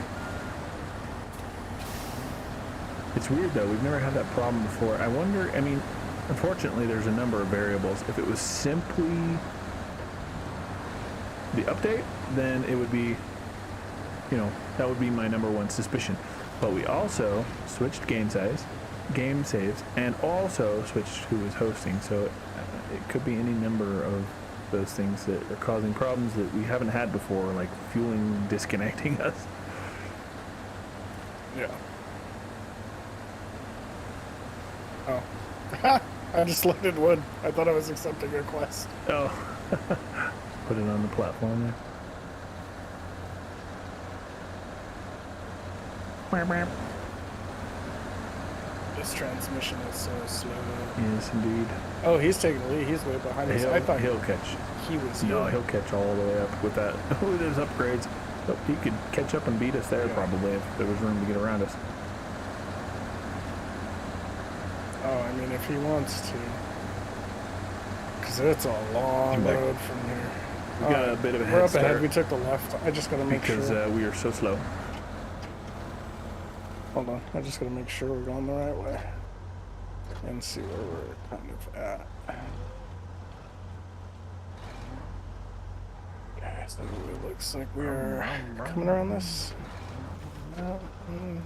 It's weird though, we've never had that problem before. I wonder, I mean, unfortunately there's a number of variables. If it was simply the update, then it would be, you know, that would be my number one suspicion. But we also switched game saves, and also switched who was hosting, so it could be any number of those things that are causing problems that we haven't had before, like fueling disconnecting us. Yeah. Oh. I just loaded wood. I thought I was accepting a request. Oh, put it on the platform there. This transmission is so slow. Yes, indeed. Oh, he's taking the lead. He's way behind us. I thought He'll catch. he was No, here. he'll catch all the way up with that. With his upgrades. Oh, he could catch up and beat us there probably if there was room to get around us. Oh, I mean, if he wants to. Because it's a long road from here. We got a bit of a We're head up ahead. start We took the left. I just got to make because sure. we are so slow. Hold on. I just got to make sure we're going the right way. And see where we're kind of at. Okay, so it looks like we are coming around this mountain.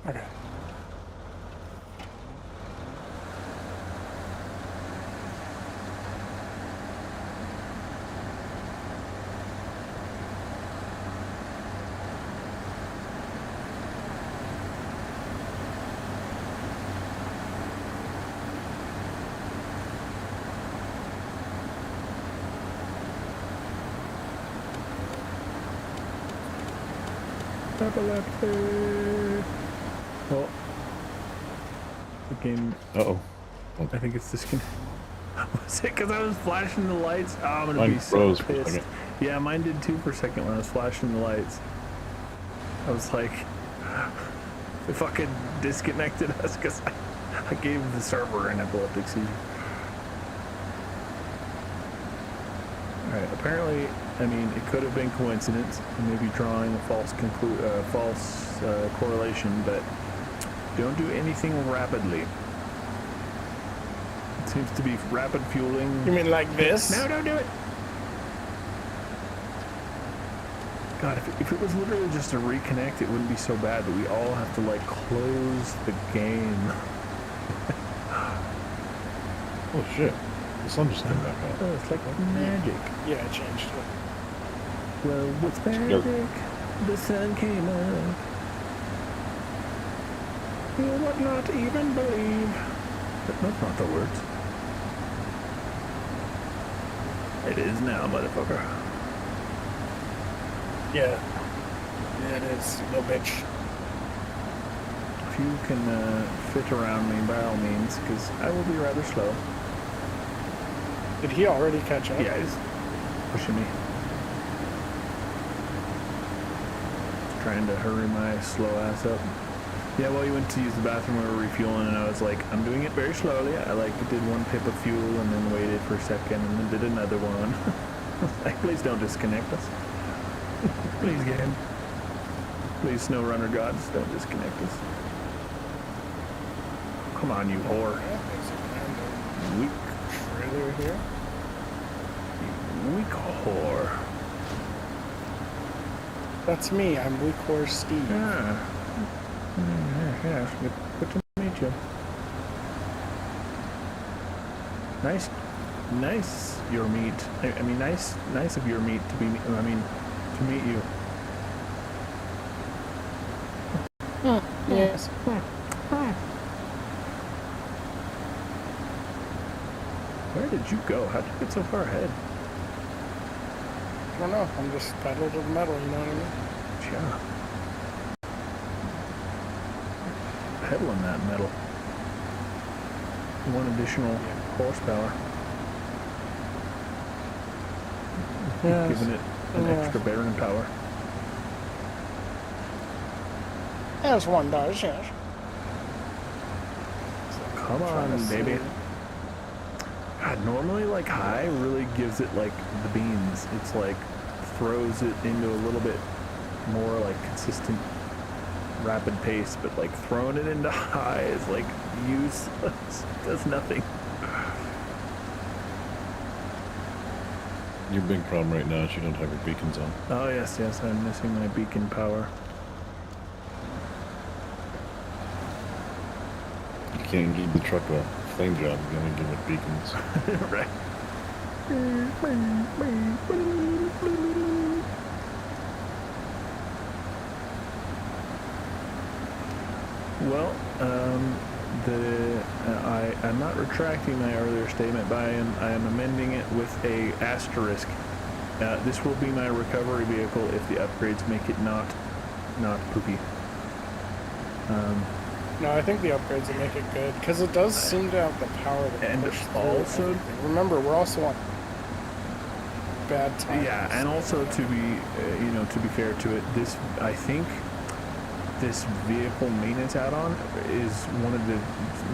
Okay. Well, the game. Uh-oh. I think it's this. Was it because I was flashing the lights? Oh, I'm gonna Mine be so froze for a pissed. second. Yeah, mine did too for a second when I was flashing the lights. I was like, it fucking disconnected us because I gave the server an epileptic seizure. Alright, apparently, I mean, it could have been coincidence, maybe drawing a false correlation, but don't do anything rapidly. It seems to be rapid fueling. You mean like this? No, don't do it! God, if it was literally just a reconnect, it wouldn't be so bad, but we all have to, like, close the game. Oh shit. The sun just came back out. Oh, it's like magic. Yeah, I changed it. Well, what's magic? The sun came up. You would not even believe. But that's not the words. It is now, motherfucker. Yeah. Yeah, it is, you little bitch. If you can fit around me, by all means, because I will be rather slow. Did he already catch up? Yeah, he's pushing me. Trying to hurry my slow ass up. Yeah, well, you went to use the bathroom, we were refueling, and I was like, I'm doing it very slowly. I like did one pip of fuel and then waited for a second and then did another one. Like, please don't disconnect us. Please, game. Please, snow runner gods, don't disconnect us. Come on, you whore. Yeah, there's a random Weak, trailer here. weak whore. That's me, I'm Weak Horse Steve. Yeah. Yeah, good to meet you. Nice your meat. I mean, nice of your meat to be, I mean, to meet you. Yes. Where did you go? How did you get so far ahead? I don't know, I'm just pedal to the metal, you know what I mean? Yeah. Pedaling that metal. One additional horsepower. Yes. Giving it an extra bearing power. As one does, yes. Come on, baby. God, normally, like, high really gives it, like, the beans. It's, like, throws it into a little bit more, like, consistent, rapid pace, but, like, throwing it into high is, like, useless. Does nothing. Your big problem right now is you don't have your beacons on. Oh, yes, I'm missing my beacon power. You can't give the truck a flame job, you gotta give it beacons. Right. Well, I'm not retracting my earlier statement, but I am amending it with a asterisk. This will be my recovery vehicle if the upgrades make it not poopy. No, I think the upgrades will make it good, because it does seem to have the power to And push through also- everything. Remember, we're also on bad times. Yeah, and also to be, to be fair to it, I think this vehicle maintenance add-on is one of the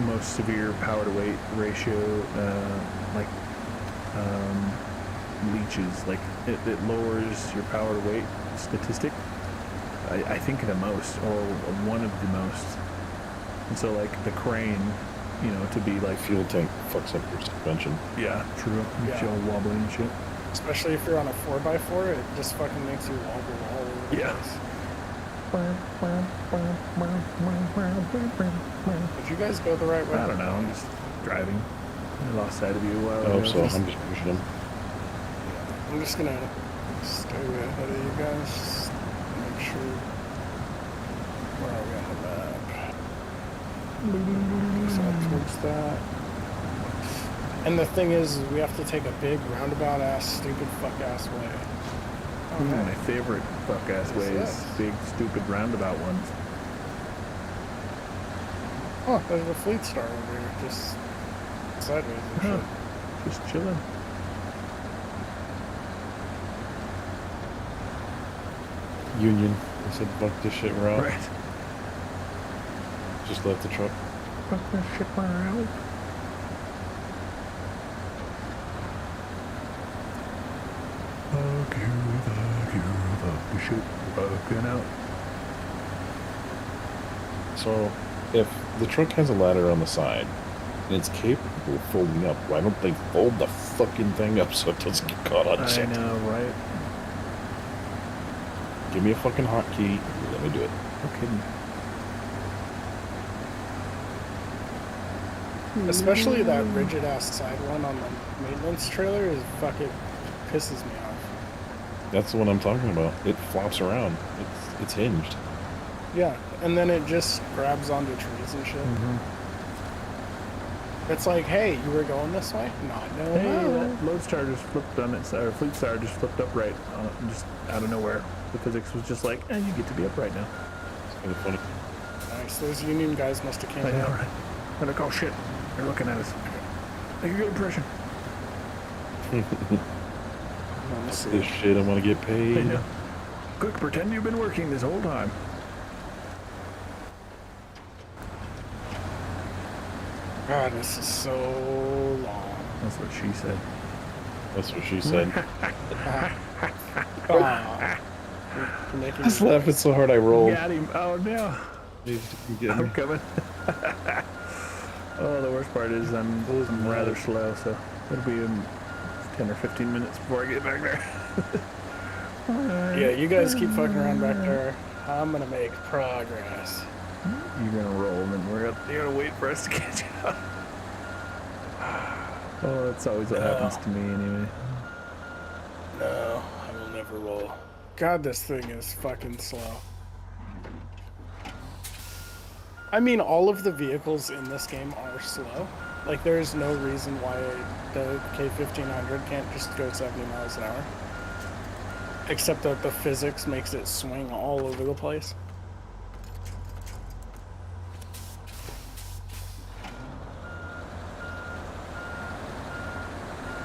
most severe power to weight ratio, leeches. Like it lowers your power to weight statistic. I think the most, or one of the most. And so, like, the crane, to be like Fuel tank fucks up your suspension. yeah, true. Get you all wobbly and shit. Especially if you're on a 4x4, it just fucking makes you wobble all over the Yeah. place. Did you guys go the right way? I don't know, I'm just driving. I lost sight of you a while ago. Oh, so I'm just pushing him. I'm just gonna stay way ahead of you guys. Just make sure. Where are we on the map? So towards that. And the thing is, we have to take a big roundabout ass, stupid fuck ass way. Oh, My hey. favorite fuck ass What is ways, this? big stupid roundabout ones. Oh, there's a fleet star over here, just sideways and Huh. shit. Just chilling. Union. I said, fuck this shit, we're out. Right. Just left the truck. Fuck this shit, we're out. Fuck you, shit, fucking out. So, if the truck has a ladder on the side, and it's capable of folding up, why don't they fold the fucking thing up so it doesn't get caught on I shit? know, right? Give me a fucking hotkey, let me do it. No kidding. Especially that rigid ass side one on the maintenance trailer is fucking pisses me off. That's the one I'm talking about. It flops around. It's hinged. Yeah, and then it just grabs onto trees and shit. Mm-hmm. It's like, hey, you were going this way? Not no. Hey, no. that load star just flipped on its, or fleet star just flipped upright, just out of nowhere. The physics was just like, you get to be upright now. It's kind of funny. Nice. Those Union guys must have came I know, out. right? I'm like, oh shit, they're looking at us. Make a good impression. Let's see. This shit, I want to get I paid. know. Quick, pretend you've been working this whole time. God, this is so long. That's what she said. That's what she said. Ah. You're making I was laughing so hard I rolled. Got him. Oh no. I'm coming. Oh, the worst part is I'm rather slow, so it'll be in 10 or 15 minutes before I get back there. Yeah, you guys keep fucking around back there. I'm gonna make progress. You're gonna roll, and then you're gonna wait for us to catch up. Oh, that's always what happens to me, anyway. No, I will never roll. God, this thing is fucking slow. I mean, all of the vehicles in this game are slow. Like, there is no reason why the K1500 can't just go 70 miles an hour. Except that the physics makes it swing all over the place.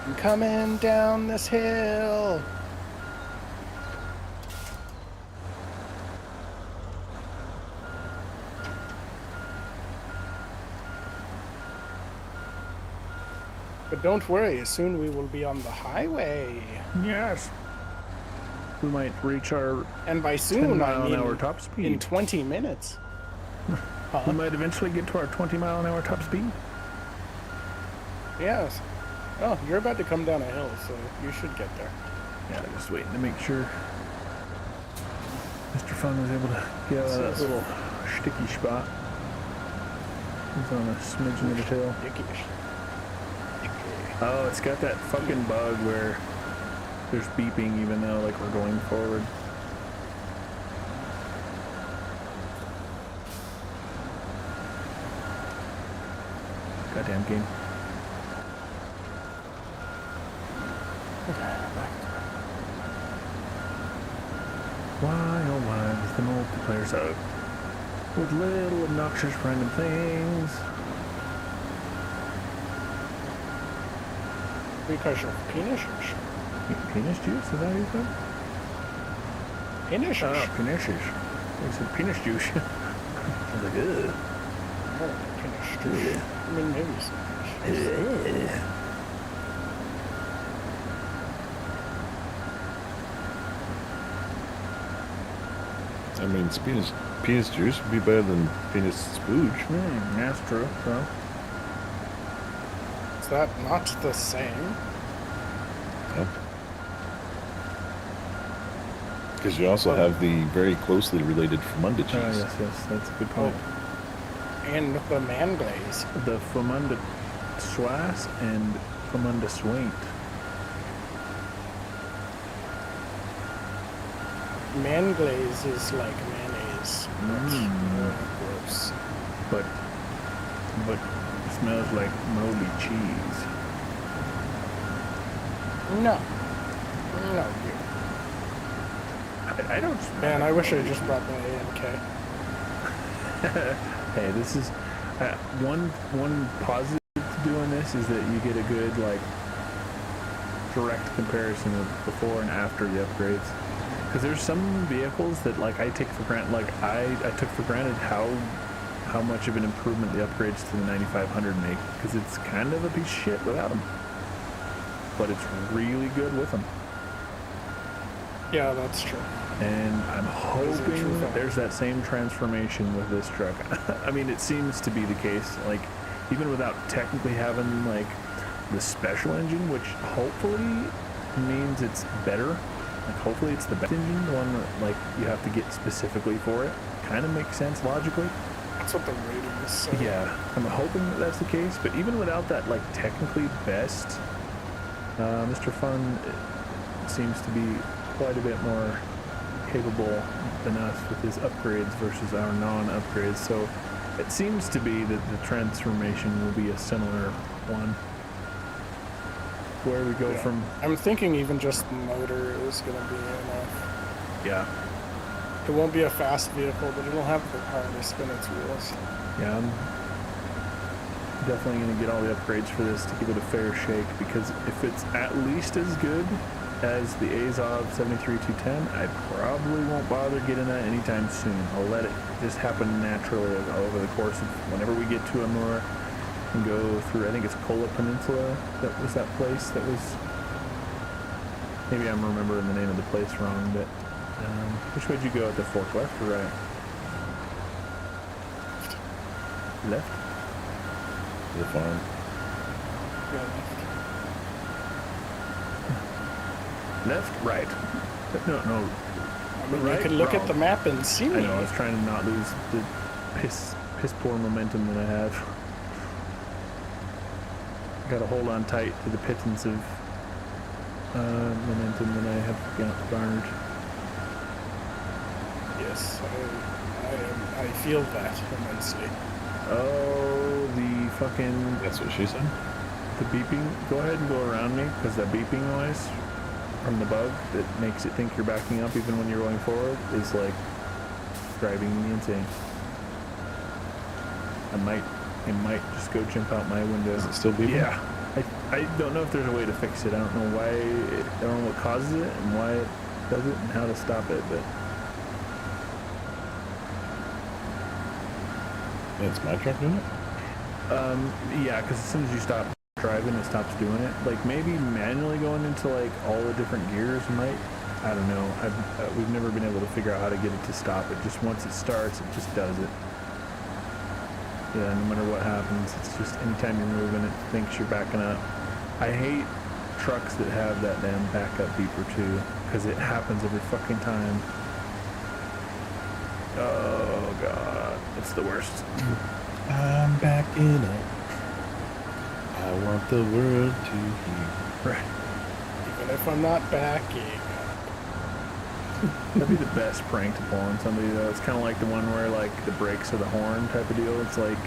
I'm coming down this hill. But don't worry, soon we will be on the highway. Yes. We might reach our And by 10 soon, mile I an mean hour top in speed. 20 minutes. We might eventually get to our 20 mile an hour top speed. Yes. Oh, you're about to come down a hill, so you should get there. Yeah, just waiting to make sure Mr. Fun was able to get out of that little sticky spot. He's on a smidgen of the tail. Oh, it's got that fucking bug where there's beeping even though like we're going forward. Goddamn game. Why, oh why does the multiplayer suck? With little obnoxious random things. Because you're penis. Penis juice? Is that what you said? Penis. Oh, penises. He said penis juice. I was like, ugh. Penis. I mean, maybe some. I mean, penis juice would be better than penis spooge. That's true. So, Is that not the same? Yeah. Because you also have the very closely related Famunda cheese. Yes, that's a good point. And the man glaze. The Famunda Swass and Famunda Swaint. Man glaze is like mayonnaise. Gross. But it smells like moldy cheese. No. No. I don't. Man, I wish I just brought the AMK. Hey, this is one positive to doing this is that you get a good like direct comparison of before and after the upgrades. Because there's some vehicles that like I take for granted. Like I took for granted how much of an improvement the upgrades to the 9500 make. Because it's kind of a piece of shit without them, but it's really good with them. Yeah, that's true. And I'm hoping that there's that same transformation with this truck. I mean, it seems to be the case. Like, even without technically having, like, the special engine, which hopefully means it's better. Like, hopefully it's the best engine, the one that, like, you have to get specifically for it. Kind of makes sense logically. That's what the rating is saying. Yeah, I'm hoping that that's the case. But even without that, like, technically best, Mr. Fun seems to be quite a bit more capable than us with his upgrades versus our non-upgrades, so it seems to be that the transformation will be a similar one where we go from I'm thinking even just the motor is going to be enough. yeah It won't be a fast vehicle, but it'll have the power to spin its wheels. yeah I'm definitely going to get all the upgrades for this to give it a fair shake, because if it's at least as good as the Azov 73-210, I probably won't bother getting that anytime soon. I'll let it just happen naturally over the course of whenever we get to Amur and go through, I think it's Kola Peninsula, that was that place that was, maybe I'm remembering the name of the place wrong, but which way did you go at the fork, left or right? Left? The farm. Yeah. Left, right. No. I mean, right, you could look wrong. at the map and see I me. know, I was trying to not lose the piss poor momentum that I have. Gotta hold on tight to the pittance of momentum that I have garnered. Yes, I feel that immensely. Oh, the fucking... That's what she said? The beeping. Go ahead and go around me, because that beeping noise from the bug that makes it think you're backing up even when you're going forward is like driving me insane. It might just go jump out my window. Is it still beeping? Yeah. I don't know if there's a way to fix it. I don't know why I don't know what causes it and why it does it and how to stop it, but Yeah, it's my truck doing it? yeah, because as soon as you stop driving, it stops doing it. Like, maybe manually going into, like, all the different gears might, I don't know. We've never been able to figure out how to get it to stop. It just, once it starts, it just does it. Yeah, no matter what happens, it's just anytime you're moving, it thinks you're backing up. I hate trucks that have that damn backup beeper, too, because it happens every fucking time. Oh, God. It's the worst. I'm backing up. I want the world to hear. Right. Even if I'm not backing. That'd be the best prank to pull on somebody, though. It's kind of like the one where, like, the brakes are the horn type of deal. It's like,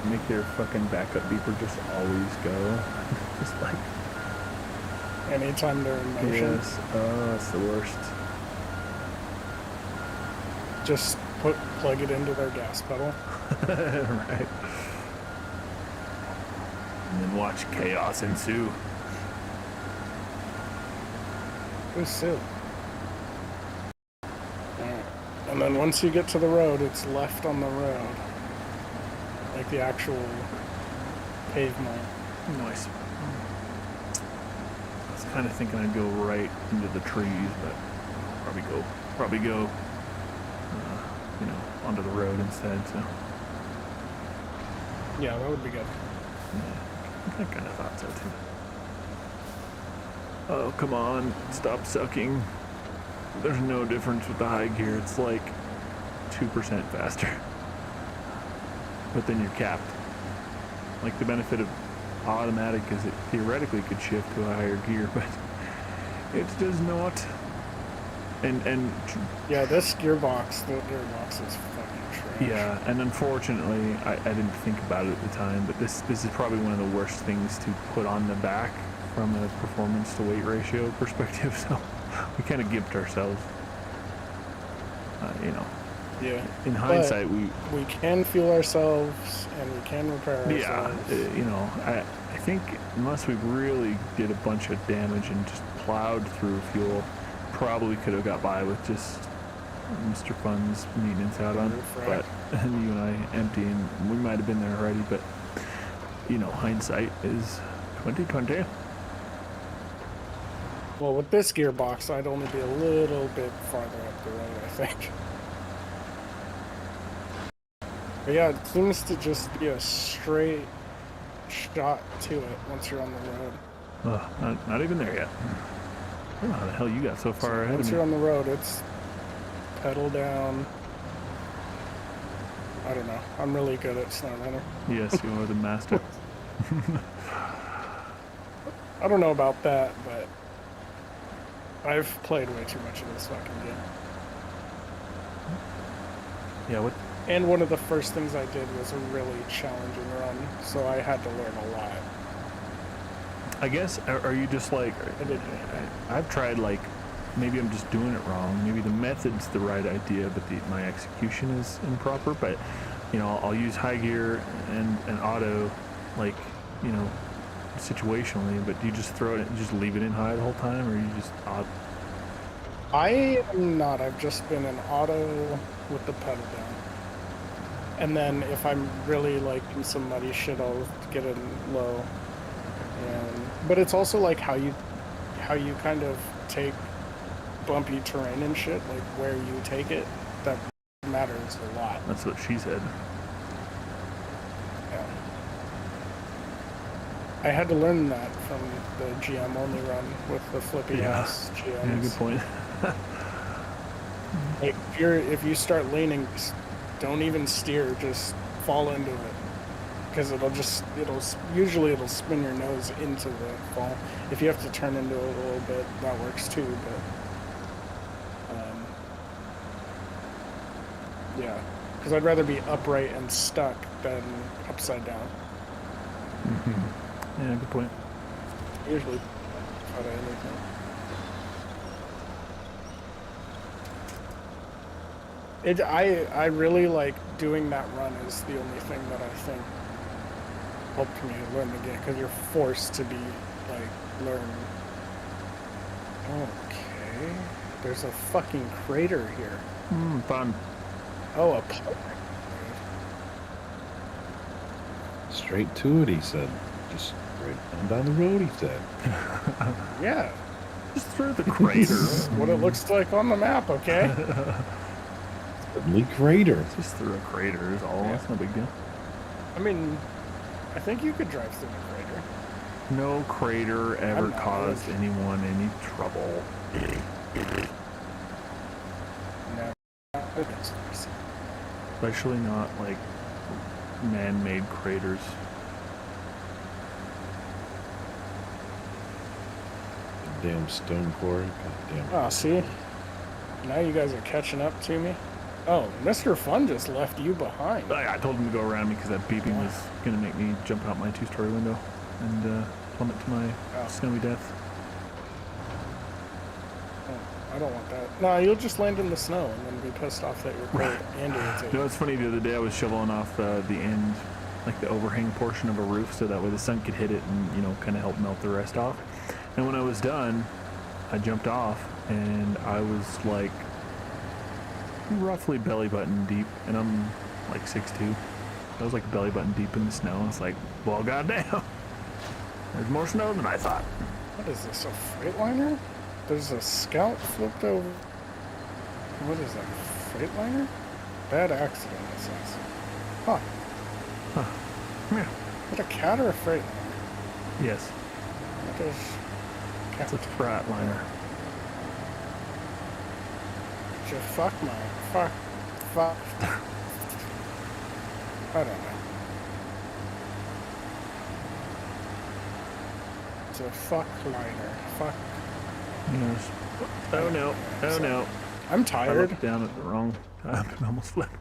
make their fucking backup beeper just always go. Just like... Anytime they're in motion. Yes. Oh, it's the worst. Just plug it into their gas pedal. Right. And then watch chaos ensue. Who's Sue? And then once you get to the road, it's left on the road. Like the actual pavement. Nice. I was kind of thinking I'd go right into the trees, but probably go, you know, onto the road instead, so. Yeah, that would be good. Yeah, I kind of thought so too. Oh, come on, stop sucking. there's no difference with the high gear. It's like 2% faster. But then you're capped. Like the benefit of automatic is it theoretically could shift to a higher gear, but it does not. And yeah, this gearbox, the gearbox is fucking trash. yeah, and unfortunately, I didn't think about it at the time, but this is probably one of the worst things to put on the back from a performance to weight ratio perspective. So we kind of gimped ourselves. You know. Yeah. In hindsight, we can fuel ourselves and we can repair ourselves. Yeah, you know, I think unless we really did a bunch of damage and just plowed through fuel, probably could have got by with just Mr. Fun's maintenance out on. But you and I emptying, we might have been there already. But you know, hindsight is 2020. Well, with this gearbox, I'd only be a little bit farther up the road, I think. But yeah, it seems to just be a straight shot to it once you're on the road. Not even there yet. I don't know how the hell you got so far ahead of me. Once you're on the road, it's pedal down. I don't know. I'm really good at snow runner. Yes, you are the master. I don't know about that, but I've played way too much of this fucking game. Yeah, what? And one of the first things I did was a really challenging run, so I had to learn a lot. I guess, are you just like, I've tried like, maybe I'm just doing it wrong. Maybe the method's the right idea, but my execution is improper. But, you know, I'll use high gear and auto, like, you know, situationally, but do you just throw it, you just leave it in high the whole time, or you just I am not. I've just been in auto with the pedal down. And then if I'm really like in some muddy shit, I'll get it low. But it's also like how you kind of take bumpy terrain and shit, like where you take it, that matters a lot. That's what she said. Yeah. I had to learn that from the GM only run with the flippy ass GMs. Yeah, good point. Like if you start leaning, don't even steer, just fall into it, because usually it'll spin your nose into the fall. If you have to turn into it a little bit, that works too. But yeah, because I'd rather be upright and stuck than upside down. Yeah, good point. Usually out of anything. I really like doing that run is the only thing that I think helped me learn the game, because you're forced to be like learn. Okay, there's a fucking crater here. Fun. Oh, a pipe. Straight to it, he said. Just straight on down the road, he said. Yeah. Just through the crater. What it looks like on the map, okay? Suddenly crater. Just through a crater is all. Yeah. That's no big deal. I mean, I think you could drive through the crater. No crater ever caused anyone any trouble. No. Especially not like man-made craters. Damn stone quarry. God damn. Oh, see? Now you guys are catching up to me. Oh, Mr. Fun just left you behind. I told him to go around me because that beeping was going to make me jump out my two-story window and plummet to my snowy death. Oh, I don't want that. No, you'll just land in the snow and then be pissed off that you're cold and irritated. You know, it's funny, the other day I was shoveling off the end, like the overhang portion of a roof, so that way the sun could hit it and, you know, kind of help melt the rest off. And when I was done, I jumped off and I was like roughly belly button deep, and I'm like 6'2". I was like belly button deep in the snow. It's like, well, goddamn, there's more snow than I thought. What is this, a Freightliner? There's a Scout flipped over. What is that, Freightliner? Bad accident, it says. Huh. Yeah. Is it a cat or a Freightliner? Yes. What is cat? It's a Freightliner. Just fuck. I don't know. It's a fuck liner. Fuck. Yes. Oh no. Oh no. I'm I tired. looked down at the wrong time and almost flipped.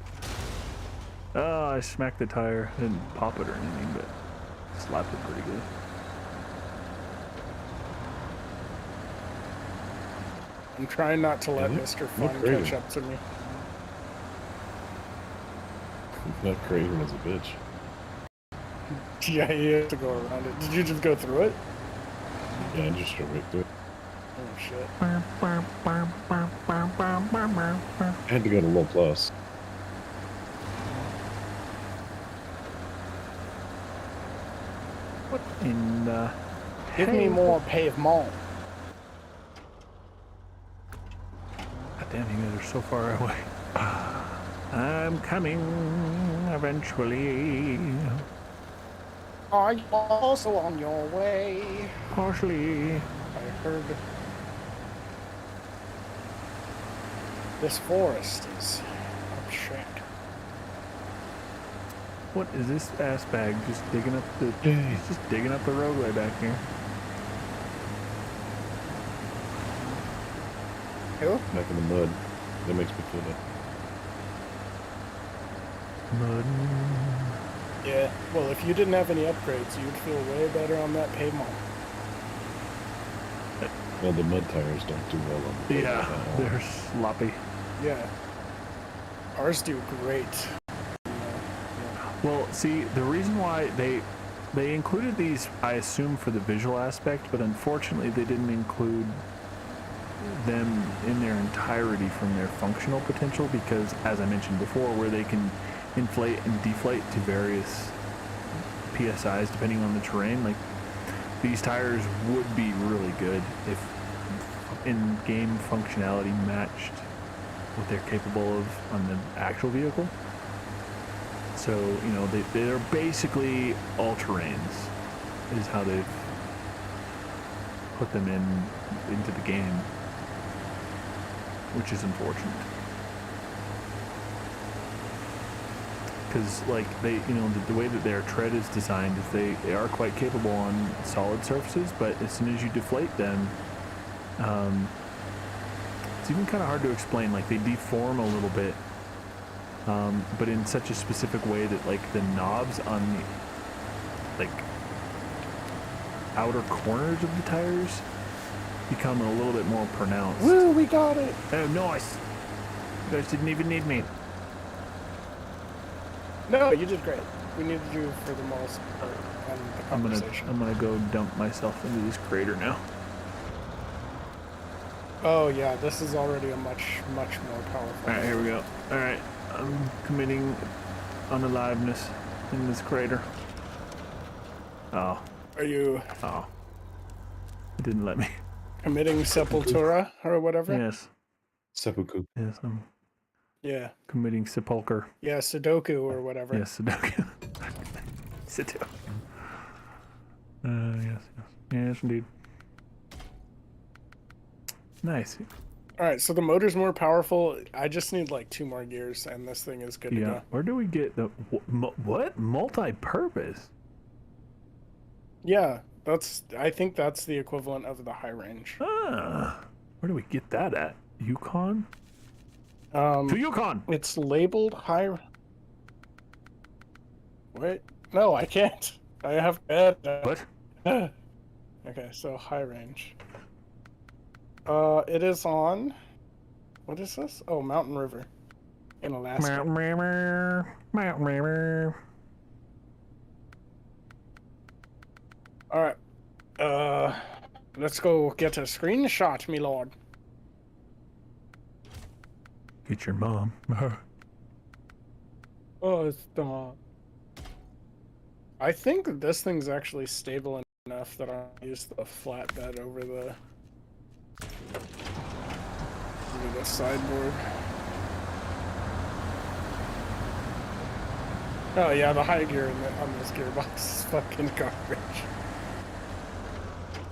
Oh, I smacked the tire. Didn't pop it or anything, but slapped it pretty good. I'm trying not to let Yeah, Mr. look Fun crazy. catch up to me. That crater was a bitch. Yeah, you have to go around it. Did you just go through it? Yeah, I just drove right through it. Oh shit. I had to go to low plus. What in the Give me hell? more pavement. God damn, you guys are so far away. I'm coming eventually. Are you also on your way? Partially. I heard this forest is up shit. What is this ass bag just digging up the? He's just digging up the roadway back here. Who? Back in the mud. That makes me feel bad. Mud. Yeah. Well, if you didn't have any upgrades, you'd feel way better on that pavement. Well, the mud tires don't do well on the road Yeah, at all. they're sloppy. Yeah. Ours do great. Well, see, the reason why they included these, I assume, for the visual aspect, but unfortunately they didn't include them in their entirety from their functional potential because, as I mentioned before, where they can inflate and deflate to various PSIs depending on the terrain, like these tires would be really good if in-game functionality matched what they're capable of on the actual vehicle. So, you know, they're basically all-terrains is how they've put them into the game, which is unfortunate. Because, like, they, you know, the way that their tread is designed is they are quite capable on solid surfaces, but as soon as you deflate them, it's even kind of hard to explain. Like, they deform a little bit, but in such a specific way that, like, the knobs on the, like, outer corners of the tires become a little bit more pronounced. Woo, we got it! Oh, nice! You guys didn't even need me. No, you did great. We needed you for the most part and the conversation. I'm gonna go dump myself into this crater now. Oh yeah, this is already a much more powerful. Alright, here we go. Alright, I'm committing unaliveness in this crater. Oh. Are you Oh. It didn't let me. committing sepultura or whatever? Yes. Seppuku. Yes, I'm Yeah. committing sepulcher. Yeah, Sudoku or whatever. Yes, Sudoku. Sudoku. Yes. Yes, indeed. Nice. Alright, so the motor's more powerful. I just need like 2 more gears and this thing is good to Yeah. go. Where do we get the what? Multi-purpose? Yeah, I think that's the equivalent of the high range. Ah. Where do we get that at? Yukon? Um, To Yukon. it's labeled high. Wait, no, I can't. I have What? Okay, so high range. It is on. What is this? Oh, Mountain River, in Alaska. All right. Let's go get a screenshot, me lord. Get your mom. Oh, it's not. I think this thing's actually stable enough that I'll use the flatbed over the sideboard. Oh yeah, the high gear on this gearbox is fucking garbage.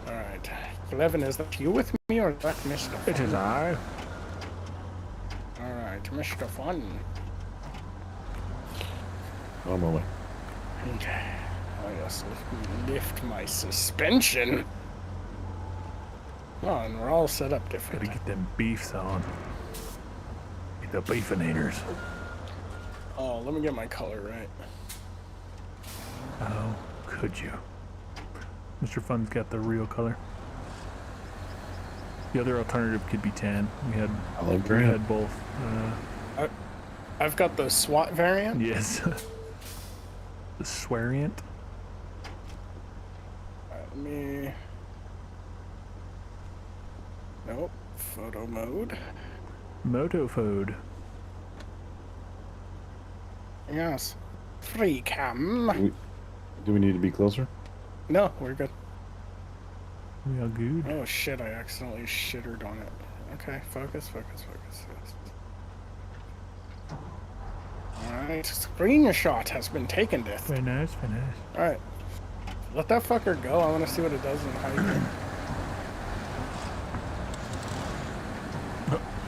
Alright. 11, is that you with me or is that Mr. It is I. Mr. Fun. On my way. I just lift my suspension. Oh, and we're all set up different. Gotta get them beefs on. Get the beefinators. Oh, let me get my color right. How could you? Mr. Fun's got the real color. The other alternative could be tan. We had both. I've got the SWAT variant. Yes. The sweariant. Let me. Nope. Photo mode. Motofode. Yes. Free cam. Do we need to be closer? No, we're good. We are good. Oh shit, I accidentally shittered on it. Okay, focus. Alright, screenshot has been taken, Death. Very nice, very nice. Alright. Let that fucker go. I want to see what it does and how you do.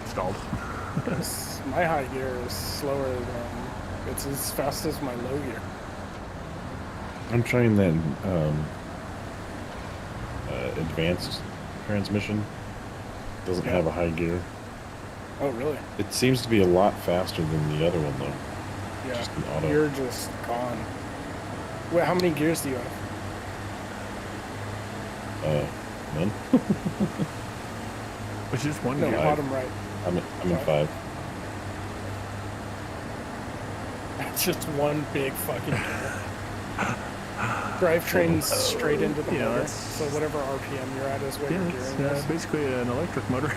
Stalled. My high gear is slower than... It's as fast as my low gear. I'm trying that advanced transmission. Doesn't have a high gear. Oh, really? It seems to be a lot faster than the other one, though. Yeah. Just an auto. You're just gone. Wait, how many gears do you have? None. Which is one No, gear. bottom right. I'm in 5. That's just one big fucking gear. Drivetrain's straight into the motor, that's... so whatever RPM you're at is what your gearing it's is. basically an electric motor.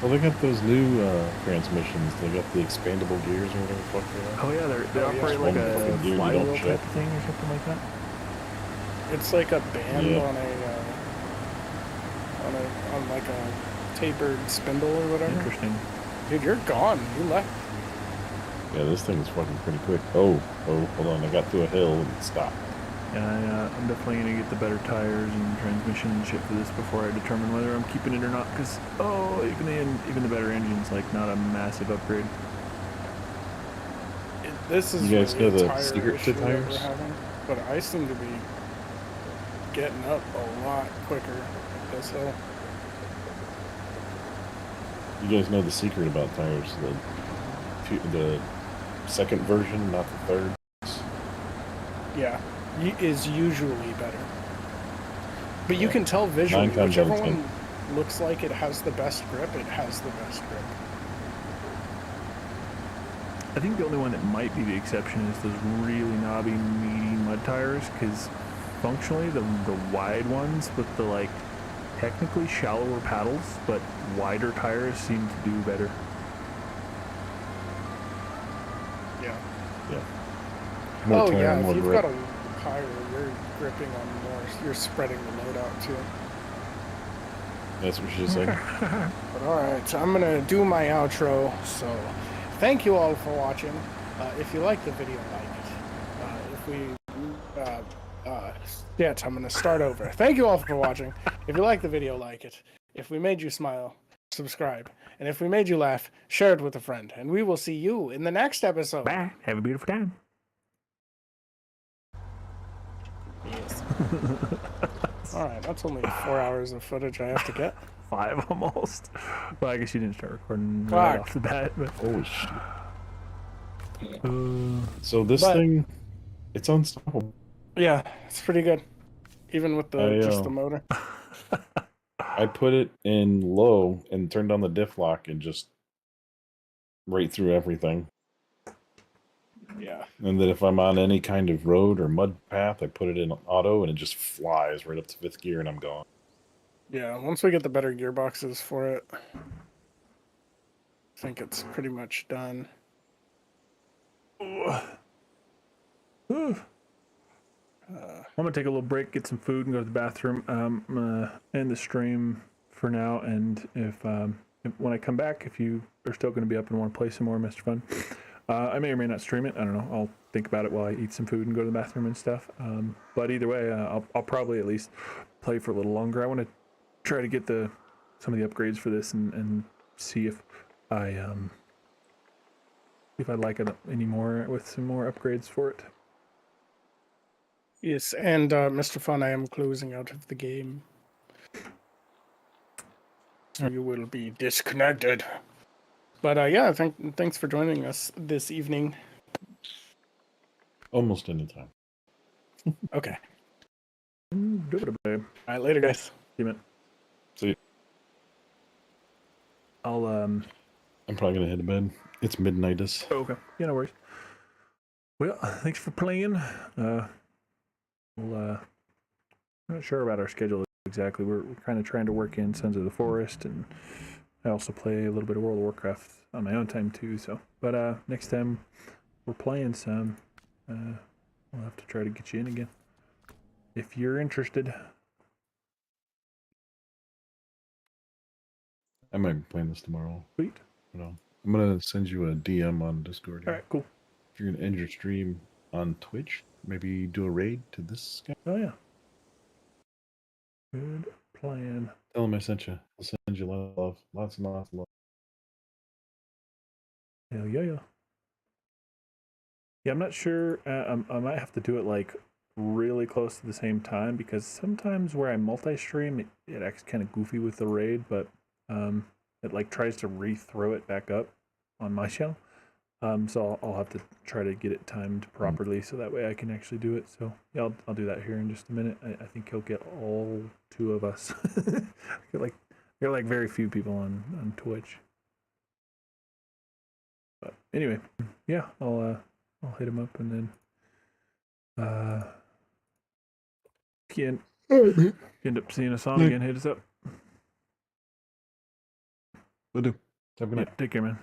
Well, they got those new transmissions. They got the expandable gears or whatever the fuck they are. Oh yeah, they operate like One a fucking gear you flywheel don't type check. of thing or something like that. It's like a band Yeah. on like a tapered spindle or whatever. Interesting. Dude, you're gone. You left. Yeah, this thing is fucking pretty quick. Oh, hold on. I got to a hill and it stopped. Yeah, I'm definitely gonna get the better tires and transmission and shit for this before I determine whether I'm keeping it or not. Because even the better engine's like not a massive upgrade. This is You guys really know a the tire secret to issue that we're tires? having, but I seem to be getting up a lot quicker at this hill. You guys know the secret about tires? The second version, not the third. Yeah, is usually better. But you Yeah. can tell visually, 9 times whichever out of 10. one looks like it has the best grip, it has the best grip. I think the only one that might be the exception is those really knobby, meaty mud tires. Because functionally, the wide ones with the like technically shallower paddles but wider tires seem to do better. Yeah. Yeah. More Oh tire, yeah, more if you've grip. got a tire, you're gripping on more, you're spreading the load out too. That's what she said. But alright, I'm gonna do my outro, so thank you all for watching. If you like the video, like it. I'm gonna start over. Thank you all for watching. If you like the video, like it. If we made you smile, subscribe. And if we made you laugh, share it with a friend. And we will see you in the next episode. Bye. Have a beautiful time. Yes. Alright, that's only 4 hours of footage I have to get. 5 almost. Well, I guess you didn't start recording Fuck. right off the bat. But... Holy shit. Uh, So this thing, it's unstoppable. Yeah, it's pretty good. Even with just the motor. I put it in low and turned on the diff lock and just right through everything. Yeah. And then if I'm on any kind of road or mud path, I put it in auto and it just flies right up to 5th gear and I'm gone. Yeah, once we get the better gearboxes for it, I think it's pretty much done. I'm gonna take a little break, get some food, and go to the bathroom. I'm gonna end the stream for now, and if when I come back, if you are still gonna be up and want to play some more Mr. Fun, I may or may not stream it. I don't know. I'll think about it while I eat some food and go to the bathroom and stuff. But either way, I'll probably at least play for a little longer. I want to try to get some of the upgrades for this and see if I like it anymore with some more upgrades for it. Yes, and Mr. Fun, I am closing out of the game. So you will be disconnected. But yeah, thanks for joining us this evening. Almost any time. Okay. All Alright, later guys. See you, man. See you. I'll I'm probably gonna head to bed. It's midnightus. Oh, okay. Yeah, no worries. Well, thanks for playing. I'm not sure about our schedule exactly. We're kind of trying to work in Sons of the Forest, and I also play a little bit of World of Warcraft on my own time too. So, but next time we're playing some, we'll have to try to get you in again if you're interested. I might be playing this tomorrow. Sweet. You know, I'm gonna send you a DM on Discord. All right, cool. If you're gonna end your stream on Twitch, maybe do a raid to this guy. Oh yeah. Good plan. Tell him I sent you. I'll send you love, lots and lots of love. Hell yeah. Yeah, I'm not sure. I might have to do it like really close to the same time, because sometimes where I multi-stream, it acts kind of goofy with the raid, but it like tries to re-throw it back up on my channel. So I'll have to try to get it timed properly so that way I can actually do it. So yeah, I'll do that here in just a minute. I think he'll get all two of us. There are like very few people on Twitch. But anyway, yeah, I'll hit him up, and then if you end up seeing us on again, hit us up. Will do. Have a good night. Yeah, take care, man.